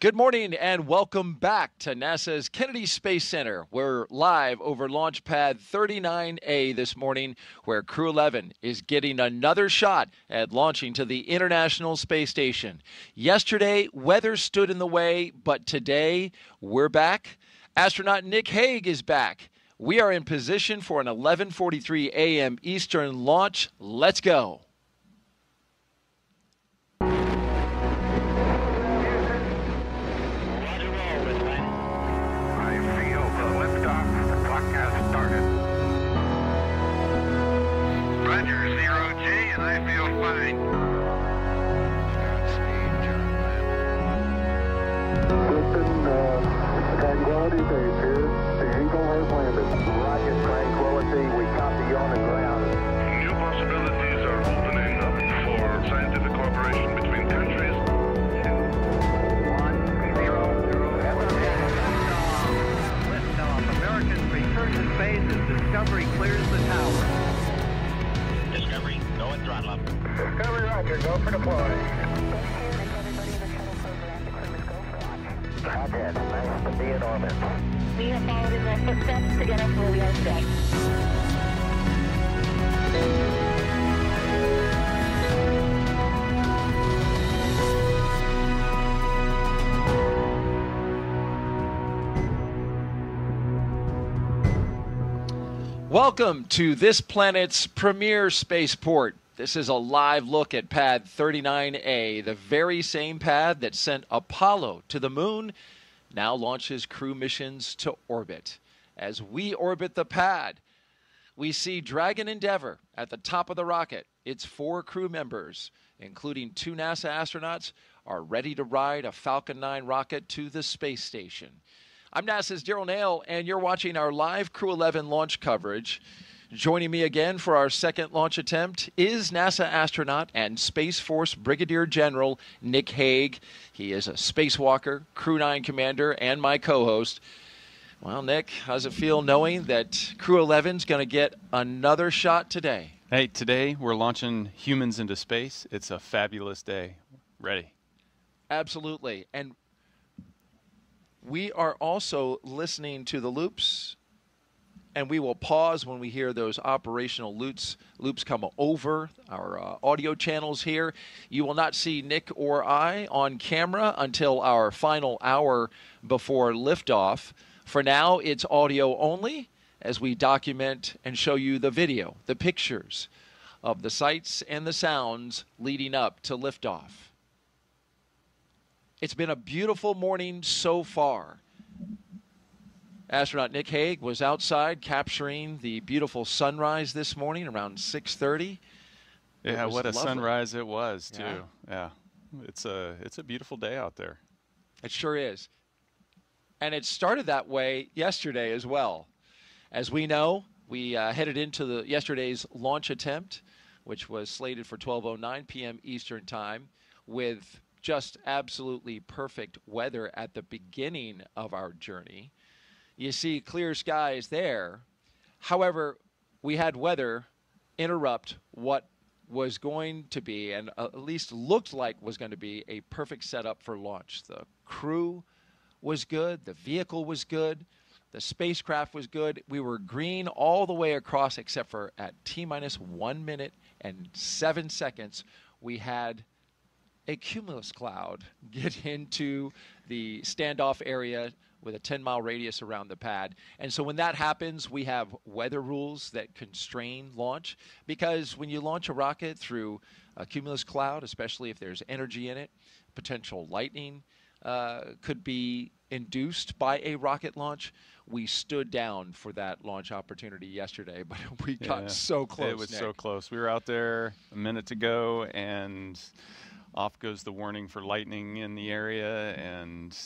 Good morning and welcome back to NASA's Kennedy Space Center. We're live over Launch Pad 39A this morning, where Crew 11 is getting another shot at launching to the International Space Station. Yesterday, weather stood in the way, but today, we're back. Astronaut Nick Hague is back. We are in position for an 11:43 a.m. Eastern launch. Let's go. Roger, 0G, and I feel fine. Tranquility Base here. The Eagle has landed. Roger, Tranquility. We copy you on the ground. New possibilities are opening up for scientific cooperation between countries. 1, 0, 0. Liftoff. Americans return to space as Discovery clears the tower. Discovery, go and throttle up. Discovery, Roger. Go for deploy. Roger. Nice to be in orbit. We have followed in their footsteps to get us where we are today. Welcome to this planet's premier spaceport. This is a live look at Pad 39A, the very same pad that sent Apollo to the moon, now launches crew missions to orbit. As we orbit the pad, we see Dragon Endeavour at the top of the rocket. Its 4 crew members, including 2 NASA astronauts, are ready to ride a Falcon 9 rocket to the space station. I'm NASA's Daryl Nail, and you're watching our live Crew 11 launch coverage. Joining me again for our second launch attempt is NASA astronaut and Space Force Brigadier General Nick Hague. He is a spacewalker, Crew 9 commander, and my co-host. Well, Nick, how does it feel knowing that Crew 11 is going to get another shot today? Hey, today we're launching humans into space. It's a fabulous day. Ready. Absolutely. And we are also listening to the loops, and we will pause when we hear those operational loops come over our audio channels here. You will not see Nick or I on camera until our final hour before liftoff. For now, it's audio only as we document and show you the video, the pictures of the sights and the sounds leading up to liftoff. It's been a beautiful morning so far. Astronaut Nick Hague was outside capturing the beautiful sunrise this morning around 6:30. Yeah, what a lovely sunrise it was, too. Yeah. It's a beautiful day out there. It sure is. And it started that way yesterday as well. As we know, we headed into yesterday's launch attempt, which was slated for 12:09 p.m. Eastern Time, with just absolutely perfect weather at the beginning of our journey. You see clear skies there. However, we had weather interrupt what was going to be, and at least looked like was going to be, a perfect setup for launch. The crew was good. The vehicle was good. The spacecraft was good. We were green all the way across, except for at T-minus 1 minute and 7 seconds, we had a cumulus cloud get into the standoff area with a 10-mile radius around the pad. And so when that happens, we have weather rules that constrain launch, because when you launch a rocket through a cumulus cloud, especially if there's energy in it, potential lightning could be induced by a rocket launch. We stood down for that launch opportunity yesterday, but we got so close. It was Nick. so close. We were out there a minute to go, and off goes the warning for lightning in the area, and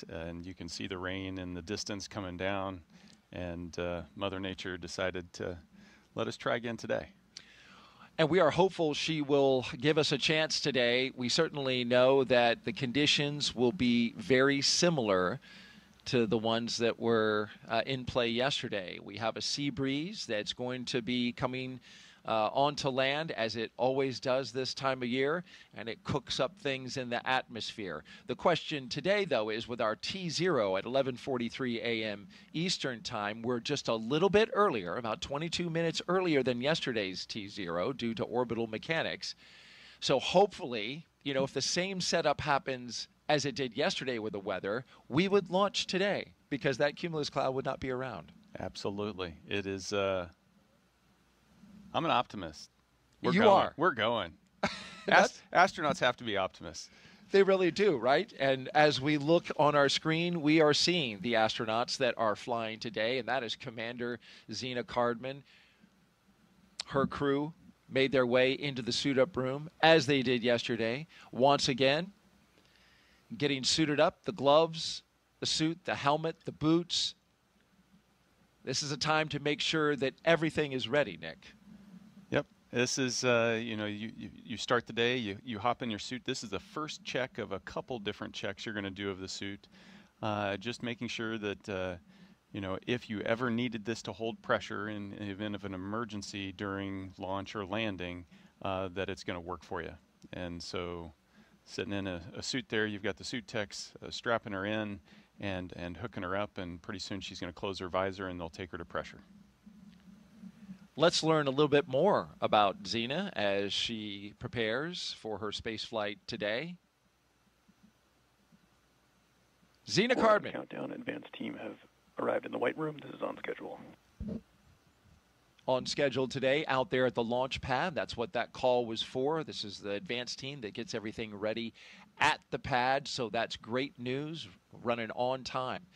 you can see the rain in the distance coming down, and Mother Nature decided to let us try again today. And we are hopeful she will give us a chance today. We certainly know that the conditions will be very similar to the ones that were in play yesterday. We have a sea breeze that's going to be coming onto land, as it always does this time of year, and it cooks up things in the atmosphere. The question today, though, is with our T0 at 11:43 a.m. Eastern Time, we're just a little bit earlier, about 22 minutes earlier than yesterday's T0 due to orbital mechanics. So hopefully, you know, if the same setup happens as it did yesterday with the weather, we would launch today because that cumulus cloud would not be around. Absolutely. It is, I'm an optimist. You are. We're going. Astronauts have to be optimists. They really do, right? And as we look on our screen, we are seeing the astronauts that are flying today, and that is Commander Zena Cardman. Her crew made their way into the suit-up room, as they did yesterday, once again, getting suited up, the gloves, the suit, the helmet, the boots. This is a time to make sure that everything is ready, Nick. Yep. This is, you know, you start the day, you hop in your suit. This is the first check of a couple different checks you're going to do of the suit. Just making sure that, you know, if you ever needed this to hold pressure in the event of an emergency during launch or landing, that it's going to work for you. And so sitting in a suit there, you've got the suit techs strapping her in and hooking her up, and pretty soon she's going to close her visor and they'll take her to pressure. Let's learn a little bit more about Zena as she prepares for her space flight today. Zena Cardman. Countdown advanced team have arrived in the White Room. This is on schedule. On schedule today out there at the launch pad. That's what that call was for. This is the advanced team that gets everything ready at the pad, so that's great news, running on time.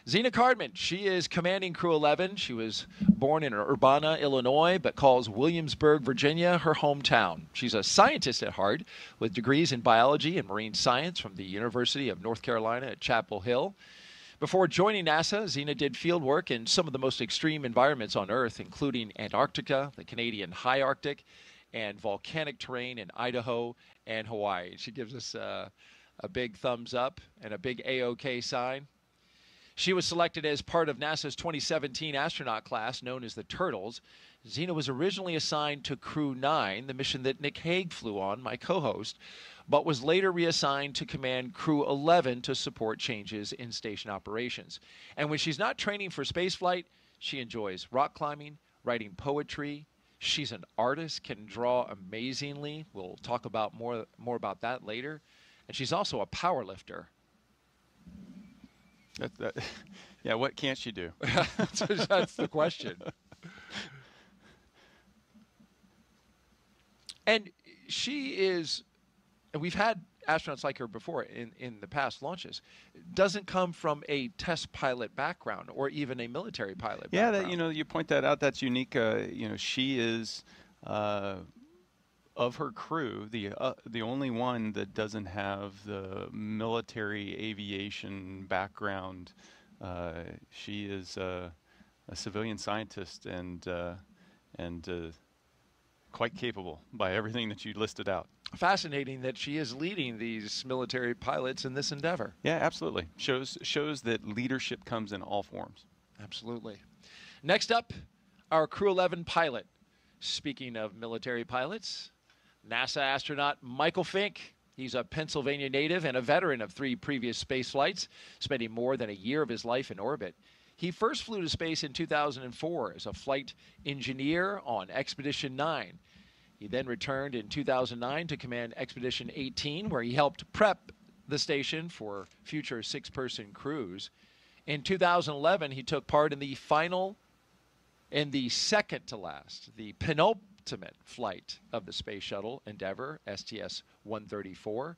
Zena Cardman, she is commanding Crew 11. She was born in Urbana, Illinois, but calls Williamsburg, Virginia, her hometown. She's a scientist at heart with degrees in biology and marine science from the University of North Carolina at Chapel Hill. Before joining NASA, Zena did field work in some of the most extreme environments on Earth, including Antarctica, the Canadian high Arctic, and volcanic terrain in Idaho and Hawaii. She gives us a big thumbs up and a big A-OK sign. She was selected as part of NASA's 2017 astronaut class known as the Turtles. Zena was originally assigned to Crew 9, the mission that Nick Hague flew on, my co-host, but was later reassigned to command Crew 11 to support changes in station operations. And when she's not training for spaceflight, she enjoys rock climbing, writing poetry. She's an artist, can draw amazingly. We'll talk about more about that later. And she's also a power lifter. Yeah, what can't she do? That's the question. And she is, and we've had astronauts like her before in the past launches, doesn't come from a test pilot background or even a military pilot background. Yeah, you know, you point that out. That's unique. You know, she is, of her crew, the only one that doesn't have the military aviation background. She is a civilian scientist and quite capable by everything that you listed out. Fascinating that she is leading these military pilots in this endeavor. Yeah, absolutely. Shows that leadership comes in all forms. Absolutely. Next up, our Crew 11 pilot. Speaking of military pilots, NASA astronaut Michael Fincke. He's a Pennsylvania native and a veteran of 3 previous space flights, spending more than a year of his life in orbit. He first flew to space in 2004 as a flight engineer on Expedition 9. He then returned in 2009 to command Expedition 18, where he helped prep the station for future 6-person crews. In 2011, he took part in the second to last, the penultimate flight of the Space Shuttle Endeavour, STS-134.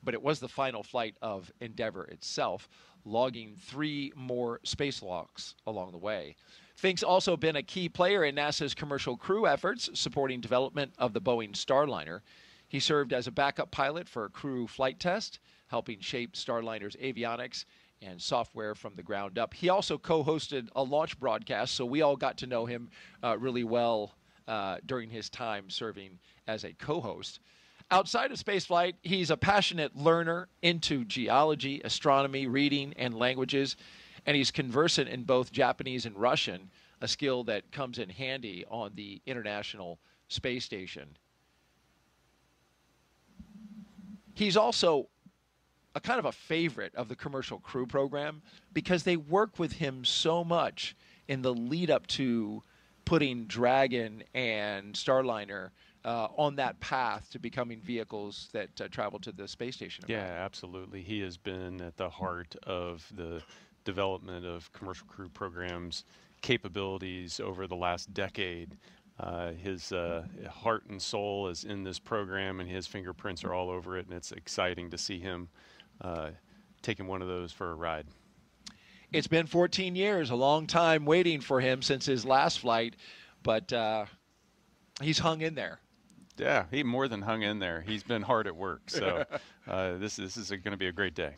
But it was the final flight of Endeavour itself, logging 3 more spacewalks along the way. Fincke's also been a key player in NASA's commercial crew efforts, supporting development of the Boeing Starliner. He served as a backup pilot for a crew flight test, helping shape Starliner's avionics and software from the ground up. He also co-hosted a launch broadcast, so we all got to know him really well during his time serving as a co-host. Outside of spaceflight, he's a passionate learner into geology, astronomy, reading, and languages, and he's conversant in both Japanese and Russian. a skill that comes in handy on the International Space Station. He's also a kind of a favorite of the commercial crew program because they work with him so much in the lead up to putting Dragon and Starliner on that path to becoming vehicles that travel to the space station. Yeah, absolutely. He has been at the heart of the development of commercial crew programs capabilities over the last decade. His heart and soul is in this program, and his fingerprints are all over it, and it's exciting to see him taking one of those for a ride. It's been 14 years, a long time waiting for him since his last flight, but he's hung in there. Yeah, he more than hung in there. He's been hard at work, so this is going to be a great day.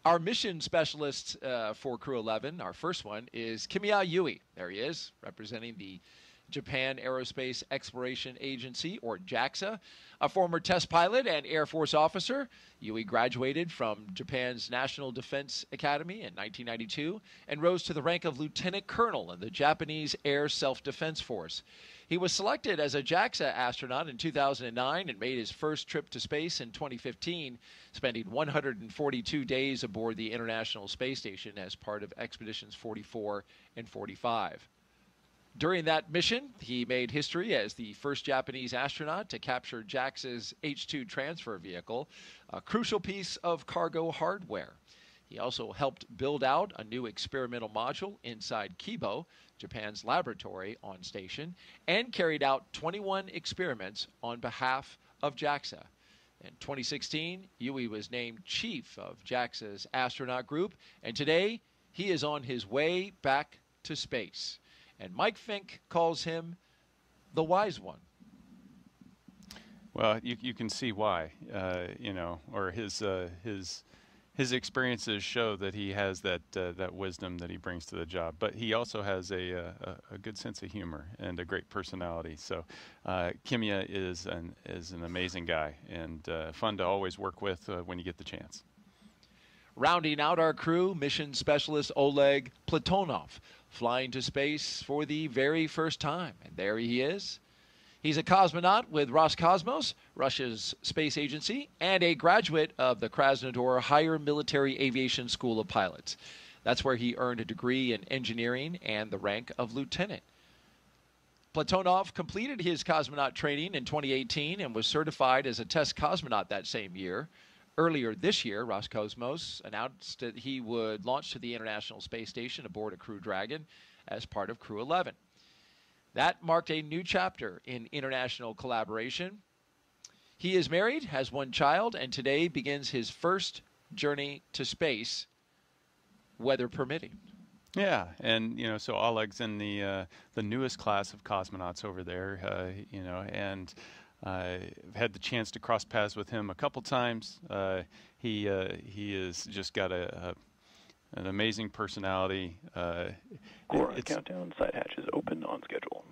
Our mission specialist for Crew 11, our first one, is Kimiya Yui. There he is, representing the Japan Aerospace Exploration Agency, or JAXA. A former test pilot and Air Force officer, Yui graduated from Japan's National Defense Academy in 1992 and rose to the rank of lieutenant colonel in the Japanese Air Self-Defense Force. He was selected as a JAXA astronaut in 2009 and made his first trip to space in 2015, spending 142 days aboard the International Space Station as part of Expeditions 44 and 45. During that mission, he made history as the first Japanese astronaut to capture JAXA's H-2 transfer vehicle, a crucial piece of cargo hardware. He also helped build out a new experimental module inside Kibo, Japan's laboratory on station, and carried out 21 experiments on behalf of JAXA. In 2016, Yui was named chief of JAXA's astronaut group, and today he is on his way back to space. And Mike Fincke calls him the wise one. Well, you can see why, or his experiences show that he has that wisdom that he brings to the job. But he also has a good sense of humor and a great personality. So Kimiya is an amazing guy and fun to always work with when you get the chance. Rounding out our crew, mission specialist Oleg Platonov, flying to space for the very first time. And there he is. He's a cosmonaut with Roscosmos, Russia's space agency, and a graduate of the Krasnodar Higher Military Aviation School of Pilots. That's where he earned a degree in engineering and the rank of lieutenant. Platonov completed his cosmonaut training in 2018 and was certified as a test cosmonaut that same year. Earlier this year, Roscosmos announced that he would launch to the International Space Station aboard a Crew Dragon as part of Crew 11. That marked a new chapter in international collaboration. He is married, has one child, and today begins his first journey to space, weather permitting. Yeah, and so Oleg's in the newest class of cosmonauts over there, and I've had the chance to cross paths with him a couple times. He has just got an amazing personality. Countdown, side hatches open, on schedule.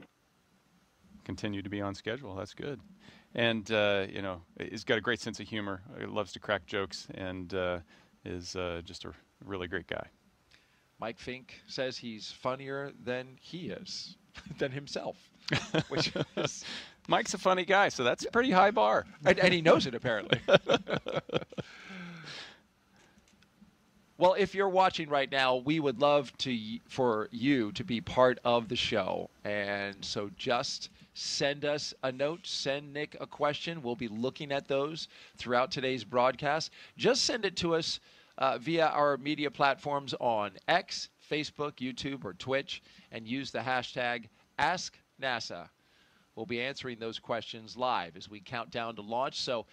Continue to be on schedule. That's good. And he's got a great sense of humor. He loves to crack jokes, and is just a really great guy. Mike Fincke says he's funnier than he is, than himself. Which is Mike's a funny guy, so that's a pretty high bar. And he knows it, apparently. Well, if you're watching right now, we would love for you to be part of the show. And so just send us a note, send Nick a question. We'll be looking at those throughout today's broadcast. Just send it to us via our media platforms on X, Facebook, YouTube, or Twitch, and use the hashtag AskNASA. We'll be answering those questions live as we count down to launch. So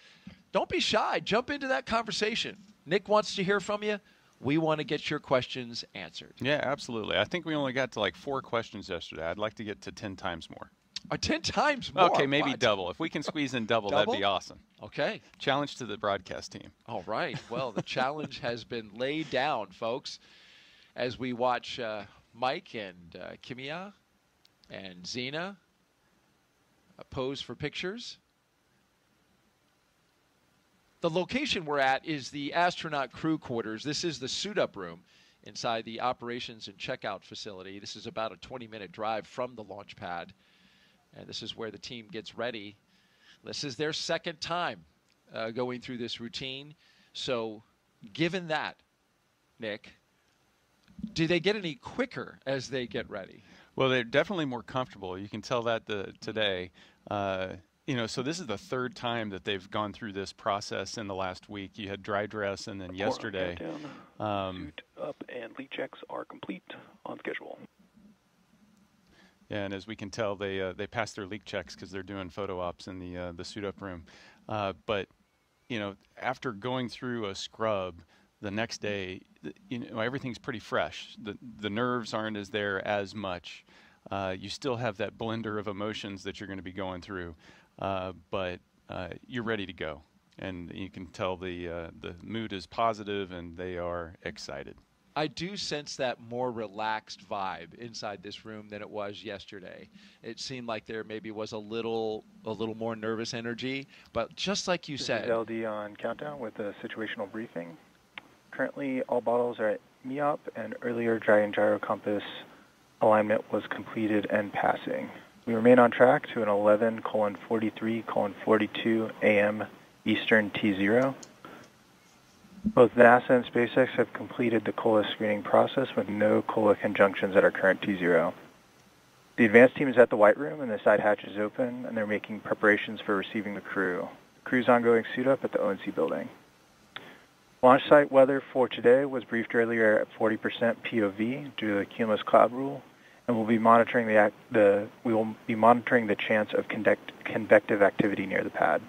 don't be shy. Jump into that conversation. Nick wants to hear from you. We want to get your questions answered. Yeah, absolutely. I think we only got to like 4 questions yesterday. I'd like to get to 10 times more. 10 times more? Okay, maybe what? Double. If we can squeeze in double, that'd be awesome. Okay. Challenge to the broadcast team. All right. Well, the challenge has been laid down, folks, as we watch Mike and Kimiya and Zena pose for pictures. The location we're at is the astronaut crew quarters. This is the suit-up room inside the operations and checkout facility. This is about a 20-minute drive from the launch pad, and this is where the team gets ready. This is their second time going through this routine. So given that, Nick, do they get any quicker as they get ready? Well, they're definitely more comfortable. You can tell that today. You know, so this is the third time that they've gone through this process in the last week. You had dry dress, and then yesterday. Suit up and leak checks are complete on schedule. Yeah, and as we can tell, they passed their leak checks because they're doing photo ops in the suit up room. But you know, after going through a scrub, the next day, you know, everything's pretty fresh. The nerves aren't there as much. You still have that blender of emotions that you're going to be going through, but you're ready to go, and you can tell the mood is positive and they are excited. I do sense that more relaxed vibe inside this room than it was yesterday. It seemed like there maybe was a little more nervous energy, but just like you said. This is LD on countdown with a situational briefing. Currently, all bottles are at MEOP, and earlier Dragon Gyro Compass alignment was completed and passing. We remain on track to an 11:43:42 a.m. Eastern T0. Both NASA and SpaceX have completed the COLA screening process with no COLA conjunctions at our current T0. The advanced team is at the White Room, and the side hatch is open, and they're making preparations for receiving the crew. The crew's ongoing suit up at the ONC building. Launch site weather for today was briefed earlier at 40% POV due to the cumulus cloud rule, and we'll be monitoring the chance of convective activity near the pad.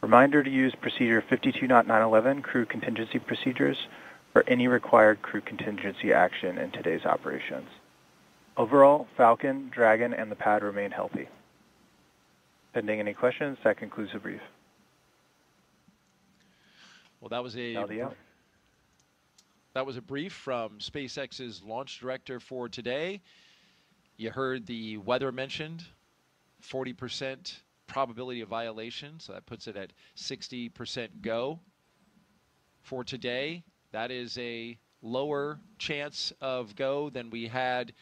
Reminder to use procedure 52.911 crew contingency procedures for any required crew contingency action in today's operations. Overall, Falcon, Dragon, and the pad remain healthy. Pending any questions, that concludes the brief. Well, that was a brief from SpaceX's launch director for today. You heard the weather mentioned, 40% probability of violation, so that puts it at 60% go for today. That is a lower chance of go than we had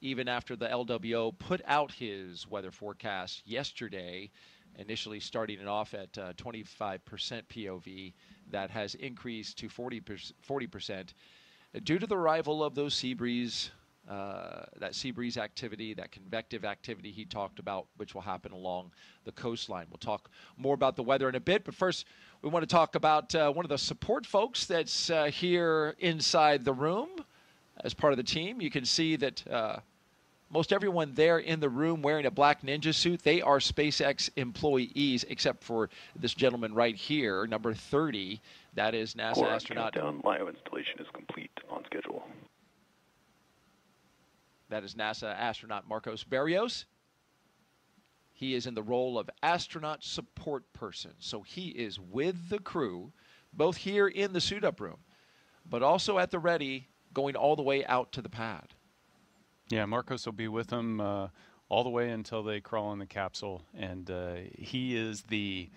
even after the LWO put out his weather forecast yesterday, initially starting it off at 25% POV. That has increased to 40% due to the arrival of those sea breeze, that sea breeze activity, that convective activity he talked about, which will happen along the coastline. We'll talk more about the weather in a bit, but first we want to talk about one of the support folks that's here inside the room as part of the team. You can see that most everyone there in the room wearing a black ninja suit, they are SpaceX employees, except for this gentleman right here, number 30. That is NASA astronaut. Countdown, LIO installation is complete on schedule. That is NASA astronaut Marcos Barrios. He is in the role of astronaut support person. So he is with the crew, both here in the suit-up room, but also at the ready, going all the way out to the pad. Yeah, Marcos will be with them all the way until they crawl in the capsule, and he is the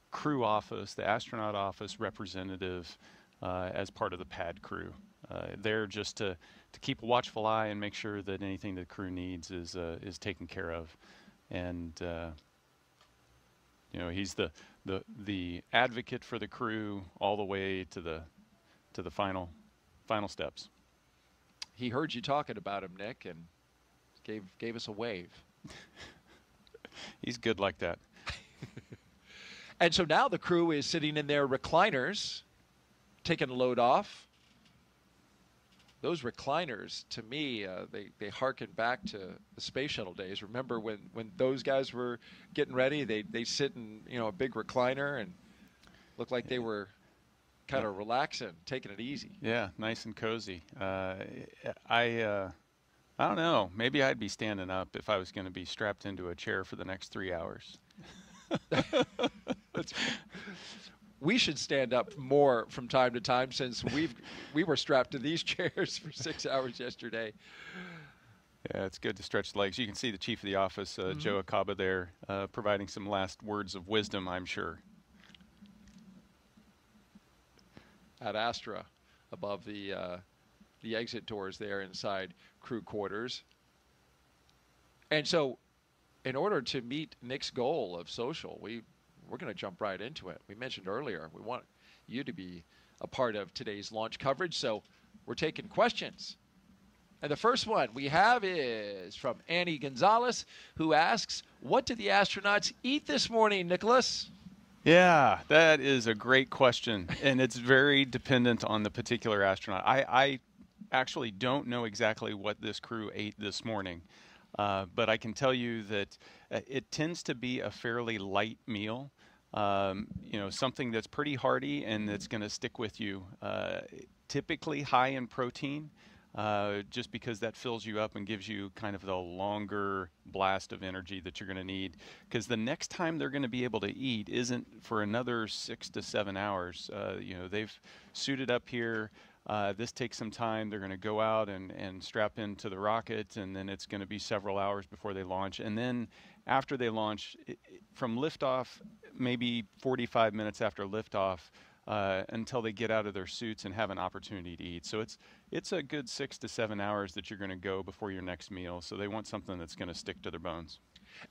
crew office, the astronaut office representative as part of the pad crew. They're just to keep a watchful eye and make sure that anything the crew needs is taken care of, and you know, he's the advocate for the crew all the way to the final steps. He heard you talking about him, Nick, and gave us a wave. He's good like that. And so now the crew is sitting in their recliners, taking a load off. Those recliners, to me, they harken back to the space shuttle days. Remember when those guys were getting ready, they sit in, you know, a big recliner and looked like they were kind of relaxing, taking it easy. Yeah, nice and cozy. I don't know. Maybe I'd be standing up if I was going to be strapped into a chair for the next 3 hours. We should stand up more from time to time, since we were strapped to these chairs for 6 hours yesterday. Yeah, it's good to stretch the legs. You can see the chief of the office, Joe Acaba, there, providing some last words of wisdom, I'm sure. Ad Astra. above the exit doors there inside crew quarters. And so, in order to meet Nick's goal of social, we're going to jump right into it. We mentioned earlier we want you to be a part of today's launch coverage, so we're taking questions. And the first one we have is from Annie Gonzalez, who asks, what did the astronauts eat this morning, Nicholas? Yeah, that is a great question, and it's very dependent on the particular astronaut. I actually don't know exactly what this crew ate this morning, but I can tell you that it tends to be a fairly light meal, something that's pretty hearty and that's going to stick with you, typically high in protein. Just because that fills you up and gives you kind of the longer blast of energy that you're going to need. Because the next time they're going to be able to eat isn't for another 6 to 7 hours. They've suited up here. This takes some time. They're going to go out and strap into the rocket, and then it's going to be several hours before they launch. And then after they launch, from liftoff, maybe 45 minutes after liftoff, until they get out of their suits and have an opportunity to eat. So it's a good 6 to 7 hours that you're going to go before your next meal. So they want something that's going to stick to their bones.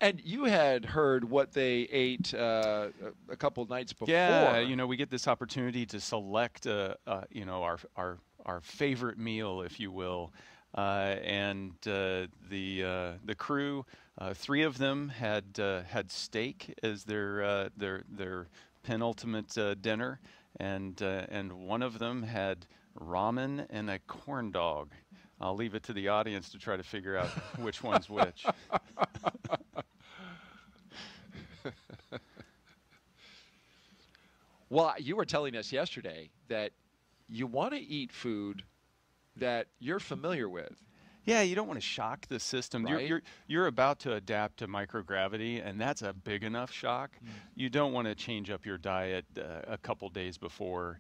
And you had heard what they ate a couple nights before. Yeah, we get this opportunity to select, our favorite meal, if you will. And the crew, 3 of them had steak as their penultimate dinner. And one of them had ramen and a corn dog. I'll leave it to the audience to try to figure out which one's which. Well, you were telling us yesterday that you want to eat food that you're familiar with. Yeah, you don't want to shock the system. Right. You're about to adapt to microgravity, and that's a big enough shock. You don't want to change up your diet a couple days before.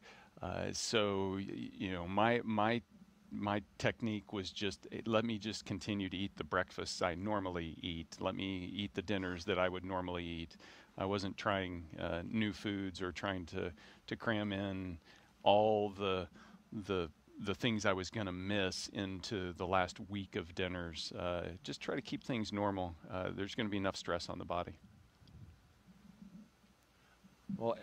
My technique was just let me just continue to eat the breakfasts I normally eat. Let me eat the dinners that I would normally eat. I wasn't trying new foods or trying to cram in all the things I was going to miss into the last week of dinners. Just try to keep things normal. There's going to be enough stress on the body. Well,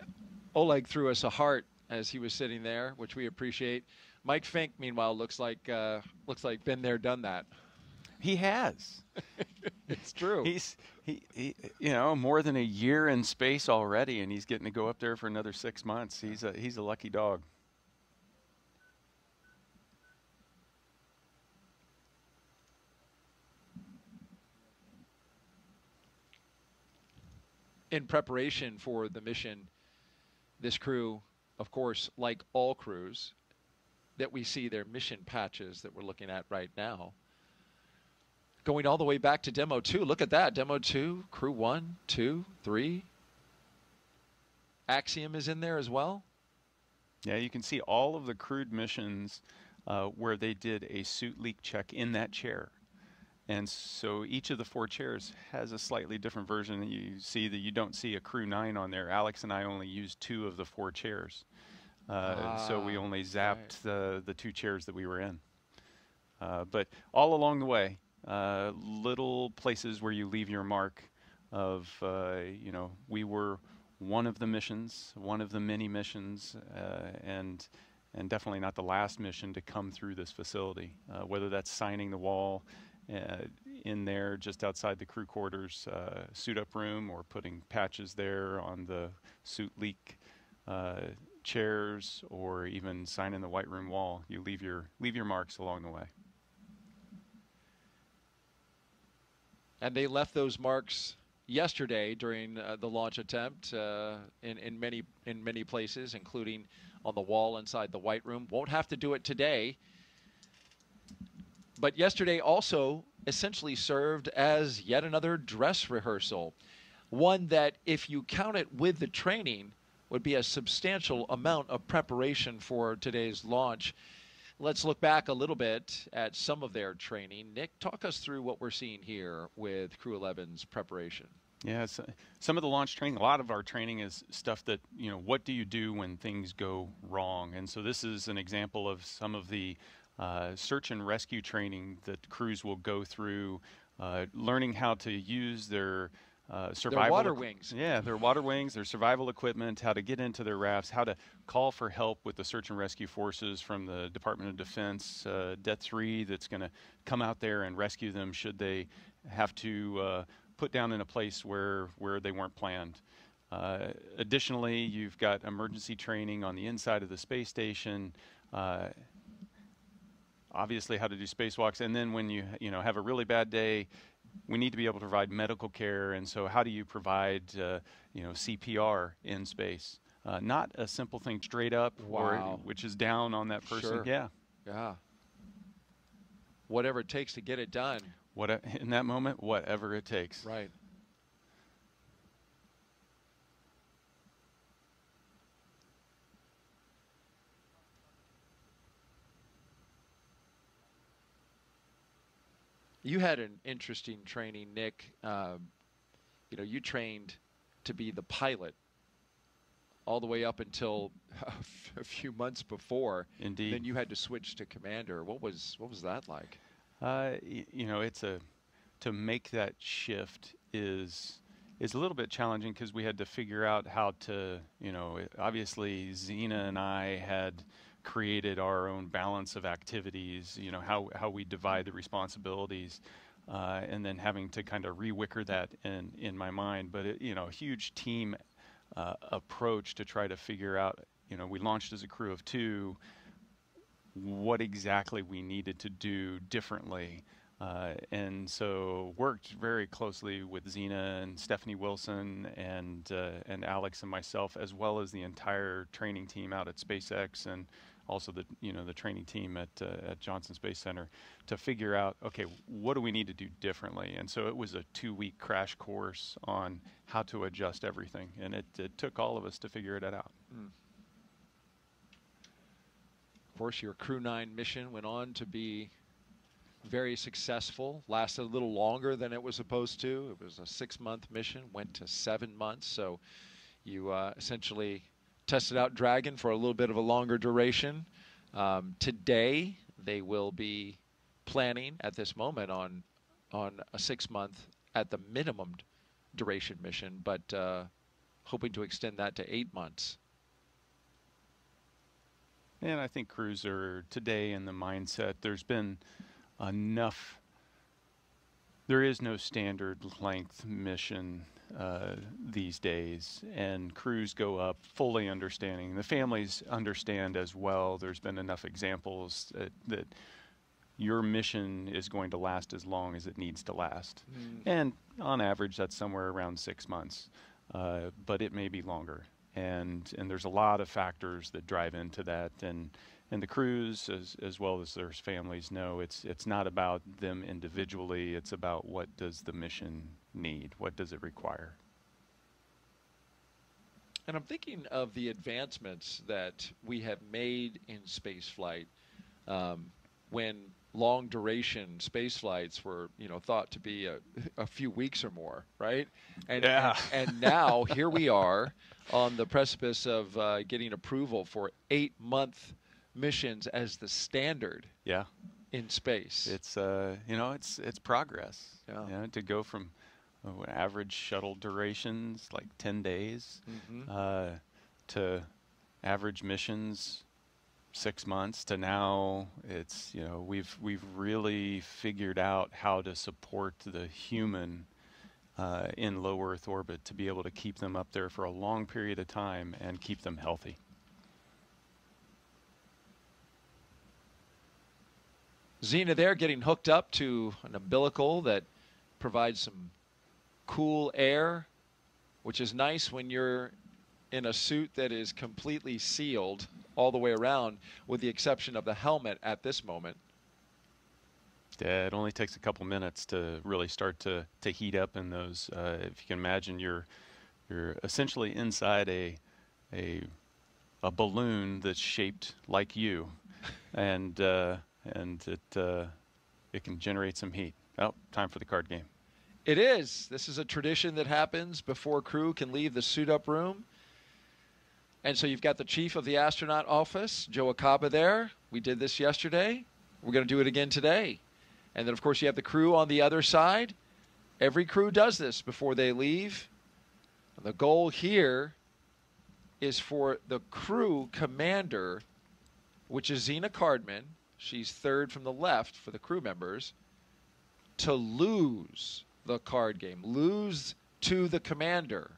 Oleg threw us a heart as he was sitting there, which we appreciate. Mike Fincke, meanwhile, looks like been there, done that. He has. It's true. He more than a year in space already, and he's getting to go up there for another 6 months. He's a lucky dog. In preparation for the mission, this crew, of course, like all crews that we see their mission patches that we're looking at right now, going all the way back to Demo 2. Look at that. Demo 2, Crew 1, 2, 3. Axiom is in there as well. Yeah, you can see all of the crewed missions where they did a suit leak check in that chair. And so each of the 4 chairs has a slightly different version. You see that you don't see a Crew 9 on there. Alex and I only used 2 of the 4 chairs. So we only zapped the 2 chairs that we were in. But all along the way, little places where you leave your mark of, we were one of the missions, one of the many missions, and definitely not the last mission to come through this facility, whether that's signing the wall in there just outside the crew quarters suit up room, or putting patches there on the suit leak chairs, or even signing the white room wall. You leave your marks along the way. And they left those marks yesterday during the launch attempt in many places, including on the wall inside the white room. Won't have to do it today. But yesterday also essentially served as yet another dress rehearsal, one that, if you count it with the training, would be a substantial amount of preparation for today's launch. Let's look back a little bit at some of their training. Nick, talk us through what we're seeing here with Crew 11's preparation. Yeah, some of the launch training, a lot of our training is stuff that, what do you do when things go wrong? And so this is an example of some of the search and rescue training that crews will go through, learning how to use their survival. Their water wings. Yeah, their water wings, their survival equipment, how to get into their rafts, how to call for help with the search and rescue forces from the Department of Defense, Det 3, that's going to come out there and rescue them should they have to put down in a place where they weren't planned. Additionally, you've got emergency training on the inside of the space station, obviously how to do spacewalks, and then when you have a really bad day, we need to be able to provide medical care, and so how do you provide CPR in space? Not a simple thing straight up, Wow. which is down on that person. Sure. Yeah. Whatever it takes to get it done. In that moment, whatever it takes. Right. You had an interesting training, Nick. You trained to be the pilot all the way up until a few months before. Indeed. Then you had to switch to commander. What was that like? To make that shift is a little bit challenging because we had to figure out how to, obviously Zena and I had created our own balance of activities, how we divide the responsibilities, and then having to kind of re-wicker that in my mind. But a huge team approach to try to figure out, we launched as a crew of 2, what exactly we needed to do differently. And so worked very closely with Zena and Stephanie Wilson and Alex and myself, as well as the entire training team out at SpaceX and also the training team at Johnson Space Center to figure out, okay, what do we need to do differently? And so it was a 2-week crash course on how to adjust everything, and it took all of us to figure it out. Mm. Of course, your Crew 9 mission went on to be very successful, lasted a little longer than it was supposed to. It was a 6-month mission, went to 7 months. So you essentially tested out Dragon for a little bit of a longer duration. Today, they will be planning at this moment on a 6-month at the minimum duration mission, but hoping to extend that to 8 months. And I think crews are today in the mindset, there's been enough, there is no standard length mission these days, and crews go up fully understanding. The families understand as well. There's been enough examples that your mission is going to last as long as it needs to last. And on average, that's somewhere around 6 months, but it may be longer. And there's a lot of factors that drive into that, and the crews as well as their families know it's not about them individually, it's about what does the mission need, what does it require. And I'm thinking of the advancements that we have made in spaceflight when long duration space flights were thought to be a few weeks or more, right? And, yeah. and now here we are on the precipice of getting approval for 8-month missions as the standard. Yeah. In space. It's it's progress. Yeah. To go from average shuttle durations like 10 days to average missions 6 months to now it's we've really figured out how to support the human in low Earth orbit to be able to keep them up there for a long period of time and keep them healthy. Zena there getting hooked up to an umbilical that provides some cool air, which is nice when you're in a suit that is completely sealed all the way around, with the exception of the helmet at this moment. Yeah, it only takes a couple minutes to really start to heat up in those. If you can imagine, you're essentially inside a balloon that's shaped like you, and it can generate some heat. Oh, time for the card game. It is. This is a tradition that happens before crew can leave the suit-up room. And so you've got the chief of the astronaut office, Joe Acaba, there. We did this yesterday. We're going to do it again today. And then, of course, you have the crew on the other side. Every crew does this before they leave. The goal here is for the crew commander, which is Zena Cardman, she's third from the left for the crew members, to lose the card game, lose to the commander.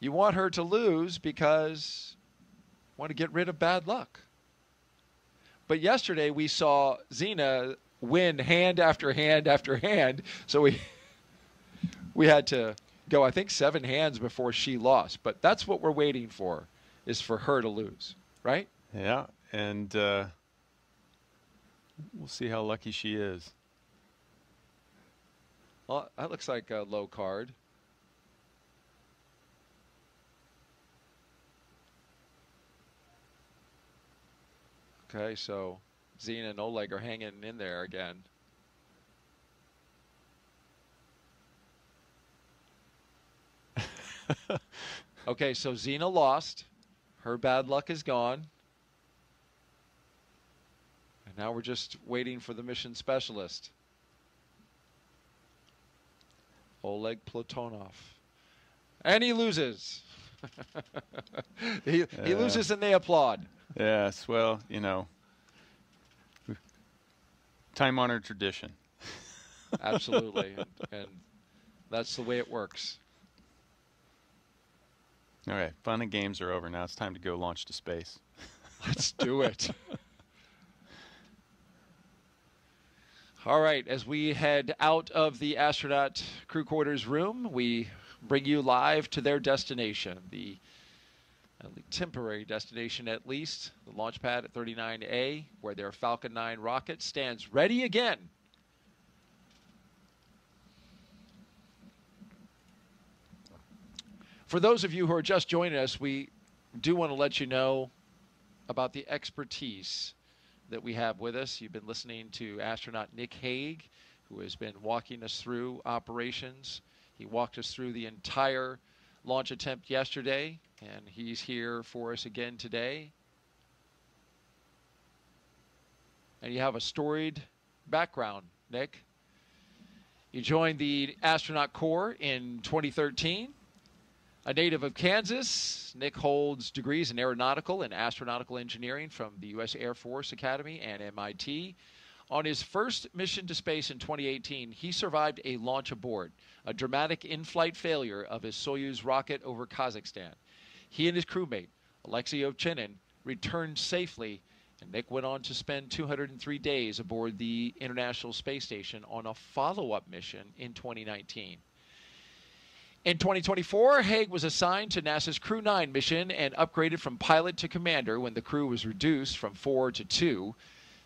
You want her to lose because you want to get rid of bad luck. But yesterday we saw Zena win hand after hand after hand, so we had to go, I think, 7 hands before she lost. But that's what we're waiting for, is for her to lose, right? Yeah, and we'll see how lucky she is. Well, that looks like a low card. Okay, so Zena and Oleg are hanging in there again. Okay, so Zena lost. Her bad luck is gone. And now we're just waiting for the mission specialist, Oleg Platonov. And he loses. he loses and they applaud. Yes, well, you know, time-honored tradition. Absolutely. And that's the way it works. All right, fun and games are over. Now it's time to go launch to space. Let's do it. All right, as we head out of the astronaut crew quarters room, we bring you live to their destination, the temporary destination at least, the launch pad at 39A, where their Falcon 9 rocket stands ready again. For those of you who are just joining us, we do want to let you know about the expertise that we have with us. You've been listening to astronaut Nick Hague, who has been walking us through operations. He walked us through the entire launch attempt yesterday, and he's here for us again today. And you have a storied background, Nick. You joined the astronaut corps in 2013. A native of Kansas, Nick holds degrees in aeronautical and astronautical engineering from the U.S. Air Force Academy and MIT. On his first mission to space in 2018, he survived a launch abort, a dramatic in-flight failure of his Soyuz rocket over Kazakhstan. He and his crewmate, Alexei Ovchinin, returned safely, and Nick went on to spend 203 days aboard the International Space Station on a follow-up mission in 2019. In 2024, Hague was assigned to NASA's Crew 9 mission and upgraded from pilot to commander when the crew was reduced from 4 to 2.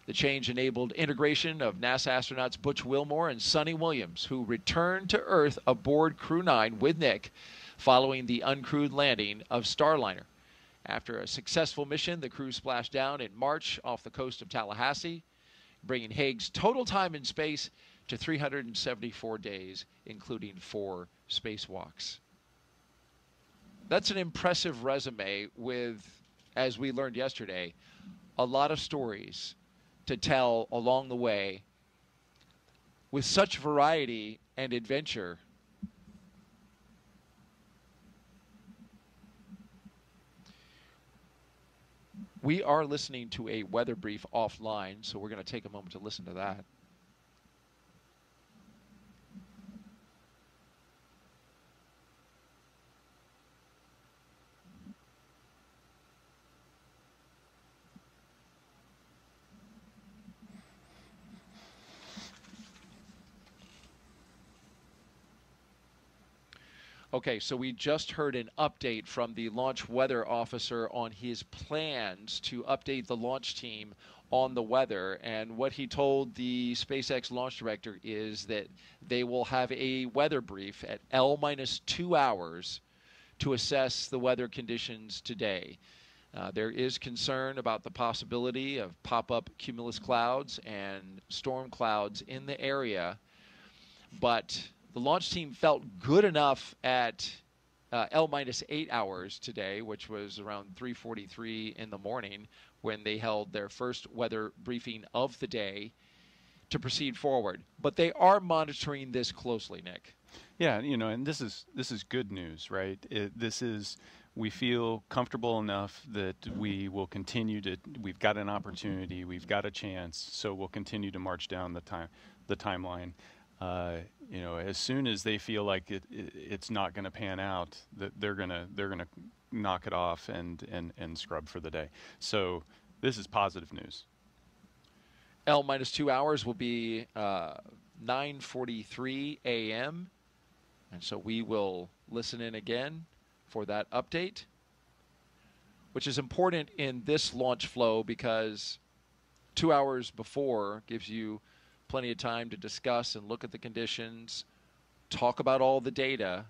The change enabled integration of NASA astronauts Butch Wilmore and Sonny Williams, who returned to Earth aboard Crew 9 with Nick following the uncrewed landing of Starliner. After a successful mission, the crew splashed down in March off the coast of Tallahassee, bringing Hague's total time in space to 374 days, including 4 spacewalks. That's an impressive resume with, as we learned yesterday, a lot of stories to tell along the way with such variety and adventure. We are listening to a weather brief offline, so we're going to take a moment to listen to that. Okay, so we just heard an update from the launch weather officer on his plans to update the launch team on the weather. And what he told the SpaceX launch director is that they will have a weather brief at L-2 hours to assess the weather conditions today. There is concern about the possibility of pop-up cumulus clouds and storm clouds in the area. But the launch team felt good enough at L-8 hours today, which was around 3:43 in the morning, when they held their first weather briefing of the day, to proceed forward. But they are monitoring this closely, Nick. Yeah, you know, and this is good news, right? We feel comfortable enough that we will continue to. We've got an opportunity, we've got a chance, so we'll continue to march down the timeline. You know, as soon as they feel like it's not going to pan out, that they're gonna knock it off and scrub for the day. So this is positive news. L-2 hours will be 9:43 a.m. And so we will listen in again for that update, which is important in this launch flow because 2 hours before gives you plenty of time to discuss and look at the conditions, talk about all the data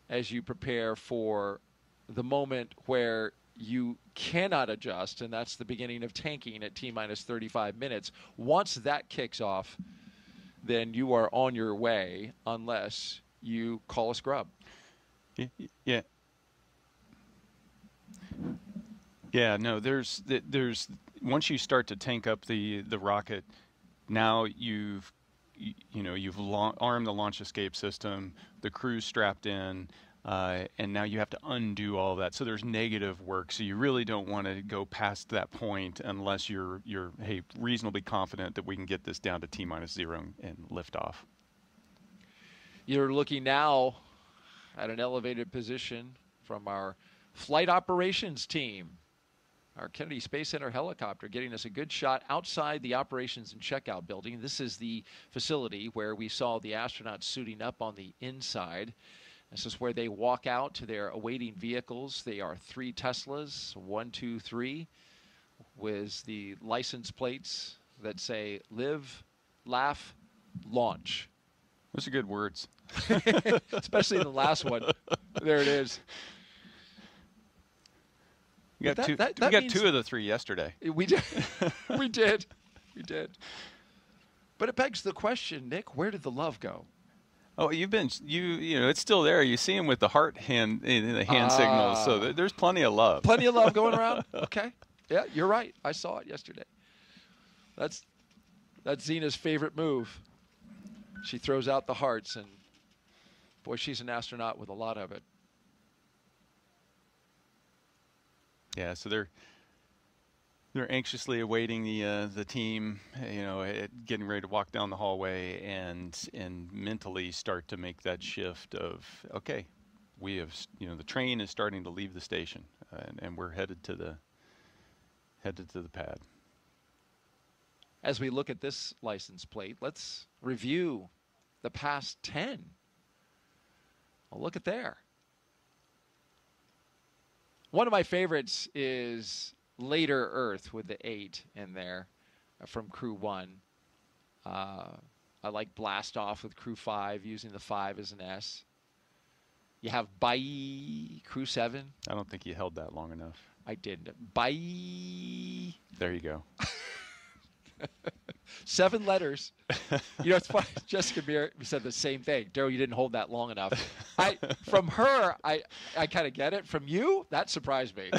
as you prepare for the moment where you cannot adjust, and that's the beginning of tanking at T-minus 35 minutes. Once that kicks off, then you are on your way unless you call a scrub. Yeah. Yeah, no, there's once you start to tank up the rocket, now you've armed the launch escape system, the crew's strapped in, and now you have to undo all that. So there's negative work. So you really don't want to go past that point unless you're reasonably confident that we can get this down to T-0 and lift off. You're looking now at an elevated position from our flight operations team. Our Kennedy Space Center helicopter getting us a good shot outside the operations and checkout building. This is the facility where we saw the astronauts suiting up on the inside. This is where they walk out to their awaiting vehicles. They are 3 Teslas, 1, 2, 3, with the license plates that say live, laugh, launch. Those are good words. Especially in the last one. There it is. We got two of the 3 yesterday. We did. We did. But it begs the question, Nick, where did the love go? Oh, you know, it's still there. You see him with the heart hand signals. So there's plenty of love. Plenty of love going around. Okay. Yeah, you're right. I saw it yesterday. That's Zena's favorite move. She throws out the hearts, and boy, she's an astronaut with a lot of it. Yeah, so they're anxiously awaiting the team, you know, getting ready to walk down the hallway and mentally start to make that shift of, okay, we have, you know, the train is starting to leave the station, and we're headed to the pad. As we look at this license plate, let's review the past 10. Well, look at there. One of my favorites is Later Earth with the 8 in there from Crew 1. I like Blast Off with Crew 5, using the 5 as an S. You have Bye, Crew 7. I don't think you held that long enough. I didn't. Bye. There you go. 7 letters. You know, it's funny. Jessica Meir said the same thing. Daryl, you didn't hold that long enough. From her, I kind of get it. From you, that surprised me.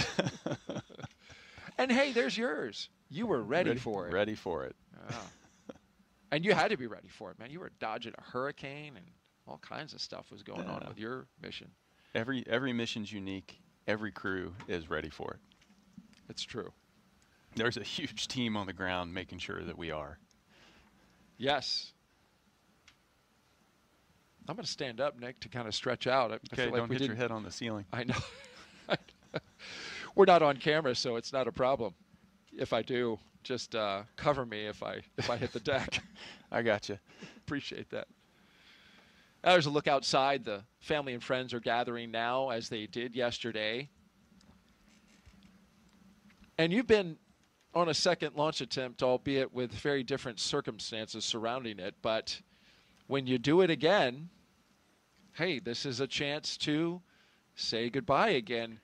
And hey, there's yours. You were ready for it. Ready for it. And you had to be ready for it, man. You were dodging a hurricane, and all kinds of stuff was going on with your mission. Every mission's unique. Every crew is ready for it. It's true. There's a huge team on the ground making sure that we are. Yes. I'm going to stand up, Nick, to kind of stretch out. Okay, don't hit your head on the ceiling. I know. We're not on camera, so it's not a problem. If I do, just cover me if I hit the deck. I got you. Appreciate that. Now there's a look outside. The family and friends are gathering now, as they did yesterday. And you've been on a second launch attempt, albeit with very different circumstances surrounding it. But when you do it again, hey, this is a chance to say goodbye again.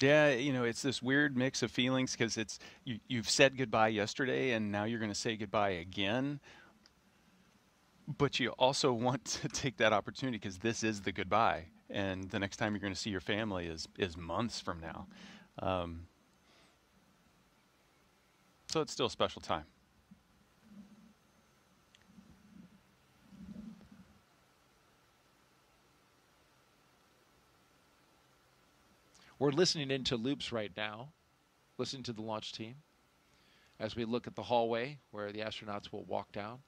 Yeah, you know, it's this weird mix of feelings because you've said goodbye yesterday and now you're going to say goodbye again. But you also want to take that opportunity because this is the goodbye, and the next time you're going to see your family is months from now. So it's still a special time. We're listening into loops right now, listening to the launch team as we look at the hallway where the astronauts will walk down.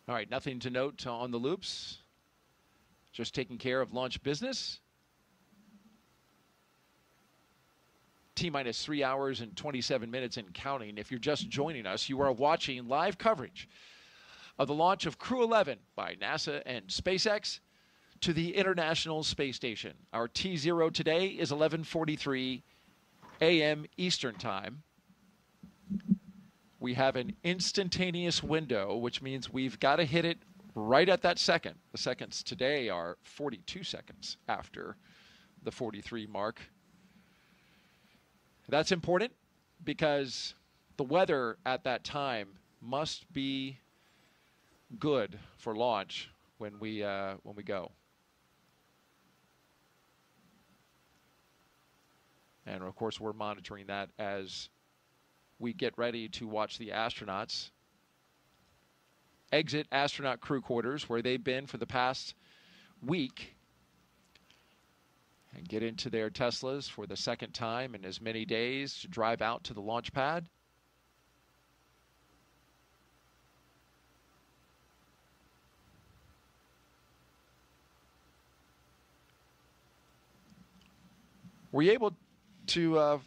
All right, nothing to note on the loops. Just taking care of launch business. T-minus 3 hours and 27 minutes and counting. If you're just joining us, you are watching live coverage of the launch of Crew 11 by NASA and SpaceX to the International Space Station. Our T0 today is 11:43 a.m. Eastern Time. We have an instantaneous window, which means we've got to hit it right at that second. The seconds today are 42 seconds after the 43 mark. That's important because the weather at that time must be good for launch when we go. And of course, we're monitoring that as we get ready to watch the astronauts exit astronaut crew quarters where they've been for the past week and get into their Teslas for the second time in as many days to drive out to the launch pad. Were you able to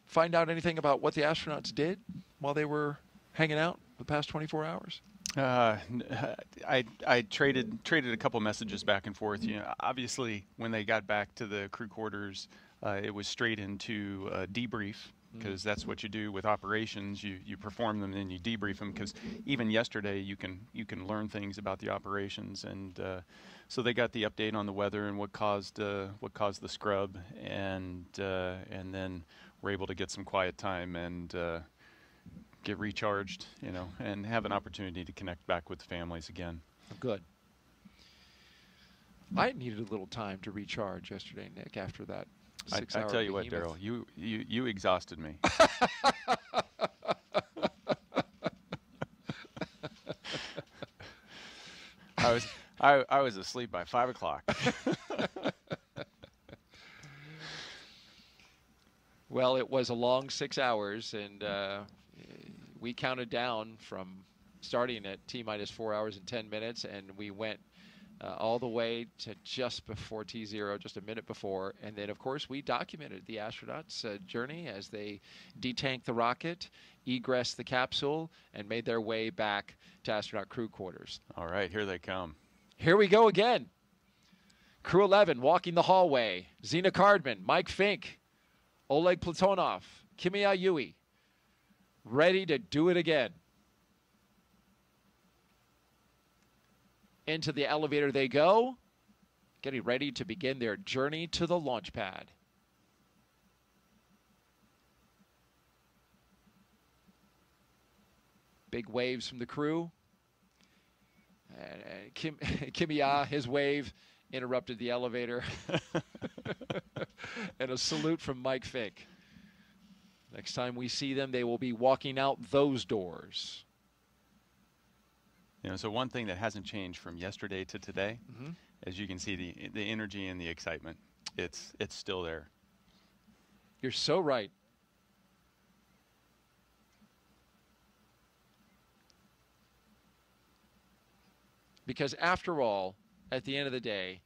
find out anything about what the astronauts did while they were hanging out the past 24 hours? I traded a couple messages back and forth. You know, obviously, when they got back to the crew quarters, it was straight into debrief, because that's what you do with operations. You perform them and you debrief them, because even yesterday you can learn things about the operations. And so they got the update on the weather and what caused the scrub, and then we're able to get some quiet time and get recharged, you know, and have an opportunity to connect back with the families again. Good. I needed a little time to recharge yesterday, Nick, after that 6 hour I tell you what, behemoth. Daryl, you exhausted me. I was asleep by 5 o'clock. Well, it was a long 6 hours, and we counted down from starting at T-minus 4 hours and 10 minutes, and we went all the way to just before T0, just a minute before. And then, of course, we documented the astronauts' journey as they detanked the rocket, egressed the capsule, and made their way back to astronaut crew quarters. All right, here they come. Here we go again. Crew 11 walking the hallway. Zena Cardman, Mike Fincke, Oleg Platonov, Kimiya Yui, ready to do it again. Into the elevator they go, getting ready to begin their journey to the launch pad. Big waves from the crew. And Kimiya, his wave interrupted the elevator. And a salute from Mike Fincke. Next time we see them, they will be walking out those doors. You know, so one thing that hasn't changed from yesterday to today, as you can see, the energy and the excitement, it's still there. You're so right. Because after all, at the end of the day,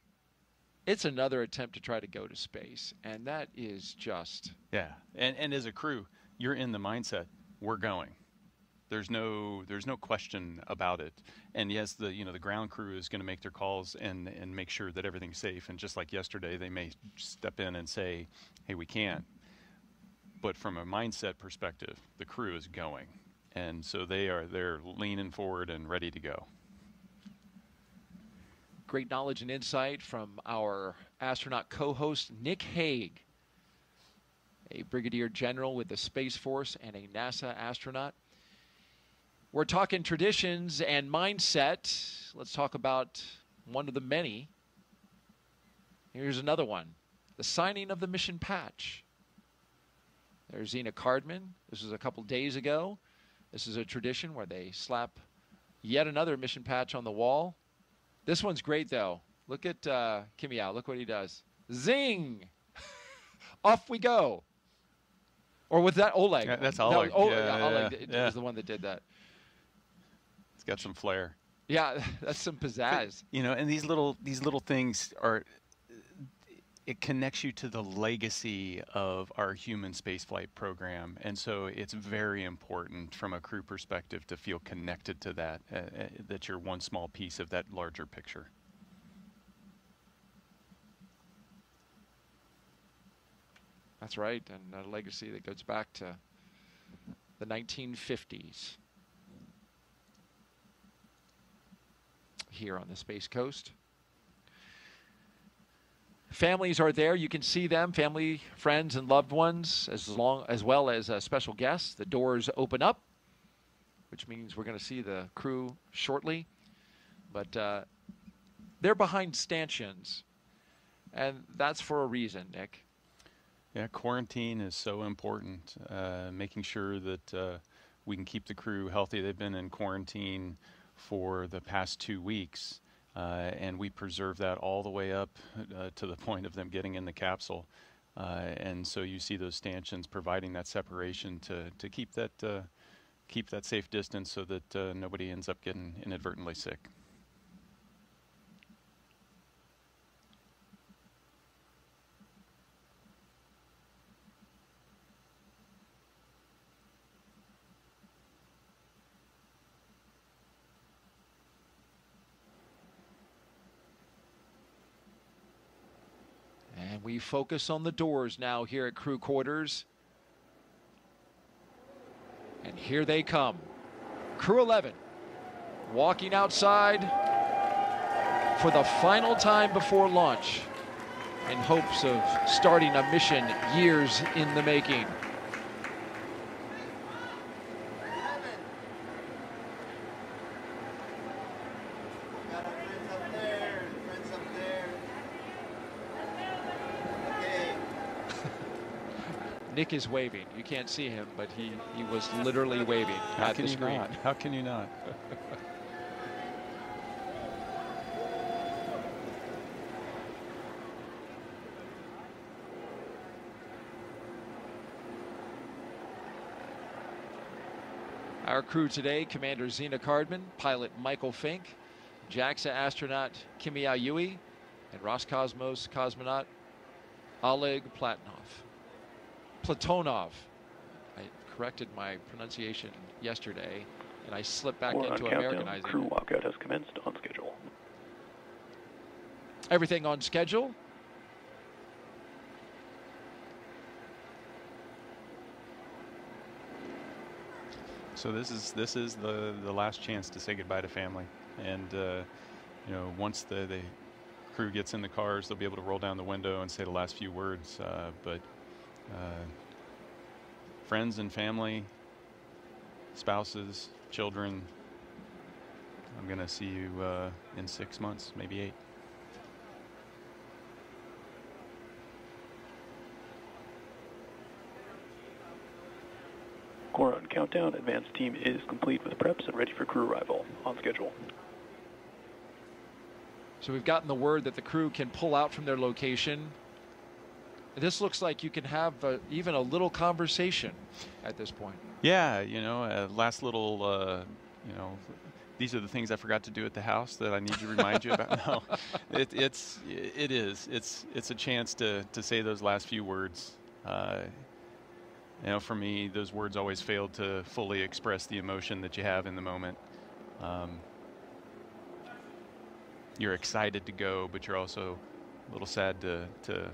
it's another attempt to try to go to space. And that is just... Yeah. And as a crew, you're in the mindset, we're going. There's no question about it. And yes, the ground crew is going to make their calls and make sure that everything's safe. And just like yesterday, they may step in and say, hey, we can't. But from a mindset perspective, the crew is going. And so they're leaning forward and ready to go. Great knowledge and insight from our astronaut co-host, Nick Hague, a brigadier general with the Space Force and a NASA astronaut. We're talking traditions and mindset. Let's talk about one of the many. Here's another one, the signing of the mission patch. There's Zena Cardman. This was a couple days ago. This is a tradition where they slap yet another mission patch on the wall. This one's great, though. Look at Kimiya. Look what he does. Zing! Off we go. Or was that Oleg? Yeah, that's Oleg. Oleg was the one that did that. It's got some flair. Yeah, that's some pizzazz. You know, and these little things are... It connects you to the legacy of our human spaceflight program. And so it's very important from a crew perspective to feel connected to that, that you're one small piece of that larger picture. That's right, and a legacy that goes back to the 1950s here on the Space Coast. Families are there. You can see them, family, friends, and loved ones, as well as special guests. The doors open up, which means we're going to see the crew shortly. But they're behind stanchions, and that's for a reason, Nick. Yeah, quarantine is so important, making sure that we can keep the crew healthy. They've been in quarantine for the past 2 weeks. And we preserve that all the way up to the point of them getting in the capsule. And so you see those stanchions providing that separation to keep that safe distance so that nobody ends up getting inadvertently sick. And we focus on the doors now here at crew quarters. And here they come. Crew 11 walking outside for the final time before launch in hopes of starting a mission years in the making. Nick is waving. You can't see him, but he was literally waving at the screen. How can you not? Our crew today, Commander Zena Cardman, pilot Michael Fincke, JAXA astronaut Kimiya Yui, and Roscosmos cosmonaut Oleg Platonov. I corrected my pronunciation yesterday, and I slipped back into Americanizing. Crew walkout has commenced on schedule. Everything on schedule. So this is the last chance to say goodbye to family, and you know, once the crew gets in the cars, they'll be able to roll down the window and say the last few words. But friends and family, spouses, children, I'm going to see you in 6 months, maybe 8. Core on countdown. Advanced team is complete with preps and ready for crew arrival on schedule. So we've gotten the word that the crew can pull out from their location. This looks like you can have even a little conversation at this point. Yeah, you know, last little, you know, these are the things I forgot to do at the house that I need to remind you about. No, it's a chance to say those last few words. You know, for me, those words always failed to fully express the emotion that you have in the moment. You're excited to go, but you're also a little sad to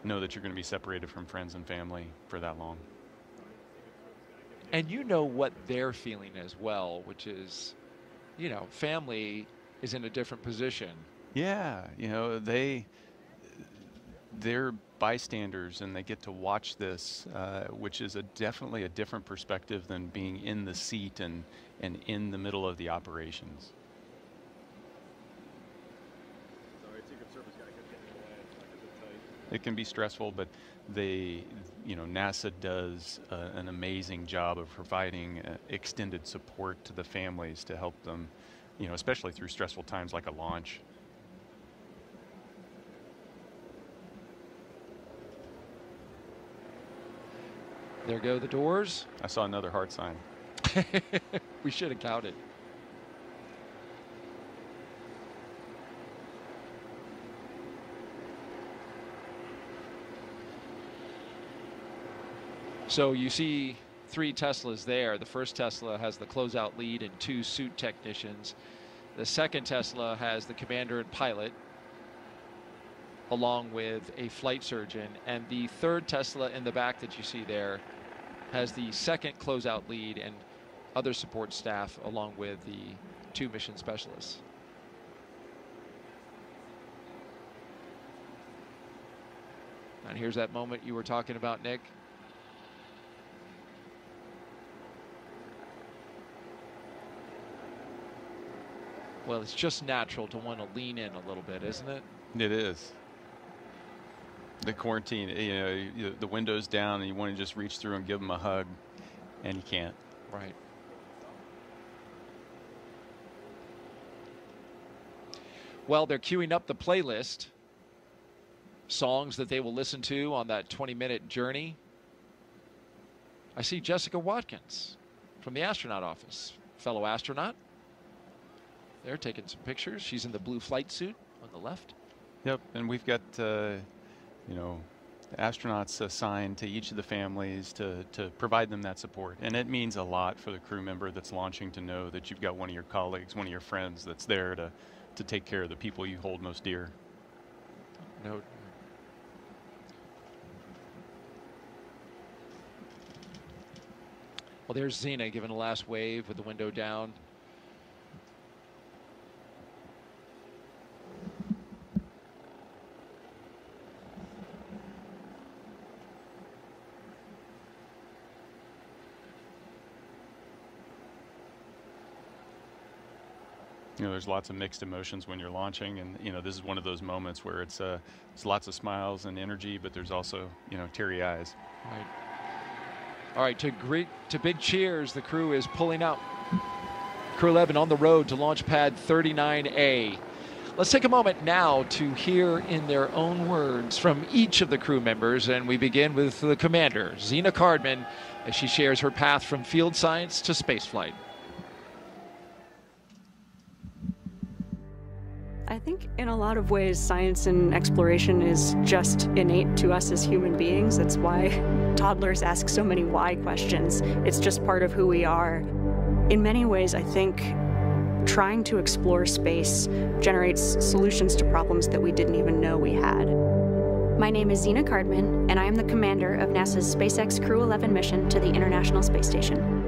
know that you're going to be separated from friends and family for that long. And you know what they're feeling as well, which is, you know, family is in a different position. Yeah, you know, they're bystanders and they get to watch this, which is definitely a different perspective than being in the seat and in the middle of the operations. It can be stressful, but you know, NASA does an amazing job of providing extended support to the families to help them, you know, especially through stressful times like a launch. There go the doors. I saw another heart sign. We should have counted. So you see 3 Teslas there. The first Tesla has the closeout lead and 2 suit technicians. The second Tesla has the commander and pilot, along with a flight surgeon. And the third Tesla in the back that you see there has the second closeout lead and other support staff, along with the 2 mission specialists. And here's that moment you were talking about, Nick. Well, it's just natural to want to lean in a little bit, isn't it? It is. The quarantine, you know, the window's down and you want to just reach through and give them a hug, and you can't. Right. Well, they're queuing up the playlist. Songs that they will listen to on that 20-minute journey. I see Jessica Watkins from the astronaut office, fellow astronaut. They're taking some pictures. She's in the blue flight suit on the left. Yep, and we've got, you know, astronauts assigned to each of the families to provide them that support. And it means a lot for the crew member that's launching to know that you've got one of your colleagues, one of your friends that's there to take care of the people you hold most dear. No. Well, there's Zena giving a last wave with the window down. You know, there's lots of mixed emotions when you're launching, and you know, this is one of those moments where it's lots of smiles and energy, but there's also, you know, teary eyes. Right. All right, to big cheers, the crew is pulling out. Crew 11 on the road to launch pad 39A. Let's take a moment now to hear in their own words from each of the crew members, and we begin with the commander, Zena Cardman, as she shares her path from field science to spaceflight. I think in a lot of ways, science and exploration is just innate to us as human beings. That's why toddlers ask so many why questions. It's just part of who we are. In many ways, I think trying to explore space generates solutions to problems that we didn't even know we had. My name is Zena Cardman, and I am the commander of NASA's SpaceX Crew 11 mission to the International Space Station.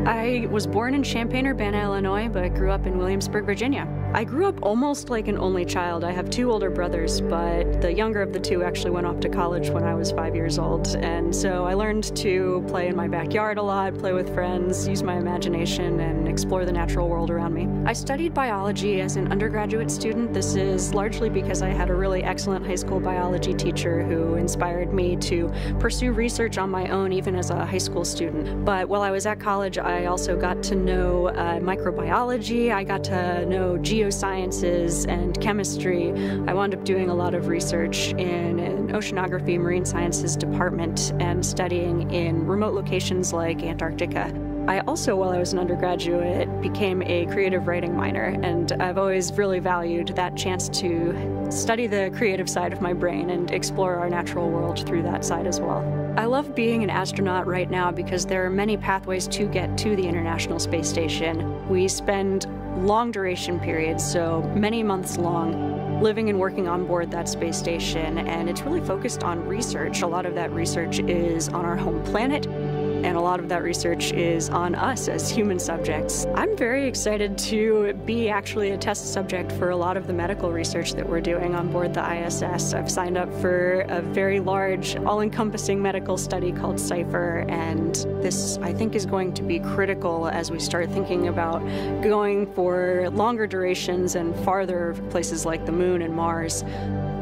I was born in Champaign-Urbana, Illinois, but grew up in Williamsburg, Virginia. I grew up almost like an only child. I have two older brothers, but the younger of the two actually went off to college when I was 5 years old. And so I learned to play in my backyard a lot, play with friends, use my imagination, and explore the natural world around me. I studied biology as an undergraduate student. This is largely because I had a really excellent high school biology teacher who inspired me to pursue research on my own, even as a high school student. But while I was at college, I also got to know microbiology. I got to know geosciences and chemistry. I wound up doing a lot of research in an oceanography marine sciences department and studying in remote locations like Antarctica. I also, while I was an undergraduate, became a creative writing minor, and I've always really valued that chance to study the creative side of my brain and explore our natural world through that side as well. I love being an astronaut right now because there are many pathways to get to the International Space Station. We spend long duration periods, so many months long, living and working on board that space station, and it's really focused on research. A lot of that research is on our home planet, and a lot of that research is on us as human subjects. I'm very excited to be actually a test subject for a lot of the medical research that we're doing on board the ISS. I've signed up for a very large, all-encompassing medical study called CYPHER, and this, I think, is going to be critical as we start thinking about going for longer durations and farther places like the Moon and Mars.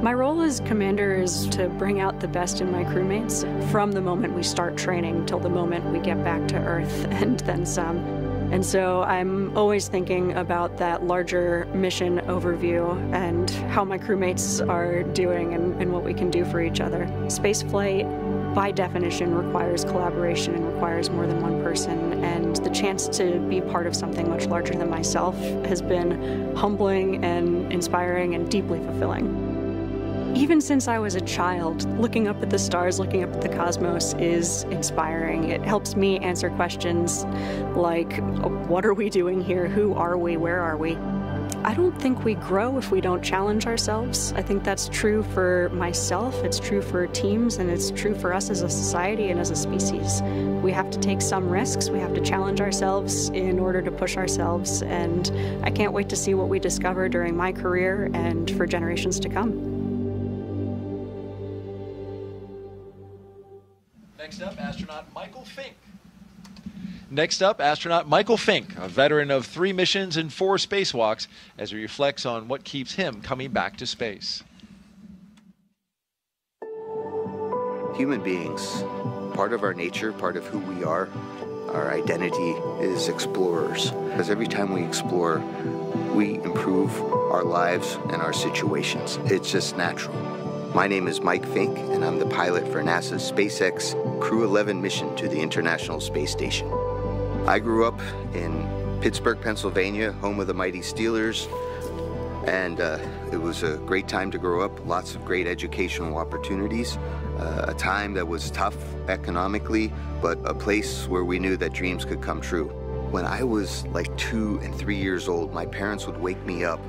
My role as commander is to bring out the best in my crewmates from the moment we start training till the moment we get back to Earth and then some. And so I'm always thinking about that larger mission overview and how my crewmates are doing and what we can do for each other. Spaceflight, by definition, requires collaboration and requires more than one person, and the chance to be part of something much larger than myself has been humbling and inspiring and deeply fulfilling. Even since I was a child, looking up at the stars, looking up at the cosmos is inspiring. It helps me answer questions like, what are we doing here? Who are we? Where are we? I don't think we grow if we don't challenge ourselves. I think that's true for myself, it's true for teams, and it's true for us as a society and as a species. We have to take some risks, we have to challenge ourselves in order to push ourselves, and I can't wait to see what we discover during my career and for generations to come. Next up, astronaut Michael Fincke. Next up, astronaut Michael Fincke, a veteran of 3 missions and 4 spacewalks, as he reflects on what keeps him coming back to space. Human beings, part of our nature, part of who we are, our identity is explorers. Because every time we explore, we improve our lives and our situations. It's just natural. My name is Mike Fincke, and I'm the pilot for NASA's SpaceX Crew 11 mission to the International Space Station. I grew up in Pittsburgh, Pennsylvania, home of the mighty Steelers, and it was a great time to grow up, lots of great educational opportunities, a time that was tough economically, but a place where we knew that dreams could come true. When I was like 2 and 3 years old, my parents would wake me up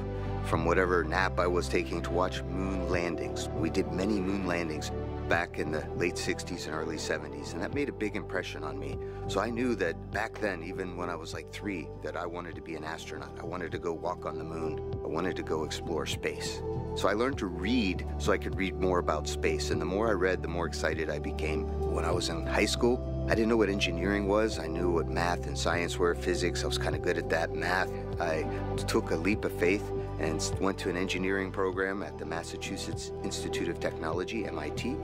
from whatever nap I was taking to watch moon landings. We did many moon landings back in the late 60s and early 70s, and that made a big impression on me. So I knew that back then, even when I was like 3, that I wanted to be an astronaut. I wanted to go walk on the moon. I wanted to go explore space. So I learned to read so I could read more about space, and the more I read, the more excited I became. When I was in high school, I didn't know what engineering was. I knew what math and science were, physics. I was kind of good at that. Math. I took a leap of faith and went to an engineering program at the Massachusetts Institute of Technology, MIT,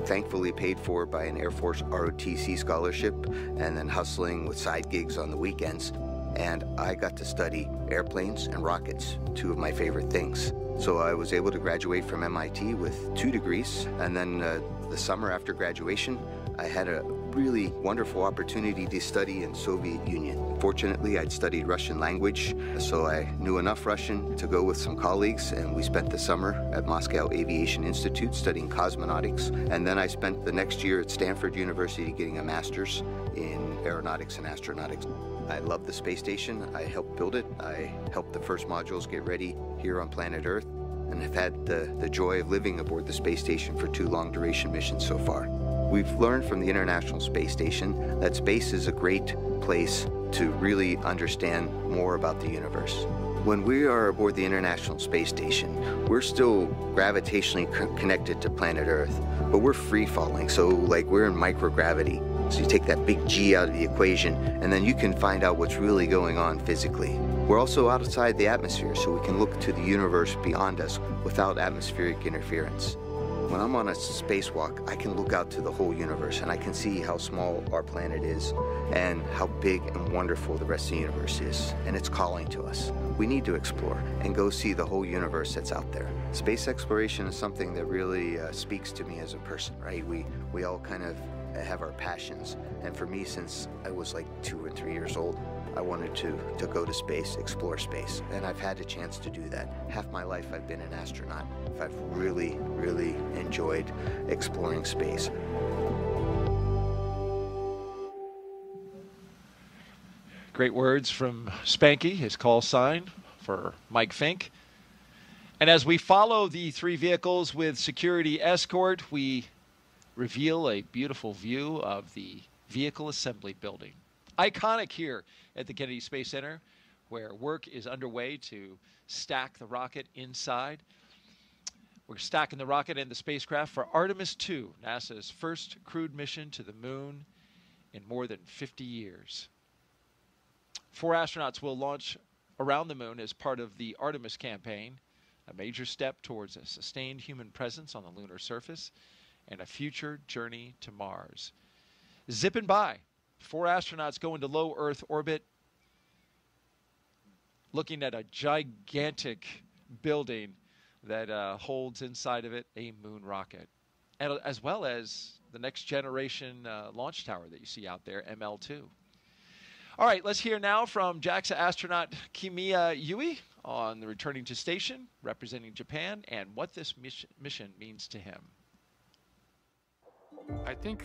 thankfully paid for by an Air Force ROTC scholarship, and then hustling with side gigs on the weekends. And I got to study airplanes and rockets, 2 of my favorite things. So I was able to graduate from MIT with 2 degrees, and then the summer after graduation, I had a really wonderful opportunity to study in Soviet Union. Fortunately, I'd studied Russian language, so I knew enough Russian to go with some colleagues, and we spent the summer at Moscow Aviation Institute studying cosmonautics, and then I spent the next year at Stanford University getting a master's in aeronautics and astronautics. I love the space station. I helped build it. I helped the first modules get ready here on planet Earth, and have had the joy of living aboard the space station for 2 long-duration missions so far. We've learned from the International Space Station that space is a great place to really understand more about the universe. When we are aboard the International Space Station, we're still gravitationally connected to planet Earth, but we're free falling, so like we're in microgravity. So you take that big G out of the equation, and then you can find out what's really going on physically. We're also outside the atmosphere, so we can look to the universe beyond us without atmospheric interference. When I'm on a spacewalk, I can look out to the whole universe, and I can see how small our planet is and how big and wonderful the rest of the universe is. And it's calling to us. We need to explore and go see the whole universe that's out there. Space exploration is something that really speaks to me as a person, right? We all kind of have our passions. And for me, since I was like 2 or 3 years old, I wanted to go to space, explore space, and I've had a chance to do that. Half my life I've been an astronaut. I've really, really enjoyed exploring space. Great words from Spanky, his call sign for Mike Fincke. And as we follow the 3 vehicles with security escort, we reveal a beautiful view of the vehicle assembly building. Iconic here at the Kennedy Space Center, where work is underway to stack the rocket inside. We're stacking the rocket and the spacecraft for Artemis 2, NASA's first crewed mission to the moon in more than 50 years. 4 astronauts will launch around the moon as part of the Artemis campaign, a major step towards a sustained human presence on the lunar surface and a future journey to Mars. Zipping by, 4 astronauts go into low Earth orbit, looking at a gigantic building that holds inside of it a moon rocket, and as well as the next generation launch tower that you see out there, ML2. All right, let's hear now from JAXA astronaut Kimiya Yui on the returning to station, representing Japan, and what this mission means to him. I think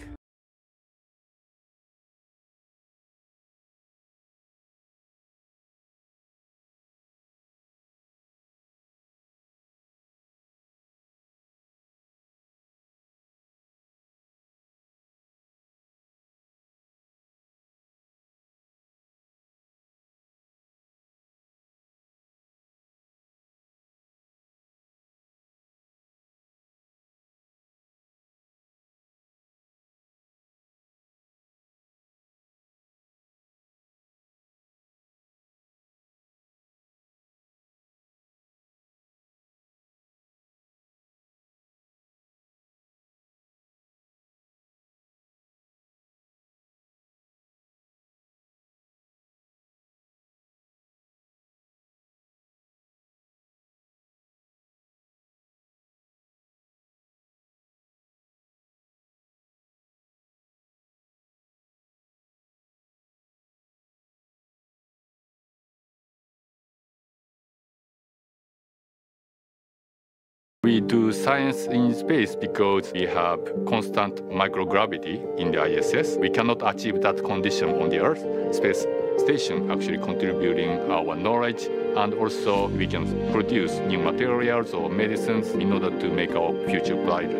we do science in space because we have constant microgravity in the ISS. We cannot achieve that condition on the Earth. Space station actually contributing our knowledge, and also we can produce new materials or medicines in order to make our future brighter.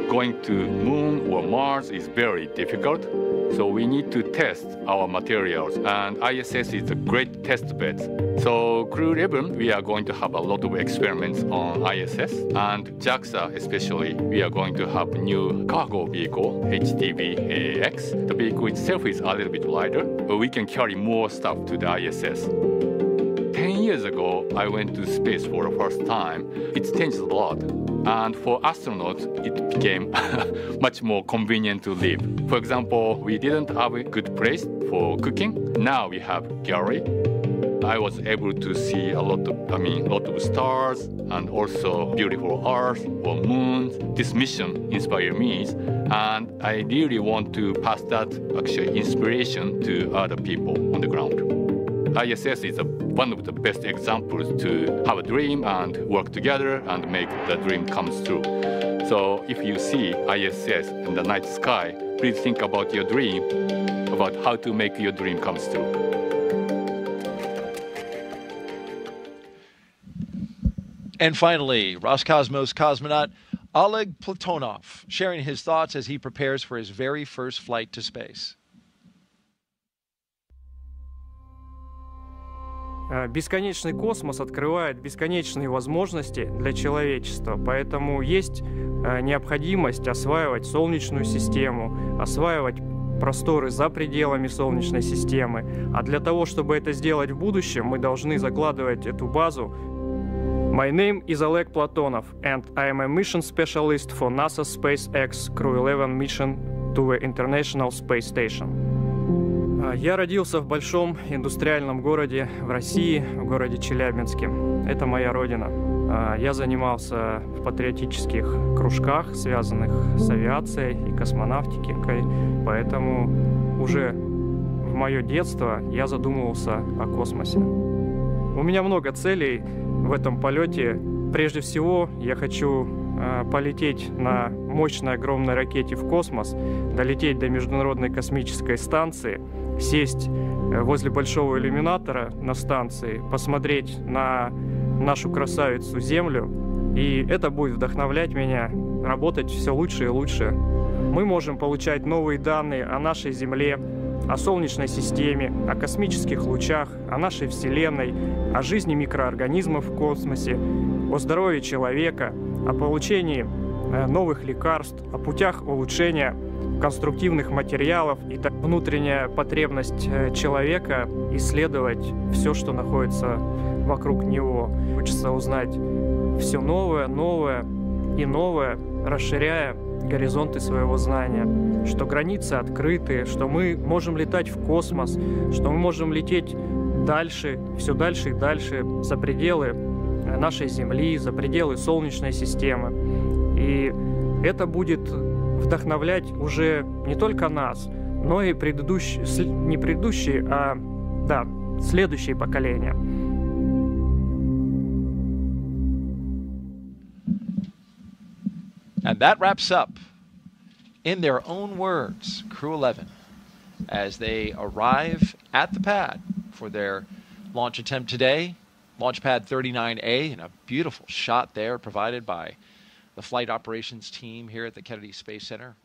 Going to Moon or Mars is very difficult, so we need to test our materials, and ISS is a great test bed. So Crew 11, we are going to have a lot of experiments on ISS, and JAXA especially, we are going to have new cargo vehicle, HTV-X. The vehicle itself is a little bit lighter, but we can carry more stuff to the ISS. 10 years ago, I went to space for the first time. It's changed a lot. And for astronauts, it became much more convenient to live. For example, we didn't have a good place for cooking. Now we have gallery. I was able to see a lot of stars and also beautiful Earth or moons. This mission inspired me, and I really want to pass that actually inspiration to other people on the ground. ISS is one of the best examples to have a dream and work together and make the dream come true. So if you see ISS in the night sky, please think about your dream, about how to make your dream come true. And finally, Roscosmos cosmonaut Oleg Platonov, sharing his thoughts as he prepares for his very first flight to space. Бесконечный космос открывает бесконечные возможности для человечества, поэтому есть необходимость осваивать Солнечную систему, осваивать просторы за пределами Солнечной системы. А для того, чтобы это сделать в будущем, мы должны закладывать эту базу. My name is Oleg Platonov, and I am a mission specialist for NASA's SpaceX Crew 11 mission to the International Space Station. Я родился в большом индустриальном городе в России, в городе Челябинске. Это моя родина. Я занимался в патриотических кружках, связанных с авиацией и космонавтикой, поэтому уже в мое детство я задумывался о космосе. У меня много целей в этом полете. Прежде всего, я хочу полететь на мощной огромной ракете в космос, долететь до Международной космической станции, сесть возле большого иллюминатора на станции, посмотреть на нашу красавицу Землю, и это будет вдохновлять меня работать все лучше и лучше. Мы можем получать новые данные о нашей Земле, о Солнечной системе, о космических лучах, о нашей Вселенной, о жизни микроорганизмов в космосе, о здоровье человека, о получении новых лекарств, о путях улучшения конструктивных материалов и внутренняя потребность человека исследовать все, что находится вокруг него. Хочется узнать все новое, новое и новое, расширяя горизонты своего знания, что границы открыты, что мы можем летать в космос, что мы можем лететь дальше, все дальше и дальше, за пределы нашей Земли, за пределы Солнечной системы. И это будет вдохновлять уже не только нас, но и не предыдущие, а следующие поколения. And that wraps up, in their own words, Crew 11, as they arrive at the pad for their launch attempt today. Launch pad 39A, and a beautiful shot there provided by the flight operations team here at the Kennedy Space Center.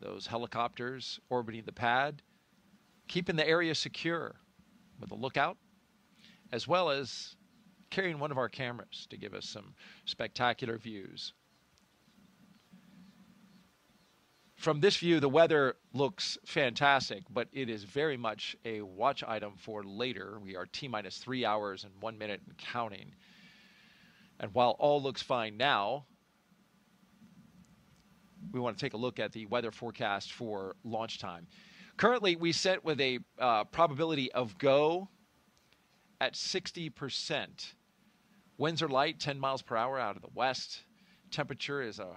Those helicopters orbiting the pad, keeping the area secure with a lookout, as well as carrying one of our cameras to give us some spectacular views. From this view, the weather looks fantastic, but it is very much a watch item for later. We are T-minus 3 hours and 1 minute and counting. And while all looks fine now, we want to take a look at the weather forecast for launch time. Currently, we set with a probability of go at 60%. Winds are light, 10 miles per hour out of the west. Temperature is a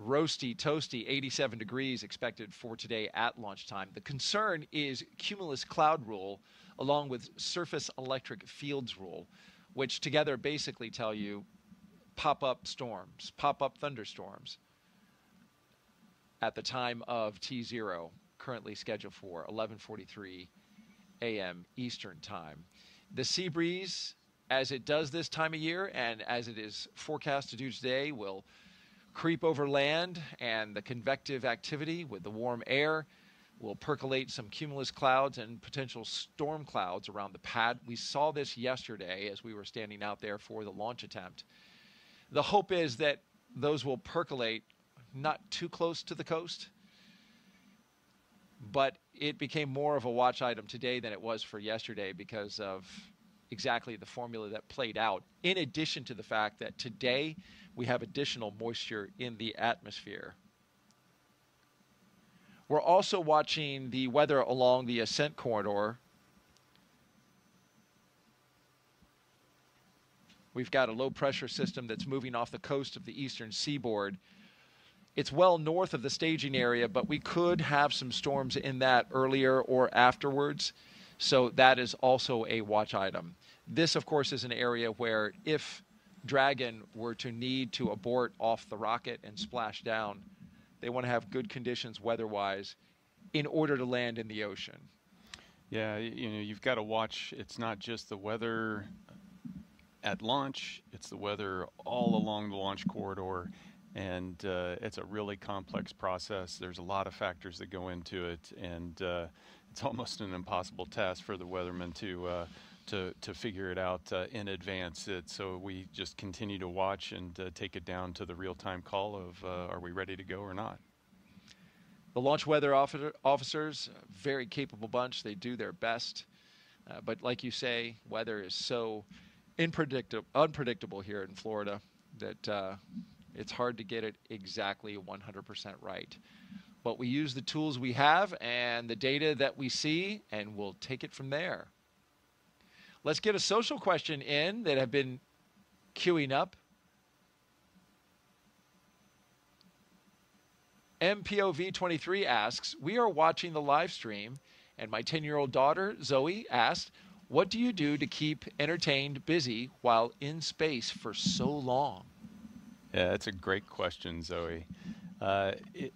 roasty, toasty 87 degrees expected for today at launch time. The concern is cumulus cloud rule along with surface electric fields rule, which together basically tell you pop-up storms, pop-up thunderstorms at the time of T0, currently scheduled for 11:43 a.m. Eastern time. The sea breeze, as it does this time of year and as it is forecast to do today, will creep over land, and the convective activity with the warm air will percolate some cumulus clouds and potential storm clouds around the pad. We saw this yesterday as we were standing out there for the launch attempt. The hope is that those will percolate not too close to the coast, but it became more of a watch item today than it was for yesterday because of exactly the formula that played out, in addition to the fact that today we have additional moisture in the atmosphere. We're also watching the weather along the ascent corridor. We've got a low pressure system that's moving off the coast of the eastern seaboard. It's well north of the staging area, but we could have some storms in that earlier or afterwards. So that is also a watch item. This, of course, is an area where if Dragon were to need to abort off the rocket and splash down, they want to have good conditions weather-wise in order to land in the ocean. Yeah, you know, you've got to watch. It's not just the weather at launch, it's the weather all along the launch corridor. And it's a really complex process. There's a lot of factors that go into it, and it's almost an impossible task for the weathermen to figure it out in advance. So we just continue to watch and take it down to the real-time call of are we ready to go or not. The launch weather officers, very capable bunch. They do their best. But like you say, weather is so unpredictable here in Florida that it's hard to get it exactly 100% right. But we use the tools we have and the data that we see, and we'll take it from there. Let's get a social question in that have been queuing up. MPOV23 asks, we are watching the live stream, and my 10-year-old daughter, Zoe, asked, what do you do to keep entertained, busy, while in space for so long? Yeah, that's a great question, Zoe.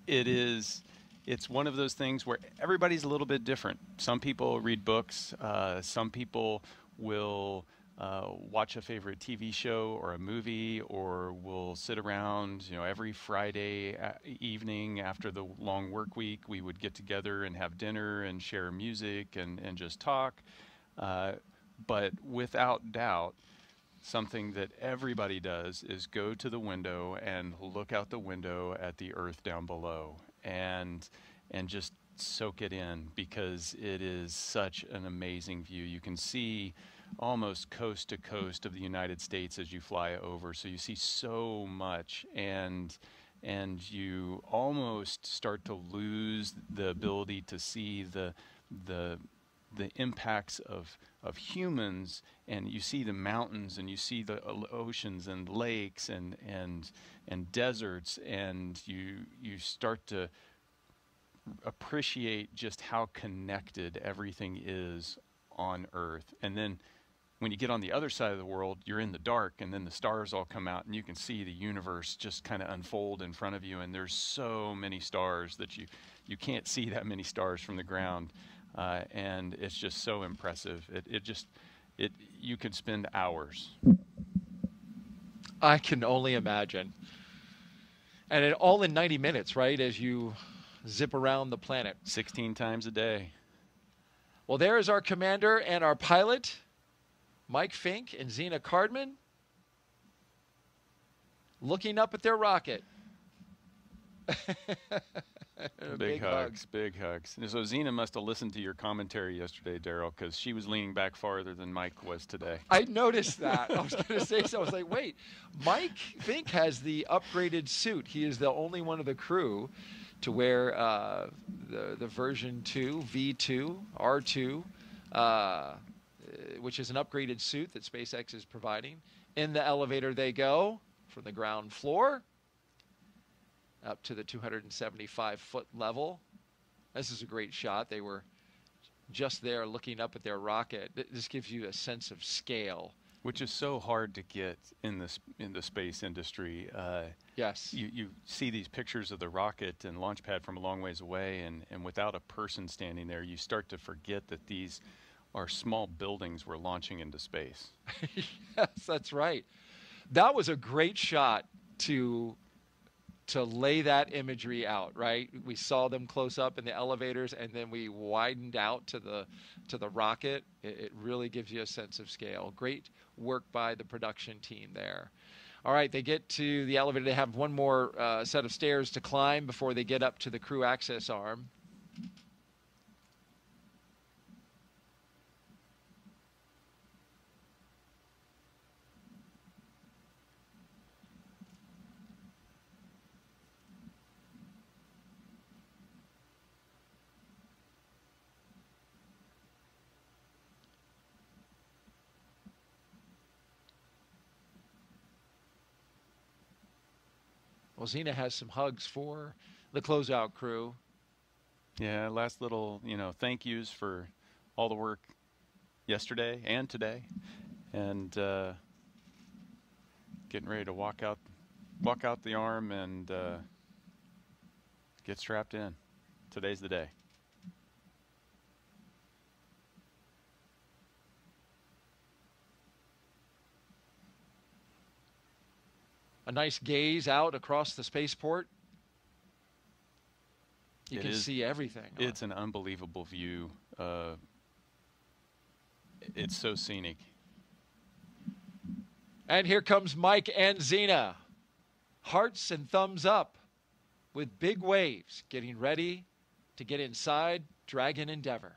It's one of those things where everybody's a little bit different. Some people read books. Some people will watch a favorite TV show or a movie, or will sit around, every Friday evening after the long work week, we would get together and have dinner and share music and just talk. But without doubt, something that everybody does is go to the window and look out the window at the Earth down below and just soak it in, because it is such an amazing view. You can see almost coast to coast of the United States as you fly over, so you see so much, and you almost start to lose the ability to see the impacts of humans, and you see the mountains, and you see the oceans and lakes and deserts, and you start to appreciate just how connected everything is on Earth. And then when you get on the other side of the world, you're in the dark, and then the stars all come out, and you can see the universe just kind of unfold in front of you, and there's so many stars that you can't see that many stars from the ground. And it's just so impressive. You could spend hours. I can only imagine. And all in 90 minutes, right, as you zip around the planet. 16 times a day. Well, there is our commander and our pilot, Mike Fincke and Zena Cardman, looking up at their rocket. Big hugs. And so Zena must have listened to your commentary yesterday, Daryl, because she was leaning back farther than Mike was today. I noticed that. I was going to say so. I was like, wait, Mike Fincke has the upgraded suit. He is the only one of the crew to wear the version 2, V2, R2, which is an upgraded suit that SpaceX is providing. In the elevator they go from the ground floor up to the 275-foot level. This is a great shot. They were just there looking up at their rocket. This gives you a sense of scale, which is so hard to get in the space industry. Yes. You see these pictures of the rocket and launch pad from a long ways away, and without a person standing there, you start to forget that these are small buildings we're launching into space. Yes, that's right. That was a great shot to lay that imagery out, right? We saw them close up in the elevators, and then we widened out to the rocket. It really gives you a sense of scale. Great work by the production team there. All right, they get to the elevator. They have one more set of stairs to climb before they get up to the crew access arm. Well, Zena has some hugs for the closeout crew. Yeah, last little, thank yous for all the work yesterday and today, and getting ready to walk out the arm and get strapped in. Today's the day. A nice gaze out across the spaceport. You can see everything. It's an unbelievable view it's so scenic. And here comes Mike and Zena. Hearts and thumbs up with big waves, getting ready to get inside Dragon Endeavour.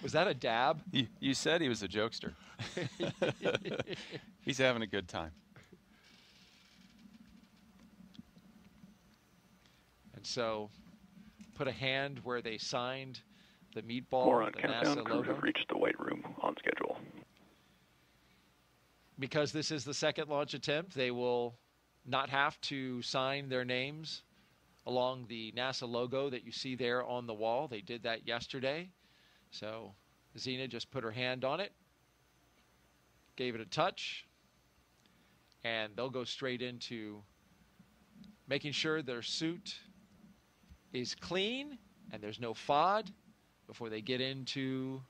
Was that a dab? You said he was a jokester. He's having a good time. And so, put a hand where they signed the meatball, More on the countdown. NASA Crews logo. have reached the White Room on schedule. Because this is the second launch attempt, they will not have to sign their names along the NASA logo that you see there on the wall. They did that yesterday. So Zena just put her hand on it, gave it a touch, and they'll go straight into making sure their suit is clean and there's no FOD before they get into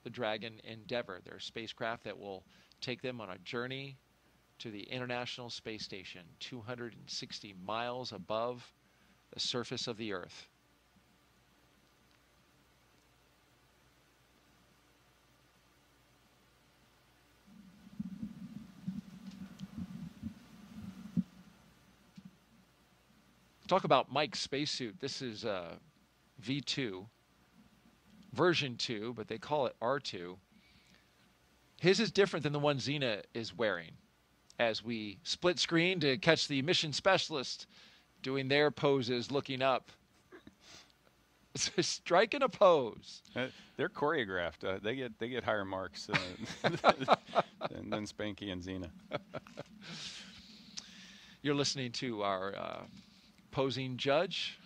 the Dragon Endeavour, their spacecraft that will take them on a journey to the International Space Station, 260 miles above the surface of the Earth. Talk about Mike's spacesuit. This is V2, version 2, but they call it R2. His is different than the one Zena is wearing. As we split screen to catch the mission specialist doing their poses, looking up. Striking a pose. They're choreographed. They get higher marks than Spanky and Zena. You're listening to our posing judge,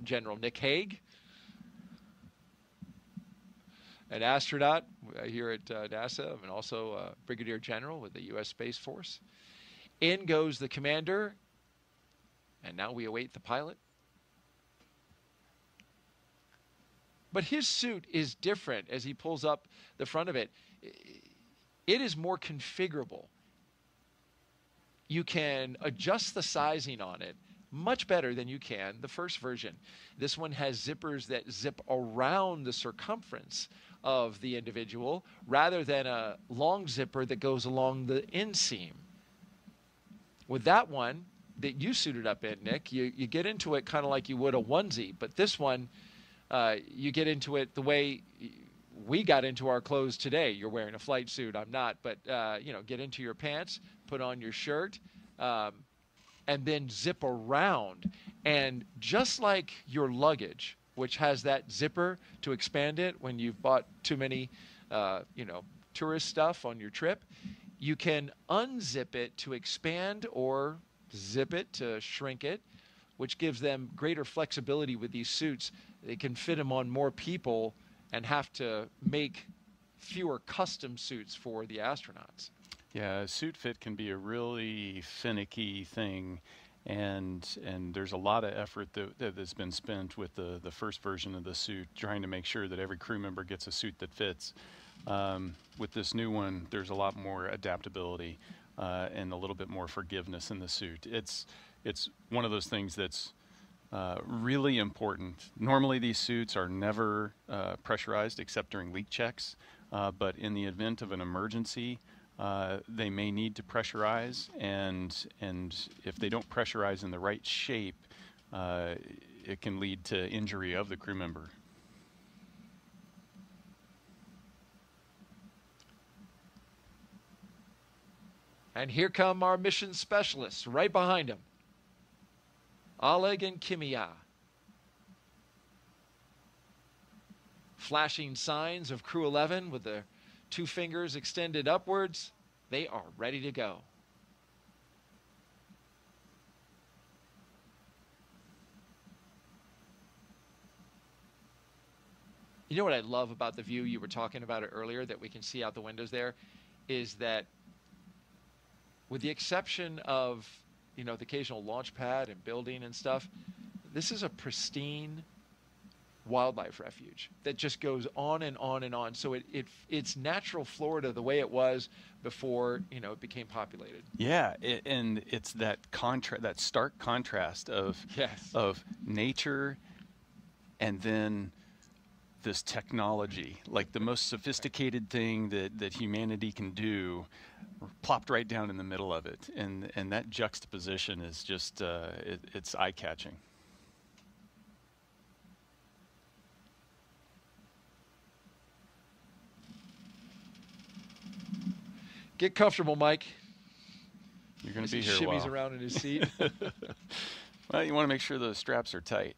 General Nick Hague, an astronaut here at NASA, and also a Brigadier General with the U.S. Space Force. In goes the commander, and now we await the pilot. But his suit is different as he pulls up the front of it. It is more configurable. You can adjust the sizing on it much better than you can the first version. This one has zippers that zip around the circumference of the individual rather than a long zipper that goes along the inseam. With that one that you suited up in, Nick, you get into it kind of like you would a onesie, but this one, you get into it the way we got into our clothes today. You're wearing a flight suit, I'm not, but get into your pants, put on your shirt, and then zip around. And just like your luggage, which has that zipper to expand it when you've bought too many, tourist stuff on your trip, you can unzip it to expand or zip it to shrink it, which gives them greater flexibility with these suits. They can fit them on more people and have to make fewer custom suits for the astronauts. Yeah, suit fit can be a really finicky thing, and there's a lot of effort that has been spent with the first version of the suit, trying to make sure that every crew member gets a suit that fits. With this new one, there's a lot more adaptability and a little bit more forgiveness in the suit. It's one of those things that's really important. Normally, these suits are never pressurized except during leak checks, but in the event of an emergency, they may need to pressurize, and if they don't pressurize in the right shape, it can lead to injury of the crew member. And here come our mission specialists right behind him, Oleg and Kimiya. Flashing signs of Crew 11 with their 2 fingers extended upwards. They are ready to go. You know what I love about the view you were talking about it earlier that we can see out the windows there is that with the exception of, the occasional launch pad and building and stuff, this is a pristine wildlife refuge that just goes on and on and on. So it's natural Florida the way it was before, you know, it became populated. Yeah, and it's that that stark contrast of nature and then this technology, like the most sophisticated thing that humanity can do, plopped right down in the middle of it, and that juxtaposition is just it's eye-catching. Get comfortable, Mike. You're going to be here a shimmies while. around in his seat. Well, you want to make sure those straps are tight.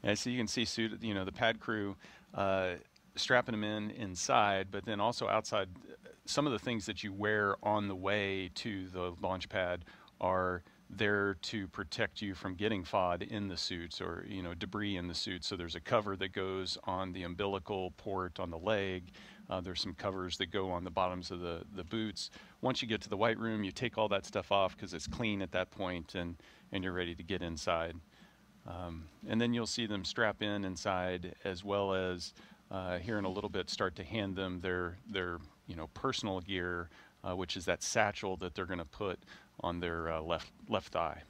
Yeah, so you can see, you know, the pad crew strapping them inside, but then also outside. Some of the things that you wear on the way to the launch pad are there to protect you from getting FOD in the suits, or, you know, debris in the suit. So there's a cover that goes on the umbilical port on the leg. There's some covers that go on the bottoms of the boots. Once you get to the white room, you take all that stuff off because it's clean at that point, and you're ready to get inside. And then you'll see them strap inside, as well as here in a little bit start to hand them their you know, personal gear, which is that satchel that they're going to put on their left thigh.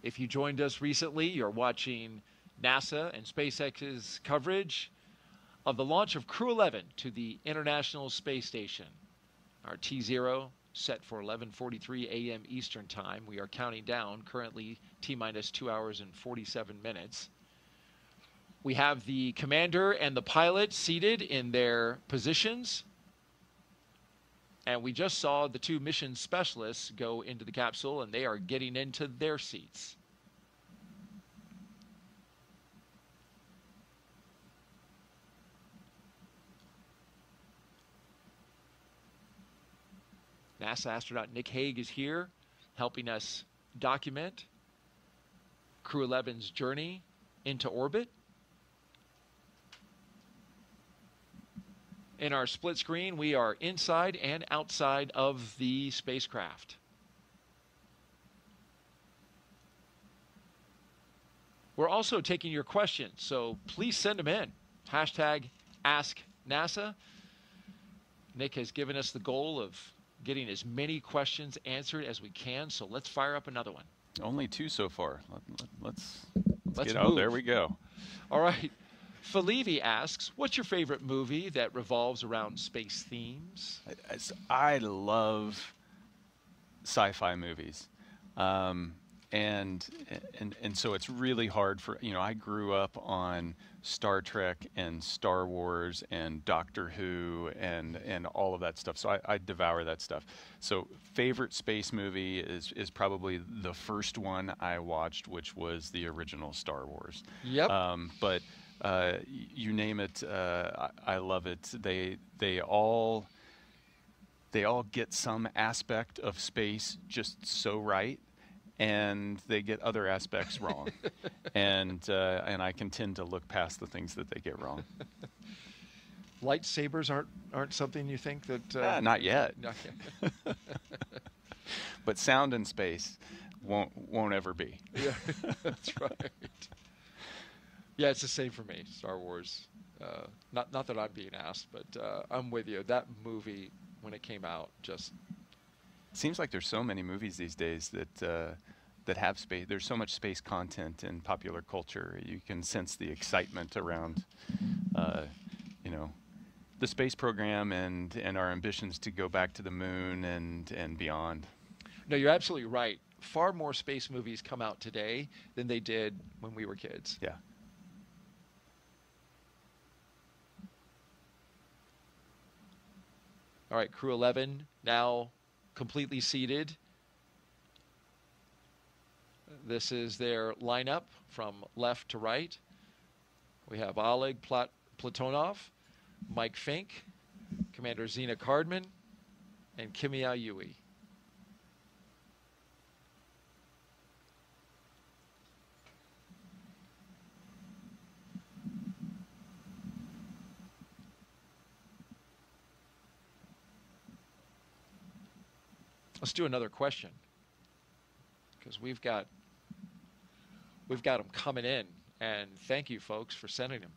If you joined us recently, you're watching NASA and SpaceX's coverage of the launch of Crew 11 to the International Space Station. Our T0 set for 11:43 a.m. Eastern Time. We are counting down, currently T-minus 2 hours and 47 minutes. We have the commander and the pilot seated in their positions. And we just saw the two mission specialists go into the capsule, and they are getting into their seats. NASA astronaut Nick Hague is here helping us document Crew 11's journey into orbit. In our split screen, we are inside and outside of the spacecraft. We're also taking your questions, so please send them in. Hashtag AskNASA. Nick has given us the goal of getting as many questions answered as we can, so let's fire up another one. Only two so far. Let's Let's get move. out. There we go. All right. Felivi asks, what's your favorite movie that revolves around space themes? I love sci-fi movies. And so it's really hard for, you know, I grew up on Star Trek and Star Wars and Doctor Who and all of that stuff. So I devour that stuff. So favorite space movie is probably the first one I watched, which was the original Star Wars. Yep. But you name it, I love it. They all get some aspect of space just so right, and they get other aspects wrong. and I can tend to look past the things that they get wrong. Lightsabers aren't something you think that... Not yet. Not yet. But sound in space won't ever be. Yeah, that's right. Yeah, it's the same for me, Star Wars. Not that I'm being asked, but I'm with you. That movie, when it came out, just... It seems like there's so many movies these days that have space. There's so much space content in popular culture. You can sense the excitement around, you know, the space program and our ambitions to go back to the moon and beyond. No, you're absolutely right. Far more space movies come out today than they did when we were kids. Yeah. All right, Crew 11 now completely seated. This is their lineup from left to right. We have Oleg Platonov, Mike Fincke, Commander Zena Cardman, and Kimiya Yui. Let's do another question, because we've got them coming in, and thank you folks for sending them.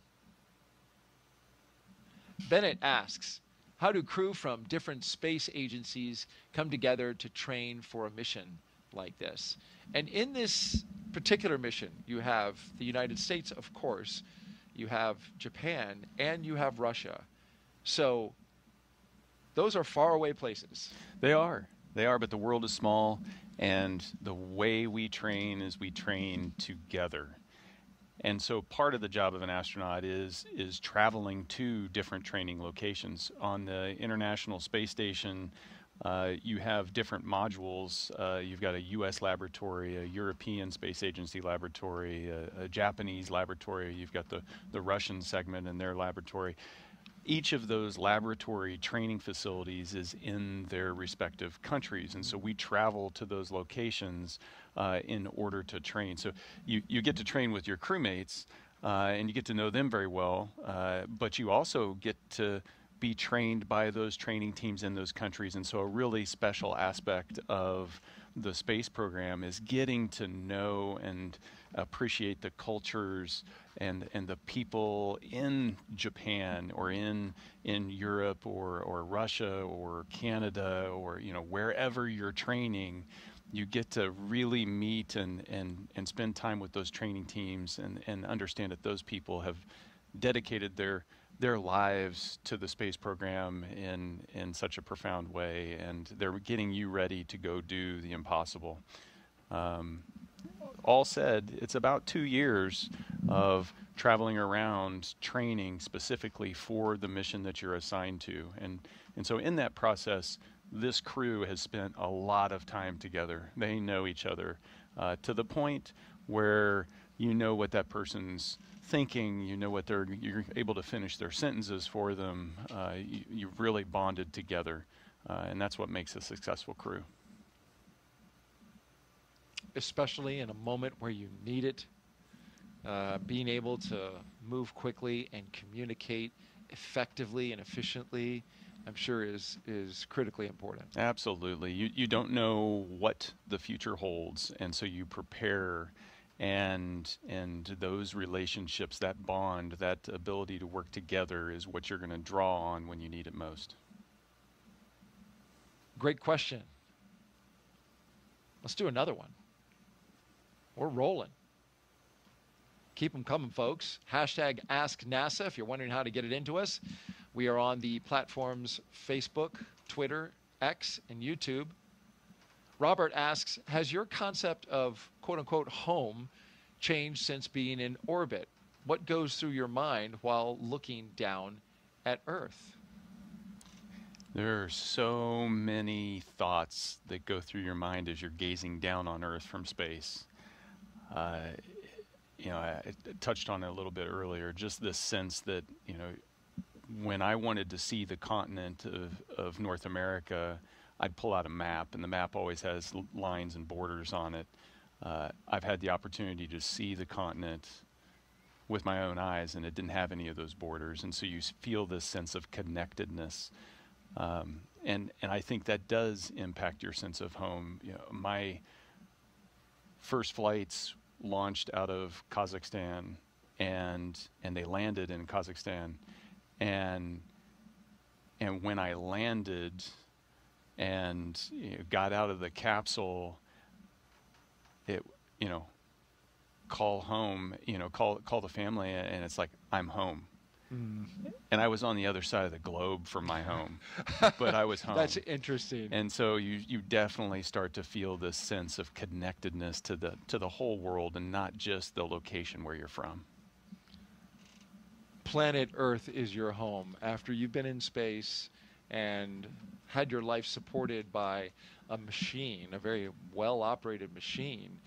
Bennett asks, how do crew from different space agencies come together to train for a mission like this? And in this particular mission, you have the United States, of course, you have Japan, and you have Russia. So those are faraway places. They are, but the world is small, and the way we train is we train together. And so part of the job of an astronaut is traveling to different training locations. On the International Space Station, you have different modules. You've got a U.S. laboratory, a European Space Agency laboratory, a Japanese laboratory. You've got the Russian segment in their laboratory. Each of those laboratory training facilities is in their respective countries, and so we travel to those locations in order to train. So you get to train with your crewmates, and you get to know them very well, but you also get to be trained by those training teams in those countries. And so a really special aspect of the space program is getting to know and appreciate the cultures and the people in Japan or in Europe or Russia or Canada or wherever you're training. You get to really meet and spend time with those training teams and understand that those people have dedicated their lives to the space program in such a profound way, and they're getting you ready to go do the impossible. All said, it's about 2 years of traveling around training specifically for the mission that you're assigned to. And so in that process, this crew has spent a lot of time together. They know each other to the point where you know what that person's thinking, you know what you're able to finish their sentences for them. You've really bonded together, and that's what makes a successful crew. Especially in a moment where you need it, being able to move quickly and communicate effectively and efficiently, I'm sure is critically important. Absolutely. You don't know what the future holds, and so you prepare, and those relationships, that bond, that ability to work together is what you're going to draw on when you need it most. Great question. Let's do another one. We're rolling. Keep them coming, folks. Hashtag Ask NASA if you're wondering how to get it into us. We are on the platforms Facebook, Twitter, X, and YouTube. Robert asks, has your concept of quote-unquote home changed since being in orbit? What goes through your mind while looking down at Earth? There are so many thoughts that go through your mind as you're gazing down on Earth from space. I touched on it a little bit earlier, just this sense that, when I wanted to see the continent of North America, I'd pull out a map, and the map always has lines and borders on it. I've had the opportunity to see the continent with my own eyes, and it didn't have any of those borders, and so you feel this sense of connectedness. And I think that does impact your sense of home. My first flights launched out of Kazakhstan, and they landed in Kazakhstan, and when I landed and got out of the capsule, it call home, call the family, and it's like I'm home. And I was on the other side of the globe from my home, but I was home. That's interesting. And so you definitely start to feel this sense of connectedness to the whole world, and not just the location where you're from. Planet Earth is your home. After you've been in space and had your life supported by a machine, a very well-operated machine,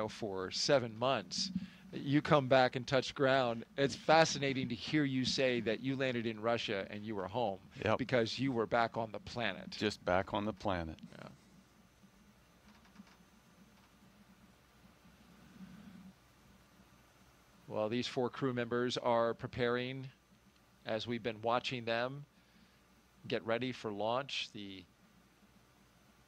for 7 months, you come back and touch ground. It's fascinating to hear you say that you landed in Russia and you were home. Yep. Because you were back on the planet. Just back on the planet. Yeah. Well, these 4 crew members are preparing as we've been watching them get ready for launch. The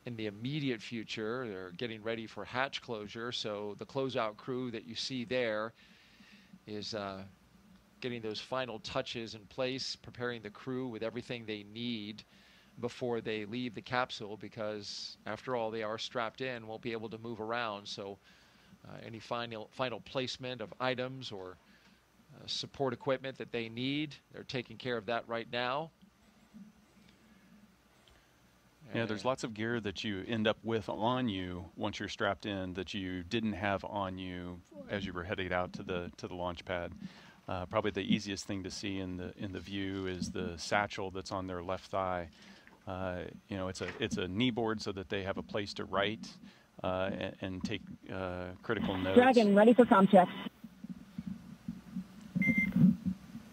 in the immediate future. They're getting ready for hatch closure. So the closeout crew that you see there is getting those final touches in place, preparing the crew with everything they need before they leave the capsule, because after all, they are strapped in, won't be able to move around. So any final placement of items or support equipment that they need, they're taking care of that right now. Yeah, there's lots of gear that you end up with on you once you're strapped in that you didn't have on you as you were heading out to the launch pad. Probably the easiest thing to see in the view is the satchel that's on their left thigh. You know, it's a knee board so that they have a place to write and take critical notes. Dragon, ready for comm checks.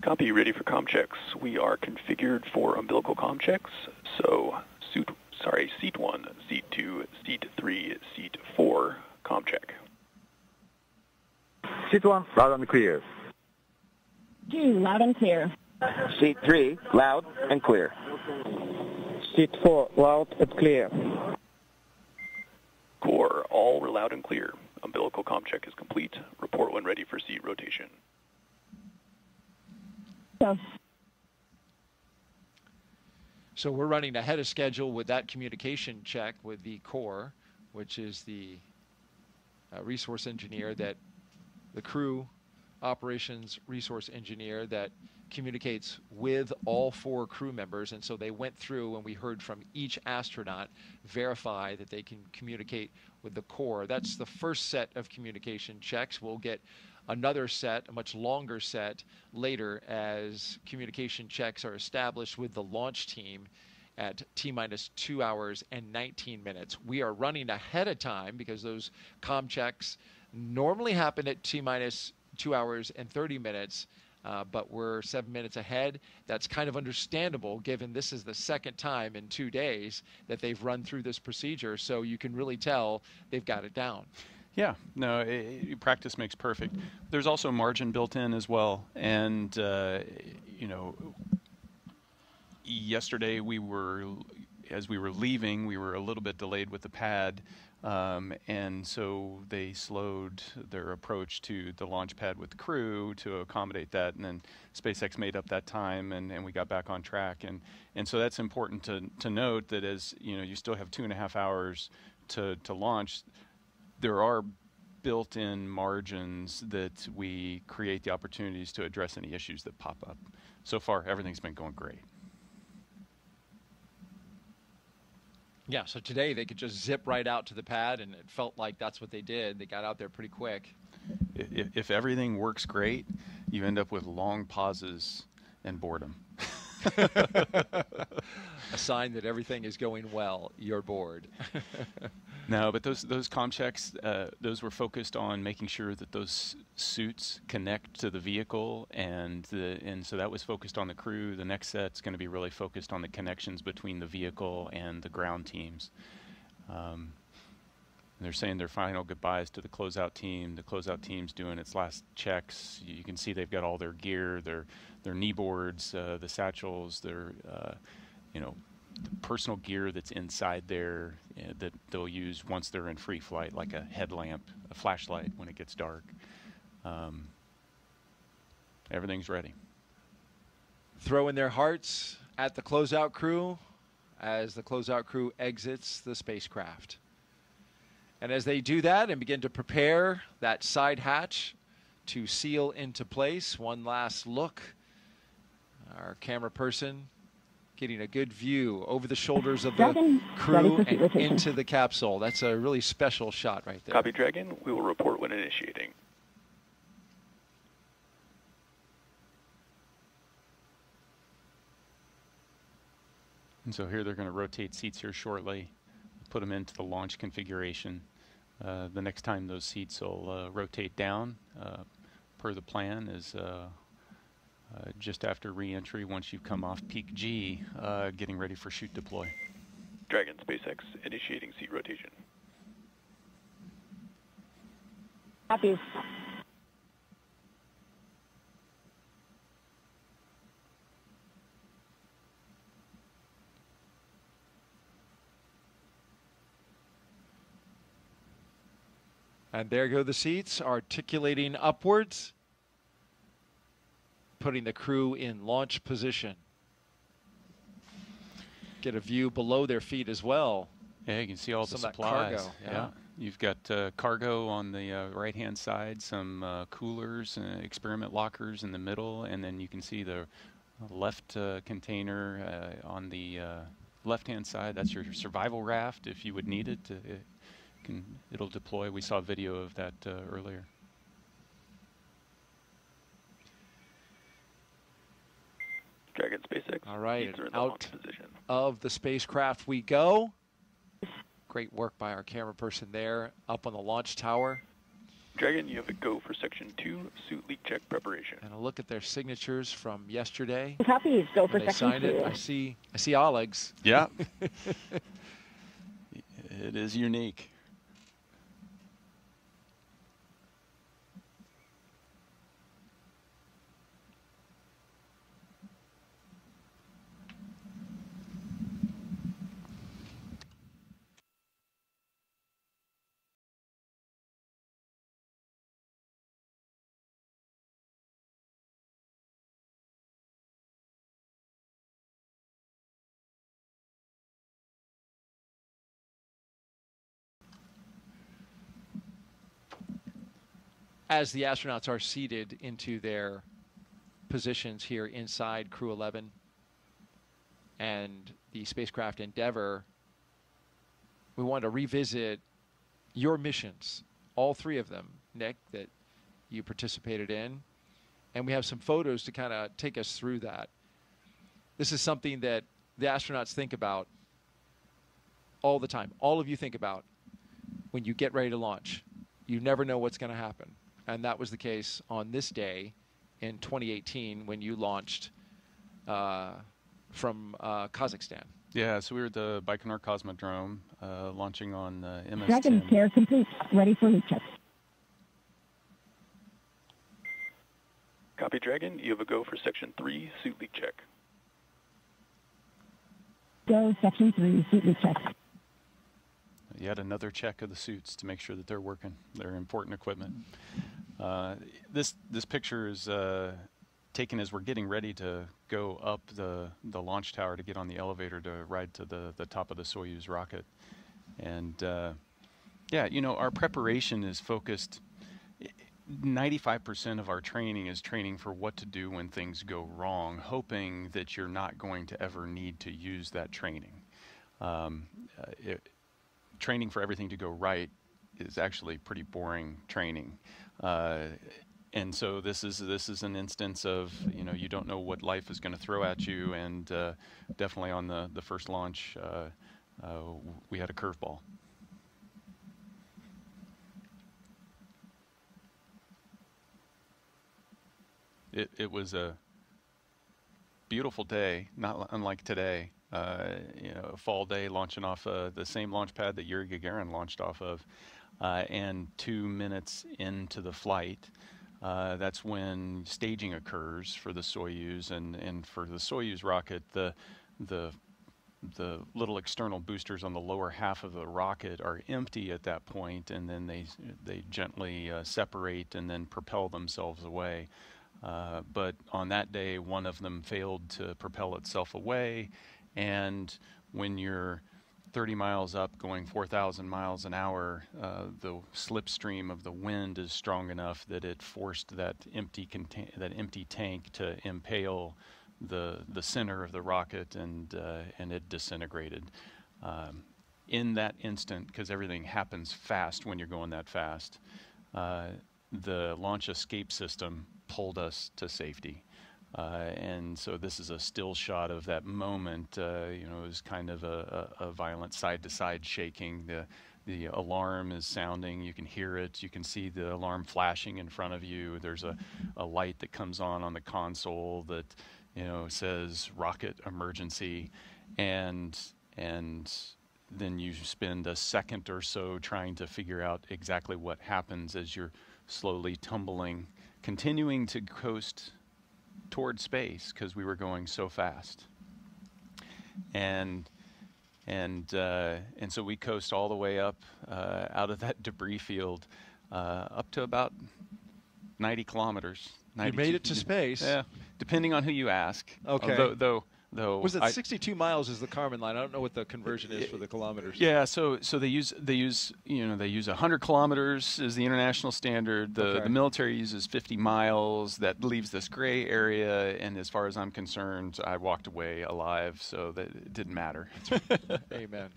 Copy, ready for comm checks. We are configured for umbilical comm checks, so seat 1, seat 2, seat 3, seat 4, comm check. Seat 1, loud and clear. 2, loud and clear. Seat 3, loud and clear. Seat 4, loud and clear. Core, all loud and clear. Umbilical comm check is complete. Report when ready for seat rotation. So we're running ahead of schedule with that communication check with the core, which is the resource engineer that the crew operations resource engineer that communicates with all 4 crew members. And so they went through and we heard from each astronaut verify that they can communicate with the core. That's the first set of communication checks. We'll get another set, a much longer set, later as communication checks are established with the launch team at T-minus 2 hours and 19 minutes. We are running ahead of time because those comm checks normally happen at T-minus 2 hours and 30 minutes, but we're 7 minutes ahead. That's kind of understandable given this is the second time in 2 days that they've run through this procedure, so you can really tell they've got it down. Yeah, no, practice makes perfect. There's also margin built in as well. And, you know, yesterday as we were leaving, we were a little bit delayed with the pad. And so they slowed their approach to the launch pad with the crew to accommodate that. And then SpaceX made up that time and we got back on track. And so that's important to note that as, you know, you still have 2.5 hours to launch. There are built-in margins that we create the opportunities to address any issues that pop up. So far, everything's been going great. Yeah, so today they could just zip right out to the pad, and it felt like that's what they did. They got out there pretty quick. If everything works great, you end up with long pauses and boredom. A sign that everything is going well. You're bored. No, but those comm checks, those were focused on making sure that those suits connect to the vehicle, and so that was focused on the crew. The next set's going to be really focused on the connections between the vehicle and the ground teams. They're saying their final goodbyes to the closeout team. The closeout team's doing its last checks. You can see they've got all their gear, their knee boards, the satchels, their the personal gear that's inside there that they'll use once they're in free flight, like a headlamp, a flashlight when it gets dark. Everything's ready. Throwing their hearts at the closeout crew as the closeout crew exits the spacecraft. And as they do that and begin to prepare that side hatch to seal into place, one last look. Our camera person getting a good view over the shoulders of the crew and into the capsule. That's a really special shot right there. Copy, Dragon. We will report when initiating. And so here they're going to rotate seats here shortly, put them into the launch configuration. The next time those seats will rotate down, per the plan, is just after re-entry, once you've come off peak G, getting ready for shoot deploy. Dragon, SpaceX, initiating seat rotation. Copy. And there go the seats, articulating upwards, putting the crew in launch position. Get a view below their feet as well. Yeah, you can see all the Some of that supplies. cargo, yeah. You've got cargo on the right-hand side, some coolers, experiment lockers in the middle, and then you can see the left container on the left-hand side. That's your survival raft if you would need it. It'll deploy. We saw a video of that earlier. Dragon SpaceX. All right, Seats are in the out launch position. of the spacecraft we go. Great work by our camera person there, up on the launch tower. Dragon, you have a go for Section 2, suit leak check preparation. And a look at their signatures from yesterday. Copy. Go for When they Section signed 2. it. I see Oleg's. Yeah. It is unique. As the astronauts are seated into their positions here inside Crew 11 and the spacecraft Endeavour, we want to revisit your missions, all three of them, Nick, that you participated in. And we have some photos to kind of take us through that. This is something that the astronauts think about all the time. All of you think about when you get ready to launch. You never know what's going to happen. And that was the case on this day in 2018 when you launched from Kazakhstan. Yeah, so we were at the Baikonur Cosmodrome launching on MS-10. Dragon care complete. Ready for leak check. Copy, Dragon. You have a go for Section 3, suit leak check. Go Section 3, suit leak check. Yet another check of the suits to make sure that they're working. They're important equipment. This picture is taken as we're getting ready to go up the launch tower to get on the elevator to ride to the top of the Soyuz rocket. And yeah, you know, our preparation is focused. 95% of our training is training for what to do when things go wrong, hoping that you're not going to ever need to use that training. Training for everything to go right is actually pretty boring training. And so this is an instance of, you know, you don't know what life is going to throw at you, and definitely on the first launch, we had a curveball. It was a beautiful day, not unlike today. You know, a fall day launching off the same launch pad that Yuri Gagarin launched off of, and 2 minutes into the flight, that's when staging occurs for the Soyuz, and for the Soyuz rocket, the little external boosters on the lower half of the rocket are empty at that point, and then they gently separate and then propel themselves away. But on that day, one of them failed to propel itself away, and when you're 30 miles up going 4,000 miles an hour, the slipstream of the wind is strong enough that it forced that empty tank to impale the center of the rocket, and it disintegrated. In that instant, because everything happens fast when you're going that fast, the launch escape system pulled us to safety. And so this is a still shot of that moment. You know, it was kind of a violent side-to-side shaking. The alarm is sounding. You can hear it. You can see the alarm flashing in front of you. There's a light that comes on the console that, you know, says rocket emergency, and then you spend a second or so trying to figure out exactly what happens as you're slowly tumbling, continuing to coast toward space because we were going so fast. And so we coast all the way up out of that debris field. up to about 90 kilometers. You made it to space. Yeah, depending on who you ask. Okay. Though was it 62 miles is the Kármán line? I don't know what the conversion is for the kilometers. Yeah, so they use 100 kilometers is the international standard. The military uses 50 miles. That leaves this gray area, and as far as I'm concerned, I walked away alive, so that it didn't matter. Amen.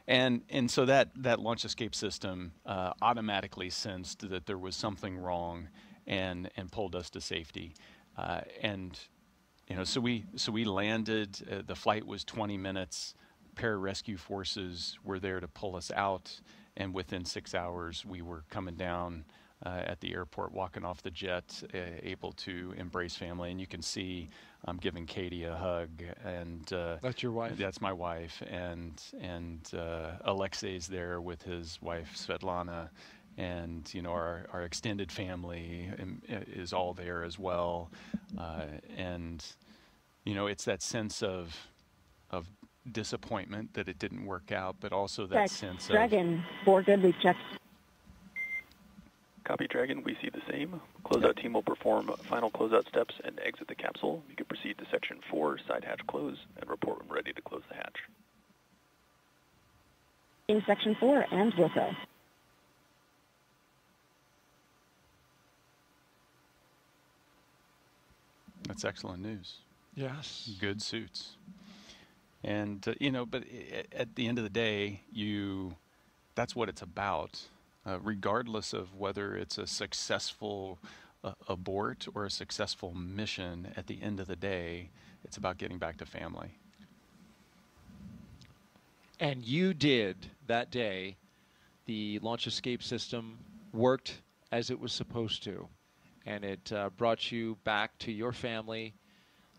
And so that launch escape system automatically sensed that there was something wrong, and pulled us to safety, So we landed. The flight was 20 minutes. Pararescue forces were there to pull us out, and within 6 hours we were coming down at the airport, walking off the jet, able to embrace family. And you can see I'm giving Katie a hug, and that's your wife. That's my wife, and Alexei's there with his wife Svetlana. And our extended family is all there as well, and it's that sense of disappointment that it didn't work out, but also that sense of Dragon, 4 good, we've checked. Copy, Dragon. We see the same. Closeout team will perform final closeout steps and exit the capsule. You can proceed to Section 4, side hatch close, and report when ready to close the hatch. In Section 4 and will go. That's excellent news. Yes. Good suits. And, but at the end of the day, that's what it's about. Regardless of whether it's a successful abort or a successful mission, at the end of the day, it's about getting back to family. And you did that day. The launch escape system worked as it was supposed to. And it brought you back to your family,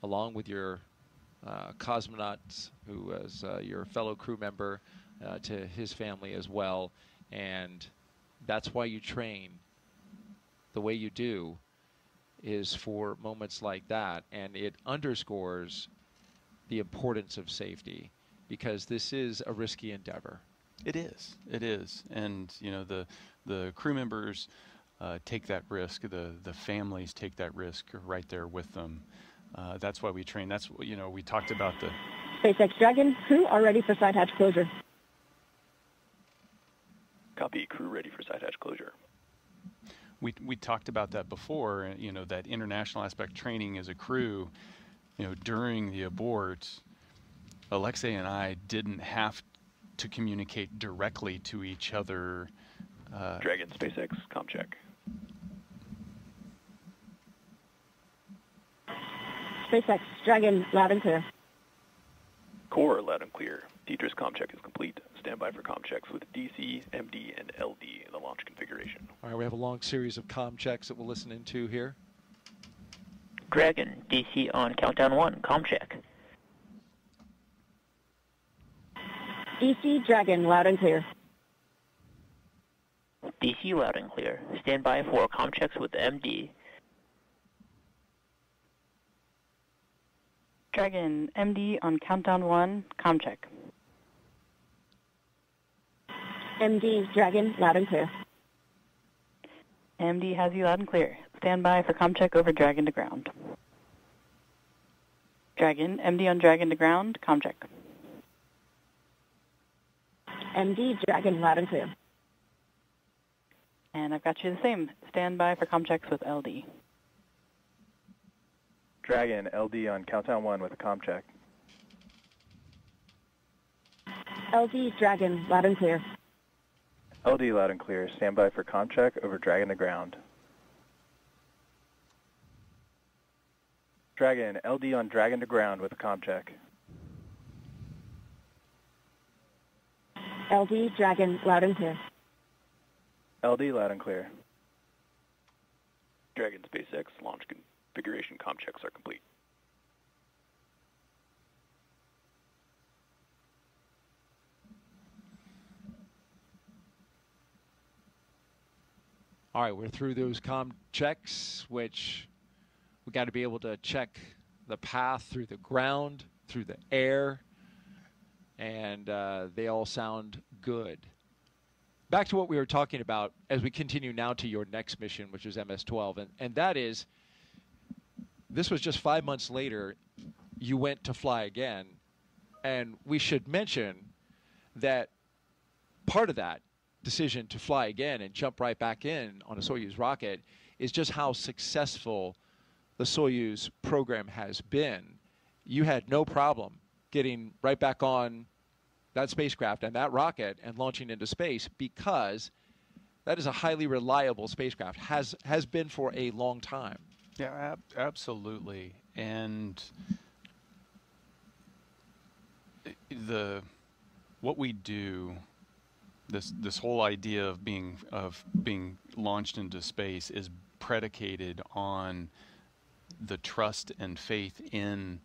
along with your cosmonaut, who was your fellow crew member, to his family as well. And that's why you train the way you do, is for moments like that. And it underscores the importance of safety, because this is a risky endeavor. It is. It is. And, the crew members take that risk. The families take that risk right there with them. That's why we train. That's we talked about the SpaceX Dragon, crew are ready for side hatch closure. Copy, crew ready for side hatch closure. We talked about that before. That international aspect training as a crew. During the abort, Alexei and I didn't have to communicate directly to each other. Dragon, SpaceX, comm check. SpaceX Dragon, loud and clear. Core, loud and clear. Deidre's comm check is complete. Stand by for comm checks with DC, MD, and LD in the launch configuration. All right, we have a long series of comm checks that we'll listen into here. Dragon, DC on countdown 1, comm check. DC Dragon, loud and clear. DC loud and clear. Stand by for comm checks with MD. Dragon, MD on countdown 1, comm check. MD Dragon, loud and clear. MD has you loud and clear. Stand by for comm check over Dragon to ground. Dragon, MD on Dragon to ground, comm check. MD Dragon, loud and clear. And I've got you the same. Stand by for comm checks with LD. Dragon, LD on countdown 1 with a comm check. LD Dragon, loud and clear. LD loud and clear. Stand by for comm check over Dragon to ground. Dragon, LD on Dragon to ground with a comm check. LD Dragon, loud and clear. LD loud and clear. Dragon, SpaceX, launch configuration comm checks are complete. All right, we're through those comm checks, which we got to be able to check the path through the ground, through the air, and they all sound good. back to what we were talking about as we continue now to your next mission, which is MS-12, and that is, this was just 5 months later, you went to fly again, and we should mention that part of that decision to fly again and jump right back in on a Soyuz rocket is just how successful the Soyuz program has been. You had no problem getting right back on that spacecraft and that rocket and launching into space, because that is a highly reliable spacecraft, has been for a long time. Yeah, absolutely. And what we do, this whole idea of being launched into space is predicated on the trust and faith in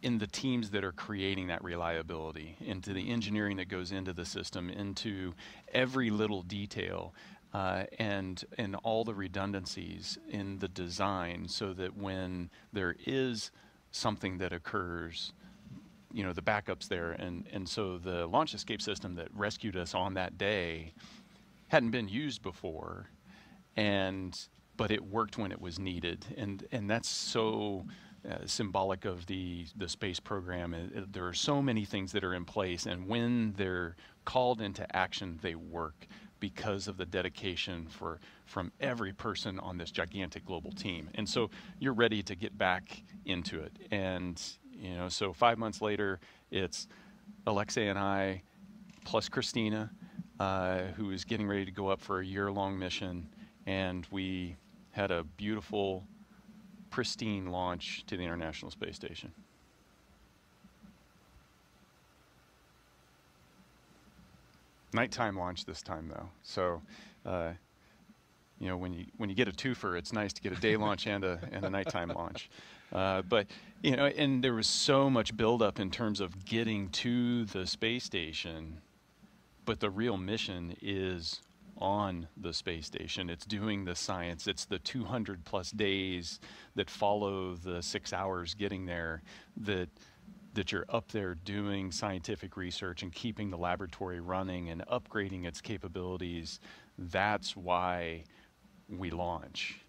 the teams that are creating that reliability, into the engineering that goes into the system, into every little detail, and all the redundancies in the design, so that when there is something that occurs, you know, the backup's there. And so the launch escape system that rescued us on that day hadn't been used before, but it worked when it was needed, and that's so symbolic of the space program. There are so many things that are in place, and when they're called into action, they work because of the dedication from every person on this gigantic global team. And so you're ready to get back into it. And you know, so 5 months later, it's Alexei and I, plus Christina, who is getting ready to go up for a year-long mission, and we had a beautiful, pristine launch to the International Space Station. Nighttime launch this time, though. So, you know, when you get a twofer, it's nice to get a day launch and a nighttime launch. But you know, and there was so much buildup in terms of getting to the space station, but the real mission is on the space station. It's doing the science. It's the 200+ days that follow the 6 hours getting there, that you're up there doing scientific research and keeping the laboratory running and upgrading its capabilities. That's why we launch.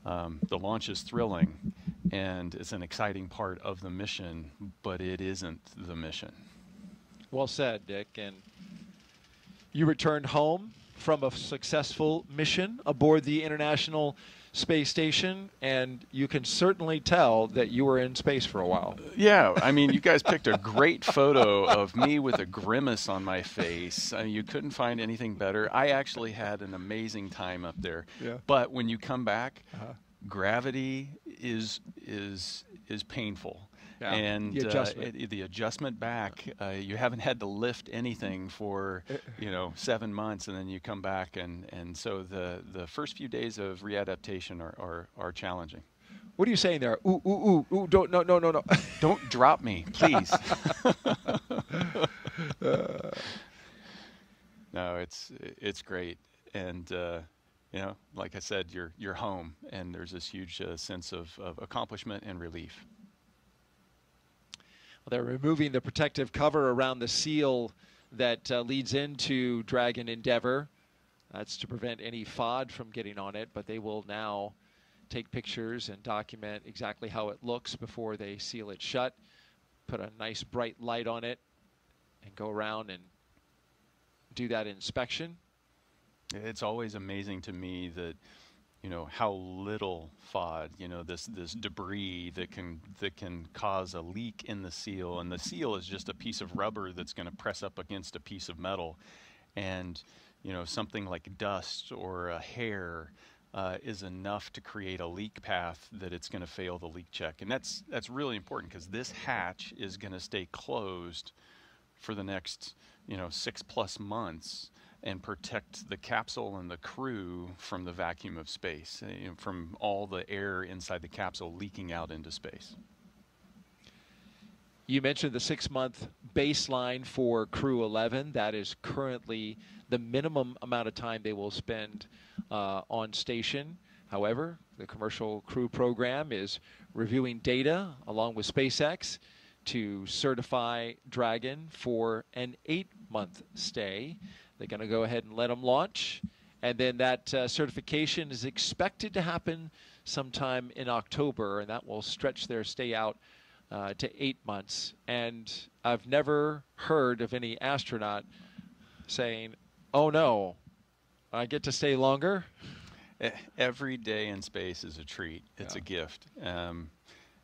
The launch is thrilling, and it's an exciting part of the mission, but it isn't the mission. Well said, Dick. And you returned home from a successful mission aboard the International Space Station, and you can certainly tell that you were in space for a while. Yeah, I mean, you guys picked a great photo of me with a grimace on my face. You couldn't find anything better. I actually had an amazing time up there. Yeah. But when you come back, gravity is painful. Yeah. And the adjustment back, you haven't had to lift anything for 7 months, and then you come back, and so the first few days of readaptation are challenging. What are you saying there? Ooh, ooh, ooh, ooh, don't, no. Don't drop me, please. No, it's great, and like I said, you're home, and there's this huge sense of accomplishment and relief. They're removing the protective cover around the seal that leads into Dragon Endeavour. That's to prevent any FOD from getting on it, but they will now take pictures and document exactly how it looks before they seal it shut, put a nice bright light on it, and go around and do that inspection. It's always amazing to me that how little FOD, this debris that can cause a leak in the seal, and the seal is just a piece of rubber that's going to press up against a piece of metal, and something like dust or a hair is enough to create a leak path that it's going to fail the leak check. And that's really important, because this hatch is going to stay closed for the next 6+ months and protect the capsule and the crew from the vacuum of space, from all the air inside the capsule leaking out into space. You mentioned the 6-month baseline for Crew 11. That is currently the minimum amount of time they will spend on station. However, the commercial crew program is reviewing data along with SpaceX to certify Dragon for an 8-month stay. They're going to go ahead and let them launch. And then that certification is expected to happen sometime in October, and that will stretch their stay out to 8 months. And I've never heard of any astronaut saying, oh no, I get to stay longer. Every day in space is a treat. It's a gift.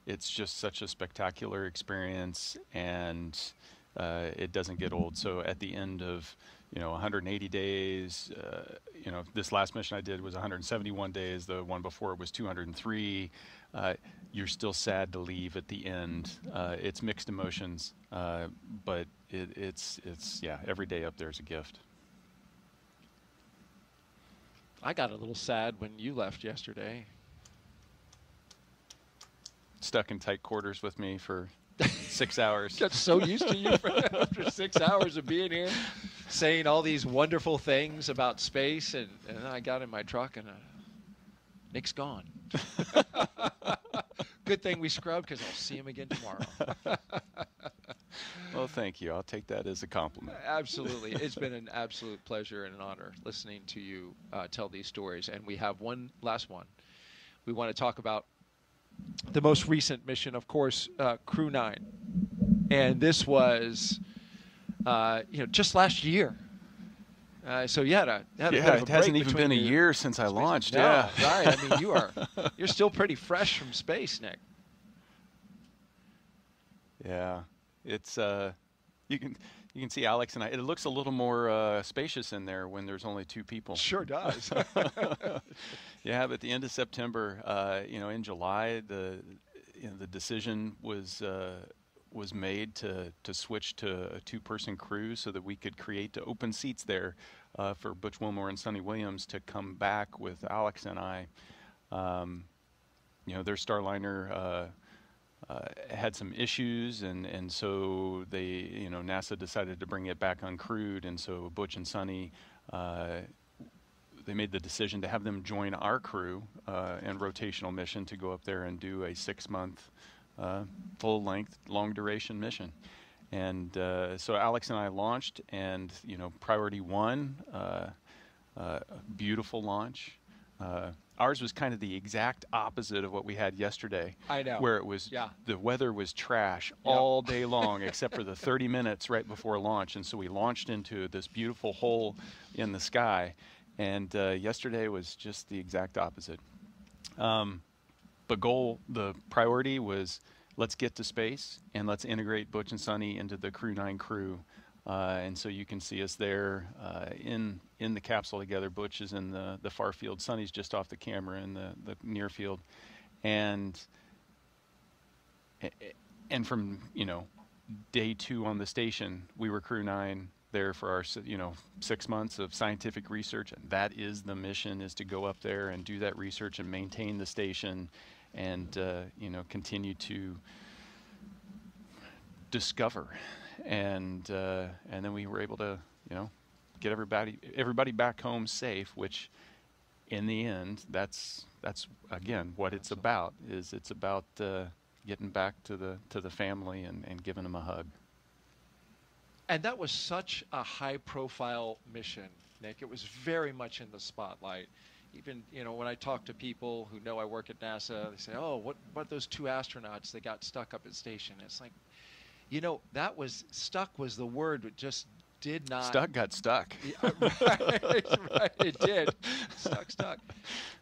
It's just such a spectacular experience, and it doesn't get old. So at the end of 180 days, this last mission I did was 171 days. The one before it was 203. You're still sad to leave at the end. It's mixed emotions, but it's every day up there is a gift. I got a little sad when you left yesterday. Stuck in tight quarters with me for 6 hours. Got so used to you after 6 hours of being here, saying all these wonderful things about space, and I got in my truck and Nick's gone. Good thing we scrubbed, because I'll see him again tomorrow. Well, thank you. I'll take that as a compliment. Absolutely. It's been an absolute pleasure and an honor listening to you tell these stories. And we have one last one. We want to talk about the most recent mission, of course, Crew 9. And this was, just last year. So you had a bit of a it break hasn't even been a your year since I launched. No, yeah, right. I mean, you're still pretty fresh from space, Nick. Yeah, it's you can see Alex and I. It looks a little more spacious in there when there's only 2 people. Sure does. Yeah, but at the end of September, in July, the decision was made to switch to a 2-person crew so that we could create open seats there for Butch Wilmore and Sonny Williams to come back with Alex and I. Their Starliner had some issues, and so they, NASA decided to bring it back uncrewed, and so Butch and Sonny, they made the decision to have them join our crew and rotational mission to go up there and do a 6-month full-length, long-duration mission. And so Alex and I launched, and priority 1, beautiful launch. Ours was kind of the exact opposite of what we had yesterday. I know. Where it was, the weather was trash all day long, except for the 30 minutes right before launch. And so we launched into this beautiful hole in the sky. And yesterday was just the exact opposite. The priority was, let's get to space and let's integrate Butch and Sonny into the Crew 9 crew. And so you can see us there in the capsule together. Butch is in the far field. Sonny's just off the camera in the near field. And from, day 2 on the station, we were Crew 9 there for our, 6 months of scientific research. And that is the mission, is to go up there and do that research and maintain the station and, continue to discover. And then we were able to, get everybody back home safe, which in the end, that's again what it's about. It's about getting back to the family and giving them a hug. And that was such a high-profile mission, Nick. It was very much in the spotlight. Even, when I talk to people who know I work at NASA, they say, "Oh, what about those 2 astronauts that got stuck up at station?" It's like, that was stuck was the word. It just did not. Stuck got stuck. Yeah, right, it did. Stuck.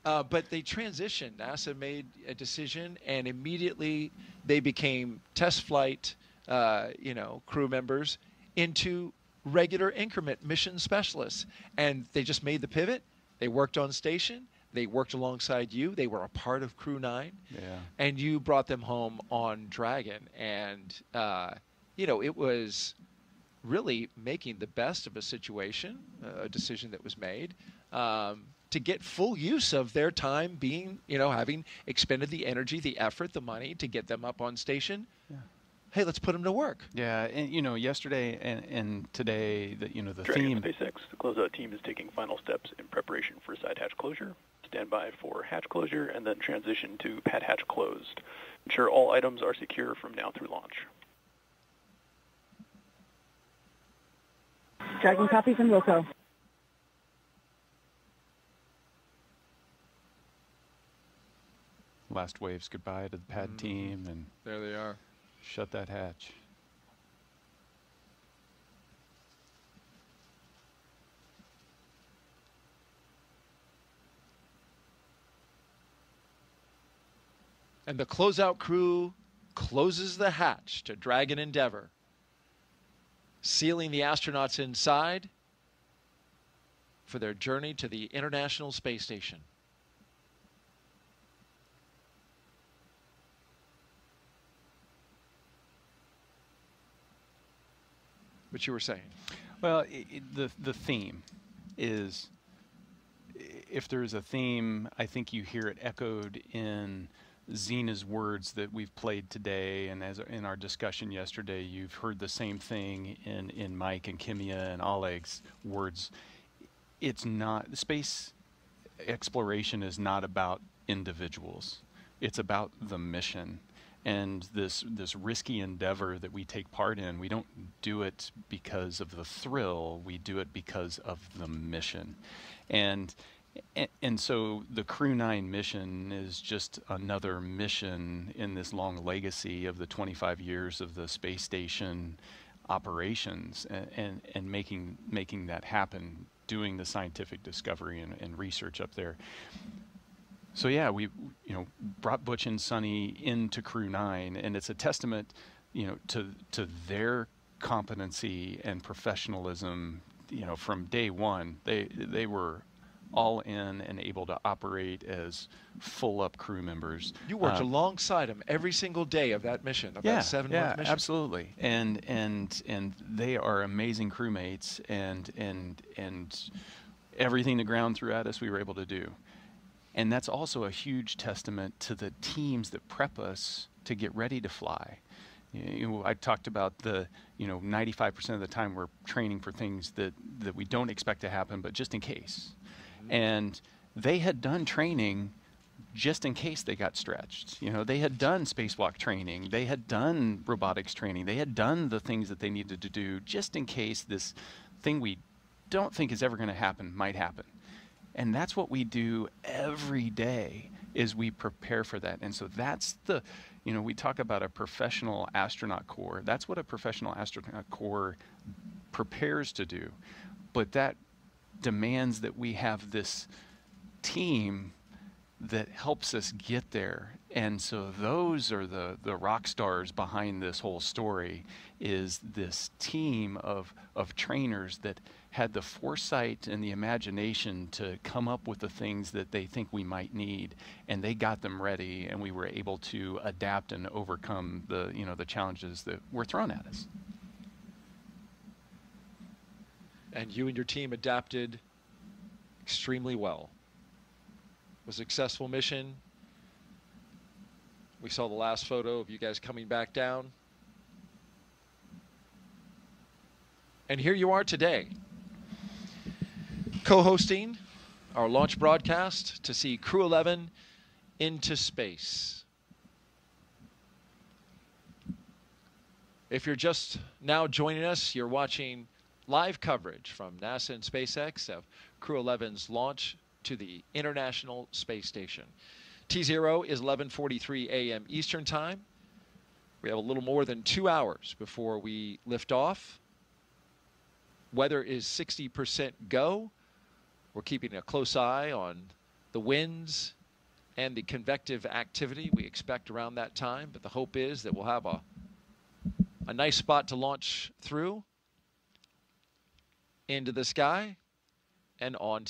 But they transitioned. NASA made a decision, and immediately they became test flight, crew members into regular increment mission specialists. And they just made the pivot. They worked on station. They worked alongside you. They were a part of Crew 9. Yeah. And you brought them home on Dragon. And, it was really making the best of a situation, a decision that was made, to get full use of their time being, having expended the energy, the effort, the money to get them up on station. Yeah. Hey, let's put them to work. Yeah, and yesterday and today, the Dragon theme. SpaceX, the closeout team is taking final steps in preparation for side hatch closure. Stand by for hatch closure, and then transition to pad hatch closed. Ensure all items are secure from now through launch. Dragon copy from Wilco. last waves goodbye to the pad team, and there they are. Shut that hatch. And the closeout crew closes the hatch to Dragon Endeavour, sealing the astronauts inside for their journey to the International Space Station. What you were saying? Well, the theme is, if there's a theme, I think you hear it echoed in Zena's words that we've played today, and as in our discussion yesterday, you've heard the same thing in Mike and Kimiya and Oleg's words. It's not, space exploration is not about individuals. It's about the mission. And this risky endeavor that we take part in, we don't do it because of the thrill, we do it because of the mission. And so the Crew 9 mission is just another mission in this long legacy of the 25 years of the space station operations, and making that happen, doing the scientific discovery and research up there. So yeah, we brought Butch and Sonny into Crew 9, and it's a testament, to their competency and professionalism. From day one, they were all in and able to operate as full-up crew members. You worked alongside them every single day of that mission, of that 7-month mission. Absolutely. And they are amazing crewmates, and everything the ground threw at us, we were able to do. And that's also a huge testament to the teams that prep us to get ready to fly. I talked about the 95% of the time we're training for things that we don't expect to happen, but just in case. And they had done training just in case they got stretched. They had done spacewalk training, they had done robotics training, they had done the things that they needed to do just in case this thing we don't think is ever going to happen might happen. And that's what we do every day, is we prepare for that. And so that's the, we talk about a professional astronaut corps. That's what a professional astronaut corps prepares to do. But that demands that we have this team that helps us get there. And so those are the rock stars behind this whole story, is this team of trainers that had the foresight and the imagination to come up with the things that they think we might need, and they got them ready, and we were able to adapt and overcome the challenges that were thrown at us. And you and your team adapted extremely well. It was a successful mission. We saw the last photo of you guys coming back down. And here you are today, co-hosting our launch broadcast to see Crew 11 into space. If you're just now joining us, you're watching live coverage from NASA and SpaceX of Crew 11's launch to the International Space Station. T0 is 11:43 a.m. Eastern Time. We have a little more than 2 hours before we lift off. Weather is 60% go. We're keeping a close eye on the winds and the convective activity we expect around that time, but the hope is that we'll have a nice spot to launch through into the sky and on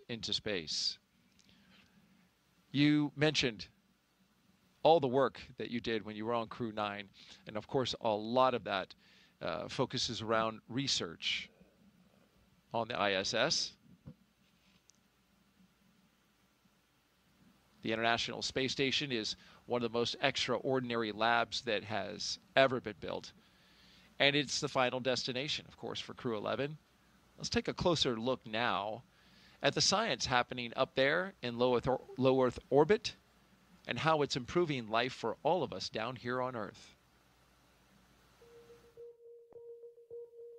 into space. You mentioned all the work that you did when you were on Crew 9, and of course a lot of that focuses around research on the ISS. The International Space Station is one of the most extraordinary labs that has ever been built, and it's the final destination, of course, for Crew 11. Let's take a closer look now at the science happening up there in low Earth orbit and how it's improving life for all of us down here on Earth.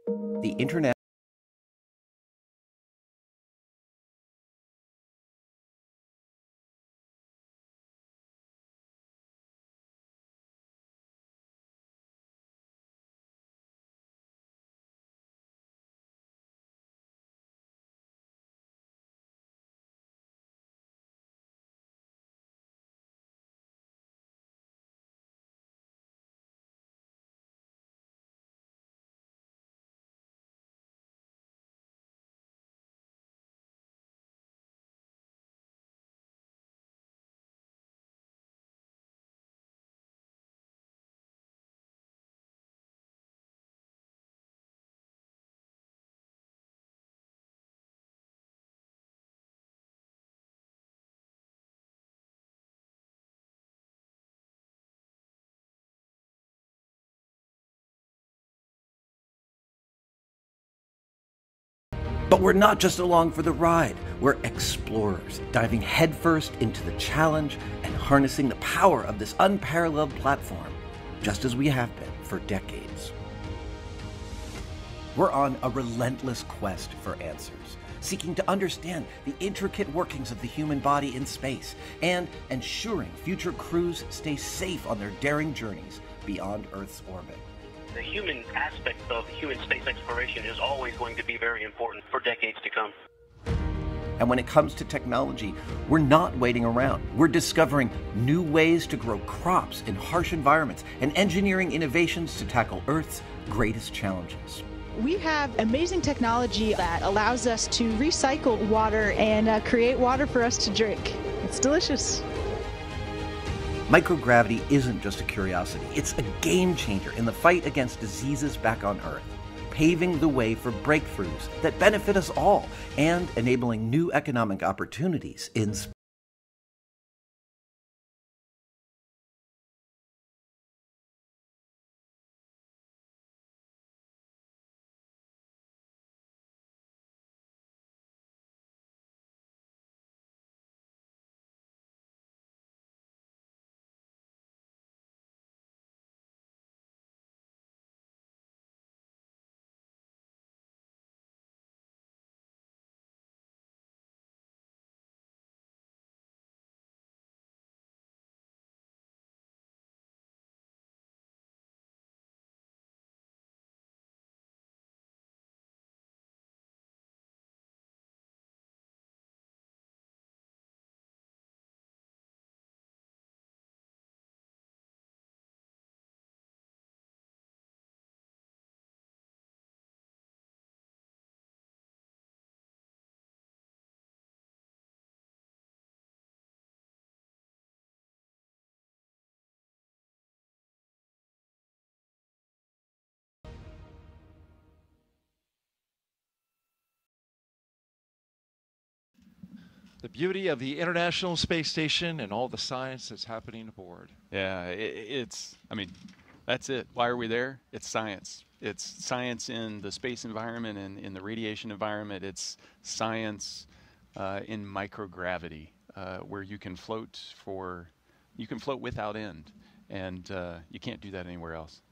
The Internet But we're not just along for the ride. We're explorers, diving headfirst into the challenge and harnessing the power of this unparalleled platform, just as we have been for decades. We're on a relentless quest for answers, seeking to understand the intricate workings of the human body in space and ensuring future crews stay safe on their daring journeys beyond Earth's orbit. The human aspect of human space exploration is always going to be very important for decades to come. And when it comes to technology, we're not waiting around. We're discovering new ways to grow crops in harsh environments and engineering innovations to tackle Earth's greatest challenges. We have amazing technology that allows us to recycle water and create water for us to drink. It's delicious. Microgravity isn't just a curiosity, it's a game changer in the fight against diseases back on Earth, paving the way for breakthroughs that benefit us all and enabling new economic opportunities in space. The beauty of the International Space Station and all the science that's happening aboard. Yeah, I mean, that's it. Why are we there? It's science. It's science in the space environment and in the radiation environment. It's science in microgravity, where you can float without end, and you can't do that anywhere else.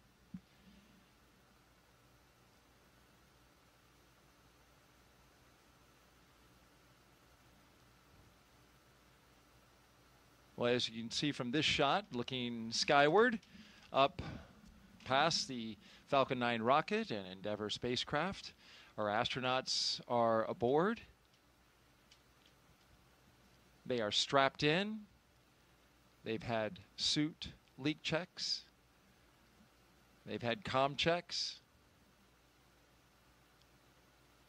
Well, as you can see from this shot, looking skyward, up past the Falcon 9 rocket and Endeavour spacecraft, our astronauts are aboard. They are strapped in. They've had suit leak checks. They've had comm checks.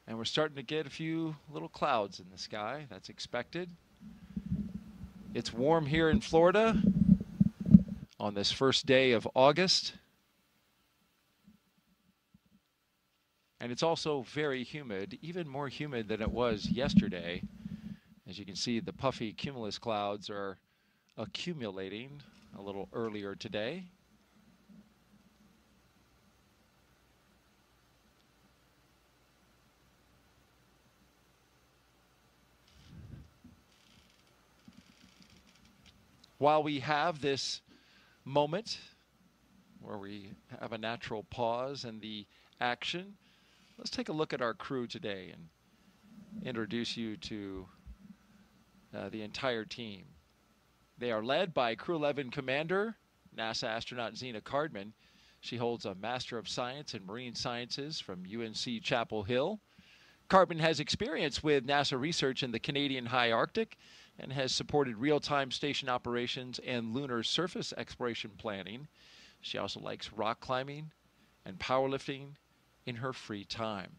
And we're starting to get a few little clouds in the sky. That's expected. It's warm here in Florida on this first day of August. And it's also very humid, even more humid than it was yesterday. As you can see, the puffy cumulus clouds are accumulating a little earlier today. While we have this moment where we have a natural pause in the action, let's take a look at our crew today and introduce you to the entire team. They are led by Crew 11 Commander, NASA astronaut Zena Cardman. She holds a Master of Science in Marine Sciences from UNC Chapel Hill. Cardman has experience with NASA research in the Canadian High Arctic and has supported real-time station operations and lunar surface exploration planning. She also likes rock climbing and powerlifting in her free time.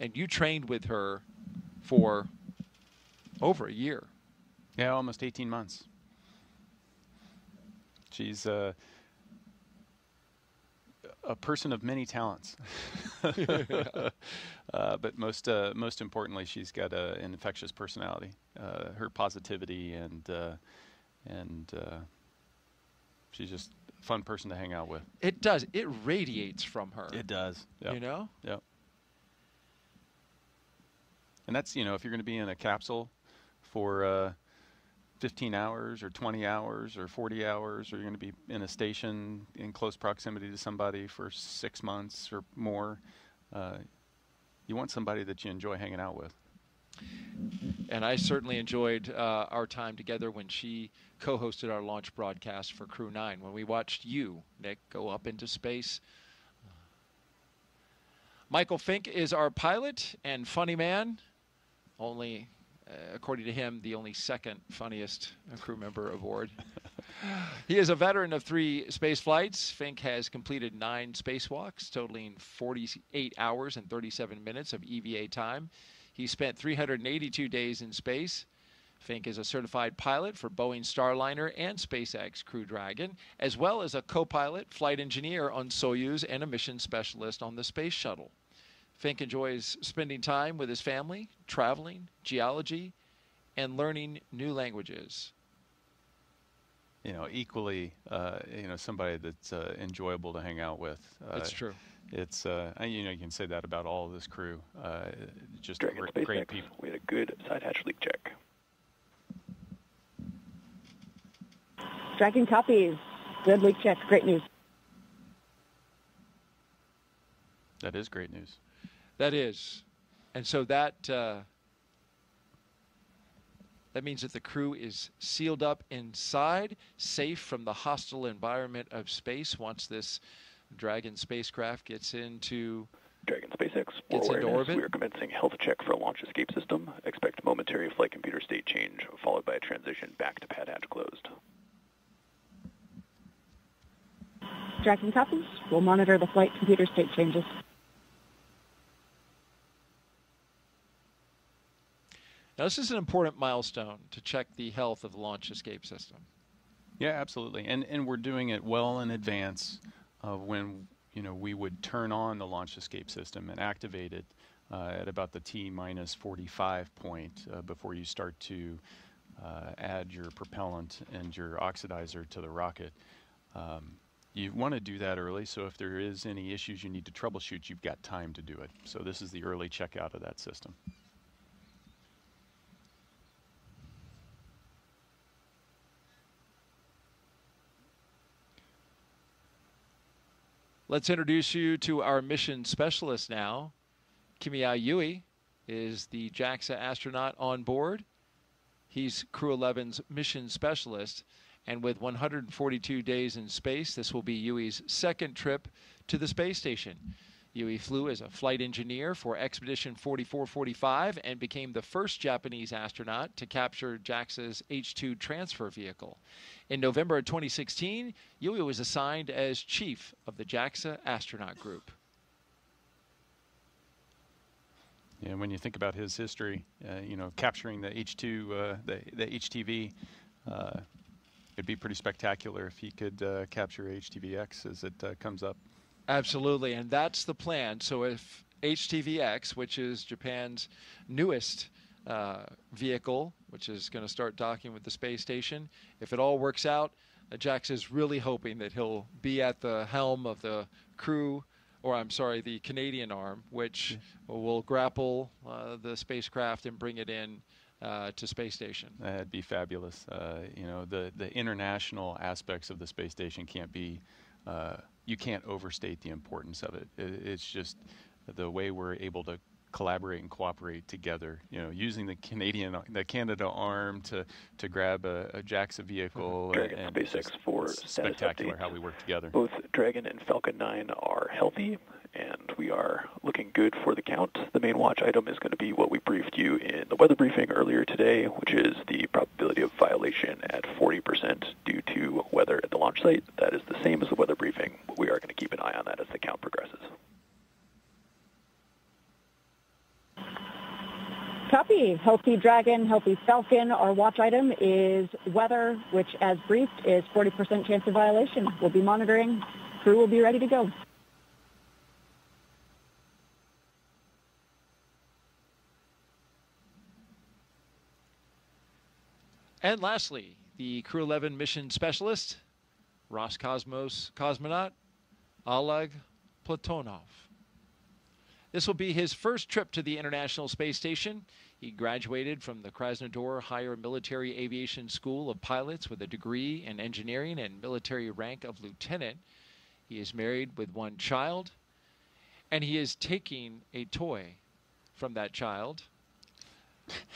And you trained with her for over a year. Yeah, almost 18 months. She's a person of many talents, but most importantly, she's got an infectious personality. Her positivity and she's just a fun person to hang out with. It does. It radiates from her. It does. Yep. You know? Yep. And that's, you know, if you're going to be in a capsule for 15 hours or 20 hours or 40 hours, or you're going to be in a station in close proximity to somebody for 6 months or more, you want somebody that you enjoy hanging out with. And I certainly enjoyed our time together when she co-hosted our launch broadcast for Crew 9, when we watched you, Nick, go up into space. Michael Fincke is our pilot and funny man. Only, according to him, the only second funniest crew member aboard. He is a veteran of 3 space flights. Fincke has completed 9 spacewalks, totaling 48 hours and 37 minutes of EVA time. He spent 382 days in space. Fincke is a certified pilot for Boeing Starliner and SpaceX Crew Dragon, as well as a co-pilot, flight engineer on Soyuz, and a mission specialist on the Space Shuttle. Fincke enjoys spending time with his family, traveling, geology, and learning new languages. You know, equally, you know, somebody that's enjoyable to hang out with. That's true. It's, you know, you can say that about all of this crew. Just Dragon great SpaceX, people. we had a good side hatch leak check. Dragon copies. Good leak check. Great news. That is great news. That is. And so that means that the crew is sealed up inside, safe from the hostile environment of space once this Dragon spacecraft gets into Dragon SpaceX, gets into orbit. We are commencing health check for a launch escape system. Expect momentary flight computer state change, followed by a transition back to pad hatch closed. Dragon copies. We'll monitor the flight computer state changes. Now, this is an important milestone to check the health of the launch escape system. Yeah, absolutely. And we're doing it well in advance of when, you know, we would turn on the launch escape system and activate it at about the T-45 point before you start to add your propellant and your oxidizer to the rocket. You want to do that early, so if there is any issues you need to troubleshoot, you've got time to do it. So this is the early checkout of that system. Let's introduce you to our mission specialist now. Kimiya Yui is the JAXA astronaut on board. He's Crew 11's mission specialist, and with 142 days in space, this will be Yui's second trip to the space station. Yui flew as a flight engineer for Expedition 4445 and became the first Japanese astronaut to capture JAXA's H-2 transfer vehicle. In November of 2016, Yui was assigned as chief of the JAXA astronaut group. And when you think about his history, you know, capturing the H-2, the HTV, it'd be pretty spectacular if he could capture HTVX as it comes up. Absolutely, and that's the plan. So if HTVX, which is Japan's newest vehicle, which is going to start docking with the space station, if it all works out, JAXA is really hoping that he'll be at the helm of the crew, or I'm sorry, the Canadian arm, which will grapple the spacecraft and bring it in to space station. That'd be fabulous. You know, the international aspects of the space station can't be you can't overstate the importance of it. It's just the way we're able to collaborate and cooperate together. You know, using the Canada arm to grab a JAXA vehicle. Dragon and SpaceX 4 spectacular how we work together. Both Dragon and Falcon 9 are healthy, and we are looking good for the count. The main watch item is going to be what we briefed you in the weather briefing earlier today, which is the probability of violation at 40% due to weather at the launch site. That is the same as the weather briefing, but we are going to keep an eye on that as the count progresses. Copy. Healthy Dragon, healthy Falcon. Our watch item is weather, which, as briefed, is 40% chance of violation. We'll be monitoring. Crew will be ready to go. And lastly, the Crew 11 mission specialist, Roscosmos cosmonaut Oleg Platonov. This will be his first trip to the International Space Station. He graduated from the Krasnodar Higher Military Aviation School of Pilots with a degree in engineering and military rank of lieutenant. He is married with one child, and he is taking a toy from that child.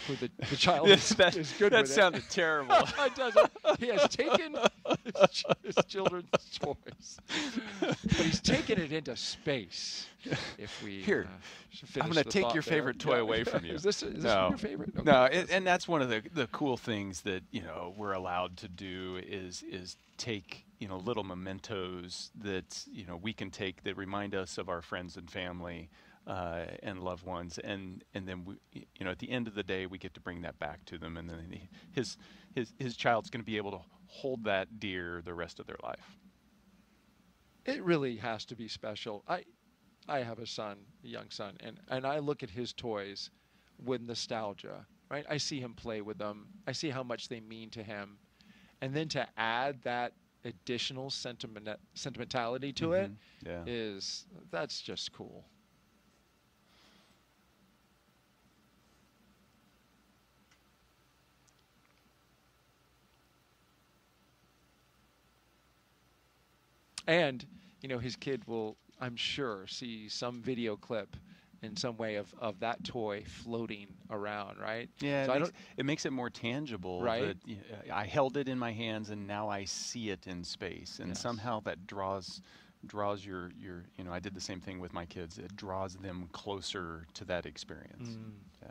Who the child is good with that it. sounded terrible. It doesn't. He has taken his children's toys, but he's taken it into space. If we Here, I'm going to take your favorite toy away from you. Is this your favorite? Okay. No, and that's one of the cool things that we're allowed to do is take little mementos that we can take that remind us of our friends and family. And loved ones, and then we, at the end of the day, we get to bring that back to them, and then his child's going to be able to hold that dear the rest of their life. It really has to be special. I have a young son, and I look at his toys with nostalgia. Right, I see him play with them. I see how much they mean to him, and then to add that additional sentimentality to it that's just cool. And, his kid will, I'm sure, see some video clip in some way of that toy floating around, right? Yeah, so it makes it more tangible. Right. That, I held it in my hands, and now I see it in space. And somehow that draws your I did the same thing with my kids. It draws them closer to that experience. Yeah.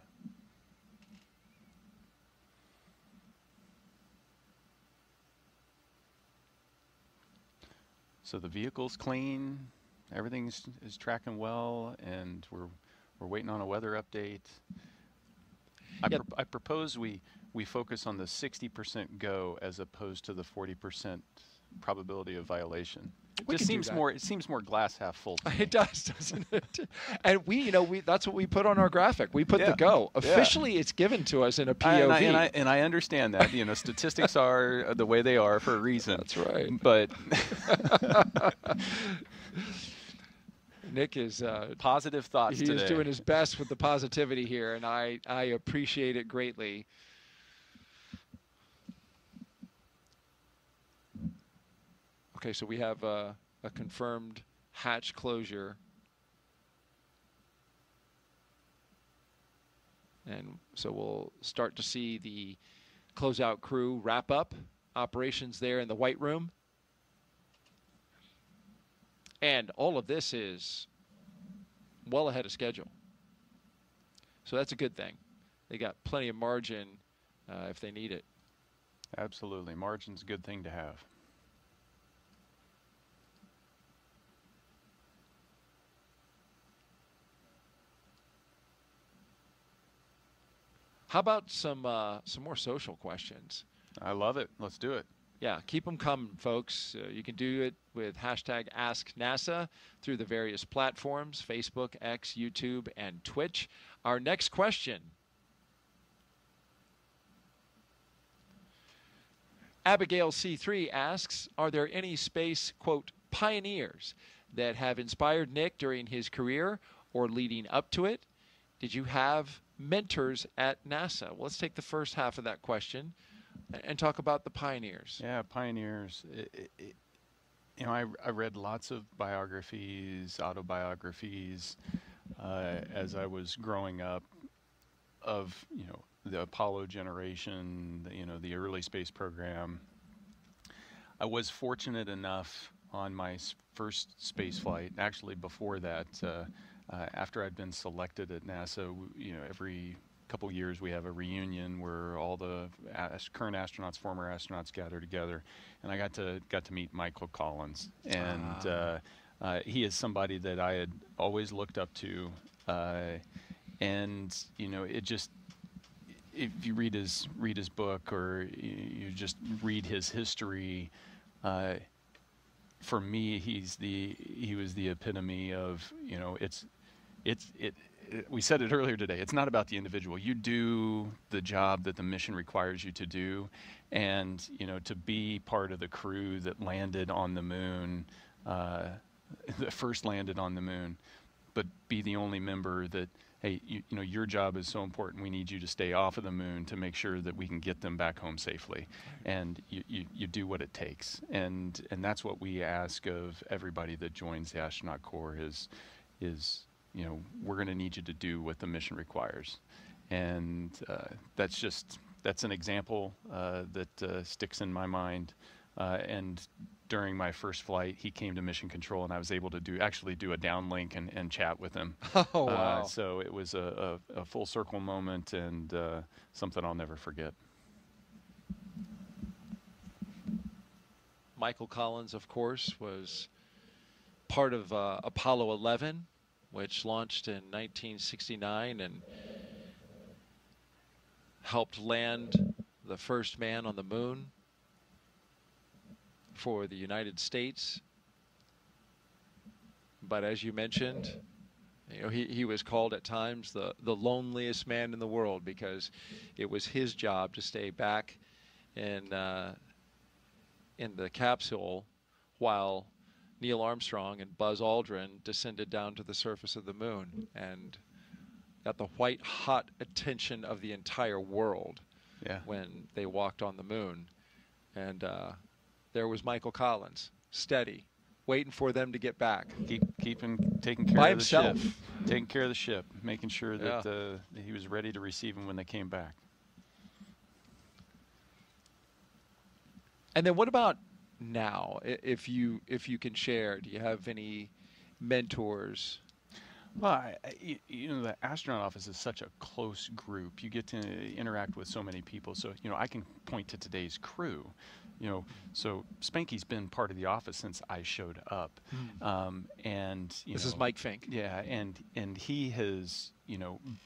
So the vehicle's clean, everything is tracking well, and we're waiting on a weather update. I propose we focus on the 60% go as opposed to the 40% probability of violation. It seems more glass half full. It does, doesn't it? And we that's what we put on our graphic. We put the go. Officially, it's given to us in a POV. And I understand that. Statistics are the way they are for a reason. That's right. But Nick is positive thoughts today. He is doing his best with the positivity here, and I appreciate it greatly. Okay, so we have a confirmed hatch closure. And so we'll start to see the closeout crew wrap up operations there in the White Room. And all of this is well ahead of schedule. So that's a good thing. They got plenty of margin if they need it. Absolutely. Margin's a good thing to have. How about some more social questions? I love it. Let's do it. Yeah, keep them coming, folks. You can do it with hashtag AskNASA through the various platforms, Facebook, X, YouTube, and Twitch. Our next question. Abigail C3 asks, are there any space, quote, pioneers that have inspired Nick during his career or leading up to it? Did you have mentors at NASA? Well, let's take the first half of that question and talk about the pioneers. Yeah, pioneers. I read lots of biographies, autobiographies as I was growing up of, the Apollo generation, the early space program. I was fortunate enough on my first space flight, actually before that, after I'd been selected at NASA, every couple years we have a reunion where all the current astronauts, former astronauts gather together, and I got to meet Michael Collins, and he is somebody that I had always looked up to, and it just, if you read his book or you just read his history, for me he was the epitome of we said it earlier today, it's not about the individual. You do the job that the mission requires you to do, and to be part of the crew that landed on the moon, that first landed on the moon, but be the only member that, hey, your job is so important, we need you to stay off of the moon to make sure that we can get them back home safely. And you do what it takes. And that's what we ask of everybody that joins the astronaut corps is we're going to need you to do what the mission requires. And that's an example that sticks in my mind. And during my first flight, he came to mission control, and I was able to actually do a downlink and chat with him. Oh, wow. So it was a full circle moment, and something I'll never forget. Michael Collins, of course, was part of Apollo 11, which launched in 1969 and helped land the first man on the moon for the United States. But as you mentioned, he was called at times the loneliest man in the world, because it was his job to stay back in the capsule while Neil Armstrong and Buzz Aldrin descended down to the surface of the moon and got the white hot attention of the entire world when they walked on the moon. And there was Michael Collins, steady, waiting for them to get back. Taking care by of himself. The ship. Taking care of the ship, making sure that he was ready to receive them when they came back. And then what about now? If you can share, do you have any mentors? Well, the astronaut office is such a close group. You get to interact with so many people. So, I can point to today's crew. So Spanky's been part of the office since I showed up. And this is Mike Fincke. Yeah, and he has,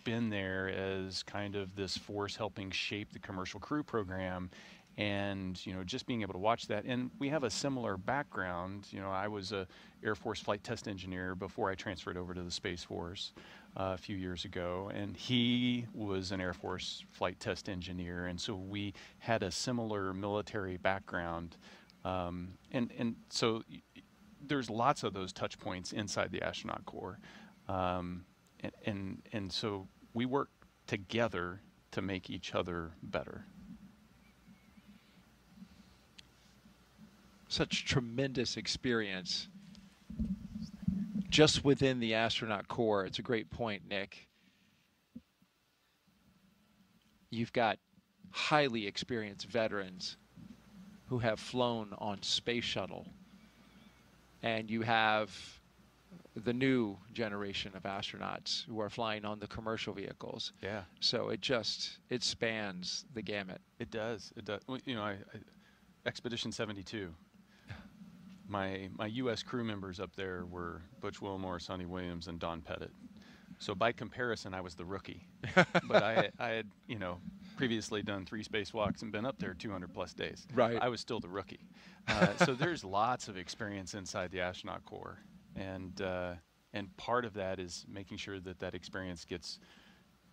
been there as kind of this force helping shape the commercial crew program. And, just being able to watch that. And we have a similar background. I was a Air Force flight test engineer before I transferred over to the Space Force a few years ago. And he was an Air Force flight test engineer. And so we had a similar military background. And so there's lots of those touch points inside the astronaut corps. And so we work together to make each other better. Such tremendous experience just within the astronaut corps. It's a great point, Nick. You've got highly experienced veterans who have flown on space shuttle, and you have the new generation of astronauts who are flying on the commercial vehicles. Yeah. So it spans the gamut. It does. It does. Well, Expedition 72. My U.S. crew members up there were Butch Wilmore, Sonny Williams, and Don Pettit. So by comparison, I was the rookie. But I had, previously done 3 spacewalks and been up there 200+ days. Right. I was still the rookie. So there's lots of experience inside the astronaut corps, and part of that is making sure that experience gets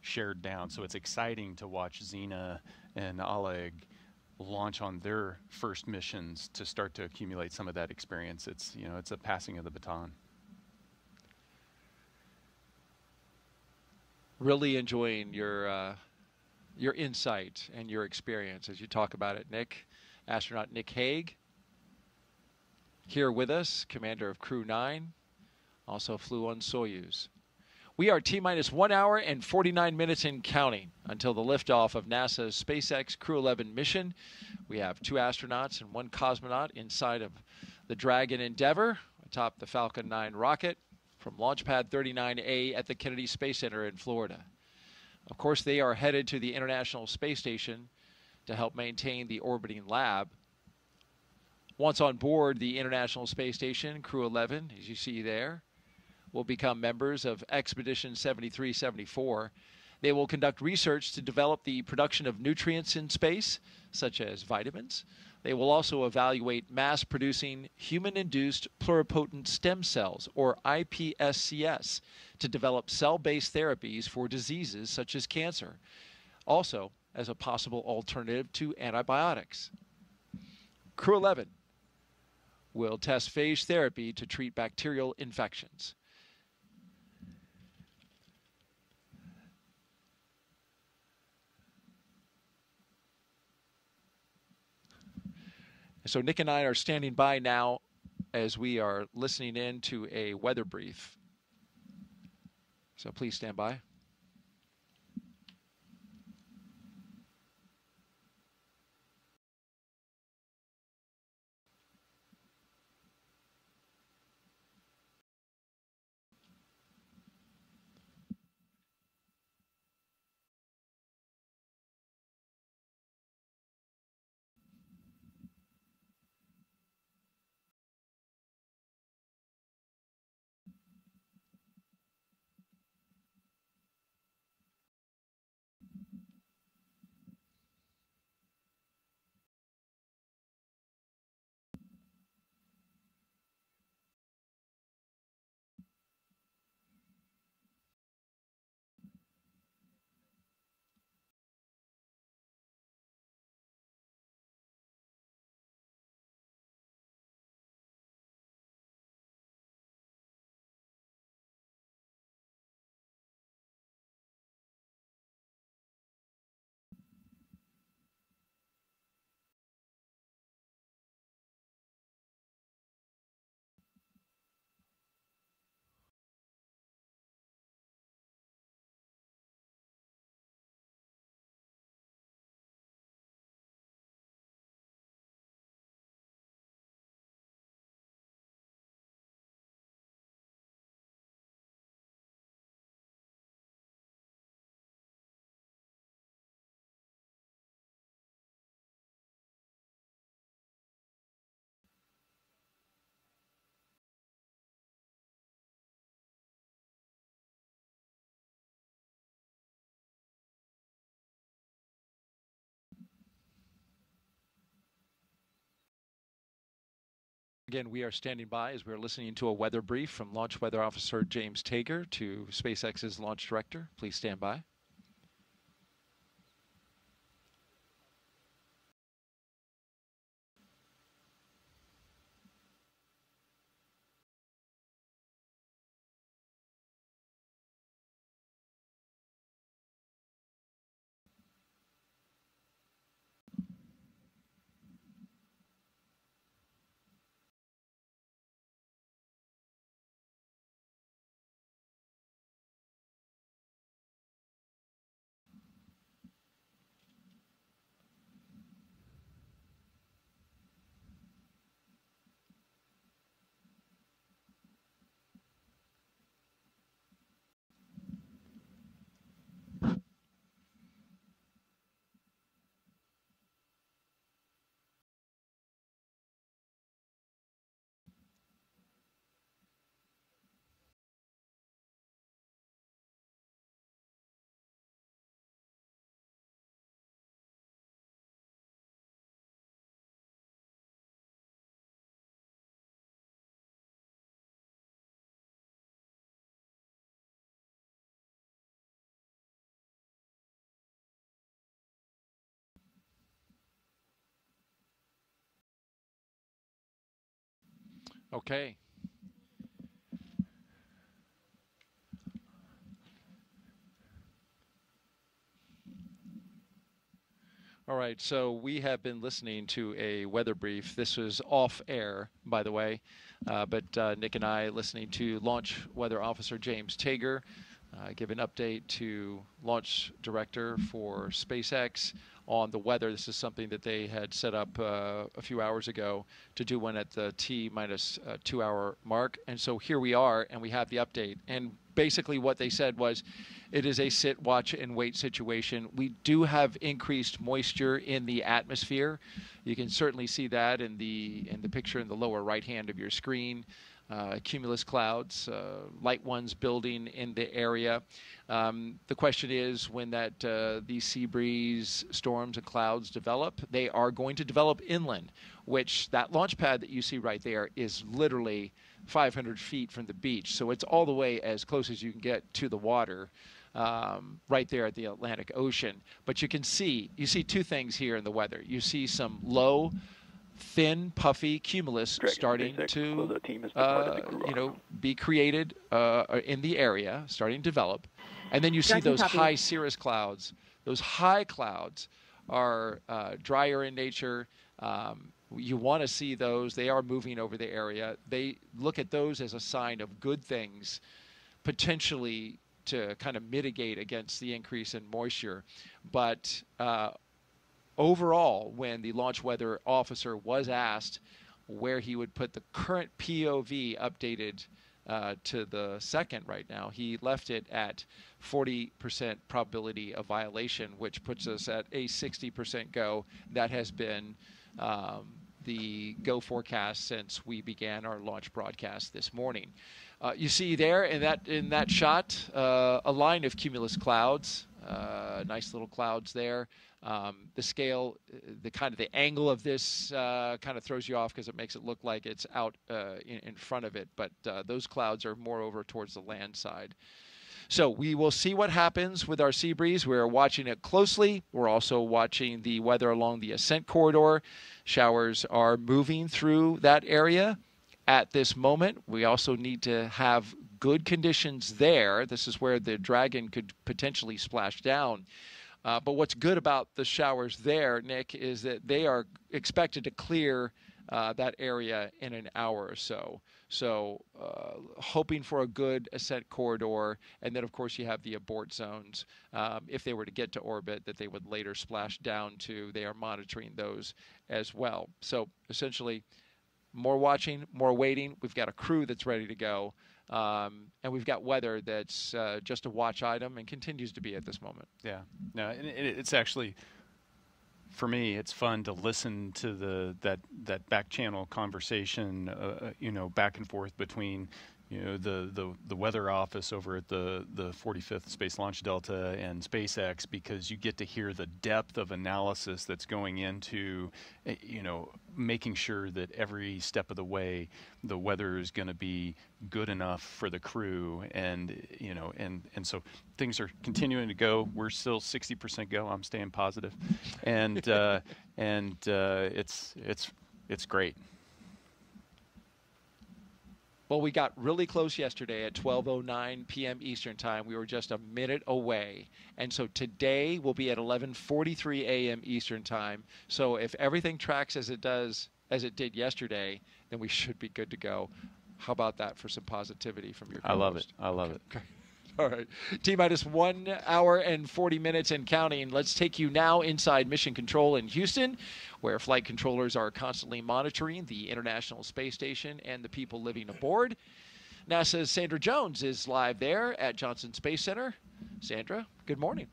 shared down. So it's exciting to watch Zena and Oleg launch on their first missions to start to accumulate some of that experience. It's it's a passing of the baton. Really enjoying your insight and your experience as you talk about it, Nick. Astronaut Nick Hague here with us, commander of Crew 9, also flew on Soyuz. We are T-minus 1 hour and 49 minutes and counting until the liftoff of NASA's SpaceX Crew 11 mission. We have 2 astronauts and 1 cosmonaut inside of the Dragon Endeavour atop the Falcon 9 rocket from Launch Pad 39A at the Kennedy Space Center in Florida. Of course, they are headed to the International Space Station to help maintain the orbiting lab. Once on board the International Space Station, Crew 11, as you see there, will become members of Expedition 73-74. They will conduct research to develop the production of nutrients in space, such as vitamins, They will also evaluate mass-producing human-induced pluripotent stem cells, or iPSCs, to develop cell-based therapies for diseases such as cancer, also as a possible alternative to antibiotics. Crew 11 will test phage therapy to treat bacterial infections. So Nick and I are standing by now as we are listening in to a weather brief. So please stand by. Again, we are standing by as we're listening to a weather brief from Launch Weather Officer James Tager to SpaceX's Launch Director. Please stand by. Okay. All right, so we have been listening to a weather brief. This was off air, by the way, but Nick and I listening to Launch Weather Officer James Tager give an update to Launch Director for SpaceX on the weather. This is something that they had set up a few hours ago to do one at the T-minus 2 hour mark. And so here we are, and we have the update. And basically what they said was it is a sit, watch, and wait situation. We do have increased moisture in the atmosphere. You can certainly see that in the picture in the lower right hand of your screen. cumulus clouds, light ones building in the area. The question is, when these sea breeze storms and clouds develop, they are going to develop inland, which that launch pad that you see right there is literally 500 feet from the beach. So it's all the way as close as you can get to the water, right there at the Atlantic Ocean. But you see two things here in the weather. You see some low, thin, puffy cumulus starting to, be created in the area, starting to develop. And then you see those high cirrus clouds. Those high clouds are drier in nature. You want to see those. They are moving over the area. They look at those as a sign of good things, potentially to kind of mitigate against the increase in moisture. But overall, when the launch weather officer was asked where he would put the current POV updated to the second right now, he left it at 40% probability of violation, which puts us at a 60% go. That has been the go forecast since we began our launch broadcast this morning. You see there in that shot a line of cumulus clouds, nice little clouds there. The scale, the angle of this kind of throws you off because it makes it look like it's out in front of it, but those clouds are more over towards the land side. So we will see what happens with our sea breeze. We're watching it closely. We're also watching the weather along the ascent corridor. Showers are moving through that area at this moment. We also need to have good conditions there. This is where the Dragon could potentially splash down. But what's good about the showers there, Nick, is that they are expected to clear that area in an hour or so. So hoping for a good ascent corridor. And then, of course, you have the abort zones. If they were to get to orbit, that they would later splash down to. They are monitoring those as well. So essentially, more watching, more waiting. We've got a crew that's ready to go. And we've got weather that's just a watch item and continues to be at this moment. Yeah. No, it's actually, for me, it's fun to listen to that back channel conversation, back and forth between, the weather office over at the 45th Space Launch Delta and SpaceX, because you get to hear the depth of analysis that's going into, making sure that every step of the way the weather is going to be good enough for the crew, and so things are continuing to go. We're still 60% go. I'm staying positive, and it's great. Well, we got really close yesterday at 12:09 p.m. Eastern Time. We were just a minute away. And so today we'll be at 11:43 a.m. Eastern Time. So if everything tracks as it did yesterday, then we should be good to go. How about that for some positivity from your co-host? I love it. Okay. All right. T-minus 1 hour and 40 minutes and counting. Let's take you now inside Mission Control in Houston, where flight controllers are constantly monitoring the International Space Station and the people living aboard. NASA's Sandra Jones is live there at Johnson Space Center. Sandra, good morning.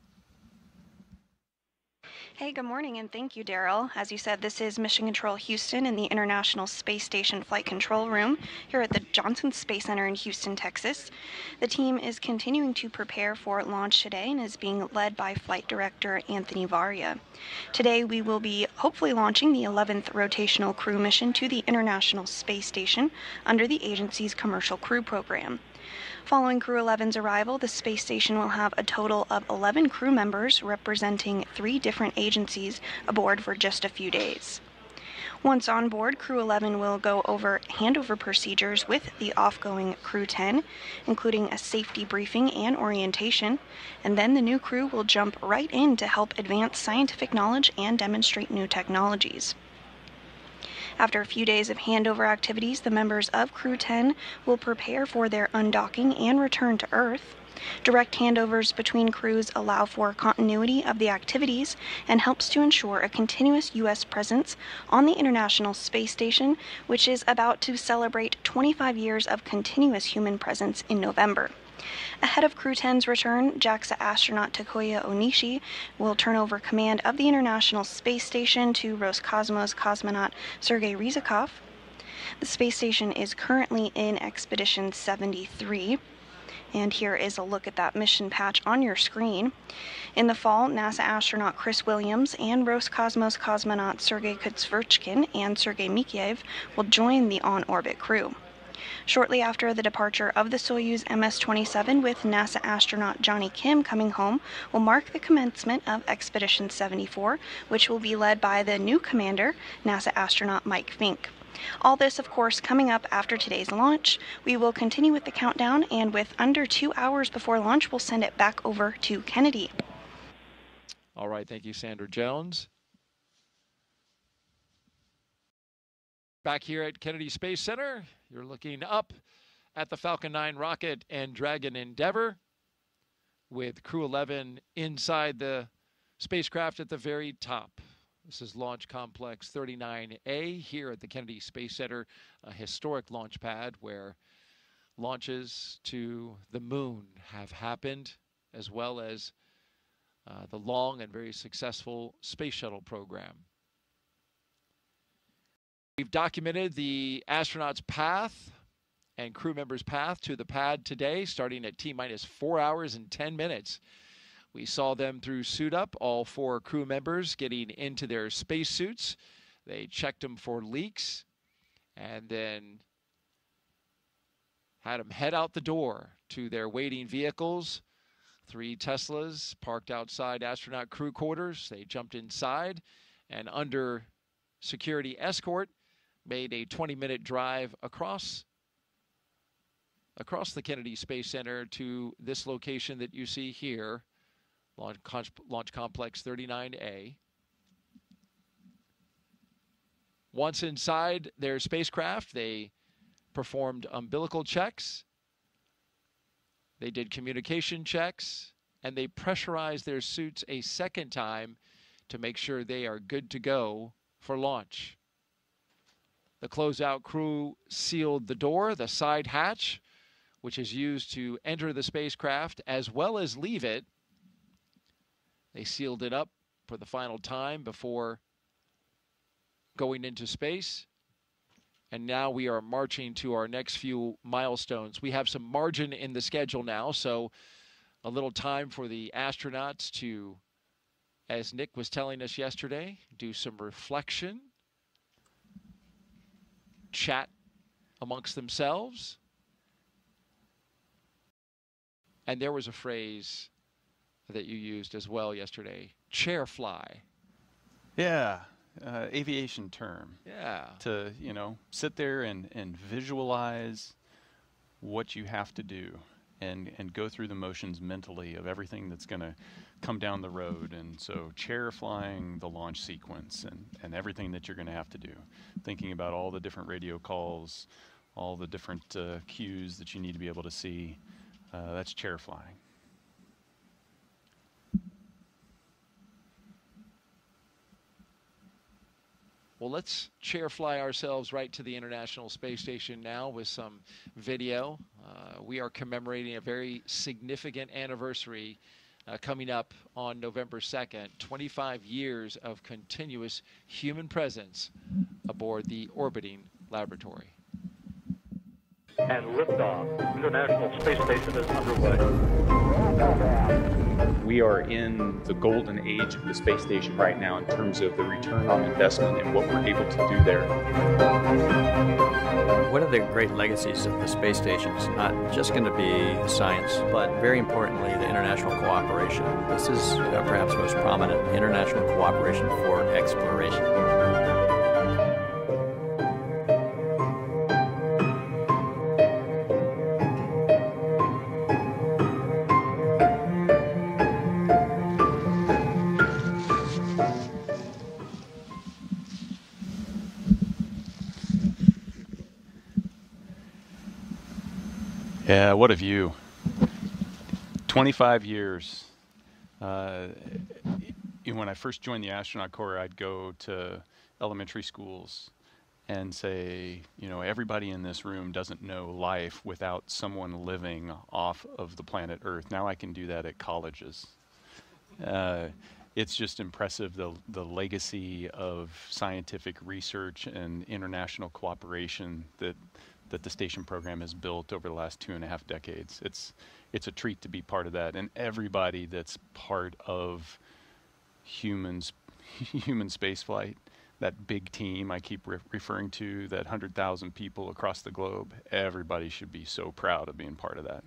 Hey, good morning, and thank you, Daryl. As you said, this is Mission Control Houston in the International Space Station Flight Control Room here at the Johnson Space Center in Houston, Texas. The team is continuing to prepare for launch today and is being led by Flight Director Anthony Varia. Today, we will be hopefully launching the 11th rotational crew mission to the International Space Station under the agency's Commercial Crew Program. Following Crew 11's arrival, the space station will have a total of 11 crew members representing 3 different agencies aboard for just a few days. Once on board, Crew 11 will go over handover procedures with the off-going Crew 10, including a safety briefing and orientation, and then the new crew will jump right in to help advance scientific knowledge and demonstrate new technologies. After a few days of handover activities, the members of Crew 10 will prepare for their undocking and return to Earth. Direct handovers between crews allow for continuity of the activities and helps to ensure a continuous U.S. presence on the International Space Station, which is about to celebrate 25 years of continuous human presence in November. Ahead of Crew 10's return, JAXA astronaut Takuya Onishi will turn over command of the International Space Station to Roscosmos cosmonaut Sergei Ryzhikov. The space station is currently in Expedition 73. And here is a look at that mission patch on your screen. In the fall, NASA astronaut Chris Williams and Roscosmos cosmonaut Sergei Kutsverchkin and Sergei Mikheyev will join the on-orbit crew. Shortly after the departure of the Soyuz MS-27 with NASA astronaut Johnny Kim coming home will mark the commencement of Expedition 74, which will be led by the new commander, NASA astronaut Mike Fincke. All this, of course, coming up after today's launch. We will continue with the countdown, and with under 2 hours before launch, we'll send it back over to Kennedy. All right, thank you, Sandra Jones. Back here at Kennedy Space Center, you're looking up at the Falcon 9 rocket and Dragon Endeavour with Crew 11 inside the spacecraft at the very top. This is Launch Complex 39A here at the Kennedy Space Center, a historic launch pad where launches to the moon have happened, as well as the long and very successful Space Shuttle program. We've documented the astronauts' path and crew members' path to the pad today, starting at T-minus 4 hours and 10 minutes. We saw them through suit up, all 4 crew members getting into their spacesuits. They checked them for leaks and then had them head out the door to their waiting vehicles. 3 Teslas parked outside astronaut crew quarters. They jumped inside and under security escort made a 20-minute drive across the Kennedy Space Center to this location that you see here, Launch Complex 39A. Once inside their spacecraft, they performed umbilical checks, they did communication checks, and they pressurized their suits a second time to make sure they are good to go for launch. The closeout crew sealed the door, the side hatch, which is used to enter the spacecraft as well as leave it. They sealed it up for the final time before going into space. And now we are marching to our next few milestones. We have some margin in the schedule now, so a little time for the astronauts to, as Nick was telling us yesterday, do some reflection, chat amongst themselves. And there was a phrase that you used as well yesterday, chair fly. Yeah, aviation term. Yeah. To, sit there and visualize what you have to do and go through the motions mentally of everything that's going to come down the road. And so chair flying the launch sequence and everything that you're going to have to do. Thinking about all the different radio calls, all the different cues that you need to be able to see. That's chair flying. Well, let's chair fly ourselves right to the International Space Station now with some video. We are commemorating a very significant anniversary coming up on November 2nd, 25 years of continuous human presence aboard the orbiting laboratory. And liftoff. International Space Station is underway. We are in the golden age of the space station right now in terms of the return on investment and what we're able to do there. One of the great legacies of the space station is not just going to be science, but very importantly, the international cooperation. This is perhaps most prominent, international cooperation for exploration. Yeah, what a view. 25 years. When I first joined the astronaut corps, I'd go to elementary schools and say, everybody in this room doesn't know life without someone living off of the planet Earth. Now I can do that at colleges. it's just impressive the legacy of scientific research and international cooperation that the station program has built over the last 2.5 decades. It's a treat to be part of that, and everybody that's part of human spaceflight, that big team I keep referring to, that 100,000 people across the globe, everybody should be so proud of being part of that.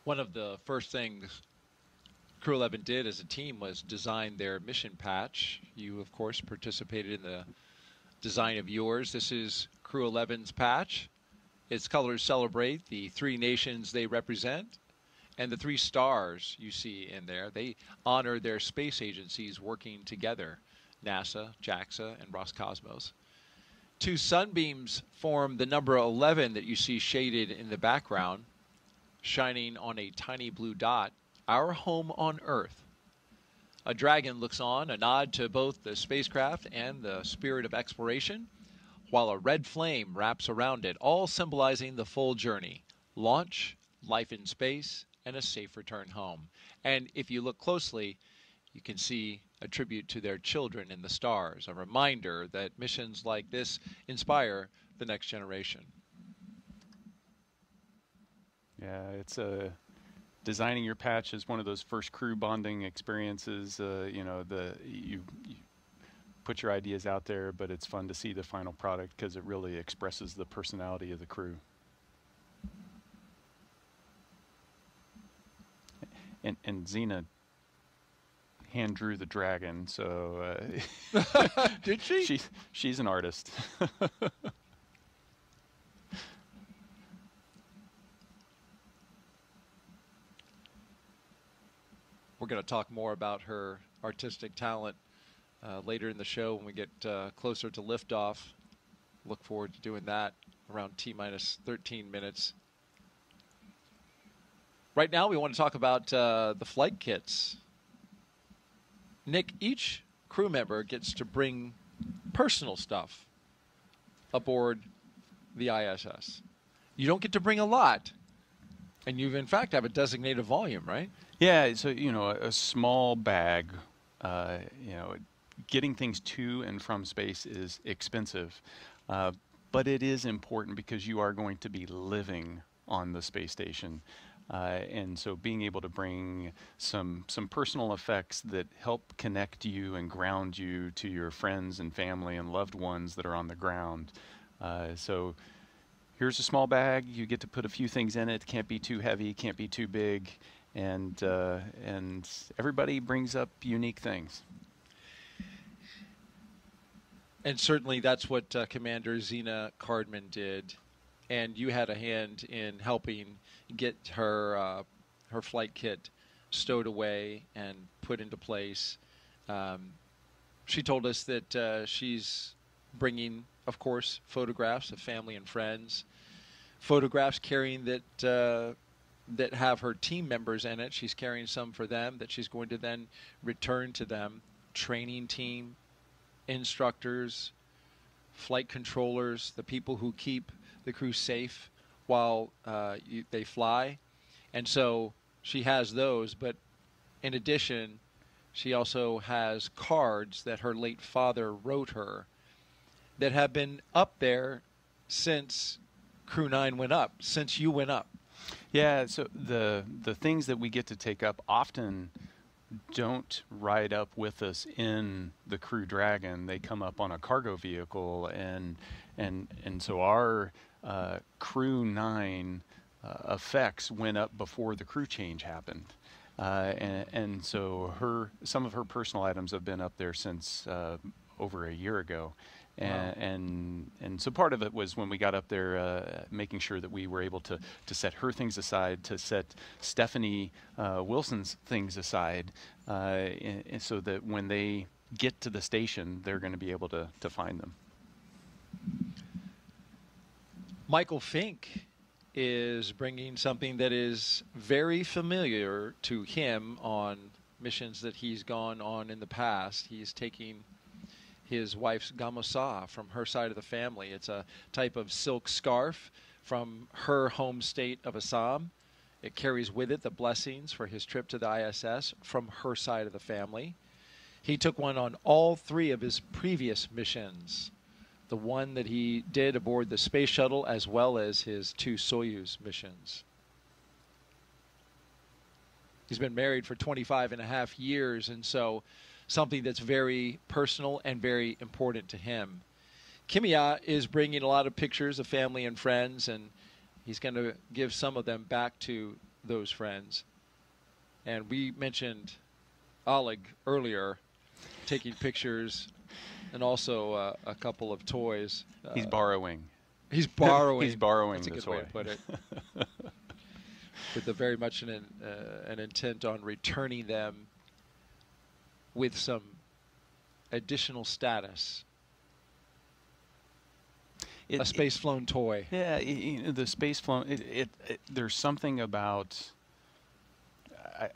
One of the first things Crew 11 did as a team was design their mission patch. You, of course, participated in the design of yours. This is Crew 11's patch. Its colors celebrate the 3 nations they represent, and the 3 stars you see in there. They honor their space agencies working together, NASA, JAXA, and Roscosmos. 2 sunbeams form the number 11 that you see shaded in the background, shining on a tiny blue dot, our home on Earth. A dragon looks on, a nod to both the spacecraft and the spirit of exploration, while a red flame wraps around it, all symbolizing the full journey: launch, life in space, and a safe return home. And if you look closely, you can see a tribute to their children in the stars, a reminder that missions like this inspire the next generation. Yeah, it's designing your patch is one of those first crew bonding experiences. You know, you put your ideas out there, but it's fun to see the final product because it really expresses the personality of the crew. And Zena hand drew the dragon, so did she? She's an artist. We're going to talk more about her artistic talent later in the show when we get closer to liftoff. Look forward to doing that around T-minus 13 minutes. Right now, we want to talk about the flight kits. Nick, each crew member gets to bring personal stuff aboard the ISS. You don't get to bring a lot, and you, in fact, have a designated volume, right? Yeah, so, you know, a small bag, you know, getting things to and from space is expensive, but it is important because you are going to be living on the space station. And so being able to bring some personal effects that help connect you and ground you to your friends and family and loved ones that are on the ground. So here's a small bag. You get to put a few things in it. Can't be too heavy, can't be too big. And everybody brings up unique things. And certainly that's what Commander Zena Cardman did. And you had a hand in helping get her her flight kit stowed away and put into place. She told us that she's bringing, of course, photographs of family and friends, photographs carrying that have her team members in it. She's carrying some for them that she's going to then return to them. Training team, instructors, flight controllers, the people who keep the crew safe while they fly. And so she has those, but in addition, she also has cards that her late father wrote her that have been up there since Crew 9 went up, since you went up. Yeah, so the things that we get to take up often don't ride up with us in the Crew Dragon. They come up on a cargo vehicle, and so our Crew 9 effects went up before the crew change happened. And so some of her personal items have been up there since over a year ago. And so part of it was when we got up there, making sure that we were able to set her things aside, to set Stephanie Wilson's things aside, and so that when they get to the station, they're going to be able to find them. Michael Fincke is bringing something that is very familiar to him on missions that he's gone on in the past. He's taking his wife's gamusa from her side of the family. It's a type of silk scarf from her home state of Assam. It carries with it the blessings for his trip to the ISS from her side of the family. He took one on all 3 of his previous missions. The one that he did aboard the space shuttle, as well as his 2 Soyuz missions. He's been married for 25.5 years, and so something that's very personal and very important to him. Kimiya is bringing a lot of pictures of family and friends, and he's going to give some of them back to those friends. And we mentioned Oleg earlier, taking pictures, and also a couple of toys. He's borrowing. He's borrowing. He's borrowing That's a the good toy. way to put it. With very much an intent on returning them with some additional status. A space-flown toy. Yeah, the space-flown. There's something about,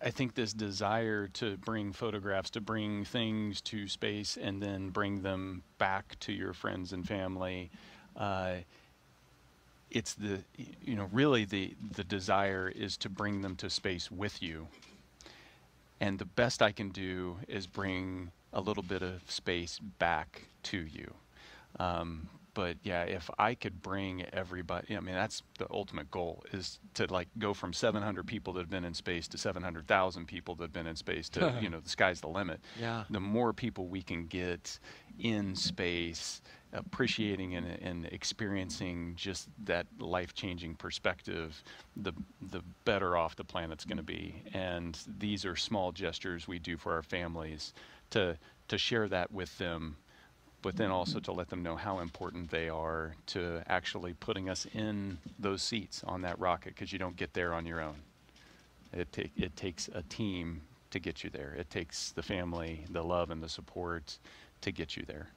I think, this desire to bring photographs, to bring things to space, and then bring them back to your friends and family. It's the, really the desire is to bring them to space with you. And the best I can do is bring a little bit of space back to you. But yeah, if I could bring everybody, I mean, that's the ultimate goal, is to like go from 700 people that have been in space to 700,000 people that have been in space to, the sky's the limit. Yeah. The more people we can get in space, appreciating and experiencing just that life-changing perspective, the better off the planet's going to be. And these are small gestures we do for our families to share that with them, but then also to let them know how important they are to actually putting us in those seats on that rocket, because you don't get there on your own. It takes a team to get you there. It takes the family, the love, and the support to get you there.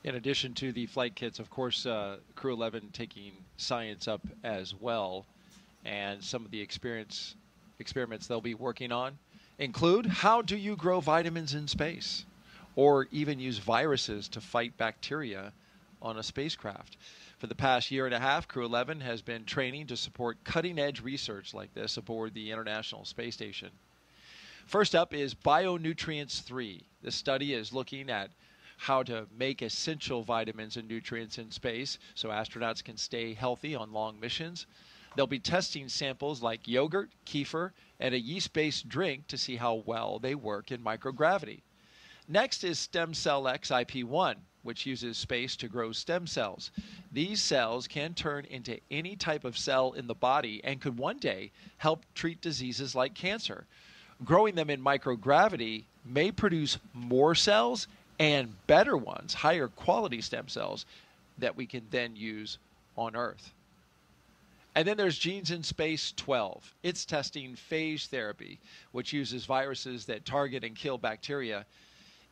In addition to the flight kits, of course, Crew 11 taking science up as well. And some of the experiments they'll be working on include, how do you grow vitamins in space? Or even use viruses to fight bacteria on a spacecraft. For the past 1.5 years, Crew 11 has been training to support cutting-edge research like this aboard the International Space Station. First up is Bionutrients 3. This study is looking at how to make essential vitamins and nutrients in space so astronauts can stay healthy on long missions. They'll be testing samples like yogurt, kefir, and a yeast-based drink to see how well they work in microgravity. Next is Stem Cell X IP1, which uses space to grow stem cells. These cells can turn into any type of cell in the body and could one day help treat diseases like cancer. Growing them in microgravity may produce more cells and better ones, higher quality stem cells that we can then use on Earth. And then there's Genes in Space 12. It's testing phage therapy, which uses viruses that target and kill bacteria.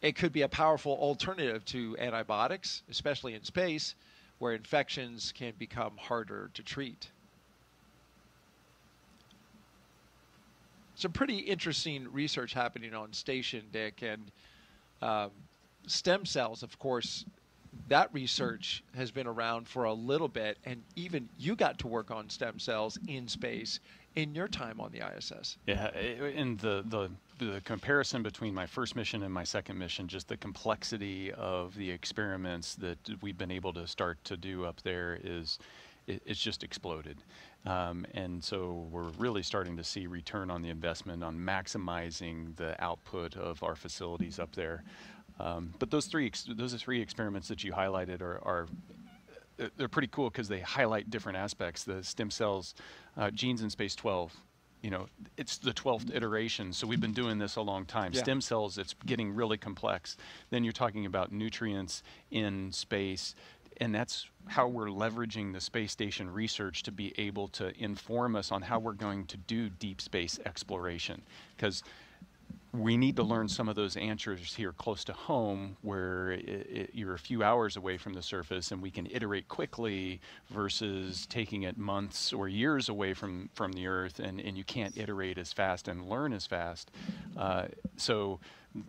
It could be a powerful alternative to antibiotics, especially in space, where infections can become harder to treat. Some pretty interesting research happening on station, Dick, and stem cells, of course, that research has been around for a little bit, and even you got to work on stem cells in space in your time on the ISS. Yeah, and the comparison between my first mission and my second mission, just the complexity of the experiments that we've been able to start to do up there it's just exploded. And so we're really starting to see return on the investment on maximizing the output of our facilities up there. But those three experiments that you highlighted they're pretty cool because they highlight different aspects. The stem cells, Genes in Space 12, it's the 12th iteration, so we've been doing this a long time. Yeah. Stem cells, it's getting really complex. Then you're talking about nutrients in space, and that's how we're leveraging the space station research to be able to inform us on how we're going to do deep space exploration. Because we need to learn some of those answers here close to home, where you're a few hours away from the surface and we can iterate quickly versus taking it months or years away from the Earth, and you can't iterate as fast and learn as fast. So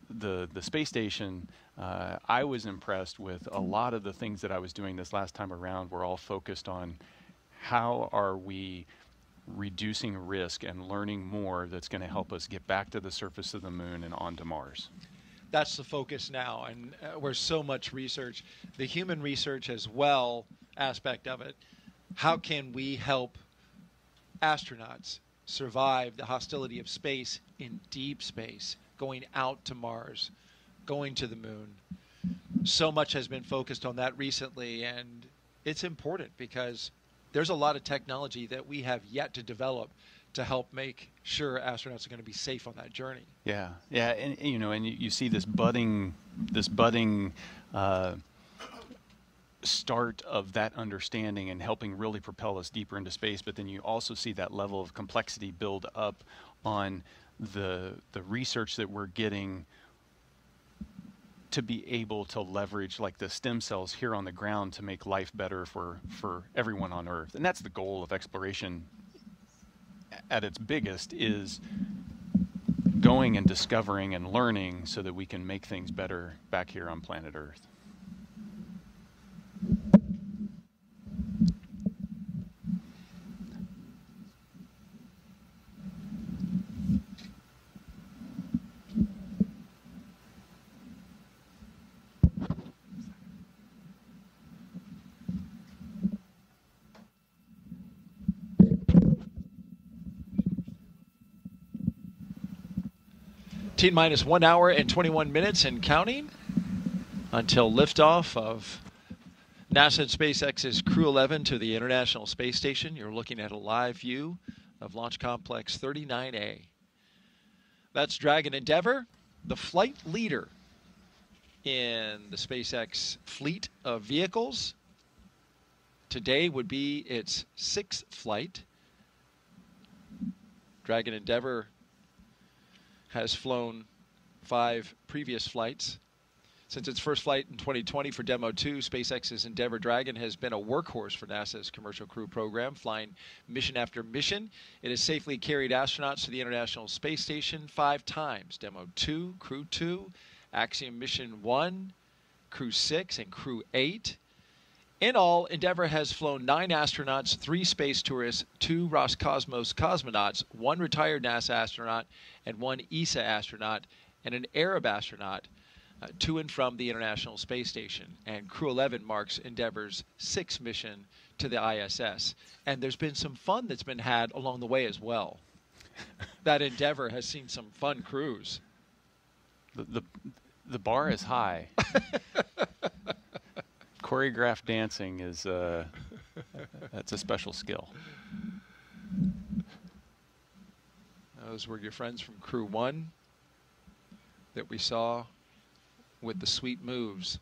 the space station, I was impressed with a lot of the things that I was doing this last time around were all focused on how are we reducing risk and learning more that's going to help us get back to the surface of the moon and onto Mars. That's the focus now, and where so much research, the human research as well aspect of it. How can we help astronauts survive the hostility of space in deep space, going out to Mars, going to the moon? So much has been focused on that recently, and it's important because there's a lot of technology that we have yet to develop to help make sure astronauts are going to be safe on that journey. Yeah, yeah, and and you see this budding start of that understanding and helping really propel us deeper into space. But then you also see that level of complexity build up on the research that we're getting to be able to leverage like the stem cells here on the ground to make life better for everyone on Earth. And that's the goal of exploration at its biggest, is going and discovering and learning so that we can make things better back here on planet Earth. Minus 1 hour and 21 minutes and counting until liftoff of NASA and SpaceX's Crew 11 to the International Space Station. You're looking at a live view of Launch Complex 39A. That's Dragon Endeavour, the flight leader in the SpaceX fleet of vehicles. Today would be its 6th flight. Dragon Endeavour has flown 5 previous flights. Since its first flight in 2020 for Demo 2, SpaceX's Endeavour Dragon has been a workhorse for NASA's Commercial Crew program, flying mission after mission. It has safely carried astronauts to the International Space Station 5 times: Demo 2, Crew 2, Axiom Mission 1, Crew 6, and Crew 8. In all, Endeavour has flown 9 astronauts, 3 space tourists, 2 Roscosmos cosmonauts, 1 retired NASA astronaut, and 1 ESA astronaut, and an Arab astronaut to and from the International Space Station. And Crew 11 marks Endeavour's 6th mission to the ISS. And there's been some fun that's been had along the way as well. That Endeavour has seen some fun crews. The bar is high. Choreographed dancing is that's a special skill. Those were your friends from Crew 1 that we saw with the sweet moves.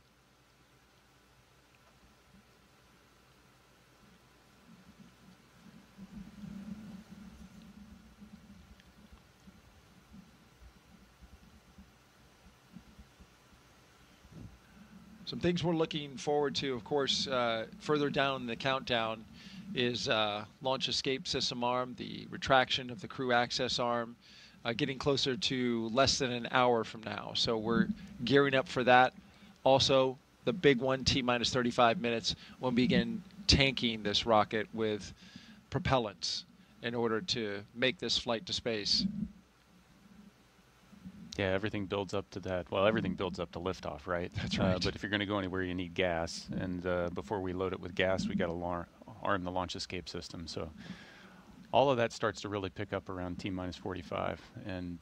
Some things we're looking forward to, of course, further down the countdown is launch escape system arm, the retraction of the crew access arm, getting closer to less than an hour from now. So we're gearing up for that. Also, the big one, T-minus 35 minutes, we'll begin tanking this rocket with propellants in order to make this flight to space. Yeah, everything builds up to that. Well, everything builds up to liftoff, right? That's right. But if you're going to go anywhere, you need gas. And before we load it with gas, we got to arm the launch escape system. So all of that starts to really pick up around T-minus 45. And,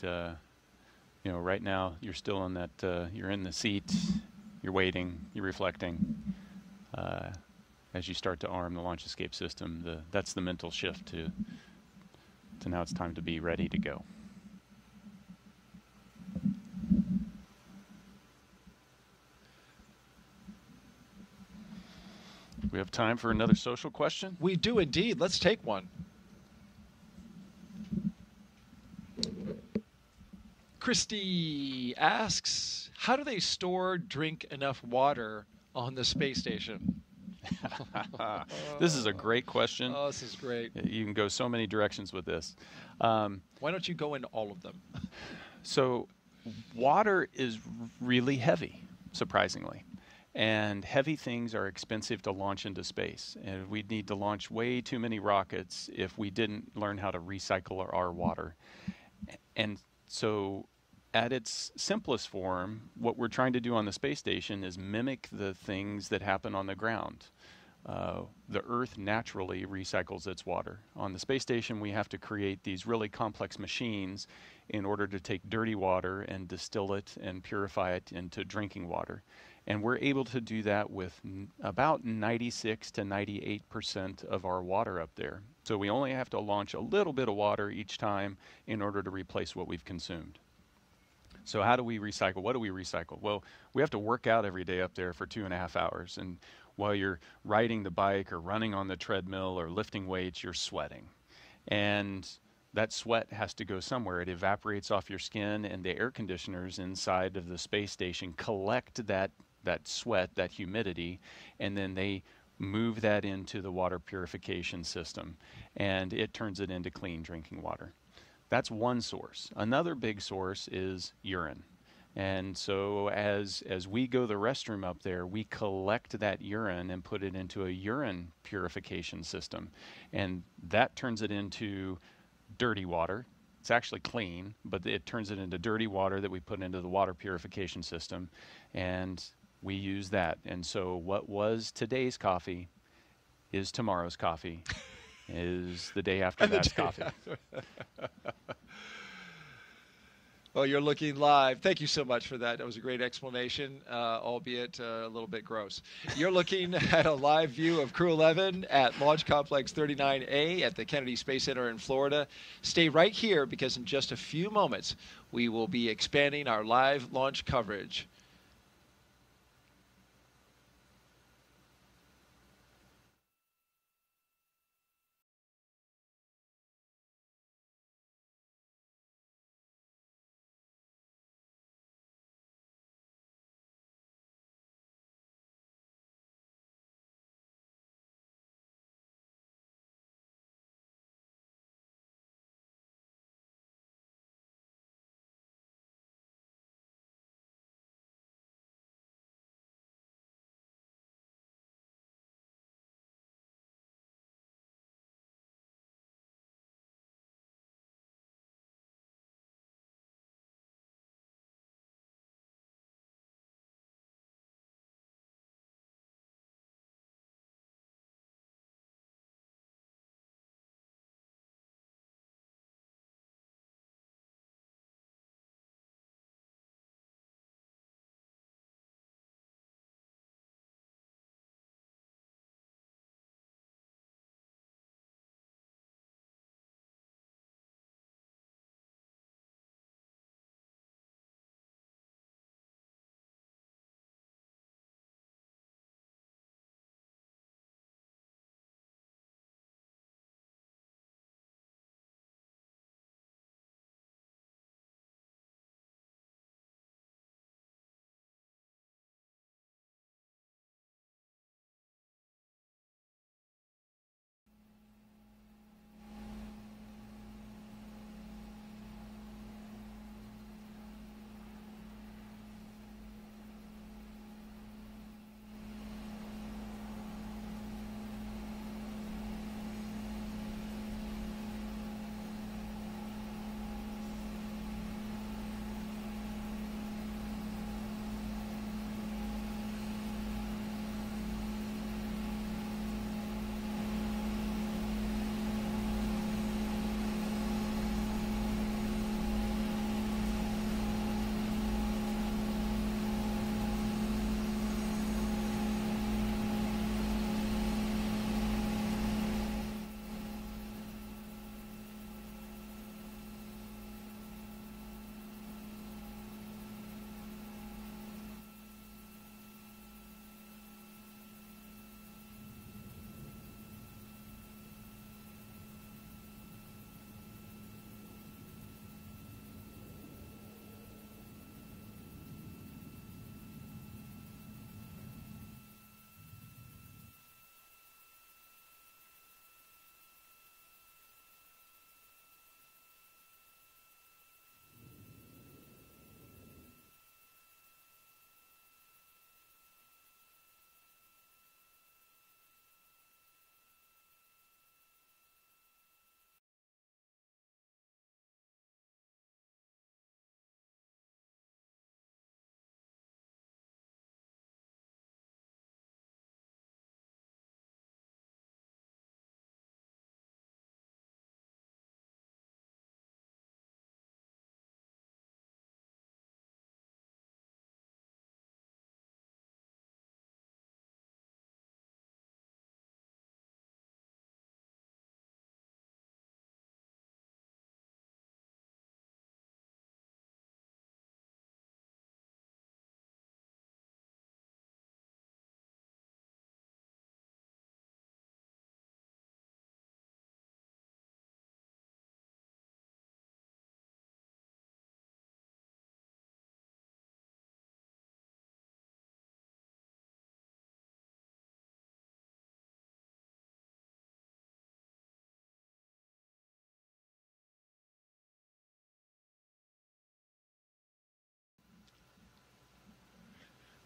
you know, right now you're still in that, you're in the seat, you're waiting, you're reflecting. As you start to arm the launch escape system, that's the mental shift So now it's time to be ready to go. We have time for another social question? We do indeed. Let's take one. Christy asks, how do they store, drink enough water on the space station? This is a great question. Oh, this is great. You can go so many directions with this. Why don't you go into all of them? So water is really heavy, surprisingly. And heavy things are expensive to launch into space. And we'd need to launch way too many rockets if we didn't learn how to recycle our water. And so at its simplest form, what we're trying to do on the space station is mimic the things that happen on the ground. The Earth naturally recycles its water. On the space station, we have to create these really complex machines in order to take dirty water and distill it and purify it into drinking water. And we're able to do that with about 96 to 98% of our water up there. So we only have to launch a little bit of water each time in order to replace what we've consumed. So how do we recycle? What do we recycle? Well, we have to work out every day up there for 2.5 hours. And while you're riding the bike or running on the treadmill or lifting weights, you're sweating. And that sweat has to go somewhere. It evaporates off your skin, and the air conditioners inside of the space station collect that sweat, that humidity, and then they move that into the water purification system, and it turns it into clean drinking water. That's one source. Another big source is urine. And so as we go to the restroom up there, we collect that urine and put it into a urine purification system. And that turns it into dirty water. It's actually clean, but it turns it into dirty water that we put into the water purification system. And we use that. And so what was today's coffee is tomorrow's coffee, is the day after that's coffee. Well, you're looking live. Thank you so much for that. That was a great explanation, albeit a little bit gross. You're looking at a live view of Crew 11 at Launch Complex 39A at the Kennedy Space Center in Florida. Stay right here because in just a few moments, we will be expanding our live launch coverage.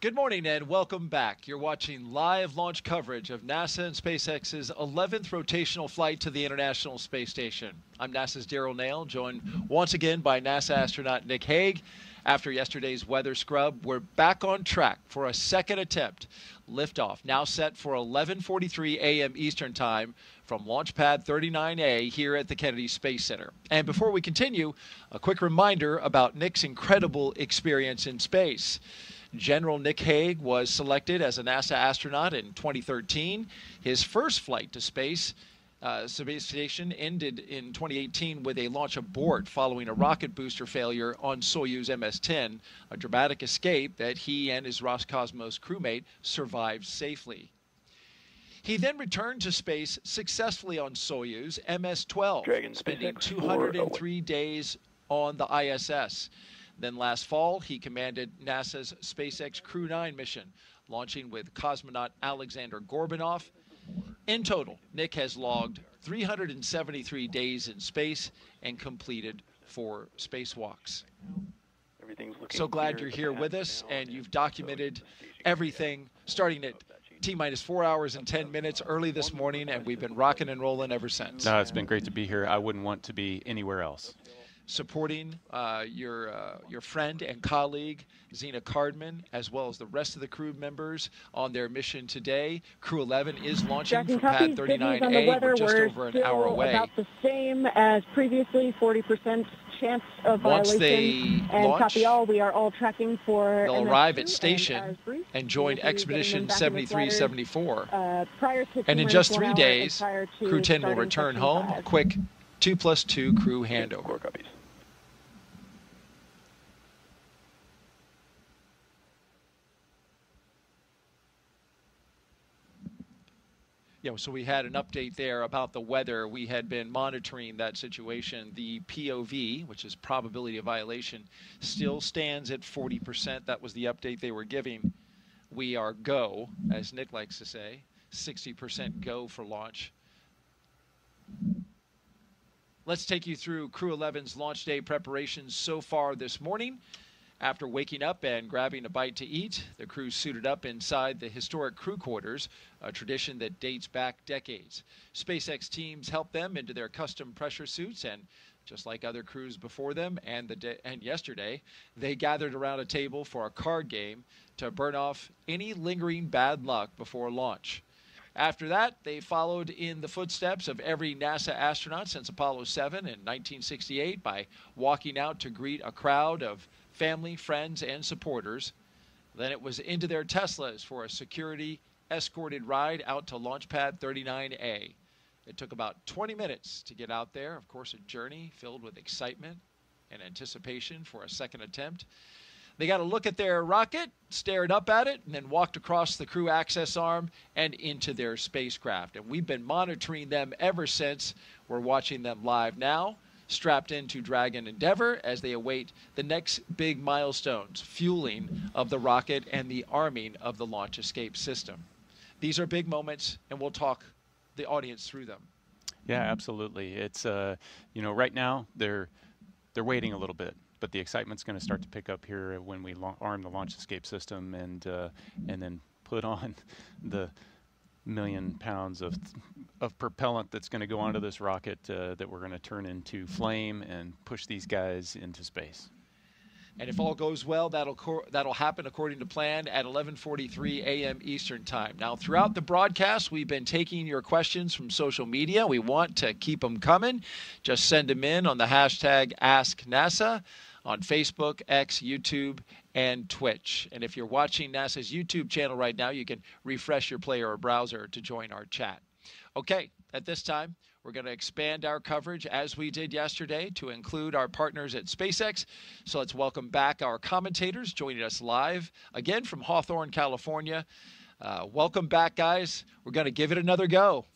Good morning and welcome back. You're watching live launch coverage of NASA and SpaceX's 11th rotational flight to the International Space Station. I'm NASA's Daryl Nail, joined once again by NASA astronaut Nick Hague. After yesterday's weather scrub, we're back on track for a second attempt. Liftoff now set for 11:43 a.m. Eastern Time from Launch Pad 39A here at the Kennedy Space Center. And before we continue, a quick reminder about Nick's incredible experience in space. General Nick Hague was selected as a NASA astronaut in 2013. His first flight to space station ended in 2018 with a launch abort following a rocket booster failure on Soyuz MS-10, a dramatic escape that he and his Roscosmos crewmate survived safely. He then returned to space successfully on Soyuz MS-12, spending 203 days on the ISS. Then last fall, he commanded NASA's SpaceX Crew 9 mission, launching with cosmonaut Alexander Gorbanov. In total, Nick has logged 373 days in space and completed 4 spacewalks. So glad you're here with us, and you've documented everything starting at T-minus 4 hours and 10 minutes early this morning, and we've been rocking and rolling ever since. No, it's been great to be here. I wouldn't want to be anywhere else. Supporting your friend and colleague, Zena Cardman, as well as the rest of the crew members on their mission today. Crew 11 is launching from Pad 39A. We're just over an hour away. About the same as previously, 40% chance of violation. Once they and launch, copy all, we are all tracking for they'll arrive at station and join Expedition 7374. And in just 3 days, Crew 10 will return home. A quick 2+2 crew handover. Yeah, so we had an update there about the weather. We had been monitoring that situation. The POV, which is probability of violation, still stands at 40%. That was the update they were giving. We are go, as Nick likes to say, 60% go for launch. Let's take you through Crew 11's launch day preparations so far this morning. After waking up and grabbing a bite to eat, the crew suited up inside the historic crew quarters, a tradition that dates back decades. SpaceX teams helped them into their custom pressure suits, and just like other crews before them and yesterday, they gathered around a table for a card game to burn off any lingering bad luck before launch. After that, they followed in the footsteps of every NASA astronaut since Apollo 7 in 1968 by walking out to greet a crowd of family, friends, and supporters. Then it was into their Teslas for a security escorted ride out to Launch Pad 39A. It took about 20 minutes to get out there. Of course, a journey filled with excitement and anticipation for a second attempt. They got a look at their rocket, stared up at it, and then walked across the crew access arm and into their spacecraft. And we've been monitoring them ever since. We're watching them live now, strapped into Dragon Endeavour as they await the next big milestones, fueling of the rocket and the arming of the launch escape system. These are big moments, and we'll talk the audience through them. Yeah, absolutely. It's right now they're waiting a little bit, but the excitement's going to start to pick up here when we arm the launch escape system and then put on the 1 million pounds of propellant that's going to go onto this rocket that we're going to turn into flame and push these guys into space. And if all goes well, that'll happen according to plan at 11:43 a.m. Eastern Time. Now, throughout the broadcast, we've been taking your questions from social media. We want to keep them coming. Just send them in on the hashtag AskNASA on Facebook, X, YouTube, and Twitch. And if you're watching NASA's YouTube channel right now, you can refresh your player or browser to join our chat. Okay, at this time, we're going to expand our coverage as we did yesterday to include our partners at SpaceX. So let's welcome back our commentators joining us live again from Hawthorne, California. Welcome back, guys. We're going to give it another go.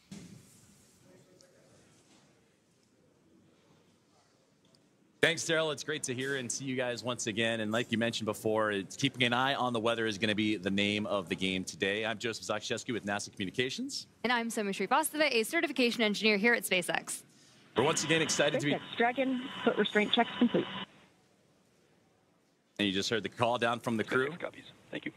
Thanks, Daryl. It's great to hear and see you guys once again. And like you mentioned before, keeping an eye on the weather is going to be the name of the game today. I'm Joseph Zakshesky with NASA Communications. And I'm Soumya Srivastava, a certification engineer here at SpaceX. We're once again excited to be... Dragon, foot restraint checks complete. And you just heard the call down from the crew. Copies. Thank you.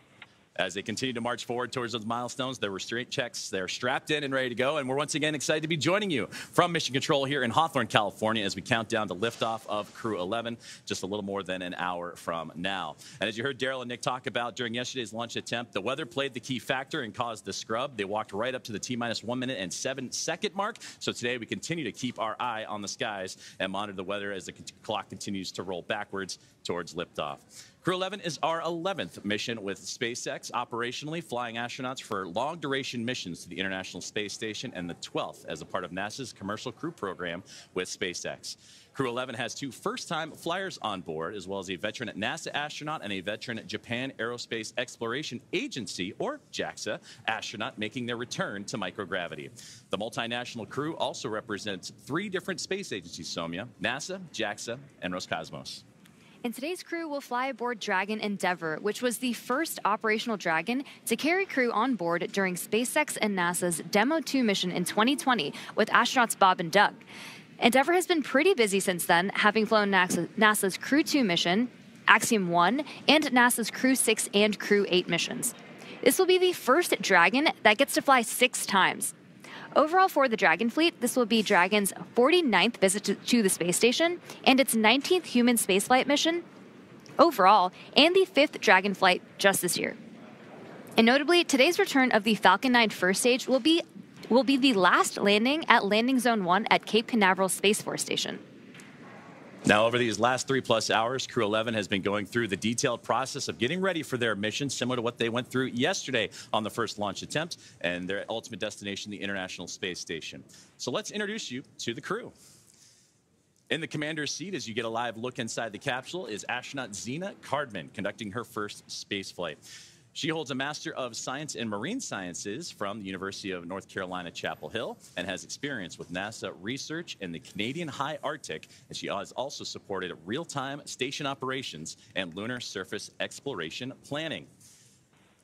As they continue to march forward towards those milestones, their restraint checks, they're strapped in and ready to go. And we're once again excited to be joining you from Mission Control here in Hawthorne, California, as we count down to liftoff of Crew 11, just a little more than an hour from now. And as you heard Daryl and Nick talk about during yesterday's launch attempt, the weather played the key factor and caused the scrub. They walked right up to the T-minus 1 minute and 7 second mark. So today we continue to keep our eye on the skies and monitor the weather as the clock continues to roll backwards towards liftoff. Crew 11 is our 11th mission with SpaceX, operationally flying astronauts for long-duration missions to the International Space Station, and the 12th as a part of NASA's Commercial Crew Program with SpaceX. Crew 11 has 2 first-time flyers on board, as well as a veteran NASA astronaut and a veteran Japan Aerospace Exploration Agency, or JAXA, astronaut making their return to microgravity. The multinational crew also represents 3 different space agencies, Soumya: NASA, JAXA, and Roscosmos. And today's crew will fly aboard Dragon Endeavour, which was the first operational Dragon to carry crew on board during SpaceX and NASA's Demo 2 mission in 2020 with astronauts Bob and Doug. Endeavour has been pretty busy since then, having flown NASA's Crew 2 mission, Axiom 1, and NASA's Crew 6 and Crew 8 missions. This will be the first Dragon that gets to fly 6 times. Overall, for the Dragon fleet, this will be Dragon's 49th visit to the space station and its 19th human spaceflight mission overall, and the 5th Dragon flight just this year. And notably, today's return of the Falcon 9 first stage will be the last landing at Landing Zone 1 at Cape Canaveral Space Force Station. Now, over these last 3+ hours, Crew 11 has been going through the detailed process of getting ready for their mission, similar to what they went through yesterday on the first launch attempt and their ultimate destination, the International Space Station. So let's introduce you to the crew. In the commander's seat, as you get a live look inside the capsule, is astronaut Zena Cardman, conducting her first space flight. She holds a Master of Science in Marine Sciences from the University of North Carolina, Chapel Hill, and has experience with NASA research in the Canadian High Arctic, and she has also supported real-time station operations and lunar surface exploration planning.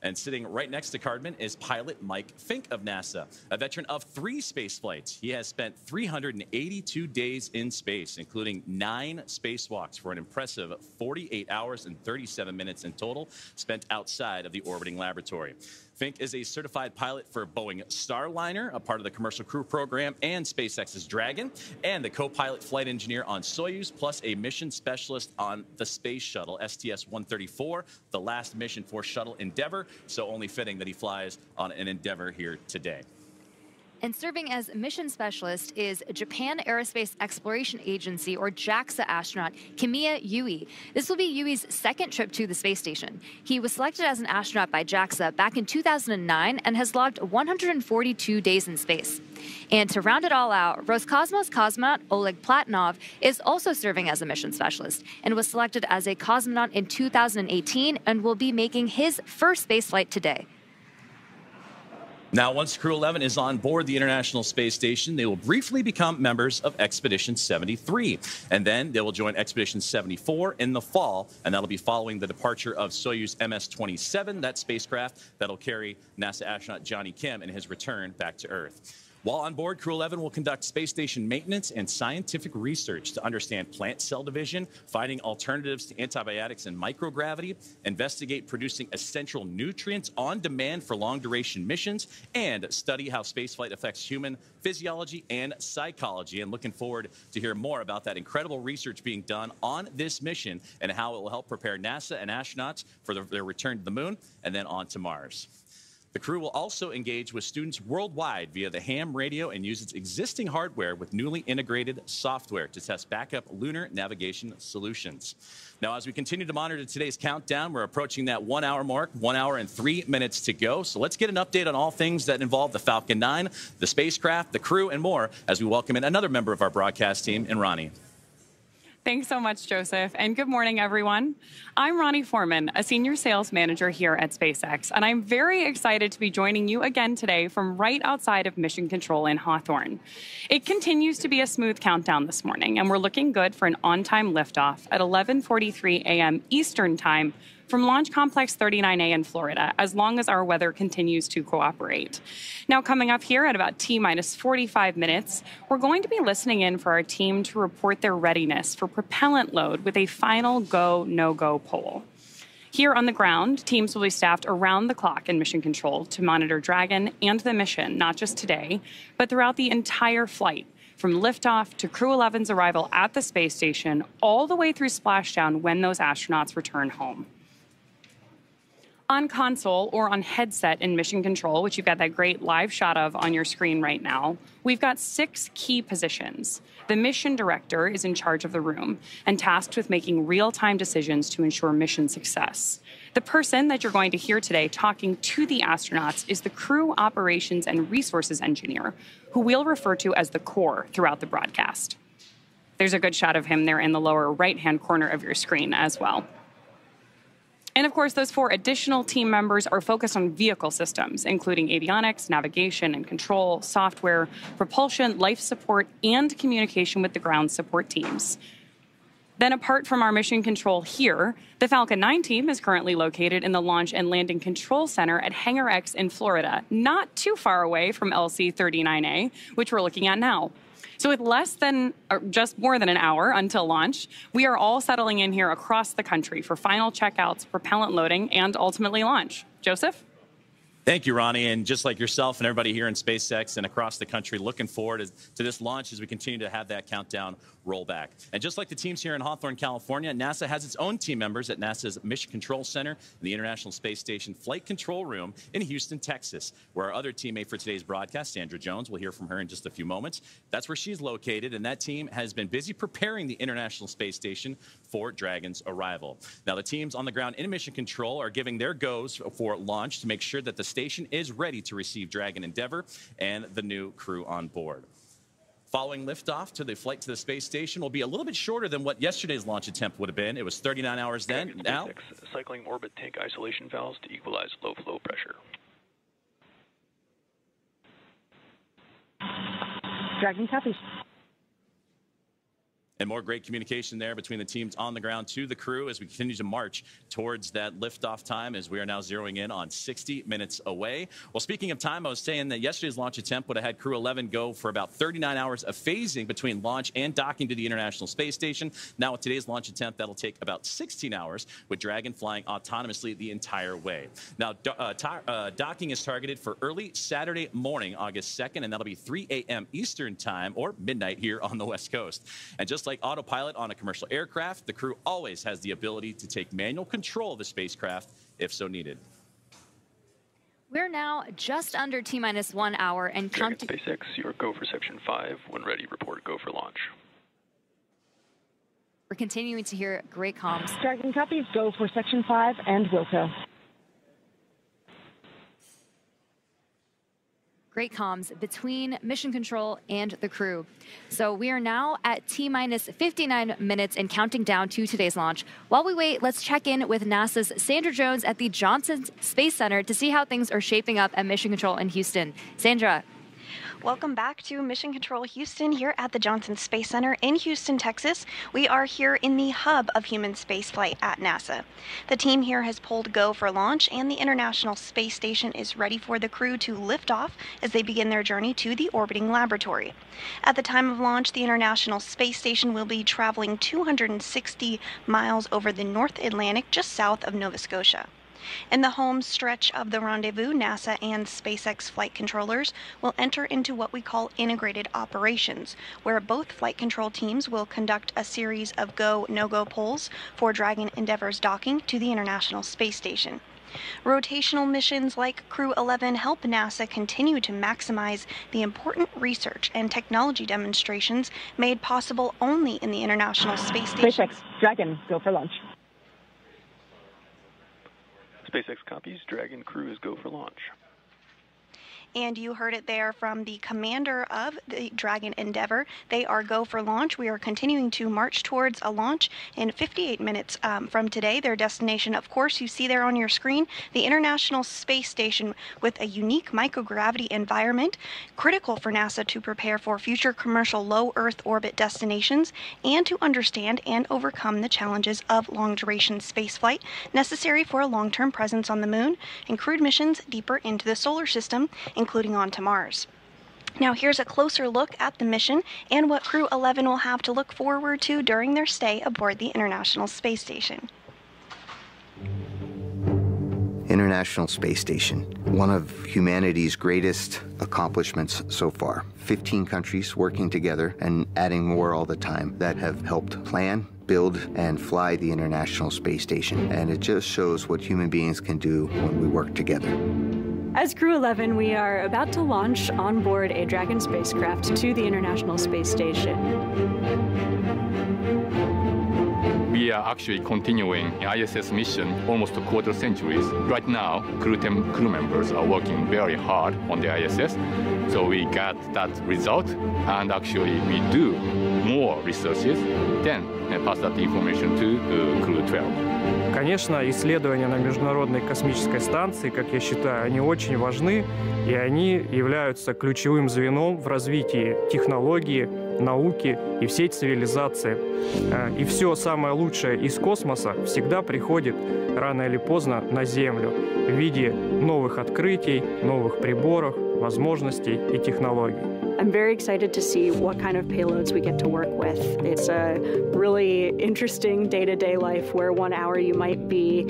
And sitting right next to Cardman is pilot Mike Fincke of NASA, a veteran of 3 space flights. He has spent 382 days in space, including 9 spacewalks for an impressive 48 hours and 37 minutes in total spent outside of the orbiting laboratory. Fincke is a certified pilot for Boeing Starliner, a part of the Commercial Crew Program, and SpaceX's Dragon, and the co-pilot flight engineer on Soyuz, plus a mission specialist on the Space Shuttle, STS-134, the last mission for Shuttle Endeavour, so only fitting that he flies on an Endeavour here today. And serving as mission specialist is Japan Aerospace Exploration Agency, or JAXA astronaut Kimiya Yui. This will be Yui's 2nd trip to the space station. He was selected as an astronaut by JAXA back in 2009 and has logged 142 days in space. And to round it all out, Roscosmos cosmonaut Oleg Platonov is also serving as a mission specialist and was selected as a cosmonaut in 2018 and will be making his first space flight today. Now, once Crew 11 is on board the International Space Station, they will briefly become members of Expedition 73. And then they will join Expedition 74 in the fall, and that'll be following the departure of Soyuz MS-27, that spacecraft that'll carry NASA astronaut Johnny Kim in his return back to Earth. While on board, Crew 11 will conduct space station maintenance and scientific research to understand plant cell division, finding alternatives to antibiotics and microgravity, investigate producing essential nutrients on demand for long-duration missions, and study how spaceflight affects human physiology and psychology. And looking forward to hear more about that incredible research being done on this mission and how it will help prepare NASA and astronauts for their return to the moon and then on to Mars. The crew will also engage with students worldwide via the ham radio and use its existing hardware with newly integrated software to test backup lunar navigation solutions. Now, as we continue to monitor today's countdown, we're approaching that 1 hour mark, 1 hour and 3 minutes to go. So let's get an update on all things that involve the Falcon 9, the spacecraft, the crew, and more as we welcome in another member of our broadcast team, in Ronnie. Thanks so much, Joseph, and good morning, everyone. I'm Ronnie Foreman, a senior sales manager here at SpaceX, and I'm very excited to be joining you again today from right outside of Mission Control in Hawthorne. It continues to be a smooth countdown this morning, and we're looking good for an on-time liftoff at 11:43 a.m. Eastern Time from Launch Complex 39A in Florida, as long as our weather continues to cooperate. Now, coming up here at about T-minus 45 minutes, we're going to be listening in for our team to report their readiness for propellant load with a final go, no-go poll. Here on the ground, teams will be staffed around the clock in mission control to monitor Dragon and the mission, not just today, but throughout the entire flight, from liftoff to Crew 11's arrival at the space station, all the way through splashdown when those astronauts return home. On console or on headset in mission control, which you've got that great live shot of on your screen right now, we've got 6 key positions. The mission director is in charge of the room and tasked with making real-time decisions to ensure mission success. The person that you're going to hear today talking to the astronauts is the crew operations and resources engineer, who we'll refer to as the core throughout the broadcast. There's a good shot of him there in the lower right-hand corner of your screen as well. And of course, those 4 additional team members are focused on vehicle systems, including avionics, navigation and control, software, propulsion, life support, and communication with the ground support teams. Then apart from our mission control here, the Falcon 9 team is currently located in the Launch and Landing Control Center at Hangar X in Florida, not too far away from LC-39A, which we're looking at now. So with less than, or just more than an hour until launch, we are all settling in here across the country for final checkouts, propellant loading, and ultimately launch. Joseph? Thank you, Ronnie. And just like yourself and everybody here in SpaceX and across the country, looking forward to this launch as we continue to have that countdown roll back. And just like the teams here in Hawthorne, California, NASA has its own team members at NASA's Mission Control Center and the International Space Station Flight Control Room in Houston, Texas, where our other teammate for today's broadcast, Sandra Jones, we'll hear from her in just a few moments. That's where she's located, and that team has been busy preparing the International Space Station for Dragon's arrival. Now, the teams on the ground in Mission Control are giving their goes for launch to make sure that the station is ready to receive Dragon Endeavour and the new crew on board. Following liftoff to the flight to the space station will be a little bit shorter than what yesterday's launch attempt would have been. It was 39 hours then. Now, cycling orbit tank isolation valves to equalize low flow pressure. Dragon copies. And more great communication there between the teams on the ground to the crew as we continue to march towards that liftoff time, as we are now zeroing in on 60 minutes away. Well, speaking of time, I was saying that yesterday's launch attempt would have had Crew 11 go for about 39 hours of phasing between launch and docking to the International Space Station. Now with today's launch attempt, that'll take about 16 hours, with Dragon flying autonomously the entire way. Now, docking is targeted for early Saturday morning, August 2nd, and that'll be 3 a.m. Eastern time, or midnight here on the West Coast. And just like autopilot on a commercial aircraft, the crew always has the ability to take manual control of the spacecraft if so needed. We're now just under T-minus 1 hour and counting. SpaceX, your go for Section 5. When ready, report go for launch. We're continuing to hear great comms. Dragon copies, go for Section 5 and Wilco. Great comms between mission control and the crew. So we are now at T-minus 59 minutes and counting down to today's launch. While we wait, let's check in with NASA's Sandra Jones at the Johnson Space Center to see how things are shaping up at Mission Control in Houston. Sandra. Welcome back to Mission Control Houston here at the Johnson Space Center in Houston, Texas. We are here in the hub of human spaceflight at NASA. The team here has pulled go for launch, and the International Space Station is ready for the crew to lift off as they begin their journey to the orbiting laboratory. At the time of launch, the International Space Station will be traveling 260 miles over the North Atlantic, just south of Nova Scotia. In the home stretch of the rendezvous, NASA and SpaceX flight controllers will enter into what we call integrated operations, where both flight control teams will conduct a series of go, no-go polls for Dragon Endeavour's docking to the International Space Station. Rotational missions like Crew 11 help NASA continue to maximize the important research and technology demonstrations made possible only in the International Space Station. SpaceX, Dragon, go for launch. SpaceX copies. Dragon crew is go for launch. And you heard it there from the commander of the Dragon Endeavour. They are go for launch. We are continuing to march towards a launch in 58 minutes from today. Their destination, of course, you see there on your screen, the International Space Station, with a unique microgravity environment, critical for NASA to prepare for future commercial low Earth orbit destinations and to understand and overcome the challenges of long-duration spaceflight necessary for a long-term presence on the Moon and crewed missions deeper into the solar system, including onto Mars. Now here's a closer look at the mission and what Crew 11 will have to look forward to during their stay aboard the International Space Station. International Space Station, one of humanity's greatest accomplishments so far. 15 countries working together and adding more all the time that have helped plan, build, and fly the International Space Station. And it just shows what human beings can do when we work together. As Crew 11, we are about to launch on board a Dragon spacecraft to the International Space Station. We are actually continuing an ISS mission almost a quarter centuries. Right now, crew members are working very hard on the ISS. So we got that result, and actually we do more researches, then pass that information to crew 12. Конечно, исследования на Международной космической станции, как я считаю, они очень важны, и они являются ключевым звеном в развитии технологии, науки и всей цивилизации. И все самое лучшее из космоса всегда приходит рано или поздно на Землю в виде новых открытий, новых приборов, возможностей и технологий. I'm very excited to see what kind of payloads we get to work with. It's a really interesting day-to-day life where 1 hour you might be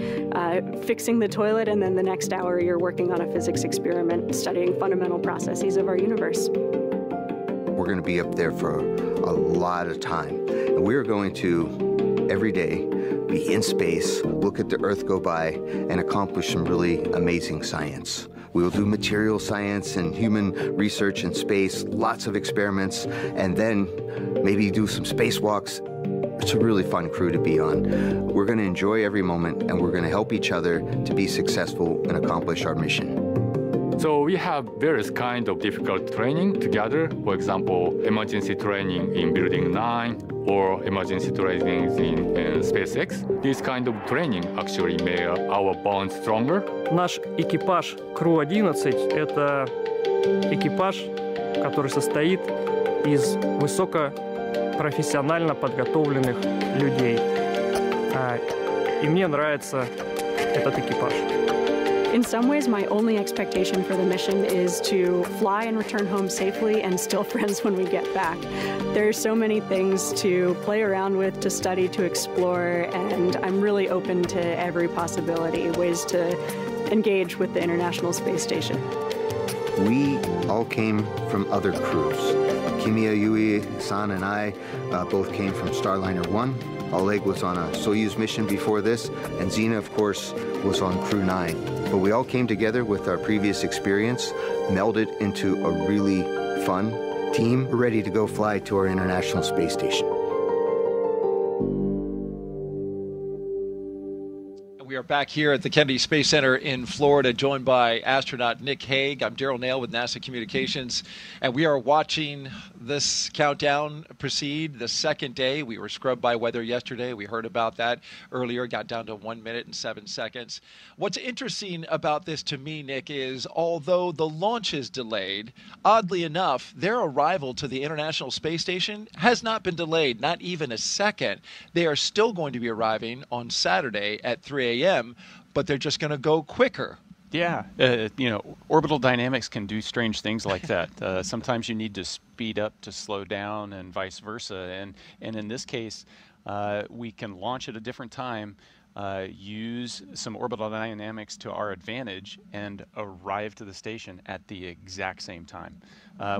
fixing the toilet and then the next hour you're working on a physics experiment studying fundamental processes of our universe. We're going to be up there for a lot of time. And we're going to, every day, be in space, look at the Earth go by, and accomplish some really amazing science. We will do material science and human research in space, lots of experiments, and then maybe do some spacewalks. It's a really fun crew to be on. We're going to enjoy every moment, and we're going to help each other to be successful and accomplish our mission. So we have various kinds of difficult training together. For example, emergency training in Building 9 or emergency training in SpaceX. This kind of training actually made our bond stronger. Наш экипаж Crew-11 — это экипаж, который состоит из высокопрофессионально подготовленных людей. И мне нравится этот экипаж. In some ways, my only expectation for the mission is to fly and return home safely and still friends when we get back. There are so many things to play around with, to study, to explore, and I'm really open to every possibility, ways to engage with the International Space Station. We all came from other crews. Kimiya Yui, San, and I both came from Starliner 1. Oleg was on a Soyuz mission before this, and Zena, of course, was on Crew 9. But we all came together with our previous experience, melded into a really fun team, ready to go fly to our International Space Station. We are back here at the Kennedy Space Center in Florida, joined by astronaut Nick Hague. I'm Daryl Nail with NASA Communications, and we are watching this countdown proceed, the second day. We were scrubbed by weather yesterday. We heard about that earlier, got down to 1 minute and 7 seconds. What's interesting about this to me, Nick, is although the launch is delayed, oddly enough, their arrival to the International Space Station has not been delayed, not even a second. They are still going to be arriving on Saturday at 3 a.m., but they're just going to go quicker. Yeah, you know, orbital dynamics can do strange things like that. Sometimes you need to speed up to slow down and vice versa. And in this case, we can launch at a different time, use some orbital dynamics to our advantage, and arrive to the station at the exact same time.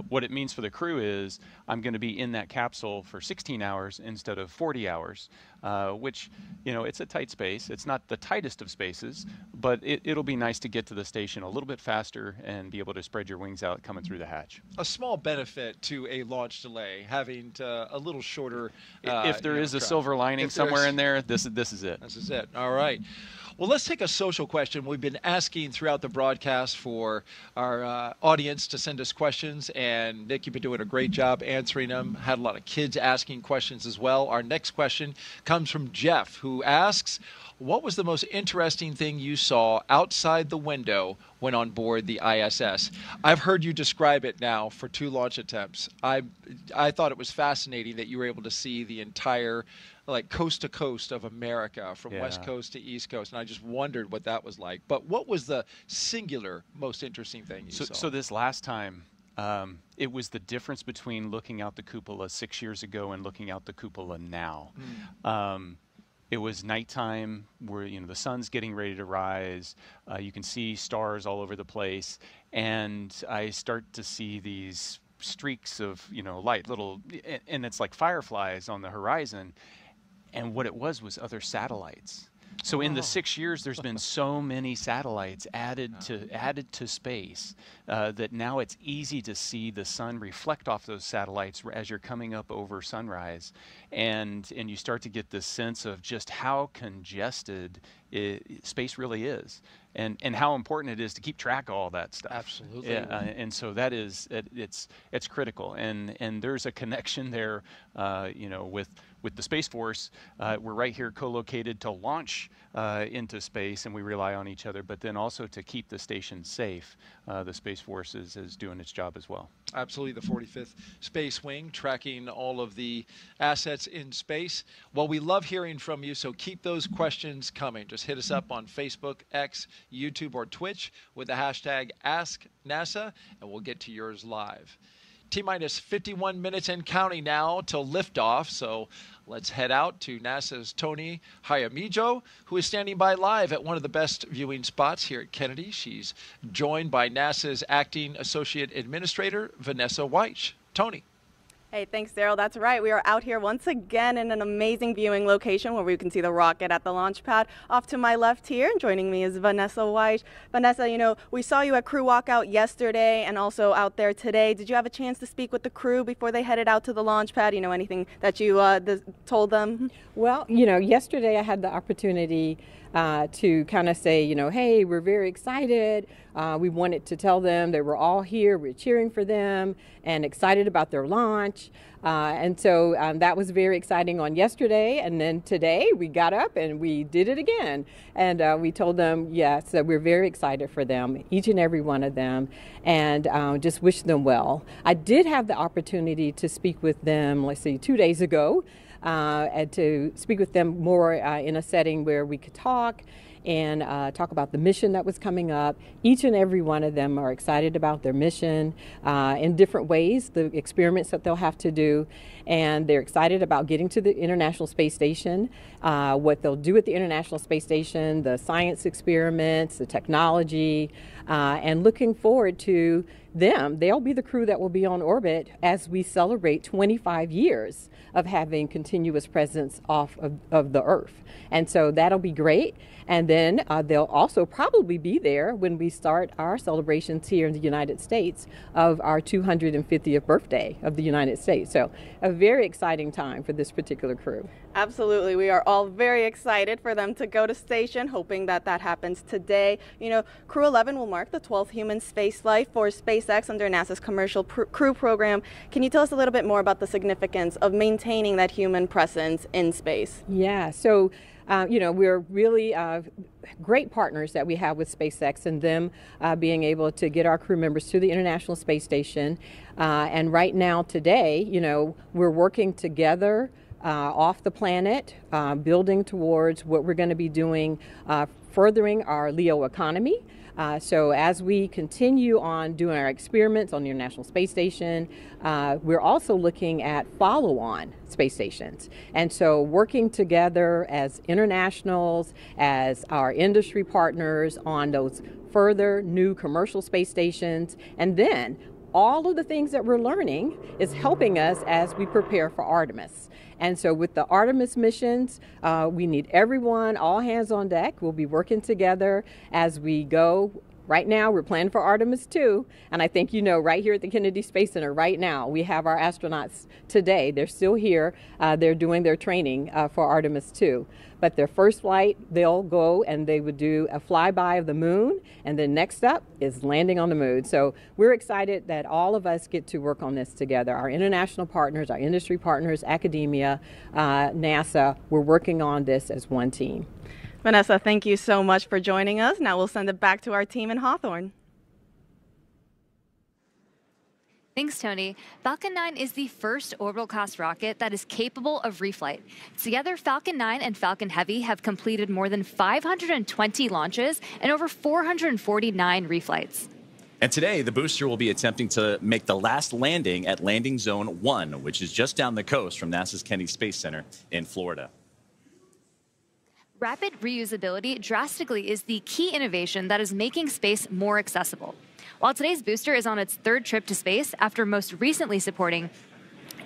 What it means for the crew is I'm going to be in that capsule for 16 hours instead of 40 hours, which, you know, it's a tight space. It's not the tightest of spaces, but it'll be nice to get to the station a little bit faster and be able to spread your wings out coming through the hatch. A small benefit to a launch delay, having a little shorter. If there is a silver lining somewhere in there, this is it. This is it. All right. Well, let's take a social question. We've been asking throughout the broadcast for our audience to send us questions, and Nick, you've been doing a great job answering them. Had a lot of kids asking questions as well. Our next question comes from Jeff, who asks, what was the most interesting thing you saw outside the window when on board the ISS? I've heard you describe it now for 2 launch attempts. I thought it was fascinating that you were able to see the entire, like, coast to coast of America, from West Coast to East Coast, and I just wondered what that was like. But what was the singular most interesting thing you saw? So this last time, it was the difference between looking out the cupola 6 years ago and looking out the cupola now. it was nighttime where, the sun's getting ready to rise. You can see stars all over the place. And I start to see these streaks of, light, and it's like fireflies on the horizon. And what it was other satellites. So in the 6 years, there's been so many satellites added to space that now it's easy to see the sun reflect off those satellites as you're coming up over sunrise, and you start to get this sense of just how congested space really is, and how important it is to keep track of all that stuff. Absolutely. Yeah, and so that is it's critical, and there's a connection there, with the Space Force. We're right here co-located to launch into space, and we rely on each other, but then also to keep the station safe. The Space Force is doing its job as well. Absolutely, the 45th Space Wing, tracking all of the assets in space. Well, we love hearing from you, so keep those questions coming. Just hit us up on Facebook, X, YouTube, or Twitch with the hashtag AskNASA, and we'll get to yours live. T-minus 51 minutes and counting now till liftoff, so let's head out to NASA's Tony Jaramillo, who is standing by live at one of the best viewing spots here at Kennedy. She's joined by NASA's Acting Associate Administrator, Vanessa Weich. Tony. Hey, thanks, Daryl. That's right. We are out here once again in an amazing viewing location where we can see the rocket at the launch pad. Off to my left here, and joining me is Vanessa Weich. Vanessa, we saw you at crew walkout yesterday and also out there today. Did you have a chance to speak with the crew before they headed out to the launch pad? Anything that you told them? Well, yesterday I had the opportunity to kind of say, hey, we're very excited. We wanted to tell them they were all here. We're cheering for them and excited about their launch. And so that was very exciting on yesterday. And then today we got up and we did it again. And we told them, yes, that we're very excited for them, each and every one of them, and just wish them well. I did have the opportunity to speak with them, 2 days ago. And to speak with them more in a setting where we could talk and talk about the mission that was coming up. Each and every one of them are excited about their mission in different ways, the experiments that they'll have to do, and they're excited about getting to the International Space Station, what they'll do at the International Space Station, the science experiments, the technology, and looking forward to them. They'll be the crew that will be on orbit as we celebrate 25 years of having continuous presence off of the Earth. And so that'll be great. And then they'll also probably be there when we start our celebrations here in the United States of our 250th birthday of the United States. So a very exciting time for this particular crew. Absolutely. We are all very excited for them to go to station, hoping that happens today. Crew 11 will mark the 12th human spaceflight for SpaceX under NASA's Commercial Crew Program. Can you tell us a little bit more about the significance of maintaining that human presence in space? Yeah, so we're really great partners that we have with SpaceX, and them being able to get our crew members to the International Space Station. And right now, today, we're working together off the planet, building towards what we're going to be doing, furthering our LEO economy. So as we continue on doing our experiments on the International Space Station, we're also looking at follow-on space stations. And so working together as internationals, as our industry partners on those further new commercial space stations, and then all of the things that we're learning is helping us as we prepare for Artemis. And so with the Artemis missions, we need everyone, all hands on deck. We'll be working together as we go. Right now, we're planning for Artemis 2, and I think right here at the Kennedy Space Center right now, we have our astronauts today. They're still here. They're doing their training for Artemis 2. But their first flight, they'll go and they would do a flyby of the moon, and then next up is landing on the moon. So we're excited that all of us get to work on this together. Our international partners, our industry partners, academia, NASA, we're working on this as one team. Vanessa, thank you so much for joining us. Now we'll send it back to our team in Hawthorne. Thanks, Tony. Falcon 9 is the first orbital-class rocket that is capable of reflight. Together, Falcon 9 and Falcon Heavy have completed more than 520 launches and over 449 reflights. And today, the booster will be attempting to make the last landing at Landing Zone 1, which is just down the coast from NASA's Kennedy Space Center in Florida. Rapid reusability drastically is the key innovation that is making space more accessible. While today's booster is on its third trip to space after most recently supporting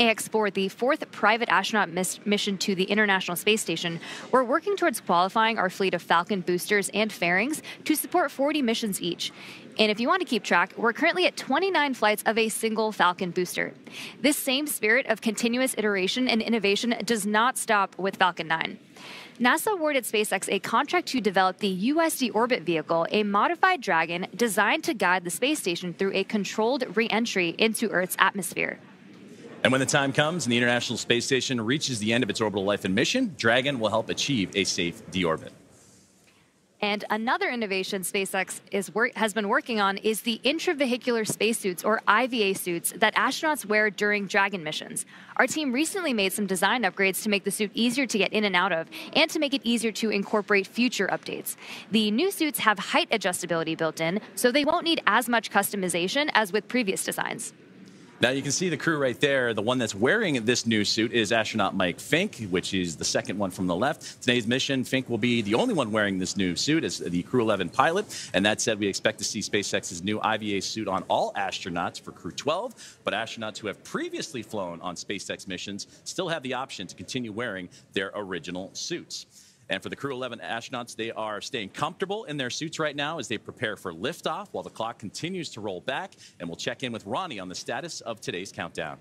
AX4, the fourth private astronaut mission to the International Space Station, we're working towards qualifying our fleet of Falcon boosters and fairings to support 40 missions each. And if you want to keep track, we're currently at 29 flights of a single Falcon booster. This same spirit of continuous iteration and innovation does not stop with Falcon 9. NASA awarded SpaceX a contract to develop the USD Orbit vehicle, a modified Dragon designed to guide the space station through a controlled re-entry into Earth's atmosphere. And when the time comes and the International Space Station reaches the end of its orbital life and mission, Dragon will help achieve a safe deorbit. And another innovation SpaceX has been working on is the intravehicular spacesuits, or IVA suits, that astronauts wear during Dragon missions. Our team recently made some design upgrades to make the suit easier to get in and out of, and to make it easier to incorporate future updates. The new suits have height adjustability built in, so they won't need as much customization as with previous designs. Now you can see the crew right there. The one that's wearing this new suit is astronaut Mike Fincke, which is the second one from the left. Today's mission, Fincke will be the only one wearing this new suit as the Crew 11 pilot. And that said, we expect to see SpaceX's new IVA suit on all astronauts for Crew 12. But astronauts who have previously flown on SpaceX missions still have the option to continue wearing their original suits. And for the Crew 11 astronauts, they are staying comfortable in their suits right now as they prepare for liftoff while the clock continues to roll back. And we'll check in with Ronnie on the status of today's countdown.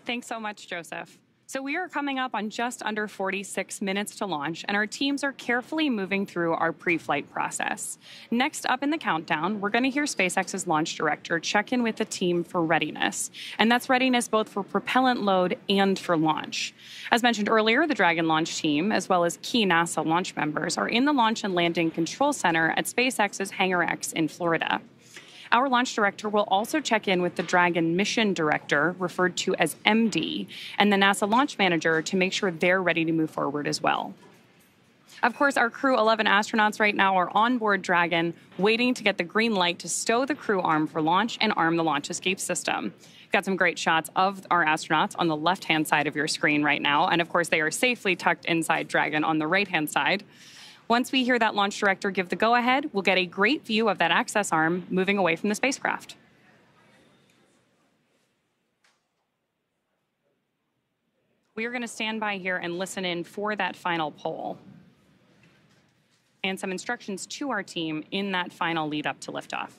Thanks so much, Joseph. So we are coming up on just under 46 minutes to launch, and our teams are carefully moving through our pre-flight process. Next up in the countdown, we're going to hear SpaceX's launch director check in with the team for readiness. And that's readiness both for propellant load and for launch. As mentioned earlier, the Dragon launch team, as well as key NASA launch members, are in the Launch and Landing Control Center at SpaceX's Hangar X in Florida. Our launch director will also check in with the Dragon mission director, referred to as MD, and the NASA launch manager to make sure they're ready to move forward as well. Of course, our Crew 11 astronauts right now are on board Dragon, waiting to get the green light to stow the crew arm for launch and arm the launch escape system. We've got some great shots of our astronauts on the left-hand side of your screen right now, and of course, they are safely tucked inside Dragon on the right-hand side. Once we hear that launch director give the go-ahead, we'll get a great view of that access arm moving away from the spacecraft. We are going to stand by here and listen in for that final poll and some instructions to our team in that final lead up to liftoff.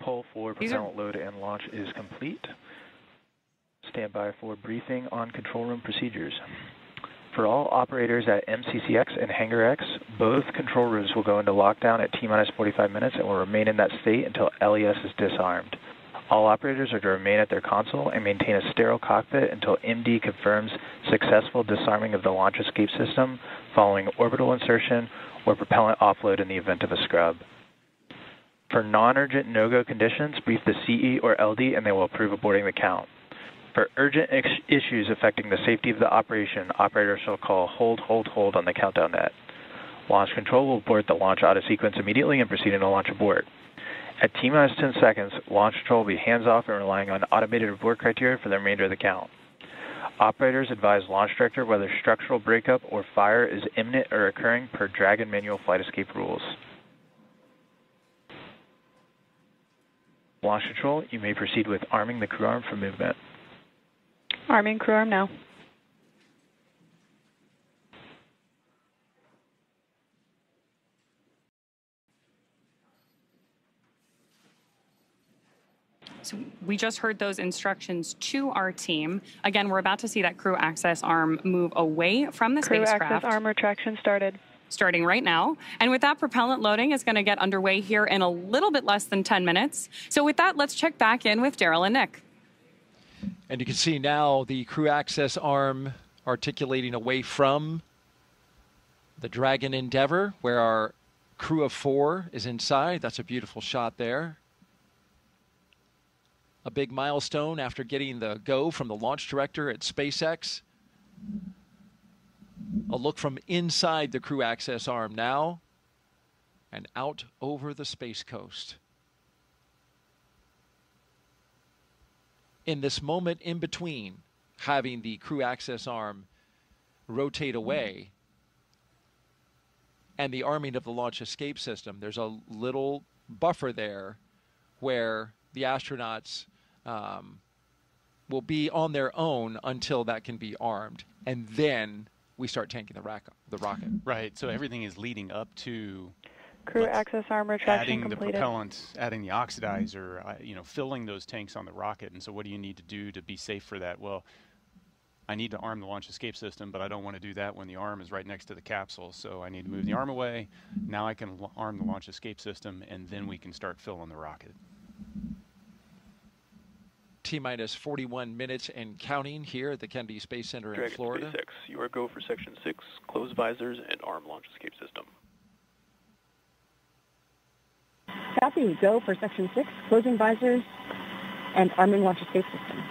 Poll for propellant load and launch is complete. Stand by for briefing on control room procedures. For all operators at MCCX and Hangar X, both control rooms will go into lockdown at T-minus 45 minutes and will remain in that state until LES is disarmed. All operators are to remain at their console and maintain a sterile cockpit until MD confirms successful disarming of the launch escape system following orbital insertion or propellant offload in the event of a scrub. For non-urgent no-go conditions, brief the CE or LD and they will approve aborting the count. For urgent issues affecting the safety of the operation, operators shall call hold, hold, hold on the countdown net. Launch control will abort the launch auto sequence immediately and proceed into launch abort. At T-minus 10 seconds, launch control will be hands-off and relying on automated abort criteria for the remainder of the count. Operators advise launch director whether structural breakup or fire is imminent or occurring per Dragon manual flight escape rules. Launch control, you may proceed with arming the crew arm for movement. Arming crew arm now. So we just heard those instructions to our team. Again, we're about to see that crew access arm move away from the spacecraft. Crew access arm retraction started. Starting right now. And with that, propellant loading is going to get underway here in a little bit less than 10 minutes. So with that, let's check back in with Daryl and Nick. And you can see now the crew access arm articulating away from the Dragon Endeavour, where our crew of 4 is inside. That's a beautiful shot there. a big milestone after getting the go from the launch director at SpaceX. A look from inside the crew access arm now and out over the Space Coast. In this moment in between having the crew access arm rotate away and the arming of the launch escape system, there's a little buffer there where the astronauts will be on their own until that can be armed. And then we start tanking the rocket. Right, so everything is leading up to crew access arm retraction adding completed. the propellant, adding the oxidizer, you know, filling those tanks on the rocket. And so what do you need to do to be safe for that? Well, I need to arm the launch escape system, but I don't want to do that when the arm is right next to the capsule. So I need to move the arm away. Now I can arm the launch escape system, and then we can start filling the rocket. T-minus 41 minutes and counting here at the Kennedy Space Center in Florida. SpaceX, you are go for Section 6, close visors and arm launch escape system. Copy, go for Section 6, closing visors and arming launch escape system.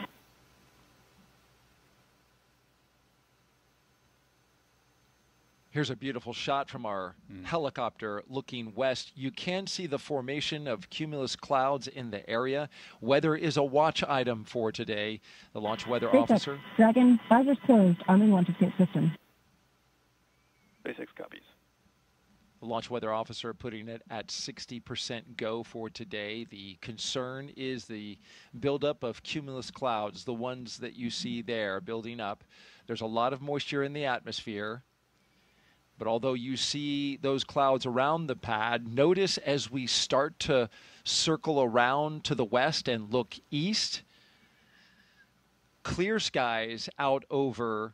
Here's a beautiful shot from our helicopter looking west. You can see the formation of cumulus clouds in the area. Weather is a watch item for today. The launch weather officer. Dragon, visors closed, arming launch escape system. SpaceX copies. The launch weather officer putting it at 60% go for today. The concern is the buildup of cumulus clouds, the ones that you see there building up. There's a lot of moisture in the atmosphere. But although you see those clouds around the pad, notice as we start to circle around to the west and look east, clear skies out over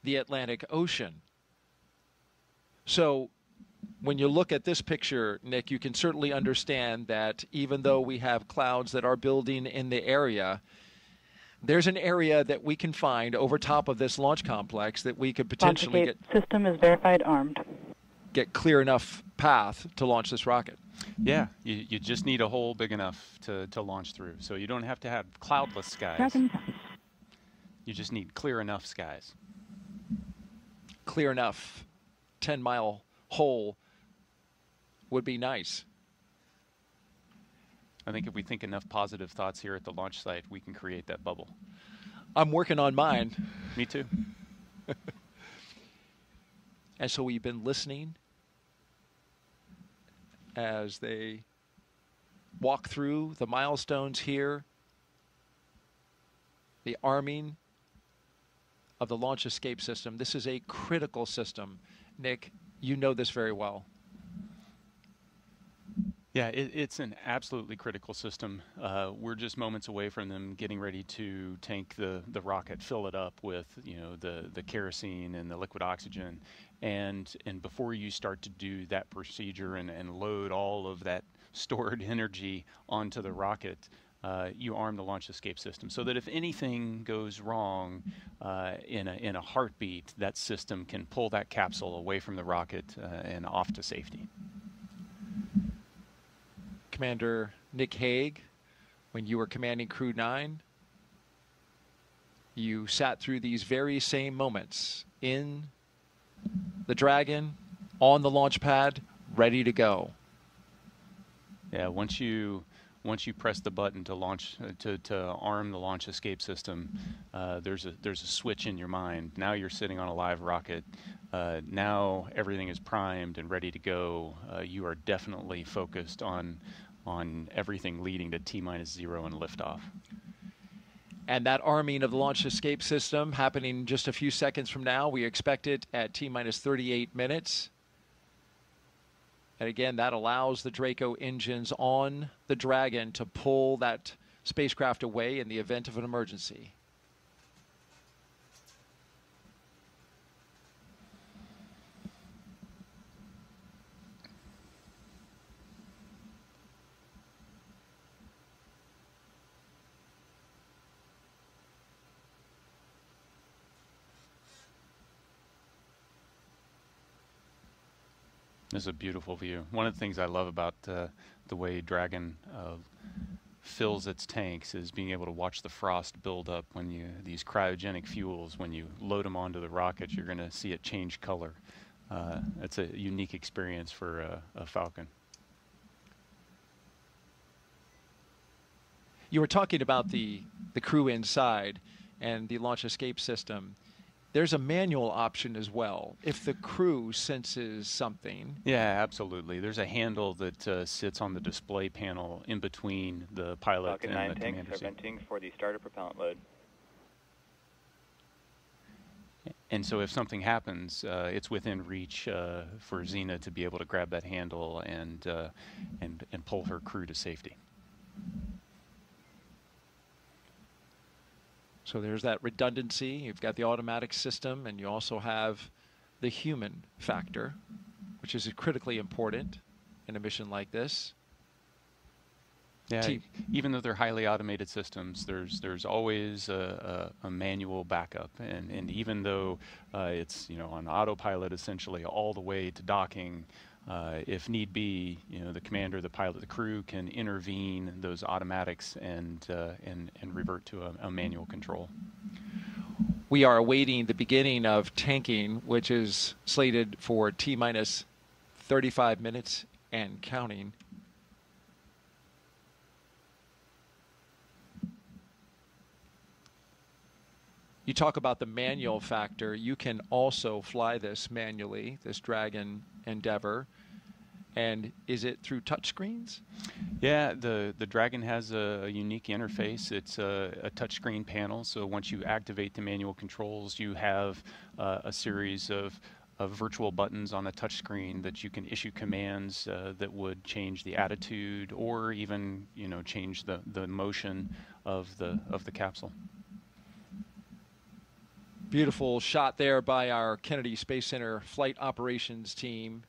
the Atlantic Ocean. So when you look at this picture, Nick, you can certainly understand that even though we have clouds that are building in the area, there's an area that we can find over top of this launch complex that we could potentially get system is verified armed. Get clear enough path to launch this rocket. Yeah, you just need a hole big enough to launch through. So you don't have to have cloudless skies. You just need clear enough skies. Clear enough 10-mile hole would be nice. I think if we think enough positive thoughts here at the launch site, we can create that bubble. I'm working on mine. Me too. And so we've been listening as they walk through the milestones here, the arming of the launch escape system. This is a critical system. Nick, you know this very well. Yeah, it's an absolutely critical system. We're just moments away from them getting ready to tank the rocket, fill it up with, you know, the kerosene and the liquid oxygen. And before you start to do that procedure and load all of that stored energy onto the rocket, you arm the launch escape system so that if anything goes wrong in a heartbeat, that system can pull that capsule away from the rocket and off to safety. Commander Nick Hague, when you were commanding Crew 9, you sat through these very same moments in the Dragon, on the launch pad, ready to go. Yeah, once you press the button to launch to arm the launch escape system, there's a switch in your mind. Now you're sitting on a live rocket. Now everything is primed and ready to go. You are definitely focused on everything leading to T-0 and liftoff. And that arming of the launch escape system happening just a few seconds from now. We expect it at T-38 minutes. And again, that allows the Draco engines on the Dragon to pull that spacecraft away in the event of an emergency. This is a beautiful view. One of the things I love about the way Dragon fills its tanks is being able to watch the frost build up when these cryogenic fuels, when you load them onto the rocket, you're going to see it change color. It's a unique experience for a Falcon. You were talking about the crew inside and the launch escape system. There's a manual option as well if the crew senses something. Yeah, absolutely. There's a handle that sits on the display panel in between the pilot Falcon and 9 the tanks commander are seat. venting for the starter propellant load. And so if something happens, it's within reach for Zena to be able to grab that handle and pull her crew to safety. So there's that redundancy. You've got the automatic system, and you also have the human factor, which is critically important in a mission like this. Yeah, even though they're highly automated systems, there's always a manual backup, and even though it's on autopilot essentially all the way to docking, if need be, the commander, the pilot, the crew can intervene those automatics and revert to a manual control. We are awaiting the beginning of tanking, which is slated for T-minus 35 minutes and counting. You talk about the manual factor. You can also fly this manually, this Dragon Endeavour. And is it through touchscreens? Yeah, the Dragon has a unique interface. It's a touchscreen panel, so once you activate the manual controls, you have a series of virtual buttons on a touchscreen that you can issue commands that would change the attitude or even change the motion of the capsule. Beautiful shot there by our Kennedy Space Center flight operations team.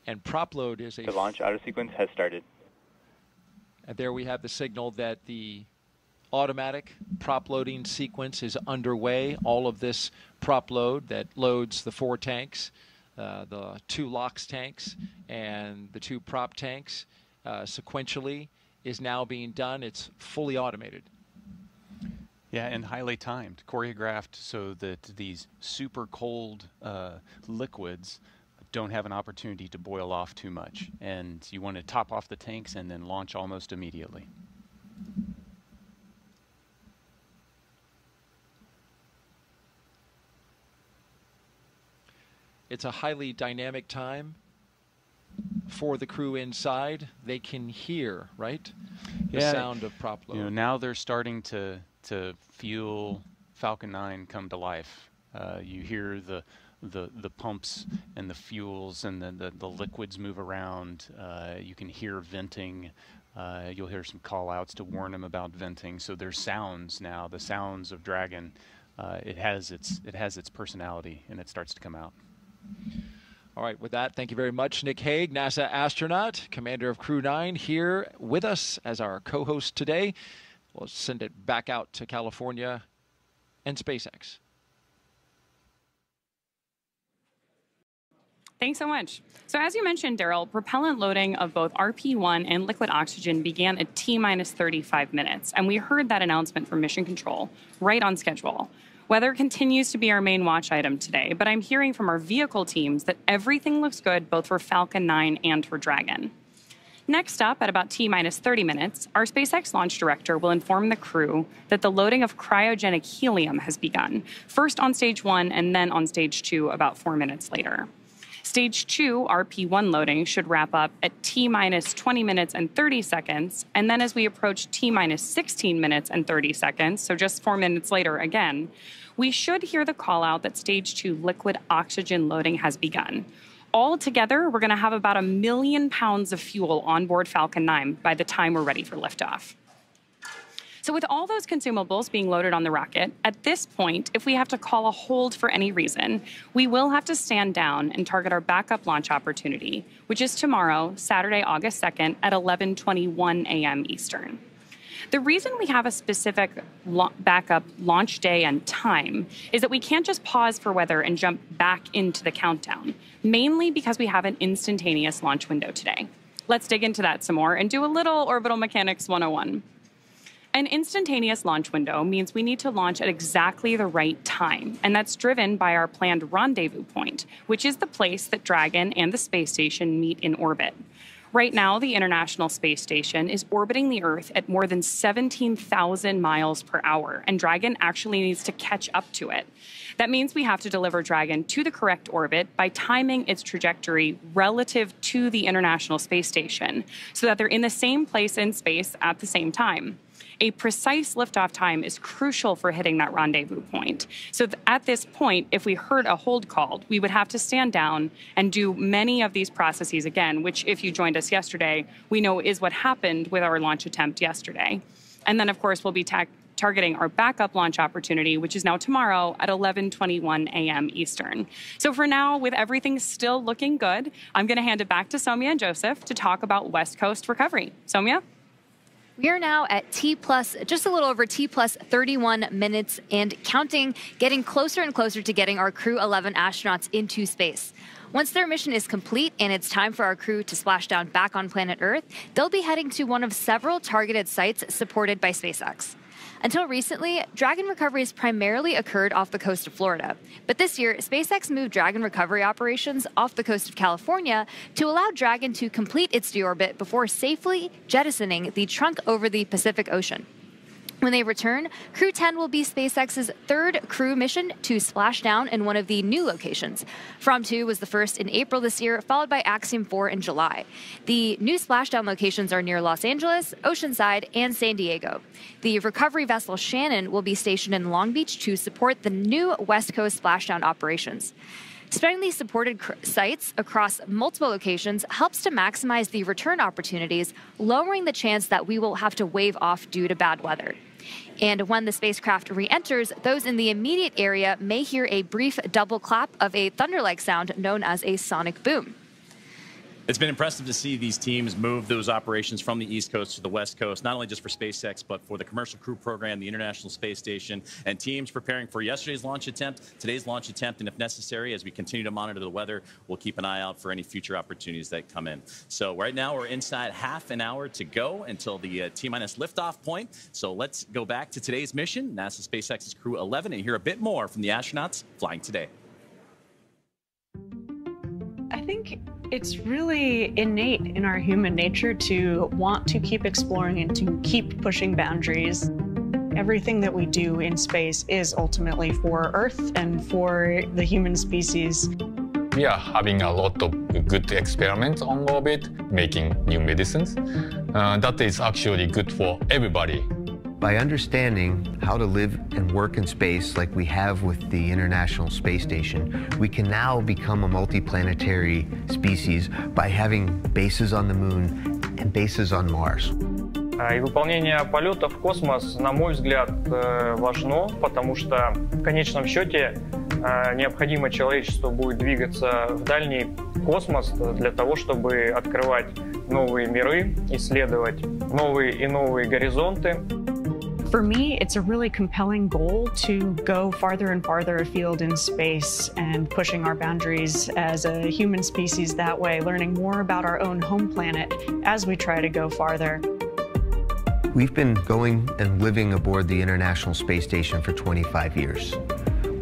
And prop load is The launch auto sequence has started. And there we have the signal that the automatic prop loading sequence is underway. All of this prop load that loads the 4 tanks, the 2 LOX tanks, and the 2 prop tanks sequentially is now being done. It's fully automated. Yeah, and highly timed, choreographed so that these super cold liquids don't have an opportunity to boil off too much. And you want to top off the tanks and then launch almost immediately. It's a highly dynamic time for the crew inside. They can hear, right? The sound of prop load. Now they're starting to feel Falcon 9 come to life. You hear the pumps and the fuels and the liquids move around. You can hear venting. You'll hear some call outs to warn them about venting. So there's sounds now, the sounds of Dragon. It has its personality, and it starts to come out. All right, with that, thank you very much, Nick Hague, NASA astronaut, commander of Crew 9, here with us as our co-host today. We'll send it back out to California and SpaceX. Thanks so much. So as you mentioned, Daryl, propellant loading of both RP-1 and liquid oxygen began at T-minus 35 minutes, and we heard that announcement from Mission Control right on schedule. Weather continues to be our main watch item today, but I'm hearing from our vehicle teams that everything looks good both for Falcon 9 and for Dragon. Next up, at about T-minus 30 minutes, our SpaceX launch director will inform the crew that the loading of cryogenic helium has begun, first on stage 1 and then on stage 2 about 4 minutes later. Stage 2 RP-1 loading should wrap up at T-minus 20 minutes and 30 seconds, and then as we approach T-minus 16 minutes and 30 seconds, so just 4 minutes later again, we should hear the call out that stage 2 liquid oxygen loading has begun. All together, we're going to have about 1 million pounds of fuel on board Falcon 9 by the time we're ready for liftoff. So with all those consumables being loaded on the rocket, at this point, if we have to call a hold for any reason, we will have to stand down and target our backup launch opportunity, which is tomorrow, Saturday, August 2nd at 11:21 a.m. Eastern. The reason we have a specific backup launch day and time is that we can't just pause for weather and jump back into the countdown, mainly because we have an instantaneous launch window today. Let's dig into that some more and do a little Orbital Mechanics 101. An instantaneous launch window means we need to launch at exactly the right time, and that's driven by our planned rendezvous point, which is the place that Dragon and the space station meet in orbit. Right now, the International Space Station is orbiting the Earth at more than 17,000 miles per hour, and Dragon actually needs to catch up to it. That means we have to deliver Dragon to the correct orbit by timing its trajectory relative to the International Space Station so that they're in the same place in space at the same time. A precise liftoff time is crucial for hitting that rendezvous point. So at this point, if we heard a hold called, we would have to stand down and do many of these processes again, which if you joined us yesterday, we know is what happened with our launch attempt yesterday. And then, of course, we'll be targeting our backup launch opportunity, which is now tomorrow at 11:21 a.m. Eastern. So for now, with everything still looking good, I'm going to hand it back to Somya and Joseph to talk about West Coast recovery. Somya? We are now at just a little over T plus 31 minutes and counting, getting closer and closer to getting our Crew 11 astronauts into space. Once their mission is complete and it's time for our crew to splash down back on planet Earth, they'll be heading to one of several targeted sites supported by SpaceX. Until recently, Dragon recoveries primarily occurred off the coast of Florida. But this year, SpaceX moved Dragon recovery operations off the coast of California to allow Dragon to complete its deorbit before safely jettisoning the trunk over the Pacific Ocean. When they return, Crew 10 will be SpaceX's third crew mission to splash down in one of the new locations. From 2 was the first in April this year, followed by Axiom 4 in July. The new splashdown locations are near Los Angeles, Oceanside, and San Diego. The recovery vessel Shannon will be stationed in Long Beach to support the new West Coast splashdown operations. Spreading these supported sites across multiple locations helps to maximize the return opportunities, lowering the chance that we will have to wave off due to bad weather. And when the spacecraft re-enters, those in the immediate area may hear a brief double clap of a thunder-like sound known as a sonic boom. It's been impressive to see these teams move those operations from the East Coast to the West Coast, not only just for SpaceX, but for the Commercial Crew Program, the International Space Station, and teams preparing for yesterday's launch attempt, today's launch attempt, and if necessary, as we continue to monitor the weather, we'll keep an eye out for any future opportunities that come in. So right now, we're inside half an hour to go until the T-minus liftoff point. So let's go back to today's mission, NASA SpaceX's Crew 11, and hear a bit more from the astronauts flying today. I think it's really innate in our human nature to want to keep exploring and to keep pushing boundaries. Everything that we do in space is ultimately for Earth and for the human species. We are having a lot of good experiments on orbit, making new medicines. That is actually good for everybody. By understanding how to live and work in space like we have with the International Space Station, we can now become a multiplanetary species by having bases on the Moon and bases on Mars. И выполнение полета в космос, на мой взгляд, важно, потому что в конечном счете необходимо человечеству будет двигаться в дальний космос для того, чтобы открывать новые миры, исследовать новые и новые горизонты. For me, it's a really compelling goal to go farther and farther afield in space and pushing our boundaries as a human species that way, learning more about our own home planet as we try to go farther. We've been going and living aboard the International Space Station for 25 years.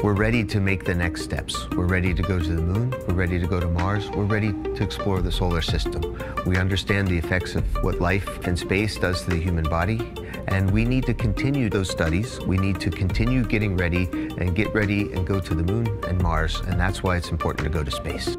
We're ready to make the next steps. We're ready to go to the Moon. We're ready to go to Mars. We're ready to explore the solar system. We understand the effects of what life in space does to the human body, and we need to continue those studies. We need to continue getting ready and get ready and go to the Moon and Mars, and that's why it's important to go to space.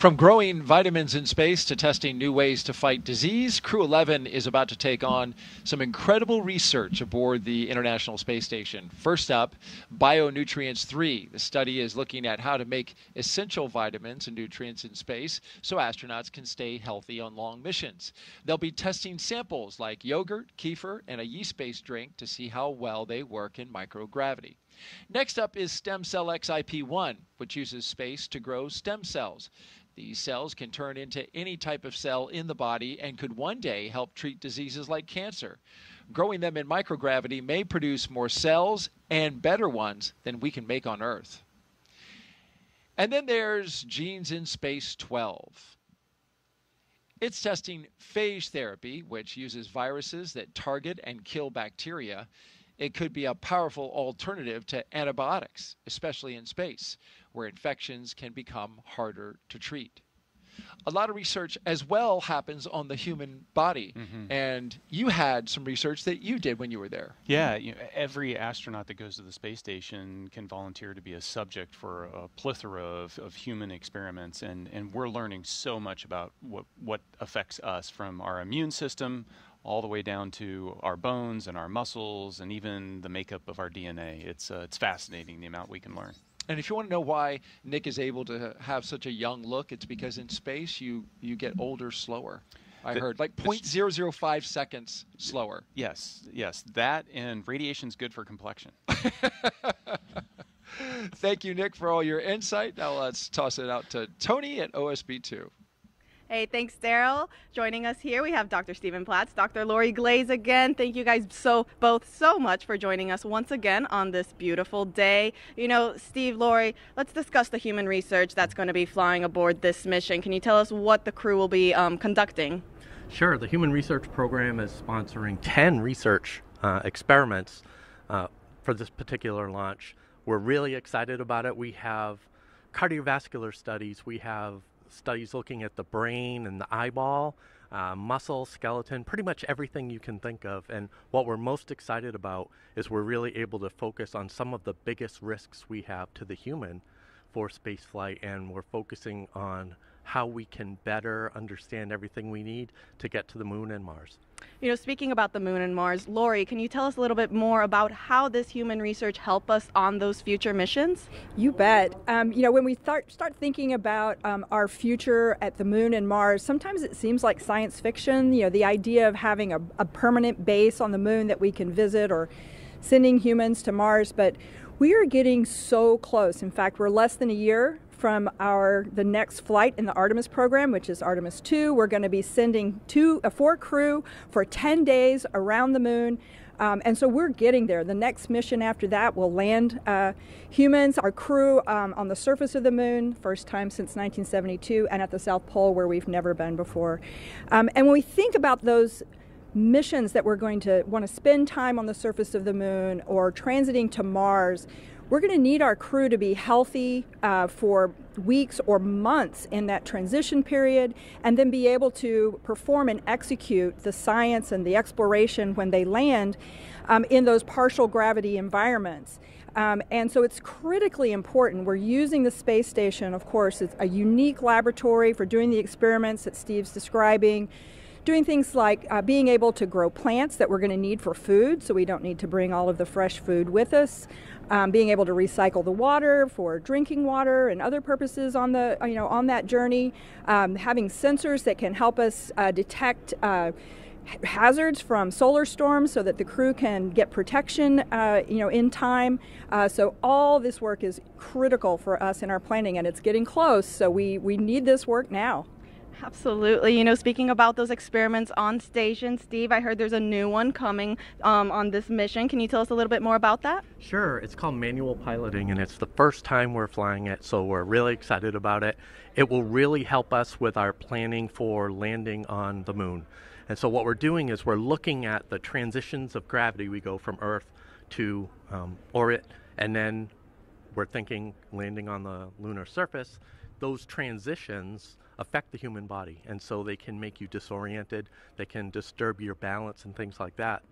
From growing vitamins in space to testing new ways to fight disease, Crew 11 is about to take on some incredible research aboard the International Space Station. First up, Bionutrients 3. The study is looking at how to make essential vitamins and nutrients in space so astronauts can stay healthy on long missions. They'll be testing samples like yogurt, kefir, and a yeast-based drink to see how well they work in microgravity. Next up is Stem Cell XIP-1, which uses space to grow stem cells. These cells can turn into any type of cell in the body and could one day help treat diseases like cancer. Growing them in microgravity may produce more cells and better ones than we can make on Earth. And then there's Genes in Space 12. It's testing phage therapy, which uses viruses that target and kill bacteria. It could be a powerful alternative to antibiotics, especially in space, where infections can become harder to treat. A lot of research as well happens on the human body, and you had some research that you did when you were there. Yeah, every astronaut that goes to the space station can volunteer to be a subject for a plethora of human experiments, and we're learning so much about what affects us, from our immune system all the way down to our bones and our muscles and even the makeup of our DNA. It's fascinating, the amount we can learn. And if you want to know why Nick is able to have such a young look, it's because in space you get older slower. I heard like 0.005 seconds slower. Yes, that and radiation's good for complexion. Thank you, Nick, for all your insight. Now let's toss it out to Tony at OSB2. Hey, thanks, Daryl. Joining us here, we have Dr. Stephen Platts, Dr. Lori Glaze again. Thank you guys both so much for joining us once again on this beautiful day. You know, Steve, Lori, let's discuss the human research that's going to be flying aboard this mission. Can you tell us what the crew will be conducting? Sure. The Human Research Program is sponsoring 10 research experiments for this particular launch. We're really excited about it. We have cardiovascular studies. We have studies looking at the brain and the eyeball, muscle, skeleton, pretty much everything you can think of. And what we're most excited about is we're really able to focus on some of the biggest risks we have to the human for spaceflight, and we're focusing on how we can better understand everything we need to get to the moon and Mars. You know, speaking about the moon and Mars, Lori, can you tell us a little bit more about how this human research help us on those future missions? You bet. You know, when we start thinking about our future at the moon and Mars, sometimes it seems like science fiction. You know, the idea of having a permanent base on the moon that we can visit, or sending humans to Mars, but we are getting so close. In fact, we're less than a year from the next flight in the Artemis program, which is Artemis 2. We're going to be sending 4 crew for 10 days around the moon. And so we're getting there. The next mission after that will land humans, our crew, on the surface of the moon, first time since 1972, and at the South Pole, where we've never been before. And when we think about those missions that we're going to want to spend time on the surface of the moon or transiting to Mars, we're going to need our crew to be healthy for weeks or months in that transition period, and then be able to perform and execute the science and the exploration when they land in those partial gravity environments. And so it's critically important. We're using the space station, of course, it's a unique laboratory for doing the experiments that Steve's describing, doing things like being able to grow plants that we're going to need for food, so we don't need to bring all of the fresh food with us. Being able to recycle the water for drinking water and other purposes on the on that journey. Having sensors that can help us detect hazards from solar storms, so that the crew can get protection in time. So all this work is critical for us in our planning, and it's getting close. So we need this work now. Absolutely. You know, speaking about those experiments on station, Steve, I heard there's a new one coming on this mission. Can you tell us a little bit more about that? Sure. It's called manual piloting, and it's the first time we're flying it, so we're really excited about it. It will really help us with our planning for landing on the moon. And so what we're doing is we're looking at the transitions of gravity. We go from Earth to orbit, and then we're thinking landing on the lunar surface. Those transitions affect the human body, and so they can make you disoriented, they can disturb your balance and things like that.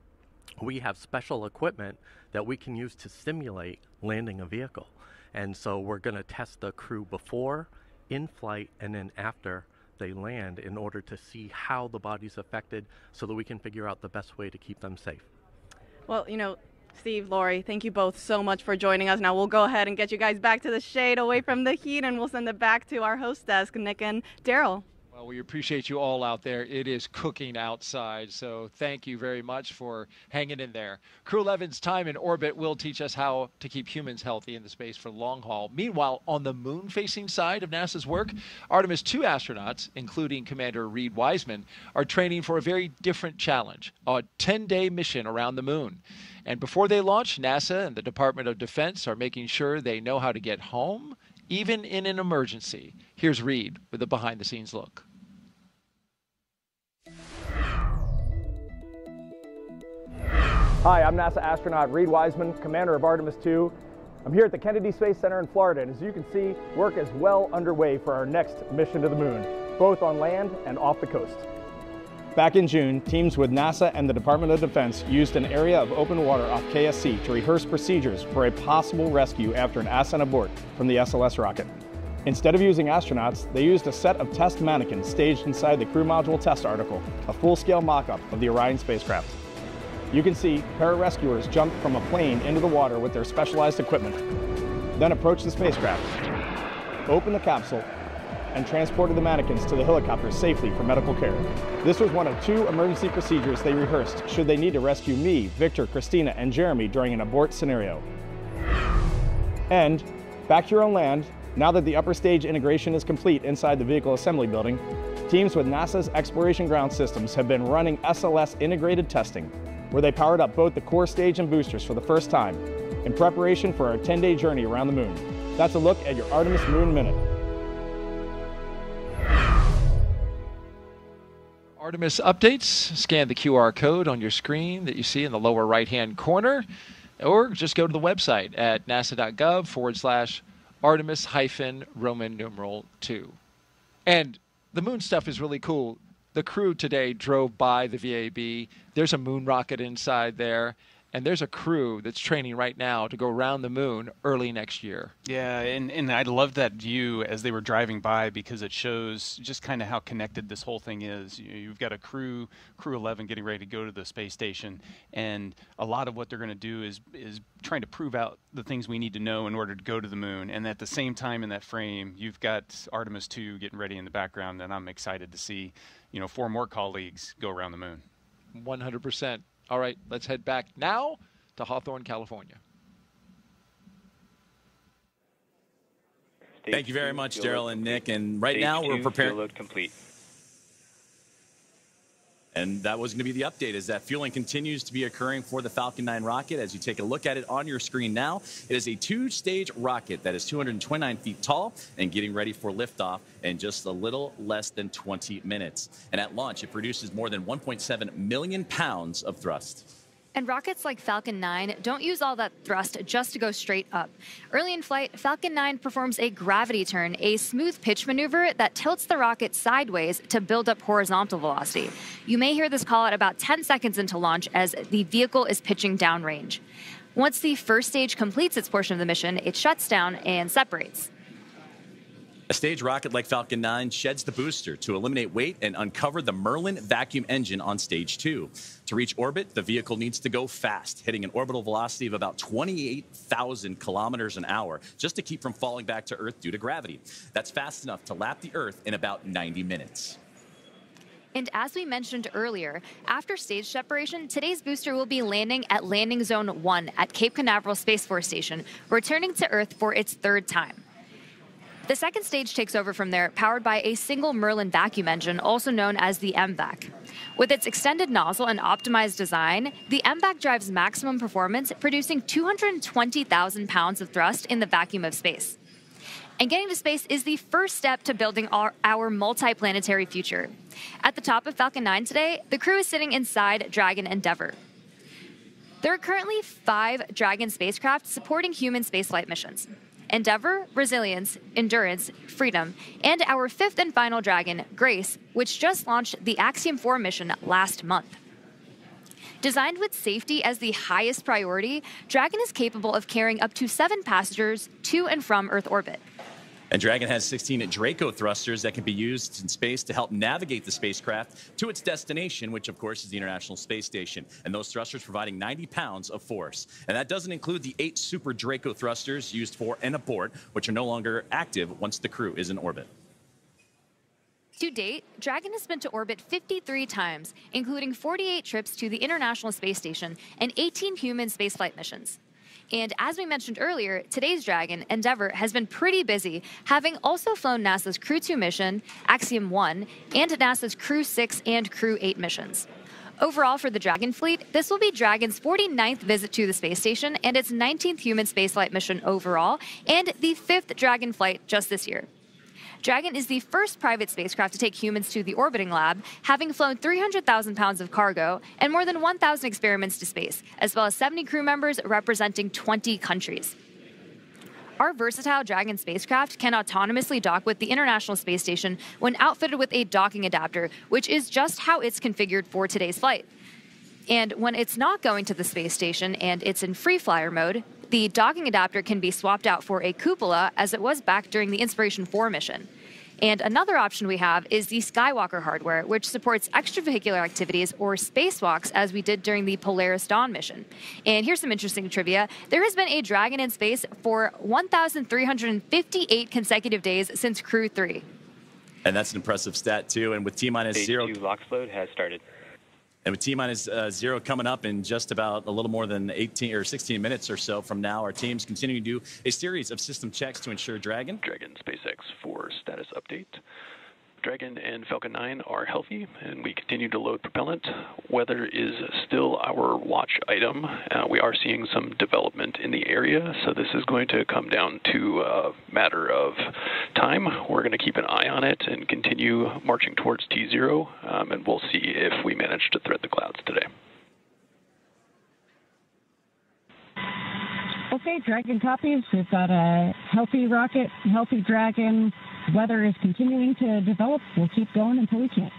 We have special equipment that we can use to simulate landing a vehicle, and so we're going to test the crew before in flight and then after they land in order to see how the body's affected so that we can figure out the best way to keep them safe. Well, Steve, Lori, thank you both so much for joining us. Now we'll go ahead and get you guys back to the shade, away from the heat, and we'll send it back to our host desk, Nick and Daryl. Well, we appreciate you all out there. It is cooking outside, so thank you very much for hanging in there. Crew 11's time in orbit will teach us how to keep humans healthy in the space for long haul. Meanwhile, on the moon-facing side of NASA's work, Artemis II astronauts, including Commander Reed Wiseman, are training for a very different challenge, a 10-day mission around the moon. And before they launch, NASA and the Department of Defense are making sure they know how to get home, even in an emergency. Here's Reed with a behind-the-scenes look. Hi, I'm NASA astronaut Reed Wiseman, commander of Artemis II. I'm here at the Kennedy Space Center in Florida, and as you can see, work is well underway for our next mission to the moon, both on land and off the coast. Back in June, teams with NASA and the Department of Defense used an area of open water off KSC to rehearse procedures for a possible rescue after an ascent abort from the SLS rocket. Instead of using astronauts, they used a set of test mannequins staged inside the crew module test article, a full-scale mock-up of the Orion spacecraft. You can see pararescuers jumped from a plane into the water with their specialized equipment, then approached the spacecraft, opened the capsule, and transported the mannequins to the helicopter safely for medical care. This was one of 2 emergency procedures they rehearsed should they need to rescue me, Victor, Christina, and Jeremy during an abort scenario. And back here on land, now that the upper stage integration is complete inside the vehicle assembly building, teams with NASA's Exploration Ground Systems have been running SLS integrated testing, where they powered up both the core stage and boosters for the first time in preparation for our 10-day journey around the moon. That's a look at your Artemis Moon Minute. Artemis updates, scan the QR code on your screen that you see in the lower right-hand corner, or just go to the website at nasa.gov/Artemis-Roman numeral 2. And the moon stuff is really cool. The crew today drove by the VAB. There's a moon rocket inside there, and there's a crew that's training right now to go around the moon early next year. Yeah, and I love that view as they were driving by because it shows just kind of how connected this whole thing is. You've got a crew 11 getting ready to go to the space station, and a lot of what they're going to do is trying to prove out the things we need to know in order to go to the moon. And at the same time in that frame, you've got Artemis II getting ready in the background, and I'm excited to see 4 more colleagues go around the moon. 100%. All right, let's head back now to Hawthorne, California. Thank you very much, Daryl and Nick. And right now we're preparing. Fuel load complete. And that was going to be the update, is that fueling continues to be occurring for the Falcon 9 rocket. As you take a look at it on your screen now, it is a 2-stage rocket that is 229 feet tall and getting ready for liftoff in just a little less than 20 minutes. And at launch, it produces more than 1.7 million pounds of thrust. And rockets like Falcon 9 don't use all that thrust just to go straight up. Early in flight, Falcon 9 performs a gravity turn, a smooth pitch maneuver that tilts the rocket sideways to build up horizontal velocity. You may hear this call at about 10 seconds into launch as the vehicle is pitching downrange. Once the first stage completes its portion of the mission, it shuts down and separates. A stage rocket like Falcon 9 sheds the booster to eliminate weight and uncover the Merlin vacuum engine on stage 2. To reach orbit, the vehicle needs to go fast, hitting an orbital velocity of about 28,000 kilometers an hour, just to keep from falling back to Earth due to gravity. That's fast enough to lap the Earth in about 90 minutes. And as we mentioned earlier, after stage separation, today's booster will be landing at Landing Zone 1 at Cape Canaveral Space Force Station, returning to Earth for its 3rd time. The second stage takes over from there, powered by a single Merlin vacuum engine, also known as the MVAC. With its extended nozzle and optimized design, the MVAC drives maximum performance, producing 220,000 pounds of thrust in the vacuum of space. And getting to space is the first step to building our multi-planetary future. At the top of Falcon 9 today, the crew is sitting inside Dragon Endeavour. There are currently 5 Dragon spacecraft supporting human spaceflight missions: Endeavour, Resilience, Endurance, Freedom, and our 5th and final Dragon, Grace, which just launched the Axiom 4 mission last month. Designed with safety as the highest priority, Dragon is capable of carrying up to 7 passengers to and from Earth orbit. And Dragon has 16 Draco thrusters that can be used in space to help navigate the spacecraft to its destination, which of course is the International Space Station. And those thrusters providing 90 pounds of force. And that doesn't include the 8 Super Draco thrusters used for and aboard, which are no longer active once the crew is in orbit. To date, Dragon has been to orbit 53 times, including 48 trips to the International Space Station and 18 human spaceflight missions. And as we mentioned earlier, today's Dragon, Endeavour, has been pretty busy, having also flown NASA's Crew 2 mission, Axiom 1, and NASA's Crew 6 and Crew 8 missions. Overall for the Dragon fleet, this will be Dragon's 49th visit to the space station and its 19th human spaceflight mission overall, and the 5th Dragon flight just this year. Dragon is the first private spacecraft to take humans to the orbiting lab, having flown 300,000 pounds of cargo and more than 1,000 experiments to space, as well as 70 crew members representing 20 countries. Our versatile Dragon spacecraft can autonomously dock with the International Space Station when outfitted with a docking adapter, which is just how it's configured for today's flight. And when it's not going to the space station and it's in free flyer mode, the docking adapter can be swapped out for a cupola, as it was back during the Inspiration 4 mission. And another option we have is the Skywalker hardware, which supports extravehicular activities or spacewalks, as we did during the Polaris Dawn mission. And here's some interesting trivia. There has been a Dragon in space for 1,358 consecutive days since Crew 3. And that's an impressive stat, too. And with T-minus 0... Stage 2 LOX load has started. And with T-minus 0 coming up in just about a little more than 18 or 16 minutes or so from now, our teams continue to do a series of system checks to ensure Dragon SpaceX 4 status update. Dragon and Falcon 9 are healthy, and we continue to load propellant. Weather is still our watch item. We are seeing some development in the area, so this is going to come down to a matter of time. We're going to keep an eye on it and continue marching towards T0, and we'll see if we manage to thread the clouds today. Okay, Dragon copies. We've got a healthy rocket, healthy Dragon. Weather is continuing to develop. We'll keep going until we can't.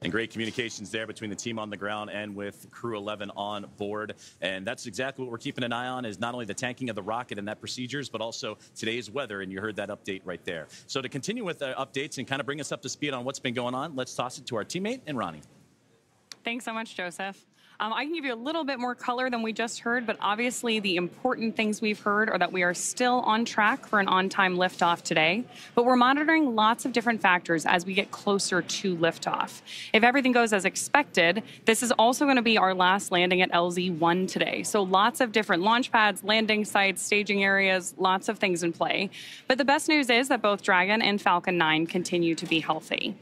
And great communications there between the team on the ground and with Crew 11 on board. And that's exactly what we're keeping an eye on, is not only the tanking of the rocket and that procedures, but also today's weather. And you heard that update right there. So to continue with the updates and kind of bring us up to speed on what's been going on, let's toss it to our teammate and Ronnie. Thanks so much, Joseph. I can give you a little bit more color than we just heard, but obviously the important things we've heard are that we are still on track for an on-time liftoff today, but we're monitoring lots of different factors as we get closer to liftoff. If everything goes as expected, this is also going to be our last landing at LZ-1 today. So lots of different launch pads, landing sites, staging areas, lots of things in play. But the best news is that both Dragon and Falcon 9 continue to be healthy.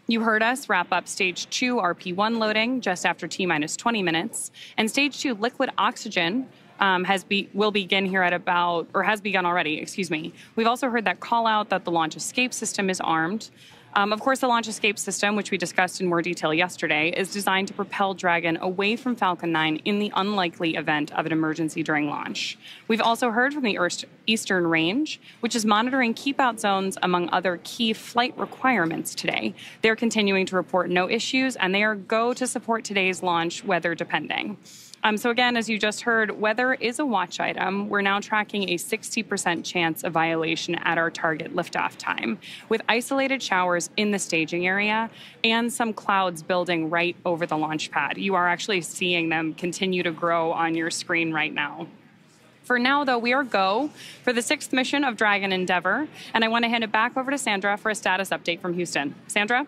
You heard us wrap up Stage 2 RP1 loading just after T-minus 20 minutes, and Stage 2 liquid oxygen will begin here at about, or has begun already, excuse me. We've also heard that call out that the launch escape system is armed. Of course, the launch escape system, which we discussed in more detail yesterday, is designed to propel Dragon away from Falcon 9 in the unlikely event of an emergency during launch. We've also heard from the Eastern Range, which is monitoring keep-out zones among other key flight requirements today. They're continuing to report no issues, and they are go to support today's launch, weather depending. So again, as you just heard, weather is a watch item. We're now tracking a 60% chance of violation at our target liftoff time, with isolated showers in the staging area and some clouds building right over the launch pad. You are actually seeing them continue to grow on your screen right now. For now, though, we are go for the 6th mission of Dragon Endeavour, and I want to hand it back over to Sandra for a status update from Houston. Sandra?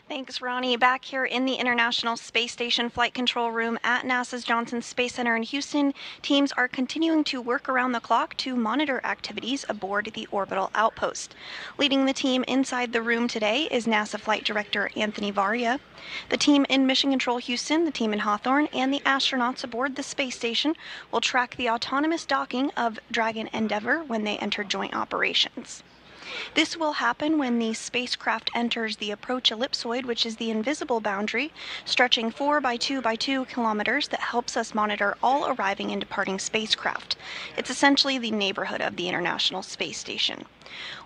Thanks, Ronnie. Back here in the International Space Station Flight Control Room at NASA's Johnson Space Center in Houston, teams are continuing to work around the clock to monitor activities aboard the orbital outpost. Leading the team inside the room today is NASA Flight Director Anthony Varia. The team in Mission Control Houston, the team in Hawthorne, and the astronauts aboard the space station will track the autonomous docking of Dragon Endeavour when they enter joint operations. This will happen when the spacecraft enters the approach ellipsoid, which is the invisible boundary, stretching 4 by 2 by 2 kilometers that helps us monitor all arriving and departing spacecraft. It's essentially the neighborhood of the International Space Station.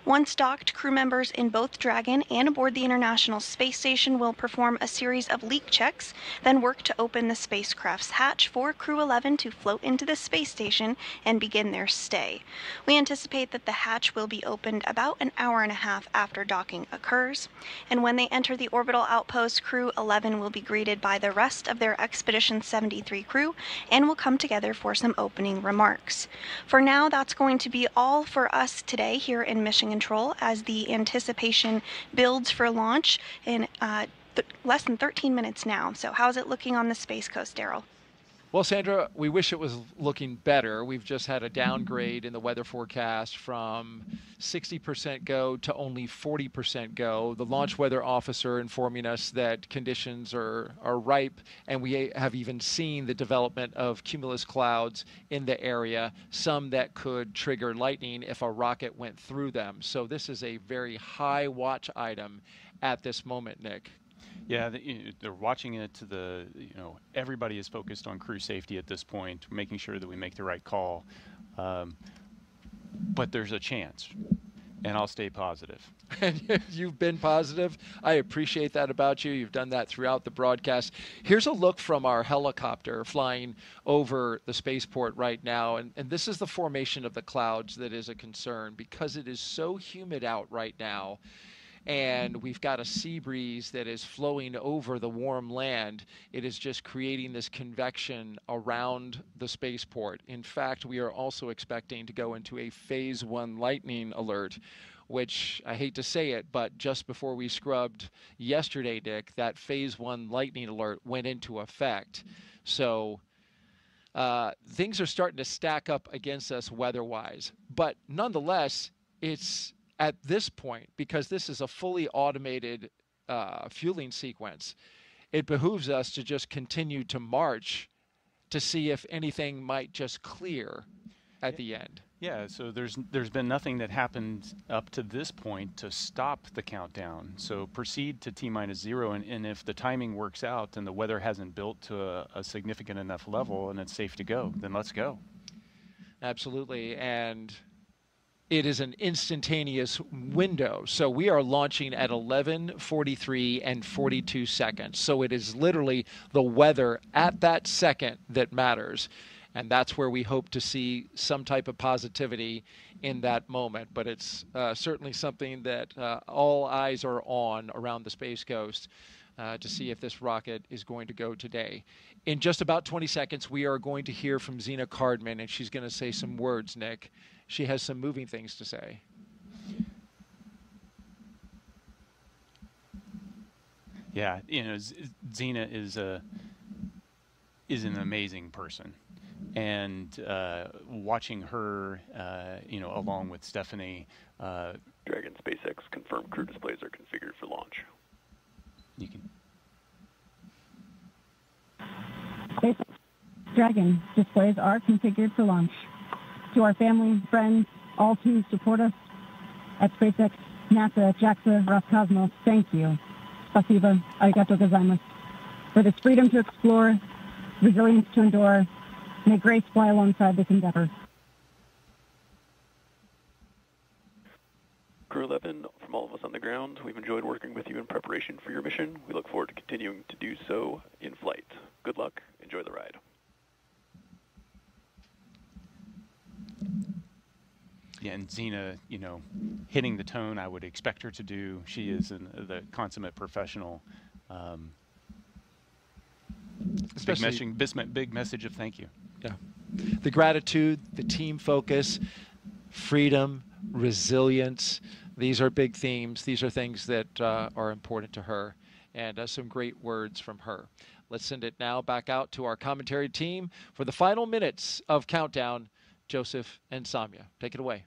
Once docked, crew members in both Dragon and aboard the International Space Station will perform a series of leak checks, then work to open the spacecraft's hatch for Crew 11 to float into the space station and begin their stay. We anticipate that the hatch will be opened about an hour and a half after docking occurs, and when they enter the orbital outpost, Crew 11 will be greeted by the rest of their Expedition 73 crew and will come together for some opening remarks. For now, that's going to be all for us today here in Mission Control as the anticipation builds for launch in less than 13 minutes now. So how's it looking on the Space Coast, Daryl? Well, Sandra, we wish it was looking better. We've just had a downgrade in the weather forecast from 60% go to only 40% go. The launch weather officer informing us that conditions are ripe, and we have even seen the development of cumulus clouds in the area, some that could trigger lightning if a rocket went through them. So this is a very high watch item at this moment, Nick. Yeah, they're watching it to the, everybody is focused on crew safety at this point, making sure that we make the right call. But there's a chance, and I'll stay positive. You've been positive. I appreciate that about you. You've done that throughout the broadcast. Here's a look from our helicopter flying over the spaceport right now. And this is the formation of the clouds that is a concern because it is so humid out right now. And we've got a sea breeze that is flowing over the warm land. It is just creating this convection around the spaceport. In fact, we are also expecting to go into a phase 1 lightning alert, which I hate to say it, but just before we scrubbed yesterday, Dick, that phase 1 lightning alert went into effect. So things are starting to stack up against us weather-wise. But nonetheless, it's at this point, because this is a fully automated fueling sequence, it behooves us to just continue to march to see if anything might just clear at the end. Yeah, so there's been nothing that happened up to this point to stop the countdown. So proceed to T-0, and if the timing works out and the weather hasn't built to a significant enough level and it's safe to go, then let's go. Absolutely, and it is an instantaneous window. So we are launching at 11:43 and 42 seconds. So it is literally the weather at that second that matters. And that's where we hope to see some type of positivity in that moment. But it's certainly something that all eyes are on around the Space Coast to see if this rocket is going to go today. In just about 20 seconds, we are going to hear from Zena Cardman, and she's going to say some words, Nick. She has some moving things to say. Yeah, Zena is an amazing person, and watching her, along with Stephanie. Dragon SpaceX confirmed crew displays are configured for launch. You can. SpaceX Dragon displays are configured for launch. To our family, friends, all who support us at SpaceX, NASA, JAXA, Roscosmos, thank you. Spasiba, arigato gozaimasu. For this freedom to explore, resilience to endure, may grace fly alongside this endeavor. Crew 11, from all of us on the ground, we've enjoyed working with you in preparation for your mission. We look forward to continuing to do so in flight. Good luck. Enjoy the ride. Yeah, and Zena, hitting the tone I would expect her to do. She is the consummate professional. Big message of thank you. Yeah. The gratitude, the team focus, freedom, resilience. These are big themes. These are things that are important to her, and some great words from her. Let's send it now back out to our commentary team for the final minutes of Countdown. Joseph and Samya, take it away.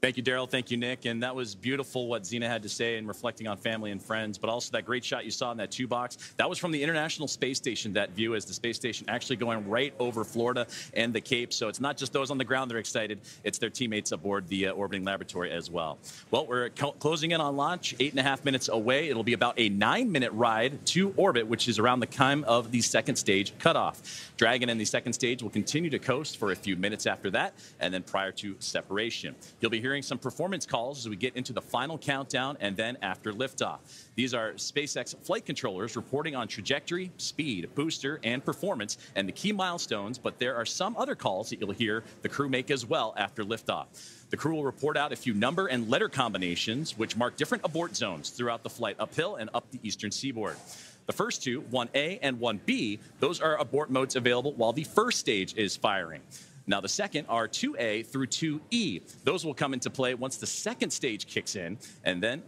Thank you, Daryl. Thank you, Nick. And that was beautiful what Zena had to say and reflecting on family and friends, but also that great shot you saw in that 2-box. That was from the International Space Station, that view as the space station actually going right over Florida and the Cape. So it's not just those on the ground that are excited. It's their teammates aboard the orbiting laboratory as well. Well, we're closing in on launch, 8.5 minutes away. It'll be about a 9-minute ride to orbit, which is around the time of the second stage cutoff. Dragon and the second stage will continue to coast for a few minutes after that, and then prior to separation. You'll be hearing some performance calls as we get into the final countdown and then after liftoff. These are SpaceX flight controllers reporting on trajectory, speed, booster, and performance, and the key milestones, but there are some other calls that you'll hear the crew make as well after liftoff. The crew will report out a few number and letter combinations, which mark different abort zones throughout the flight uphill and up the eastern seaboard. The first two, 1A and 1B, those are abort modes available while the first stage is firing. Now, the second are 2A through 2E. Those will come into play once the second stage kicks in, and then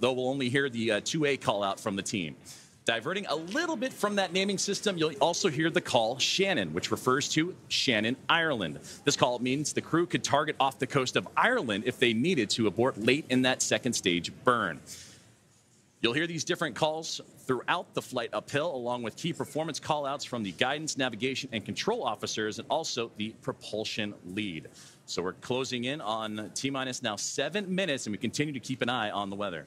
though we'll only hear the 2A call out from the team. Diverting a little bit from that naming system, you'll also hear the call Shannon, which refers to Shannon, Ireland. This call means the crew could target off the coast of Ireland if they needed to abort late in that second stage burn. You'll hear these different calls throughout the flight uphill, along with key performance callouts from the guidance, navigation, and control officers, and also the propulsion lead. So we're closing in on T-minus now 7 minutes, and we continue to keep an eye on the weather.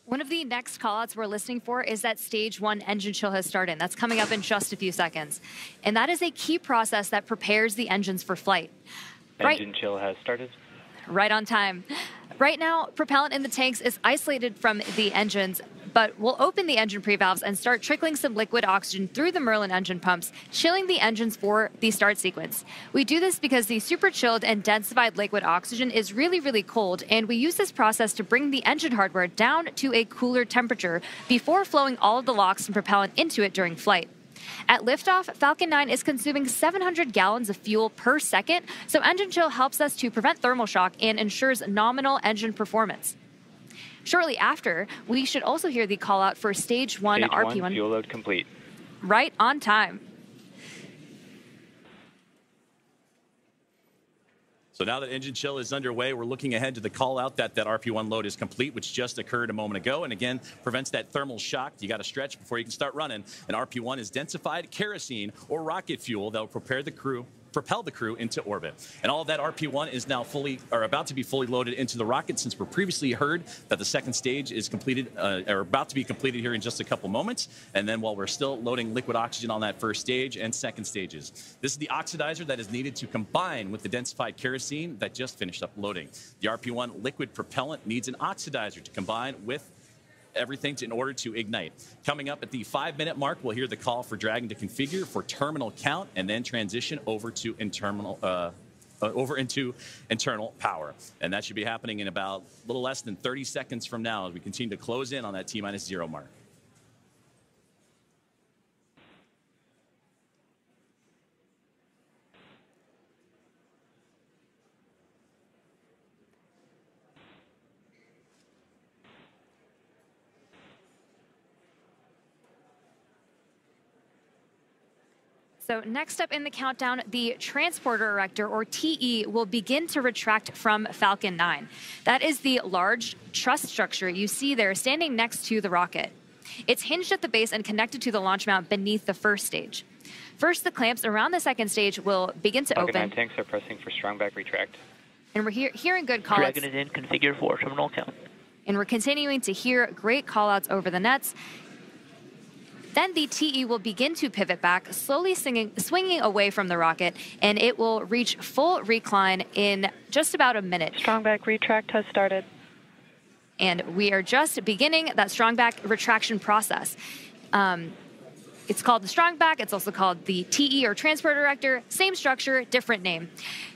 One of the next callouts we're listening for is that stage 1 engine chill has started. That's coming up in just a few seconds. And that is a key process that prepares the engines for flight. Engine chill has started. Right on time. Right now, propellant in the tanks is isolated from the engines, but we'll open the engine pre-valves and start trickling some liquid oxygen through the Merlin engine pumps, chilling the engines for the start sequence. We do this because the super chilled and densified liquid oxygen is really, really cold, and we use this process to bring the engine hardware down to a cooler temperature before flowing all of the LOX and propellant into it during flight. At liftoff, Falcon 9 is consuming 700 gallons of fuel per second, so engine chill helps us to prevent thermal shock and ensures nominal engine performance. Shortly after, we should also hear the call out for stage 1 RP1. Fuel load complete. Right on time. So now that engine chill is underway, we're looking ahead to the call out that RP1 load is complete, which just occurred a moment ago, and again, prevents that thermal shock. You got to stretch before you can start running. And RP1 is densified kerosene or rocket fuel that will propel the crew into orbit. And all of that RP1 is now about to be fully loaded into the rocket, since we're previously heard that the second stage is completed, or about to be completed here in just a couple moments. And then while we're still loading liquid oxygen on that first stage and second stages. This is the oxidizer that is needed to combine with the densified kerosene that just finished up loading. The RP1 liquid propellant needs an oxidizer to combine with everything in order to ignite. Coming up at the 5-minute mark, we'll hear the call for Dragon to configure for terminal count and then transition over to into internal power. And that should be happening in about a little less than 30 seconds from now as we continue to close in on that T-0 mark. So next up in the countdown, the transporter erector, or TE, will begin to retract from Falcon 9. That is the large truss structure you see there standing next to the rocket. It's hinged at the base and connected to the launch mount beneath the first stage. First, the clamps around the second stage will begin to Falcon open. 9 tanks are pressing for strong back retract. And we're hearing good callouts. Dragon is in, configure for terminal count. And we're continuing to hear great callouts over the nets. Then the TE will begin to pivot back, slowly swinging away from the rocket, and it will reach full recline in just about a minute. Strong back retract has started. And we are just beginning that strong back retraction process. It's called the strong back. It's also called the TE, or transport erector. Same structure, different name.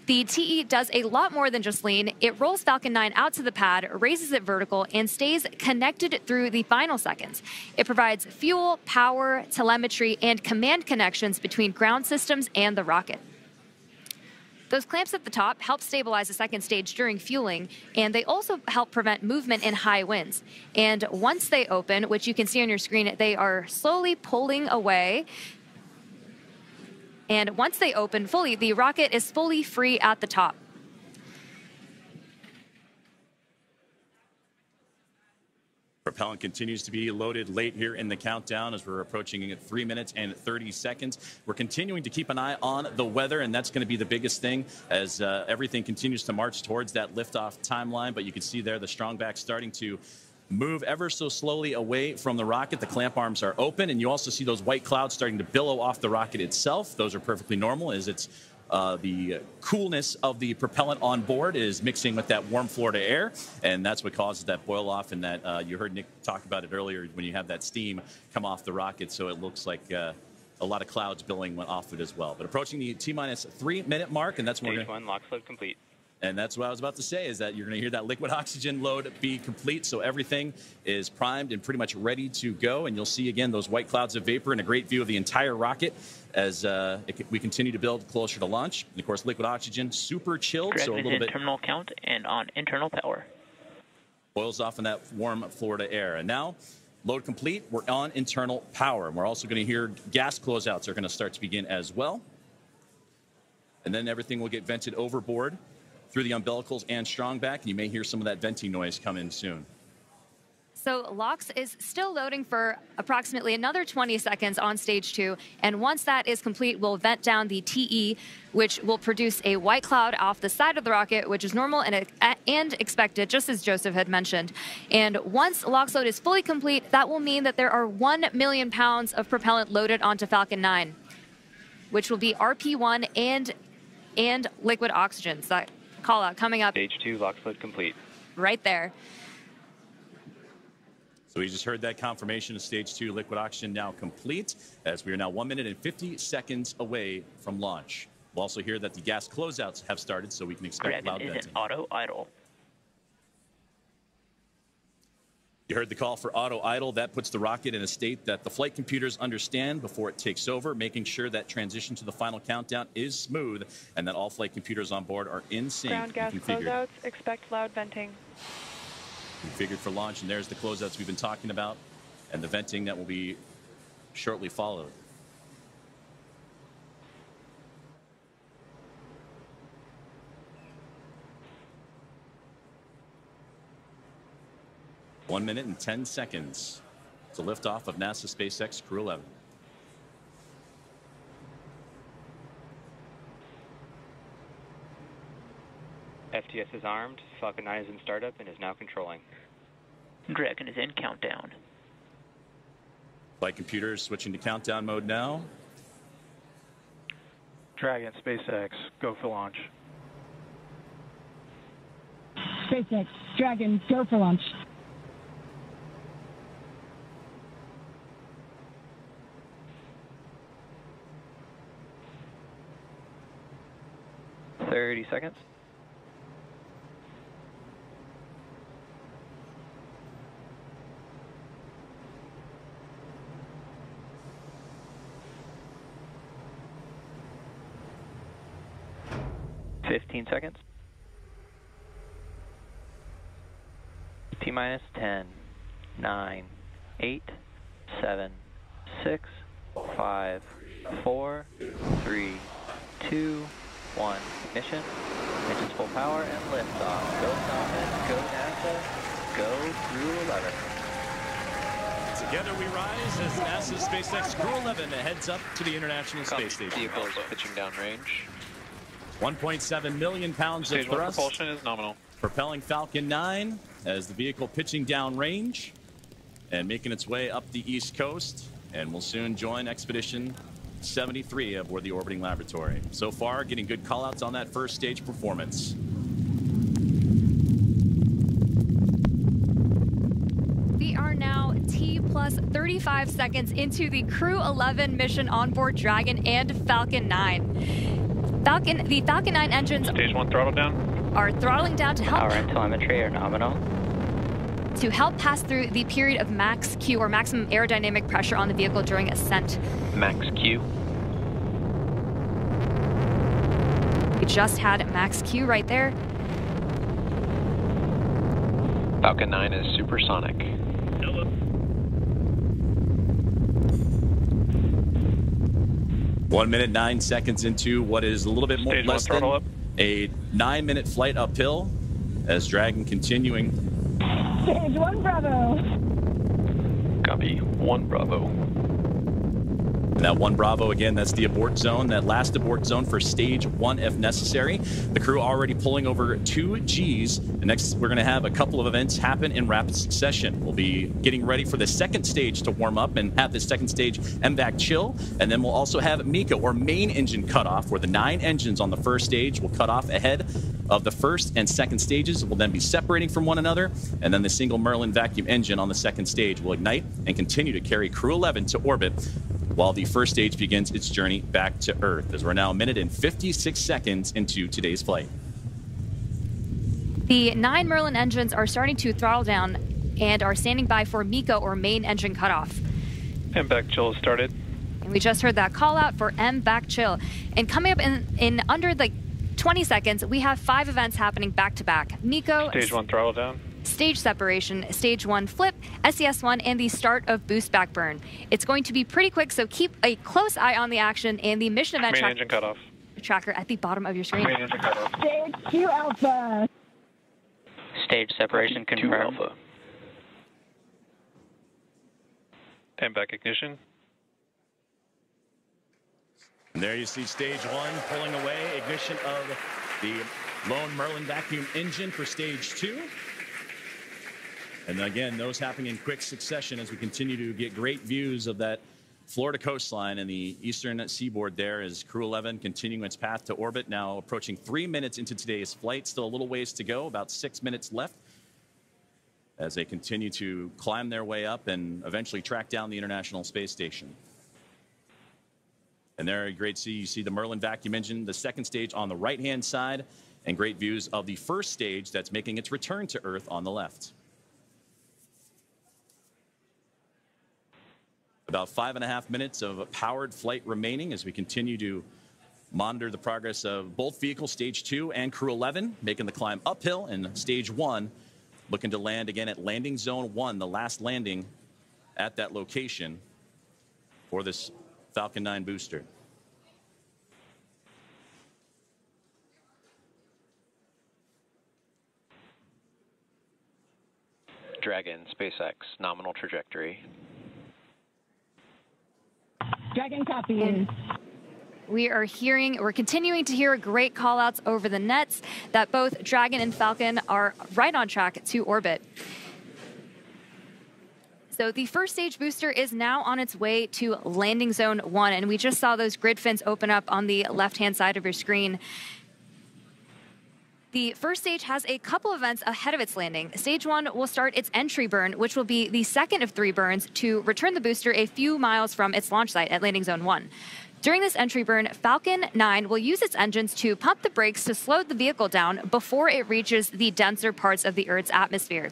The TE does a lot more than just lean. It rolls Falcon 9 out to the pad, raises it vertical, and stays connected through the final seconds. It provides fuel, power, telemetry, and command connections between ground systems and the rocket. Those clamps at the top help stabilize the second stage during fueling, and they also help prevent movement in high winds. And once they open, which you can see on your screen, they are slowly pulling away. And once they open fully, the rocket is fully free at the top. Propellant continues to be loaded late here in the countdown as we're approaching at 3 minutes and 30 seconds. We're continuing to keep an eye on the weather, and that's going to be the biggest thing as everything continues to march towards that liftoff timeline. But you can see there the strong back starting to move ever so slowly away from the rocket. The clamp arms are open, and you also see those white clouds starting to billow off the rocket itself. Those are perfectly normal as it's the coolness of the propellant on board is mixing with that warm Florida air, and that's what causes that boil off, and that you heard Nick talk about it earlier when you have that steam come off the rocket, so it looks like a lot of clouds billowing off it as well. But approaching the T-minus 3 minute mark, and that's when Stage 1 LOX load complete. And that's what I was about to say, is that you're going to hear that liquid oxygen load be complete. So everything is primed and pretty much ready to go. And you'll see, again, those white clouds of vapor and a great view of the entire rocket as we continue to build closer to launch. And, of course, liquid oxygen, super chilled. Dragon so a little is bit in terminal count and on internal power. Boils off in that warm Florida air. And now, load complete. We're on internal power. And we're also going to hear gas closeouts are going to start to begin as well. And then everything will get vented overboard through the umbilicals and strong back, and you may hear some of that venting noise come in soon. So LOX is still loading for approximately another 20 seconds on stage 2, and once that is complete, we'll vent down the TE, which will produce a white cloud off the side of the rocket, which is normal and expected, just as Joseph had mentioned. And once LOX load is fully complete, that will mean that there are 1 million pounds of propellant loaded onto Falcon 9, which will be RP1 and liquid oxygen. So that call out coming up. Stage 2 LOX load complete. Right there. So we just heard that confirmation of stage 2 liquid oxygen now complete, as we are now 1 minute and 50 seconds away from launch. We'll also hear that the gas closeouts have started, so we can expect Dragon loud is venting. in auto idle. You heard the call for auto idle. That puts the rocket in a state that the flight computers understand before it takes over, making sure that transition to the final countdown is smooth and that all flight computers on board are in sync. Ground gas closeouts, expect loud venting. Configured for launch, and there's the closeouts we've been talking about and the venting that will be shortly followed. One minute and 10 seconds to liftoff of NASA SpaceX Crew 11. FTS is armed. Falcon 9 is in startup and is now controlling. Dragon is in countdown. Flight computers switching to countdown mode now. Dragon, SpaceX, go for launch. SpaceX, Dragon, go for launch. .30 seconds. .15 seconds. T-minus 10, 9, 8, 7, 6, 5, 4, 3, 2, 1. Ignition. Engines full power and liftoff. Go Comet, go NASA, go Crew 11. Together we rise as NASA's SpaceX Crew 11 heads up to the International Space Station. Vehicle is pitching down range. 1.7 million pounds of Stage 1 thrust. propulsion is nominal. Propelling Falcon 9 as the vehicle pitching down range and making its way up the East Coast, and will soon join Expedition 73 aboard the orbiting laboratory. So far, getting good callouts on that first stage performance. We are now T plus 35 seconds into the Crew 11 mission on board Dragon and Falcon 9. The Falcon 9 engines Stage 1 throttle down. Are throttling down to help Power and telemetry are nominal. To help pass through the period of max Q, or maximum aerodynamic pressure on the vehicle during ascent. Max Q. We just had max Q right there. Falcon 9 is supersonic. 1 minute, 9 seconds into what is a little bit more less than a 9-minute flight uphill as Dragon continuing. Stage 1 Bravo. Copy. 1 Bravo. And that 1 Bravo, again, that's the abort zone, that last abort zone for stage 1 if necessary. The crew already pulling over 2 Gs. And next, we're going to have a couple of events happen in rapid succession. We'll be getting ready for the second stage to warm up and have this second stage MVAC chill. And then we'll also have MECA, or main engine cutoff, where the 9 engines on the first stage will cut off ahead of the first and second stages. Will then be separating from one another. And then the single Merlin vacuum engine on the second stage will ignite and continue to carry Crew 11 to orbit, while the first stage begins its journey back to Earth, as we're now 1 minute and 56 seconds into today's flight. The 9 Merlin engines are starting to throttle down and are standing by for MECA, or main engine cutoff. MVAC chill has started. And we just heard that call out for MVAC chill. And coming up in under like 20 seconds, we have 5 events happening back to back. MECA, Stage 1 throttle down. Stage separation, Stage 1 flip, SES-1, and the start of boost back burn. It's going to be pretty quick, so keep a close eye on the action and the mission event Main engine cutoff. tracker at the bottom of your screen. Main engine cutoff. Stage 2 Alpha. Stage separation Copy. 2 confirmed. Alpha. MVAC ignition. And there you see stage 1 pulling away, ignition of the lone Merlin vacuum engine for stage 2. And again, those happening in quick succession as we continue to get great views of that Florida coastline and the eastern seaboard there, as Crew 11 continuing its path to orbit, now approaching 3 minutes into today's flight. Still a little ways to go, about 6 minutes left, as they continue to climb their way up and eventually track down the International Space Station. And there, great see, you see the Merlin vacuum engine, the second stage on the right-hand side, and great views of the first stage that's making its return to Earth on the left. About 5.5 minutes of powered flight remaining as we continue to monitor the progress of both vehicles, Stage 2 and Crew 11, making the climb uphill, and Stage 1 looking to land again at Landing Zone 1, the last landing at that location for this Falcon 9 booster. Dragon, SpaceX, nominal trajectory. Dragon copy. We're continuing to hear great call-outs over the nets that both Dragon and Falcon are right on track to orbit. So the first stage booster is now on its way to Landing Zone 1, and we just saw those grid fins open up on the left-hand side of your screen. The first stage has a couple events ahead of its landing. Stage 1 will start its entry burn, which will be the second of 3 burns to return the booster a few miles from its launch site at Landing Zone 1. During this entry burn, Falcon 9 will use its engines to pump the brakes to slow the vehicle down before it reaches the denser parts of the Earth's atmosphere.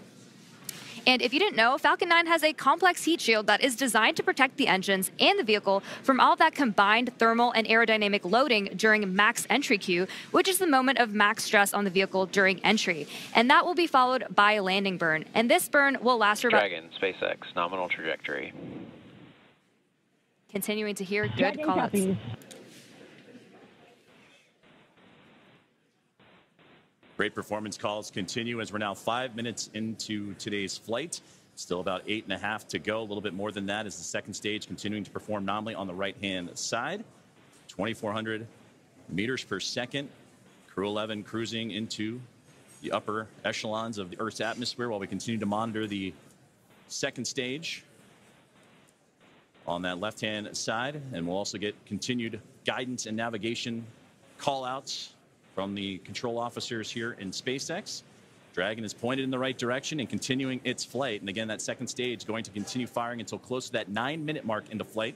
And if you didn't know, Falcon 9 has a complex heat shield that is designed to protect the engines and the vehicle from all that combined thermal and aerodynamic loading during max entry Q, which is the moment of max stress on the vehicle during entry. And that will be followed by a landing burn. And this burn will last for about... Dragon, SpaceX, nominal trajectory. Continuing to hear good call-outs. Great performance calls continue as we're now 5 minutes into today's flight. Still about 8.5 to go, a little bit more than that as the second stage continuing to perform nominally on the right-hand side. 2,400 meters per second. Crew 11 cruising into the upper echelons of the Earth's atmosphere while we continue to monitor the second stage on that left-hand side. And we'll also get continued guidance and navigation call-outs from the control officers here in SpaceX. Dragon is pointed in the right direction and continuing its flight. And again, that second stage going to continue firing until close to that 9-minute mark into flight,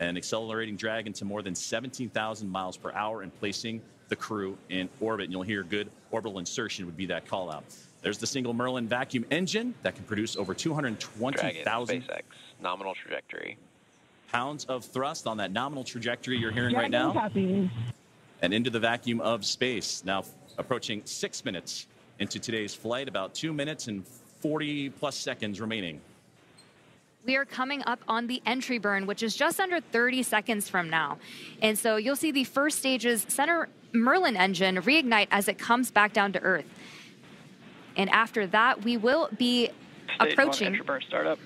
and accelerating Dragon to more than 17,000 miles per hour and placing the crew in orbit. And you'll hear good orbital insertion would be that call out. There's the single Merlin vacuum engine that can produce over 220,000 SpaceX, nominal trajectory. pounds of thrust on that nominal trajectory you're hearing right now. Copy. And into the vacuum of space. Now approaching 6 minutes into today's flight, about 2 minutes and 40 plus seconds remaining. We are coming up on the entry burn, which is just under 30 seconds from now. And so you'll see the first stage's center Merlin engine reignite as it comes back down to Earth. And after that, we will be approaching... Stage 1 entry burn startup.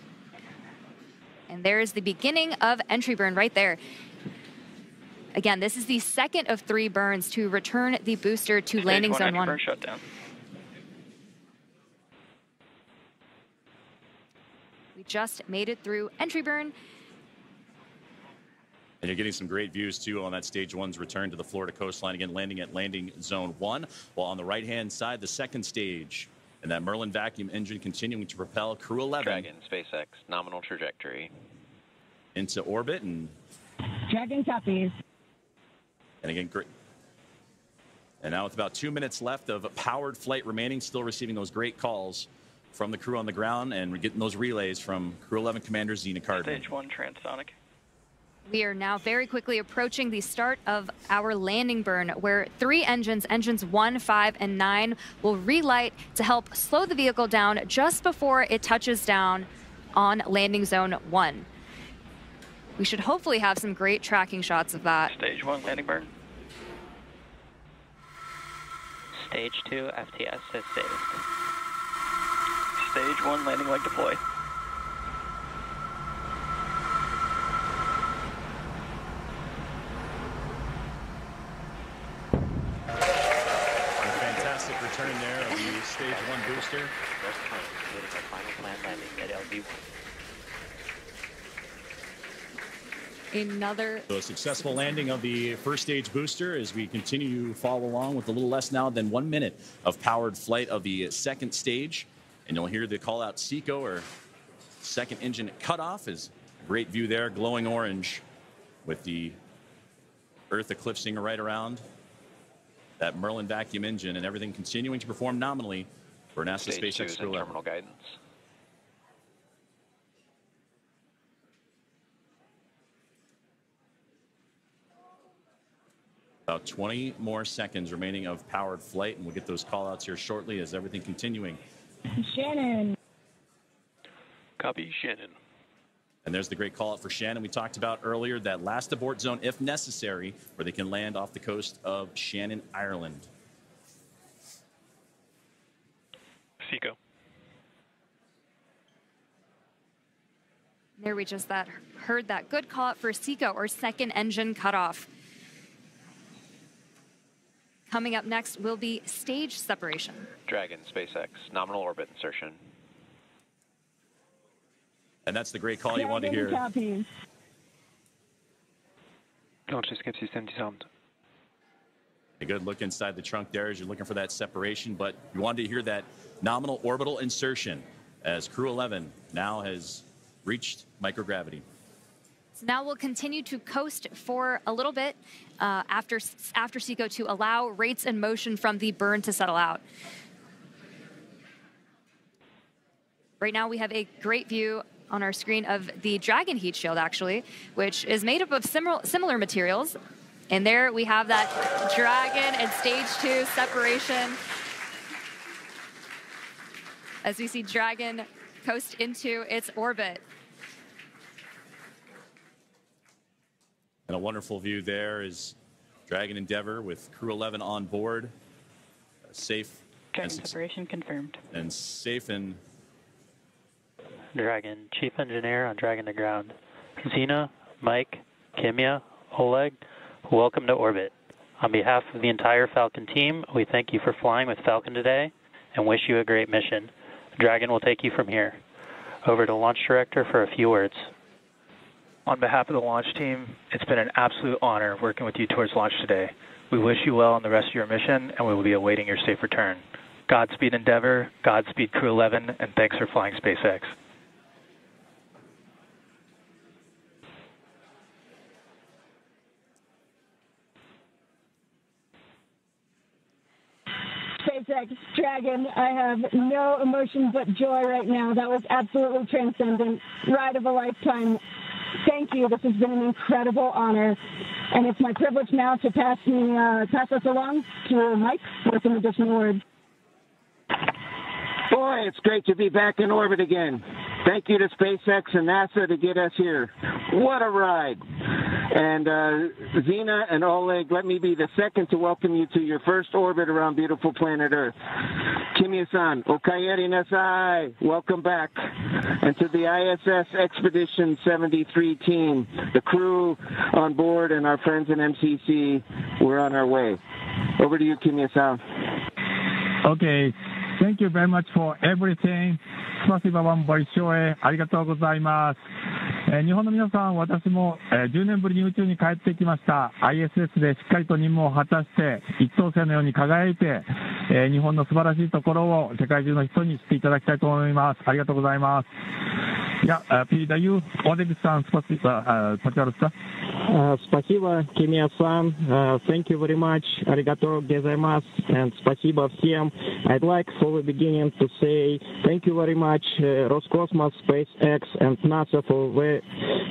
And there's the beginning of entry burn right there. Again, this is the second of 3 burns to return the booster to landing zone 1. Burn shutdown. We just made it through entry burn. And you're getting some great views, too, on that Stage 1's return to the Florida coastline. Again, landing at landing zone 1. While on the right-hand side, the second stage. And that Merlin vacuum engine continuing to propel Crew 11. Dragon, SpaceX, nominal trajectory. Into orbit. And Dragon copies. And again, great. And now with about 2 minutes left of powered flight remaining, still receiving those great calls from the crew on the ground. And we're getting those relays from Crew 11 Commander Zena Cardman. Stage 1 transonic. We are now very quickly approaching the start of our landing burn, where 3 engines, engines 1, 5, and 9, will relight to help slow the vehicle down just before it touches down on landing zone 1. We should hopefully have some great tracking shots of that. Stage 1 landing burn. Stage 2 FTS has saved. Stage 1 landing leg deploy. Return there of the Stage 1 booster. Rest time, completing our final planned landing at LV1. Another. So a successful landing of the first stage booster as we continue to follow along with a little less now than 1 minute of powered flight of the second stage. And you'll hear the call out SECO, or second engine cutoff. Is great view there, glowing orange with the Earth eclipsing right around that Merlin vacuum engine, and everything continuing to perform nominally for NASA Stage SpaceX 2 terminal guidance. About 20 more seconds remaining of powered flight, and we'll get those call outs here shortly as everything continuing. Shannon. Copy, Shannon. And there's the great call out for Shannon we talked about earlier, that last abort zone if necessary, where they can land off the coast of Shannon, Ireland. SECO. There we just heard that good call out for SECO, or second engine cutoff. Coming up next will be stage separation. Dragon, SpaceX, nominal orbit insertion. And that's the great call you want to hear. A good look inside the trunk there as you're looking for that separation, but you wanted to hear that nominal orbital insertion as Crew 11 now has reached microgravity. So now we'll continue to coast for a little bit after SECO to allow rates and motion from the burn to settle out. Right now we have a great view on our screen of the Dragon heat shield, actually, which is made up of similar materials. And there we have that Dragon and stage 2 separation as we see Dragon coast into its orbit. And a wonderful view there is Dragon Endeavour with Crew 11 on board. Safe. Dragon separation confirmed. And safe and Dragon, Chief Engineer on Dragon to ground. Zena, Mike, Kimiya, Oleg, welcome to orbit. On behalf of the entire Falcon team, we thank you for flying with Falcon today and wish you a great mission. Dragon will take you from here. Over to Launch Director for a few words. On behalf of the launch team, it's been an absolute honor working with you towards launch today. We wish you well on the rest of your mission, and we will be awaiting your safe return. Godspeed Endeavour, Godspeed Crew 11, and thanks for flying SpaceX. SpaceX, Dragon, I have no emotion but joy right now. That was absolutely transcendent. Ride of a lifetime. Thank you. This has been an incredible honor. And it's my privilege now to pass us along to Mike for some additional words. Boy, it's great to be back in orbit again. Thank you to SpaceX and NASA to get us here. What a ride. And Zena and Oleg, let me be the second to welcome you to your first orbit around beautiful planet Earth. Kimiya-san, okayeri nasai, welcome back. And to the ISS Expedition 73 team, the crew on board and our friends in MCC, we're on our way. Over to you, Kimiya-san. Okay, thank you very much for everything. スパシバワンボイショーへありがとうございます。日本の皆さん、私も10年ぶりに宇宙に帰ってきました。ISS でしっかりと任務を果たして一等星のように輝いて、日本の素晴らしいところを世界中の人に知っていただきたいと思います。ありがとうございます。Я передаю Олег-сан, пожалуйста. Спасибо, Kimiya-san. Thank you very much. Arigato gozaimasu. And спасибо всем. I'd like for the beginning to say thank you very much, Roscosmos, SpaceX, and NASA for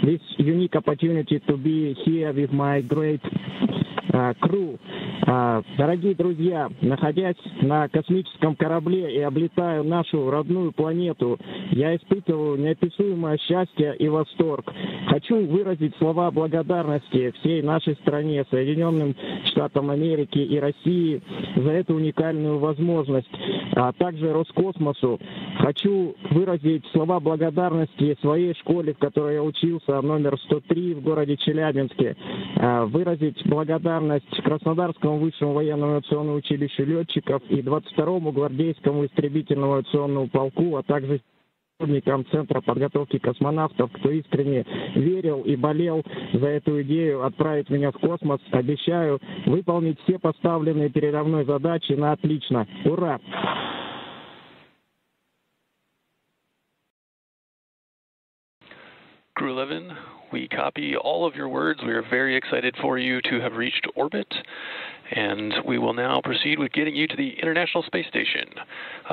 this unique opportunity to be here with my great crew. Дорогие друзья, находясь на космическом корабле и облетая нашу родную планету, я испытываю неописуемое счастье и восторг. Хочу выразить слова благодарности всей нашей стране, Соединенным Штатам Америки и России за эту уникальную возможность, а также Роскосмосу. Хочу выразить слова благодарности своей школе, в которой я учился, номер 103 в городе Челябинске. Выразить благодарность Краснодарскому высшему военному авиационному училищу летчиков и 22-му гвардейскому истребительному авиационному полку, а также сотрудникам Центра подготовки космонавтов, кто искренне верил и болел за эту идею отправить меня в космос. Обещаю выполнить все поставленные передо мной задачи на отлично. Ура! Crew 11, we copy all of your words. We are very excited for you to have reached orbit, and we will now proceed with getting you to the International Space Station.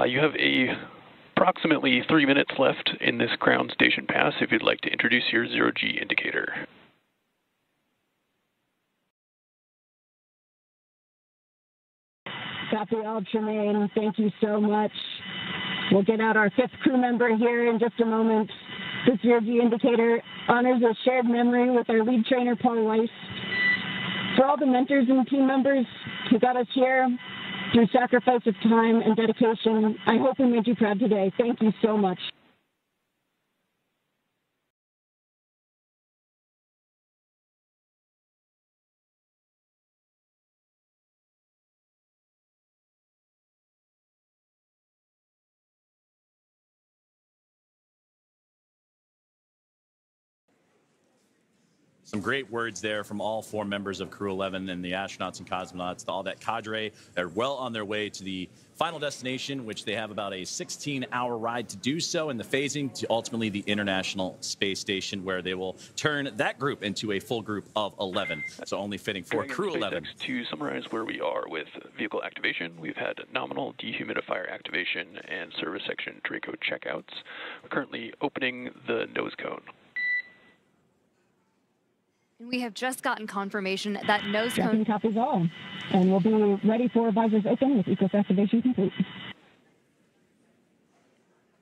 You have approximately 3 minutes left in this ground station pass if you'd like to introduce your zero-G indicator. Copy all, Tremaine. Thank you so much. We'll get out our 5th crew member here in just a moment. This zero-G indicator honors a shared memory with our lead trainer, Paul Weiss. For all the mentors and team members who got us here through sacrifice of time and dedication, I hope we made you proud today. Thank you so much. Some great words there from all 4 members of Crew 11 and the astronauts and cosmonauts, all that cadre. They're well on their way to the final destination, which they have about a 16-hour ride to do so, and the phasing to ultimately the International Space Station, where they will turn that group into a full group of 11. So only fitting for Crew 11. To summarize where we are with vehicle activation, we've had nominal dehumidifier activation and service section Draco checkouts. We're currently opening the nose cone. We have just gotten confirmation that nose cone... copies all, and we'll be ready for visors open with ECOS activation complete.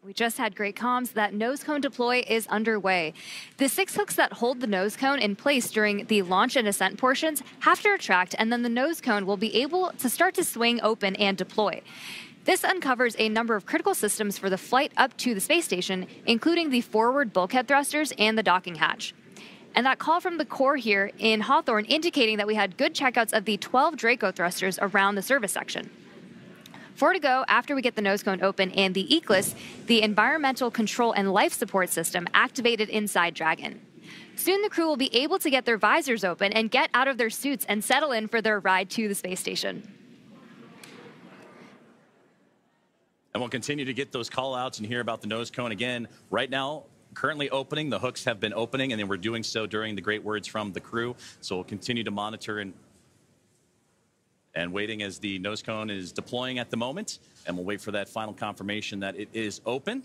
We just had great comms that nose cone deploy is underway. The 6 hooks that hold the nose cone in place during the launch and ascent portions have to retract, and then the nose cone will be able to start to swing open and deploy. This uncovers a number of critical systems for the flight up to the space station, including the forward bulkhead thrusters and the docking hatch. And that call from the core here in Hawthorne indicating that we had good checkouts of the 12 Draco thrusters around the service section. 4 to go after we get the nose cone open and the ECLIS, the environmental control and life support system, activated inside Dragon. Soon the crew will be able to get their visors open and get out of their suits and settle in for their ride to the space station. And we'll continue to get those call-outs and hear about the nose cone again. Right now, currently opening. The hooks have been opening, and they were doing so during the great words from the crew. So we'll continue to monitor and waiting as the nose cone is deploying at the moment. And we'll wait for that final confirmation that it is open.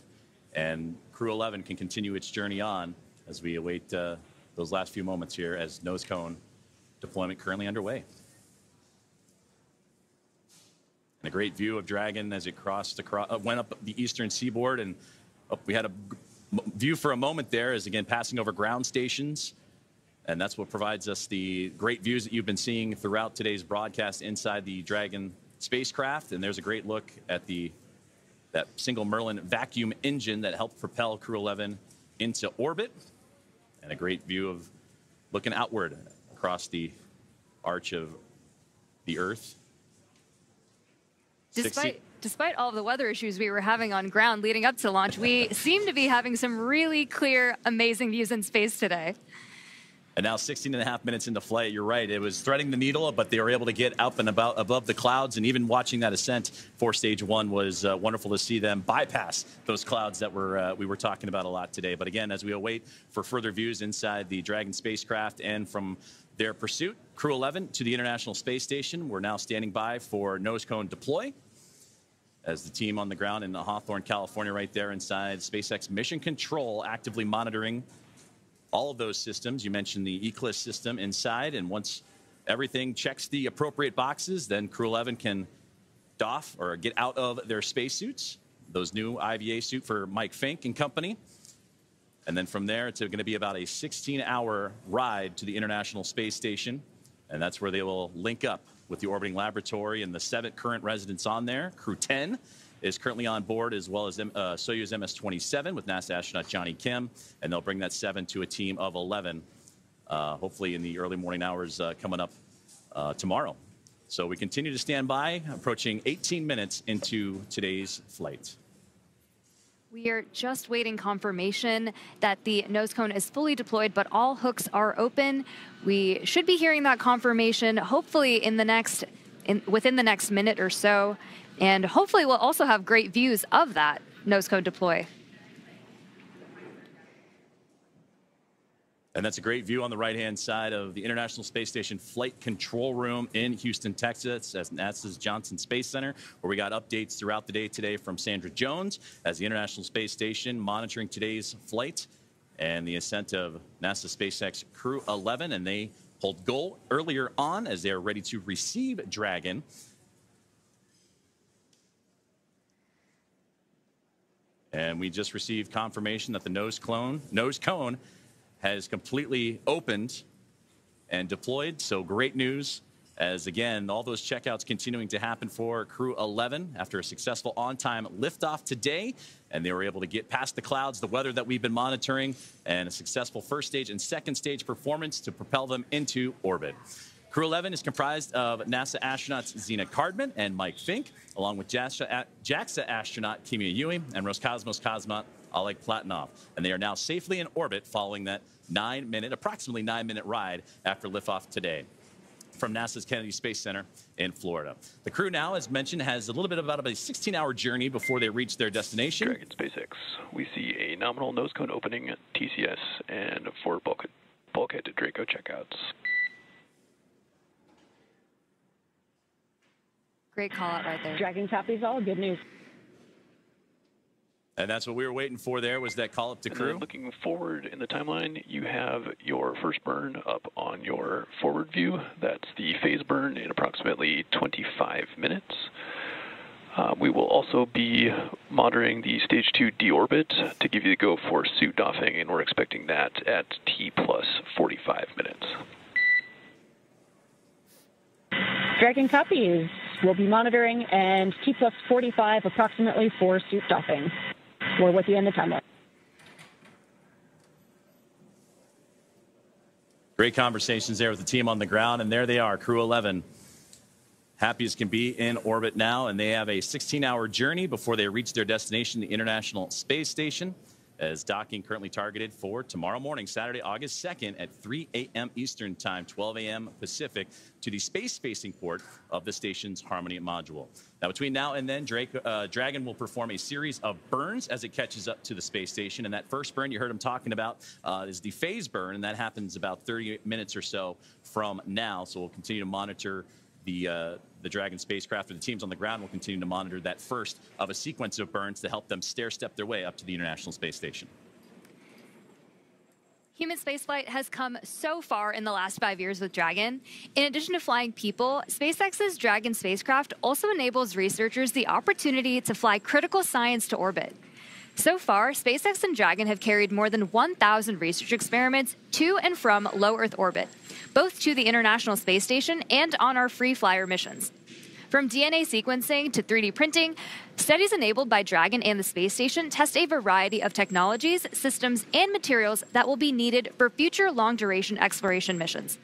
And Crew 11 can continue its journey on as we await those last few moments here as nose cone deployment currently underway. And a great view of Dragon as it crossed went up the eastern seaboard, and we had a view for a moment there is, again, passing over ground stations. And that's what provides us the great views that you've been seeing throughout today's broadcast inside the Dragon spacecraft. And there's a great look at that single Merlin vacuum engine that helped propel Crew 11 into orbit. And a great view of looking outward across the arch of the Earth. Despite all of the weather issues we were having on ground leading up to launch, we seem to be having some really clear, amazing views in space today. And now 16.5 minutes into flight, you're right. It was threading the needle, but they were able to get up and about above the clouds. And even watching that ascent for stage one was wonderful to see them bypass those clouds that we were talking about a lot today. But again, as we await for further views inside the Dragon spacecraft and from their pursuit, Crew 11 to the International Space Station, we're now standing by for nose cone deploy. As the team on the ground in Hawthorne, California, right there inside SpaceX Mission Control, actively monitoring all of those systems. You mentioned the Eclipse system inside, and once everything checks the appropriate boxes, then Crew 11 can doff or get out of their spacesuits, those new IVA suit for Mike Fincke and company. And then from there, it's going to be about a 16-hour ride to the International Space Station, and that's where they will link up with the orbiting laboratory and the 7 current residents on there. Crew 10 is currently on board, as well as Soyuz MS-27 with NASA astronaut Johnny Kim, and they'll bring that 7 to a team of 11, hopefully in the early morning hours coming up tomorrow. So we continue to stand by, approaching 18 minutes into today's flight. We are just waiting confirmation that the nose cone is fully deployed, but all hooks are open. We should be hearing that confirmation hopefully within the next minute or so. And hopefully we'll also have great views of that nose cone deploy. And that's a great view on the right-hand side of the International Space Station Flight Control Room in Houston, Texas, at NASA's Johnson Space Center, where we got updates throughout the day today from Sandra Jones as the International Space Station monitoring today's flight and the ascent of NASA SpaceX Crew 11. And they pulled goal earlier on as they are ready to receive Dragon. And we just received confirmation that the nose cone has completely opened and deployed. So great news, as again, all those checkouts continuing to happen for Crew 11 after a successful on-time liftoff today. And they were able to get past the clouds, the weather that we've been monitoring, and a successful first stage and second stage performance to propel them into orbit. Crew 11 is comprised of NASA astronauts Zena Cardman and Mike Fincke, along with JAXA astronaut Kimiya Yui and Roscosmos cosmonaut Oleg Platonov. And they are now safely in orbit following that approximately 9-minute ride after liftoff today from NASA's Kennedy Space Center in Florida. The crew now, as mentioned, has a little bit about a 16-hour journey before they reach their destination. Dragon SpaceX, we see a nominal nose cone opening at TCS and 4 bulkhead to Draco checkouts. Great call out right there. Dragon copies all. Good news. And that's what we were waiting for there, was that call up to crew. Looking forward in the timeline, you have your first burn up on your forward view. That's the phase burn in approximately 25 minutes. We will also be monitoring the stage 2 deorbit to give you the go for suit doffing, and we're expecting that at T plus 45 minutes. Dragon copies. We'll be monitoring, and T plus 45 approximately for suit doffing. We're with you in the timeline. Great conversations there with the team on the ground, and there they are, Crew 11. Happy as can be in orbit now, and they have a 16-hour journey before they reach their destination, the International Space Station, as docking currently targeted for tomorrow morning, Saturday, August 2nd at 3 a.m. Eastern Time, 12 a.m. Pacific, to the space-facing port of the station's Harmony module. Now, between now and then, Dragon will perform a series of burns as it catches up to the space station. And that first burn you heard him talking about is the phase burn, and that happens about 30 minutes or so from now. So we'll continue to monitor the Dragon spacecraft, or the teams on the ground will continue to monitor that first of a sequence of burns to help them stair-step their way up to the International Space Station. Human spaceflight has come so far in the last 5 years with Dragon. In addition to flying people, SpaceX's Dragon spacecraft also enables researchers the opportunity to fly critical science to orbit. So far, SpaceX and Dragon have carried more than 1,000 research experiments to and from low Earth orbit, both to the International Space Station and on our free flyer missions. From DNA sequencing to 3D printing, studies enabled by Dragon and the space station test a variety of technologies, systems, and materials that will be needed for future long-duration exploration missions.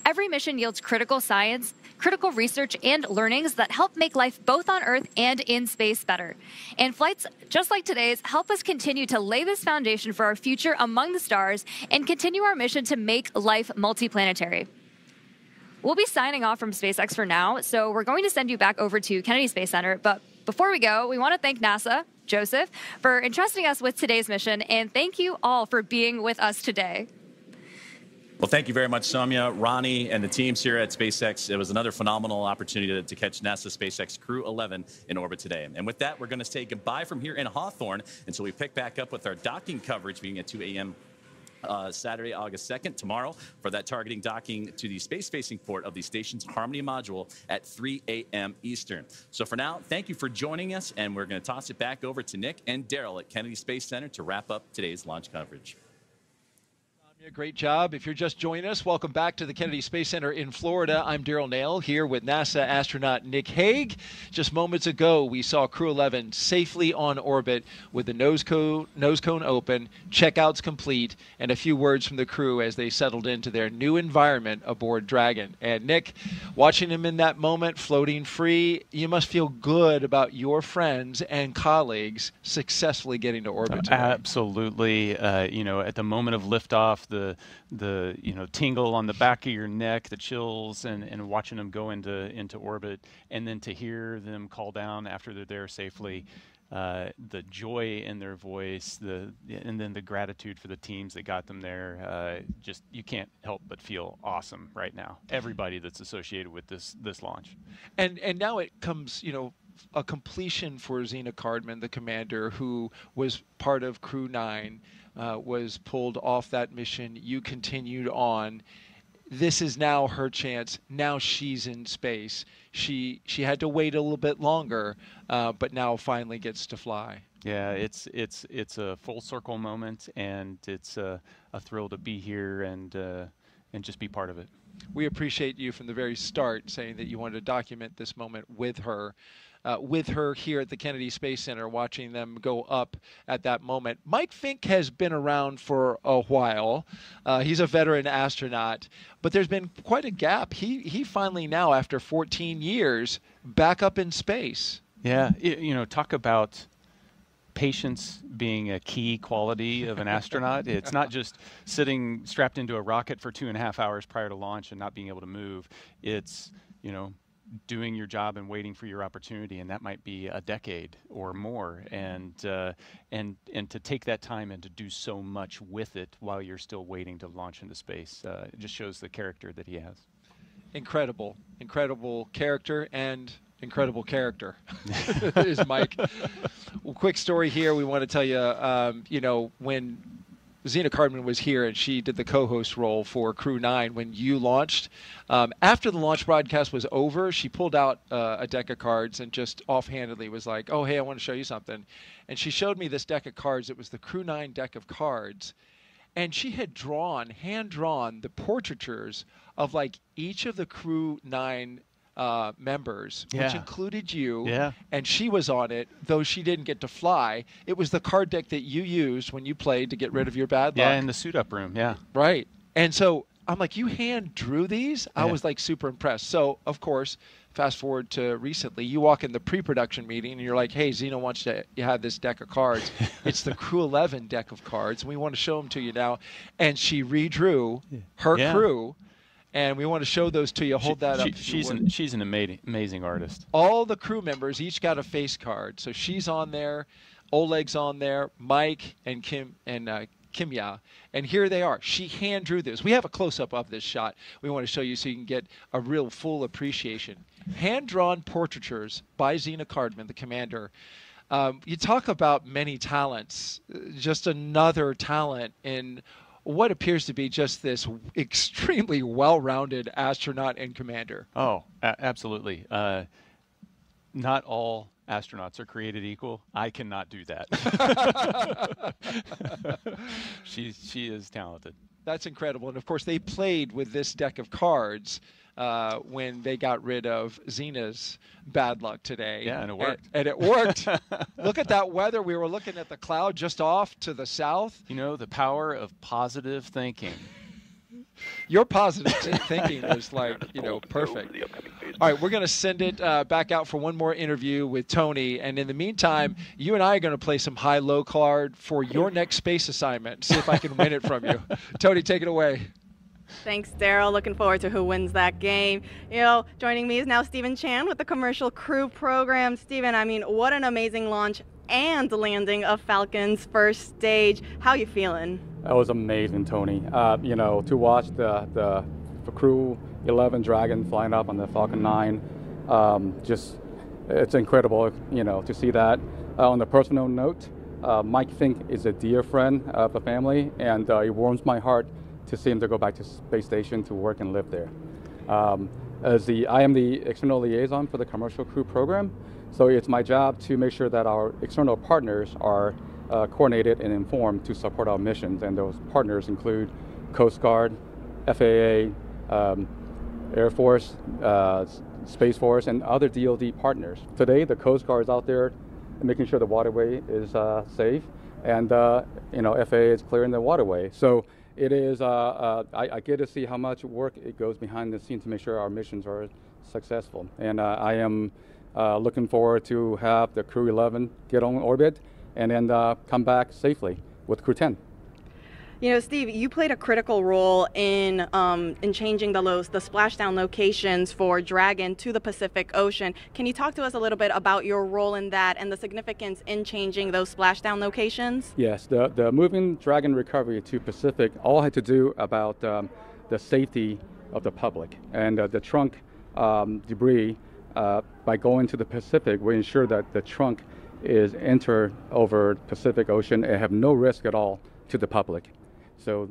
Every mission yields critical science, critical research, and learnings that help make life both on Earth and in space better. And flights just like today's help us continue to lay this foundation for our future among the stars and continue our mission to make life multiplanetary. We'll be signing off from SpaceX for now, so we're going to send you back over to Kennedy Space Center. But before we go, we want to thank NASA, Joseph, for entrusting us with today's mission, and thank you all for being with us today. Well, thank you very much, Soumya, Ronnie, and the teams here at SpaceX. It was another phenomenal opportunity to catch NASA SpaceX Crew 11 in orbit today. And with that, we're going to say goodbye from here in Hawthorne until we pick back up with our docking coverage beginning at 2 a.m. Saturday, August 2nd, tomorrow, for that targeting docking to the space-facing port of the station's Harmony module at 3 a.m. Eastern. So for now, thank you for joining us, and we're going to toss it back over to Nick and Daryl at Kennedy Space Center to wrap up today's launch coverage. Great job. If you're just joining us, welcome back to the Kennedy Space Center in Florida. I'm Daryl Nail here with NASA astronaut Nick Hague. Just moments ago, we saw Crew 11 safely on orbit with the nose cone open, checkouts complete, and a few words from the crew as they settled into their new environment aboard Dragon. And Nick, watching him in that moment, floating free, you must feel good about your friends and colleagues successfully getting to orbit today. Absolutely. You know, at the moment of liftoff, the you know, tingle on the back of your neck, the chills, and watching them go into orbit, and then to hear them call down after they're there safely, the joy in their voice, and then the gratitude for the teams that got them there. Just, you can't help but feel awesome right now. Everybody that's associated with this launch. And now it comes, you know, a completion for Zena Cardman, the commander, who was part of Crew 9. Was pulled off that mission. You continued on. This is now her chance. Now she's in space. She had to wait a little bit longer, but now finally gets to fly. Yeah, it's a full circle moment, and it's a thrill to be here and just be part of it. We appreciate you from the very start saying that you wanted to document this moment with her here at the Kennedy Space Center, watching them go up at that moment. Mike Fincke has been around for a while. He's a veteran astronaut, but there's been quite a gap. He finally now, after 14 years, back up in space. Yeah, you know, talk about patience being a key quality of an astronaut. It's not just sitting strapped into a rocket for 2.5 hours prior to launch and not being able to move. It's, you know, doing your job and waiting for your opportunity, and that might be a decade or more, and to take that time and to do so much with it while you're still waiting to launch into space, it just shows the character that he has. Incredible Character and incredible character is Mike. Well, quick story here. We want to tell you, you know, when Zena Cardman was here and she did the co-host role for Crew 9 when you launched. After the launch broadcast was over, she pulled out a deck of cards and just offhandedly was like, oh, hey, I want to show you something. And she showed me this deck of cards. It was the Crew 9 deck of cards. And she had hand-drawn the portraitures of like each of the Crew 9 members, which included you, and she was on it, though she didn't get to fly. It was the card deck that you used when you played to get rid of your bad luck. Yeah, in the suit-up room, Right. And so I'm like, you hand drew these? I was like super impressed. So, of course, fast forward to recently, you walk in the pre-production meeting and you're like, hey, Zena wants to have this deck of cards. It's the Crew 11 deck of cards, and we want to show them to you now. And she redrew her crew. And we want to show those to you. Hold that up. She's an amazing artist. All the crew members each got a face card. So she's on there, Oleg's on there, Mike and Kimiya. And here they are. She hand drew this. We have a close-up of this shot. We want to show you so you can get a real full appreciation. Hand-drawn portraitures by Zena Cardman, the commander. You talk about many talents. Just another talent in what appears to be just this extremely well-rounded astronaut and commander. Oh, absolutely. not all astronauts are created equal. I cannot do that. She is talented. That's incredible. And of course, they played with this deck of cards when they got rid of Zena's bad luck today. Yeah, and it worked. And it worked. Look at that weather. We were looking at the cloud just off to the south. You know, the power of positive thinking. Your positive thinking was like, you know, perfect. All right, we're going to send it back out for one more interview with Tony. And in the meantime, you and I are going to play some high-low card for your next space assignment. See if I can win it from you. Tony, take it away. Thanks, Daryl. Looking forward to who wins that game. You know, joining me is now Stephen Chan with the Commercial Crew Program. Stephen, I mean, what an amazing launch and landing of Falcon's first stage. How you feeling? That was amazing, Tony. You know, to watch the Crew 11 Dragon flying up on the Falcon 9, just it's incredible, you know, to see that. On a personal note, Mike Fincke is a dear friend of the family, and it warms my heart to see him to go back to space station to work and live there. I am the external liaison for the Commercial Crew Program, so it's my job to make sure that our external partners are coordinated and informed to support our missions, and those partners include Coast Guard, FAA, Air Force, Space Force, and other DoD partners. Today, the Coast Guard is out there making sure the waterway is safe, and you know, FAA is clearing the waterway. So it is. I get to see how much work it goes behind the scenes to make sure our missions are successful, and I am looking forward to have the Crew 11 get on orbit and then come back safely with Crew 10. You know, Steve, you played a critical role in changing the splashdown locations for Dragon to the Pacific Ocean. Can you talk to us a little bit about your role in that and the significance in changing those splashdown locations? Yes, the moving Dragon recovery to Pacific all had to do about the safety of the public, and the trunk debris. By going to the Pacific, we ensure that the trunk is entered over Pacific Ocean and have no risk at all to the public. So,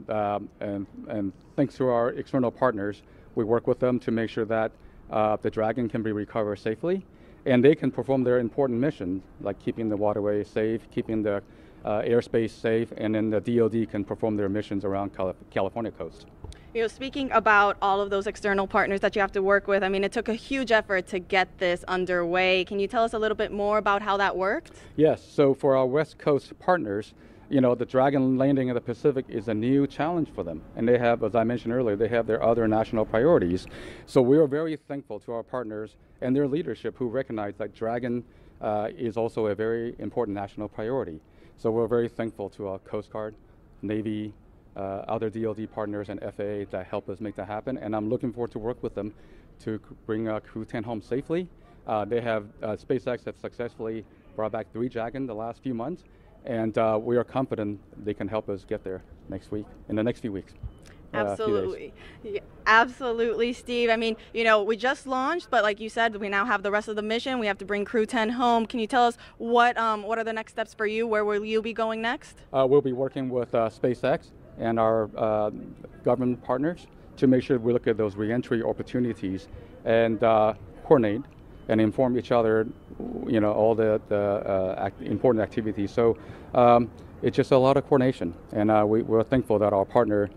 and thanks to our external partners, we work with them to make sure that the Dragon can be recovered safely, and they can perform their important missions, like keeping the waterway safe, keeping the airspace safe, and then the DoD can perform their missions around California coast. You know, speaking about all of those external partners that you have to work with, I mean, it took a huge effort to get this underway. Can you tell us a little bit more about how that worked? Yes, so for our West Coast partners, you know, the Dragon landing in the Pacific is a new challenge for them. And they have, as I mentioned earlier, they have their other national priorities. So we are very thankful to our partners and their leadership who recognize that Dragon is also a very important national priority. So we're very thankful to our Coast Guard, Navy, other DoD partners and FAA that help us make that happen. And I'm looking forward to work with them to bring Crew 10 home safely. They have, SpaceX have successfully brought back 3 Dragon the last few months. And we are confident they can help us get there next week, in the next few weeks. Absolutely. Yeah, absolutely, Steve. I mean, you know, we just launched, but like you said, we now have the rest of the mission. We have to bring Crew 10 home. Can you tell us what are the next steps for you? Where will you be going next? We'll be working with SpaceX and our government partners to make sure we look at those reentry opportunities and coordinate and inform each other, you know, all the important activities. So it's just a lot of coordination, and we're thankful that our partner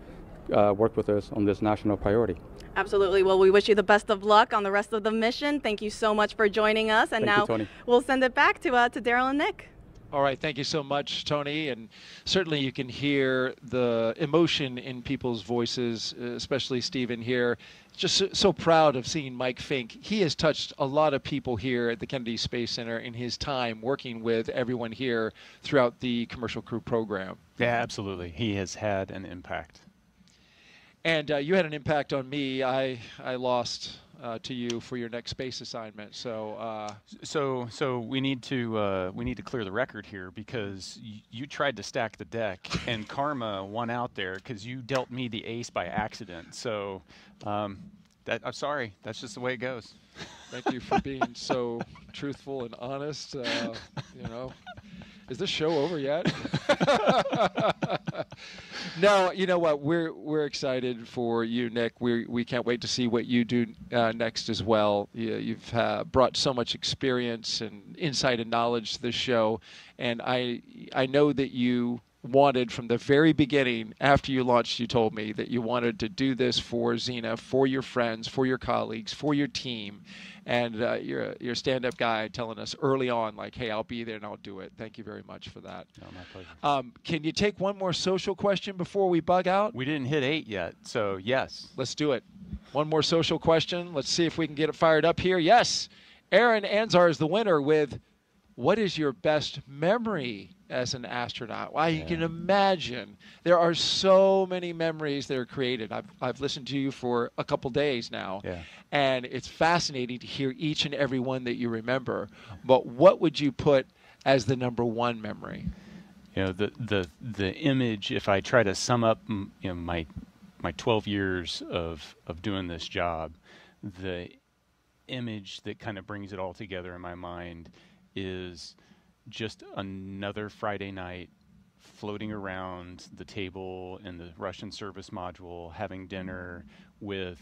worked with us on this national priority. Absolutely. Well, we wish you the best of luck on the rest of the mission. Thank you so much for joining us. And Thank now you, Tony. We'll send it back to Daryl and Nick. All right, thank you so much, Tony. And certainly you can hear the emotion in people's voices, especially Stephen here. Just so proud of seeing Mike Fincke. He has touched a lot of people here at the Kennedy Space Center in his time working with everyone here throughout the Commercial Crew Program. Yeah, absolutely. He has had an impact. And you had an impact on me. I lost to you for your next space assignment. So so we need to clear the record here, because you tried to stack the deck and karma won out there because you dealt me the ace by accident. So I'm sorry. That's just the way it goes. Thank you for being so truthful and honest. You know, is this show over yet? No, you know what? We're excited for you, Nick. We can't wait to see what you do next as well. You've brought so much experience and insight and knowledge to the show, and I know that you wanted from the very beginning, after you launched, you told me that you wanted to do this for Zena, for your friends, for your colleagues, for your team. And you're a stand-up guy telling us early on, like, hey, I'll be there and I'll do it. Thank you very much for that. No, my pleasure. Can you take one more social question before we bug out? We didn't hit 8 yet, so yes. Let's do it. One more social question. Let's see if we can get it fired up here. Yes, Aaron Anzar is the winner with, what is your best memory as an astronaut? Well, you can imagine there are so many memories that are created. I've listened to you for a couple days now, and it's fascinating to hear each and every one that you remember. But what would you put as the number one memory? You know, the image, if I try to sum up my 12 years of doing this job, the image that kind of brings it all together in my mind is just another Friday night floating around the table in the Russian service module, having dinner with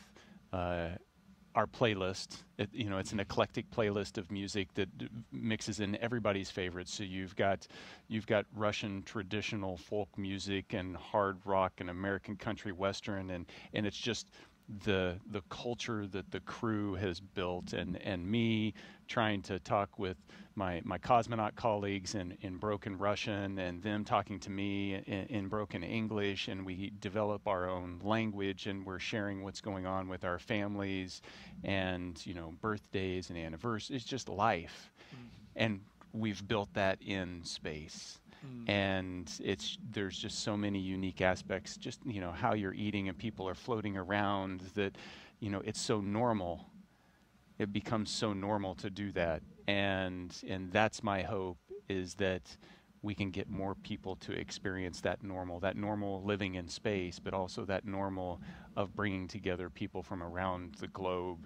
our playlist. It's an eclectic playlist of music that mixes in everybody's favorites. So you've got Russian traditional folk music and hard rock and American country western, and it's just the culture that the crew has built, and me trying to talk with my cosmonaut colleagues in broken Russian, and them talking to me in broken English, and we develop our own language, and we're sharing what's going on with our families, and birthdays and anniversaries. It's just life, and we've built that in space. And there's just so many unique aspects, just how you're eating and people are floating around, that it's so normal. It becomes so normal to do that, and that's my hope, is that we can get more people to experience that normal living in space, but also that normal of bringing together people from around the globe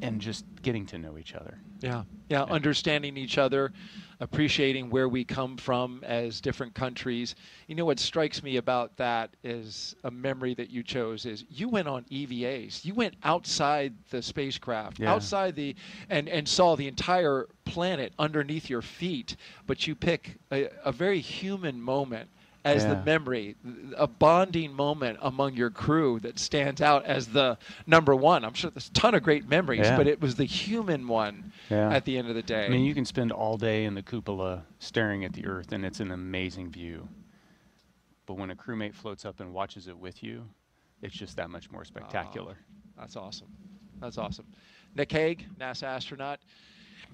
and just getting to know each other. Yeah, understanding each other, appreciating where we come from as different countries. What strikes me about that is a memory that you chose is you went on EVAs. You went outside the spacecraft, outside and saw the entire planet underneath your feet, but you pick a very human moment as the memory, a bonding moment among your crew that stands out as the number one. I'm sure there's a ton of great memories, but it was the human one at the end of the day. I mean, you can spend all day in the cupola staring at the Earth, and it's an amazing view. But when a crewmate floats up and watches it with you, it's just that much more spectacular. That's awesome. That's awesome. Nick Hague, NASA astronaut,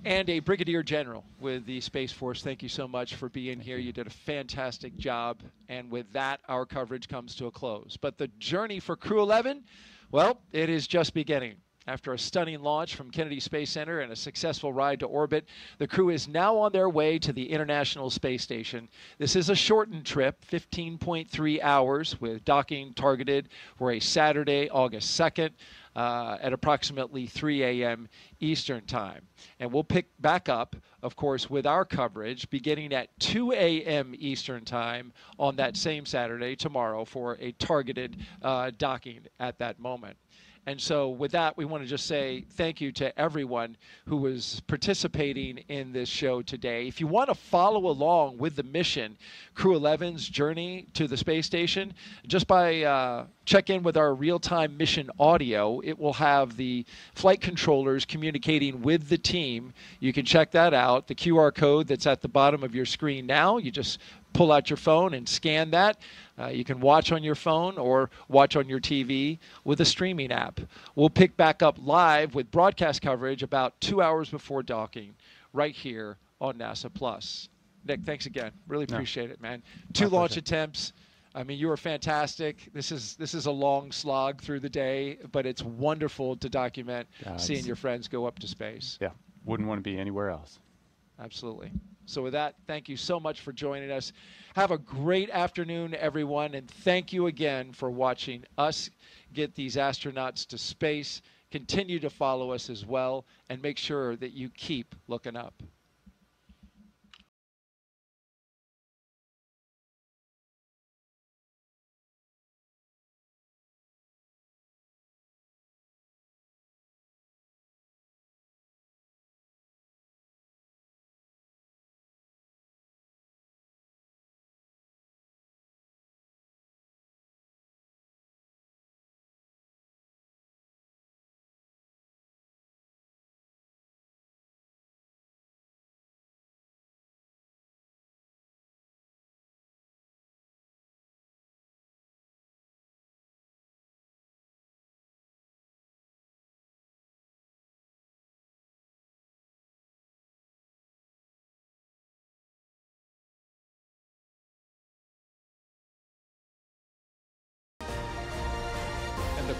and a brigadier general with the Space Force. Thank you so much for being here. You did a fantastic job. And with that, our coverage comes to a close. But the journey for Crew 11, well, it is just beginning. After a stunning launch from Kennedy Space Center and a successful ride to orbit, the crew is now on their way to the International Space Station. This is a shortened trip, 15.3 hours, with docking targeted for a Saturday, August 2nd. At approximately 3 a.m. Eastern Time. And we'll pick back up, of course, with our coverage beginning at 2 a.m. Eastern Time on that same Saturday, tomorrow, for a targeted docking at that moment. And so with that, we want to just say thank you to everyone who was participating in this show today. If you want to follow along with the mission, Crew 11's journey to the space station, just by check in with our real-time mission audio. It will have the flight controllers communicating with the team. You can check that out. The QR code that's at the bottom of your screen now, you just pull out your phone and scan that. You can watch on your phone or watch on your TV with a streaming app. We'll pick back up live with broadcast coverage about 2 hours before docking right here on NASA Plus. Nick, thanks again. Really appreciate it, man. 2 launch attempts. I mean, you were fantastic. This is a long slog through the day, but it's wonderful to document seeing your friends go up to space. Yeah, wouldn't want to be anywhere else. Absolutely. So with that, thank you so much for joining us. Have a great afternoon, everyone, and thank you again for watching us get these astronauts to space. Continue to follow us as well, and make sure that you keep looking up.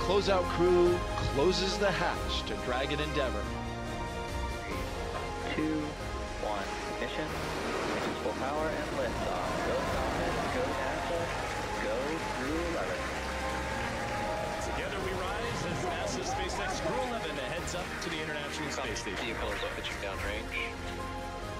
closeout crew closes the hatch to Dragon Endeavour. 2, 1, ignition. Engines full power and liftoff. Go Falcon, go NASA, go Crew 11. Together we rise as NASA's SpaceX Crew 11 heads up to the International Space Station. Vehicle is pitching down range.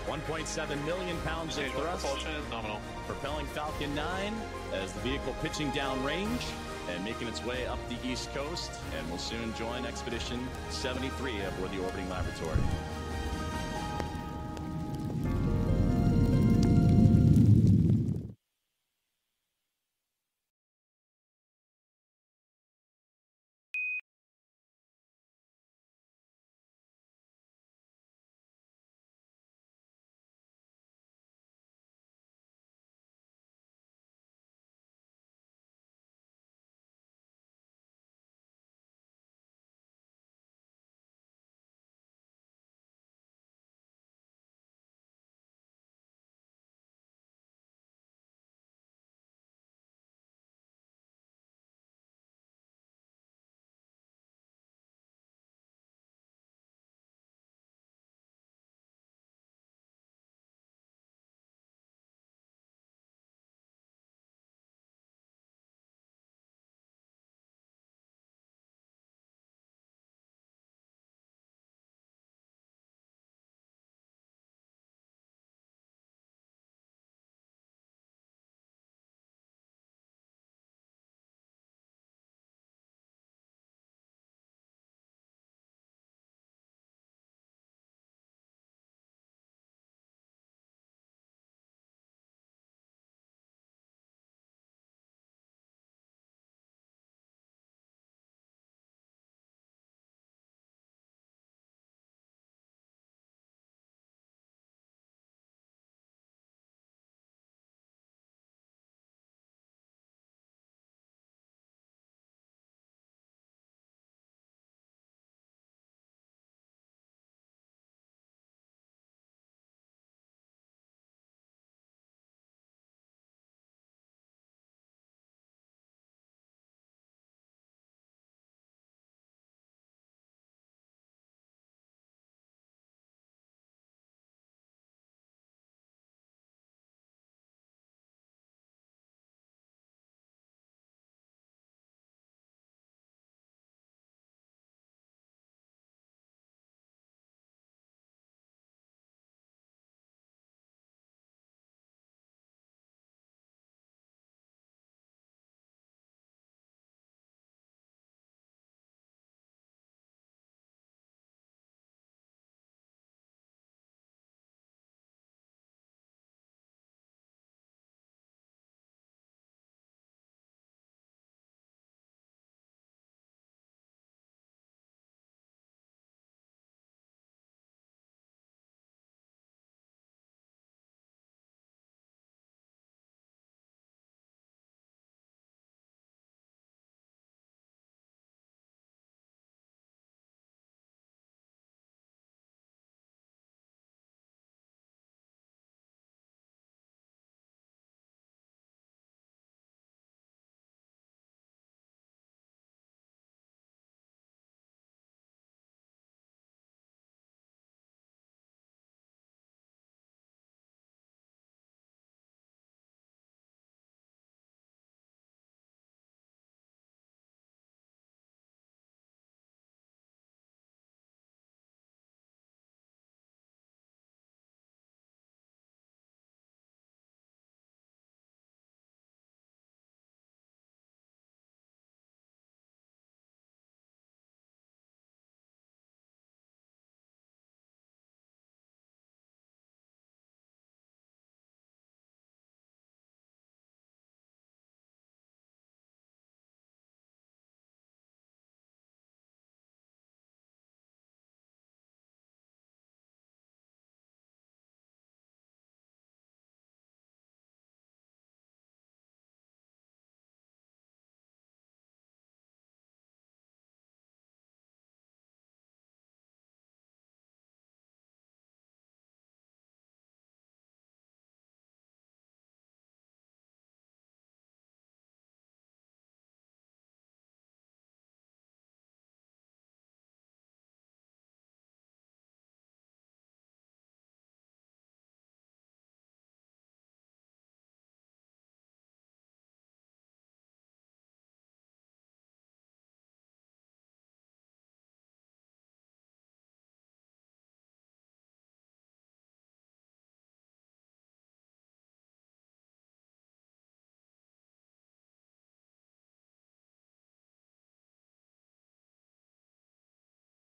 1.7 million pounds of thrust. Propulsion is nominal. Propelling Falcon 9 as the vehicle pitching down range and making its way up the East Coast, and will soon join Expedition 73 aboard the orbiting laboratory.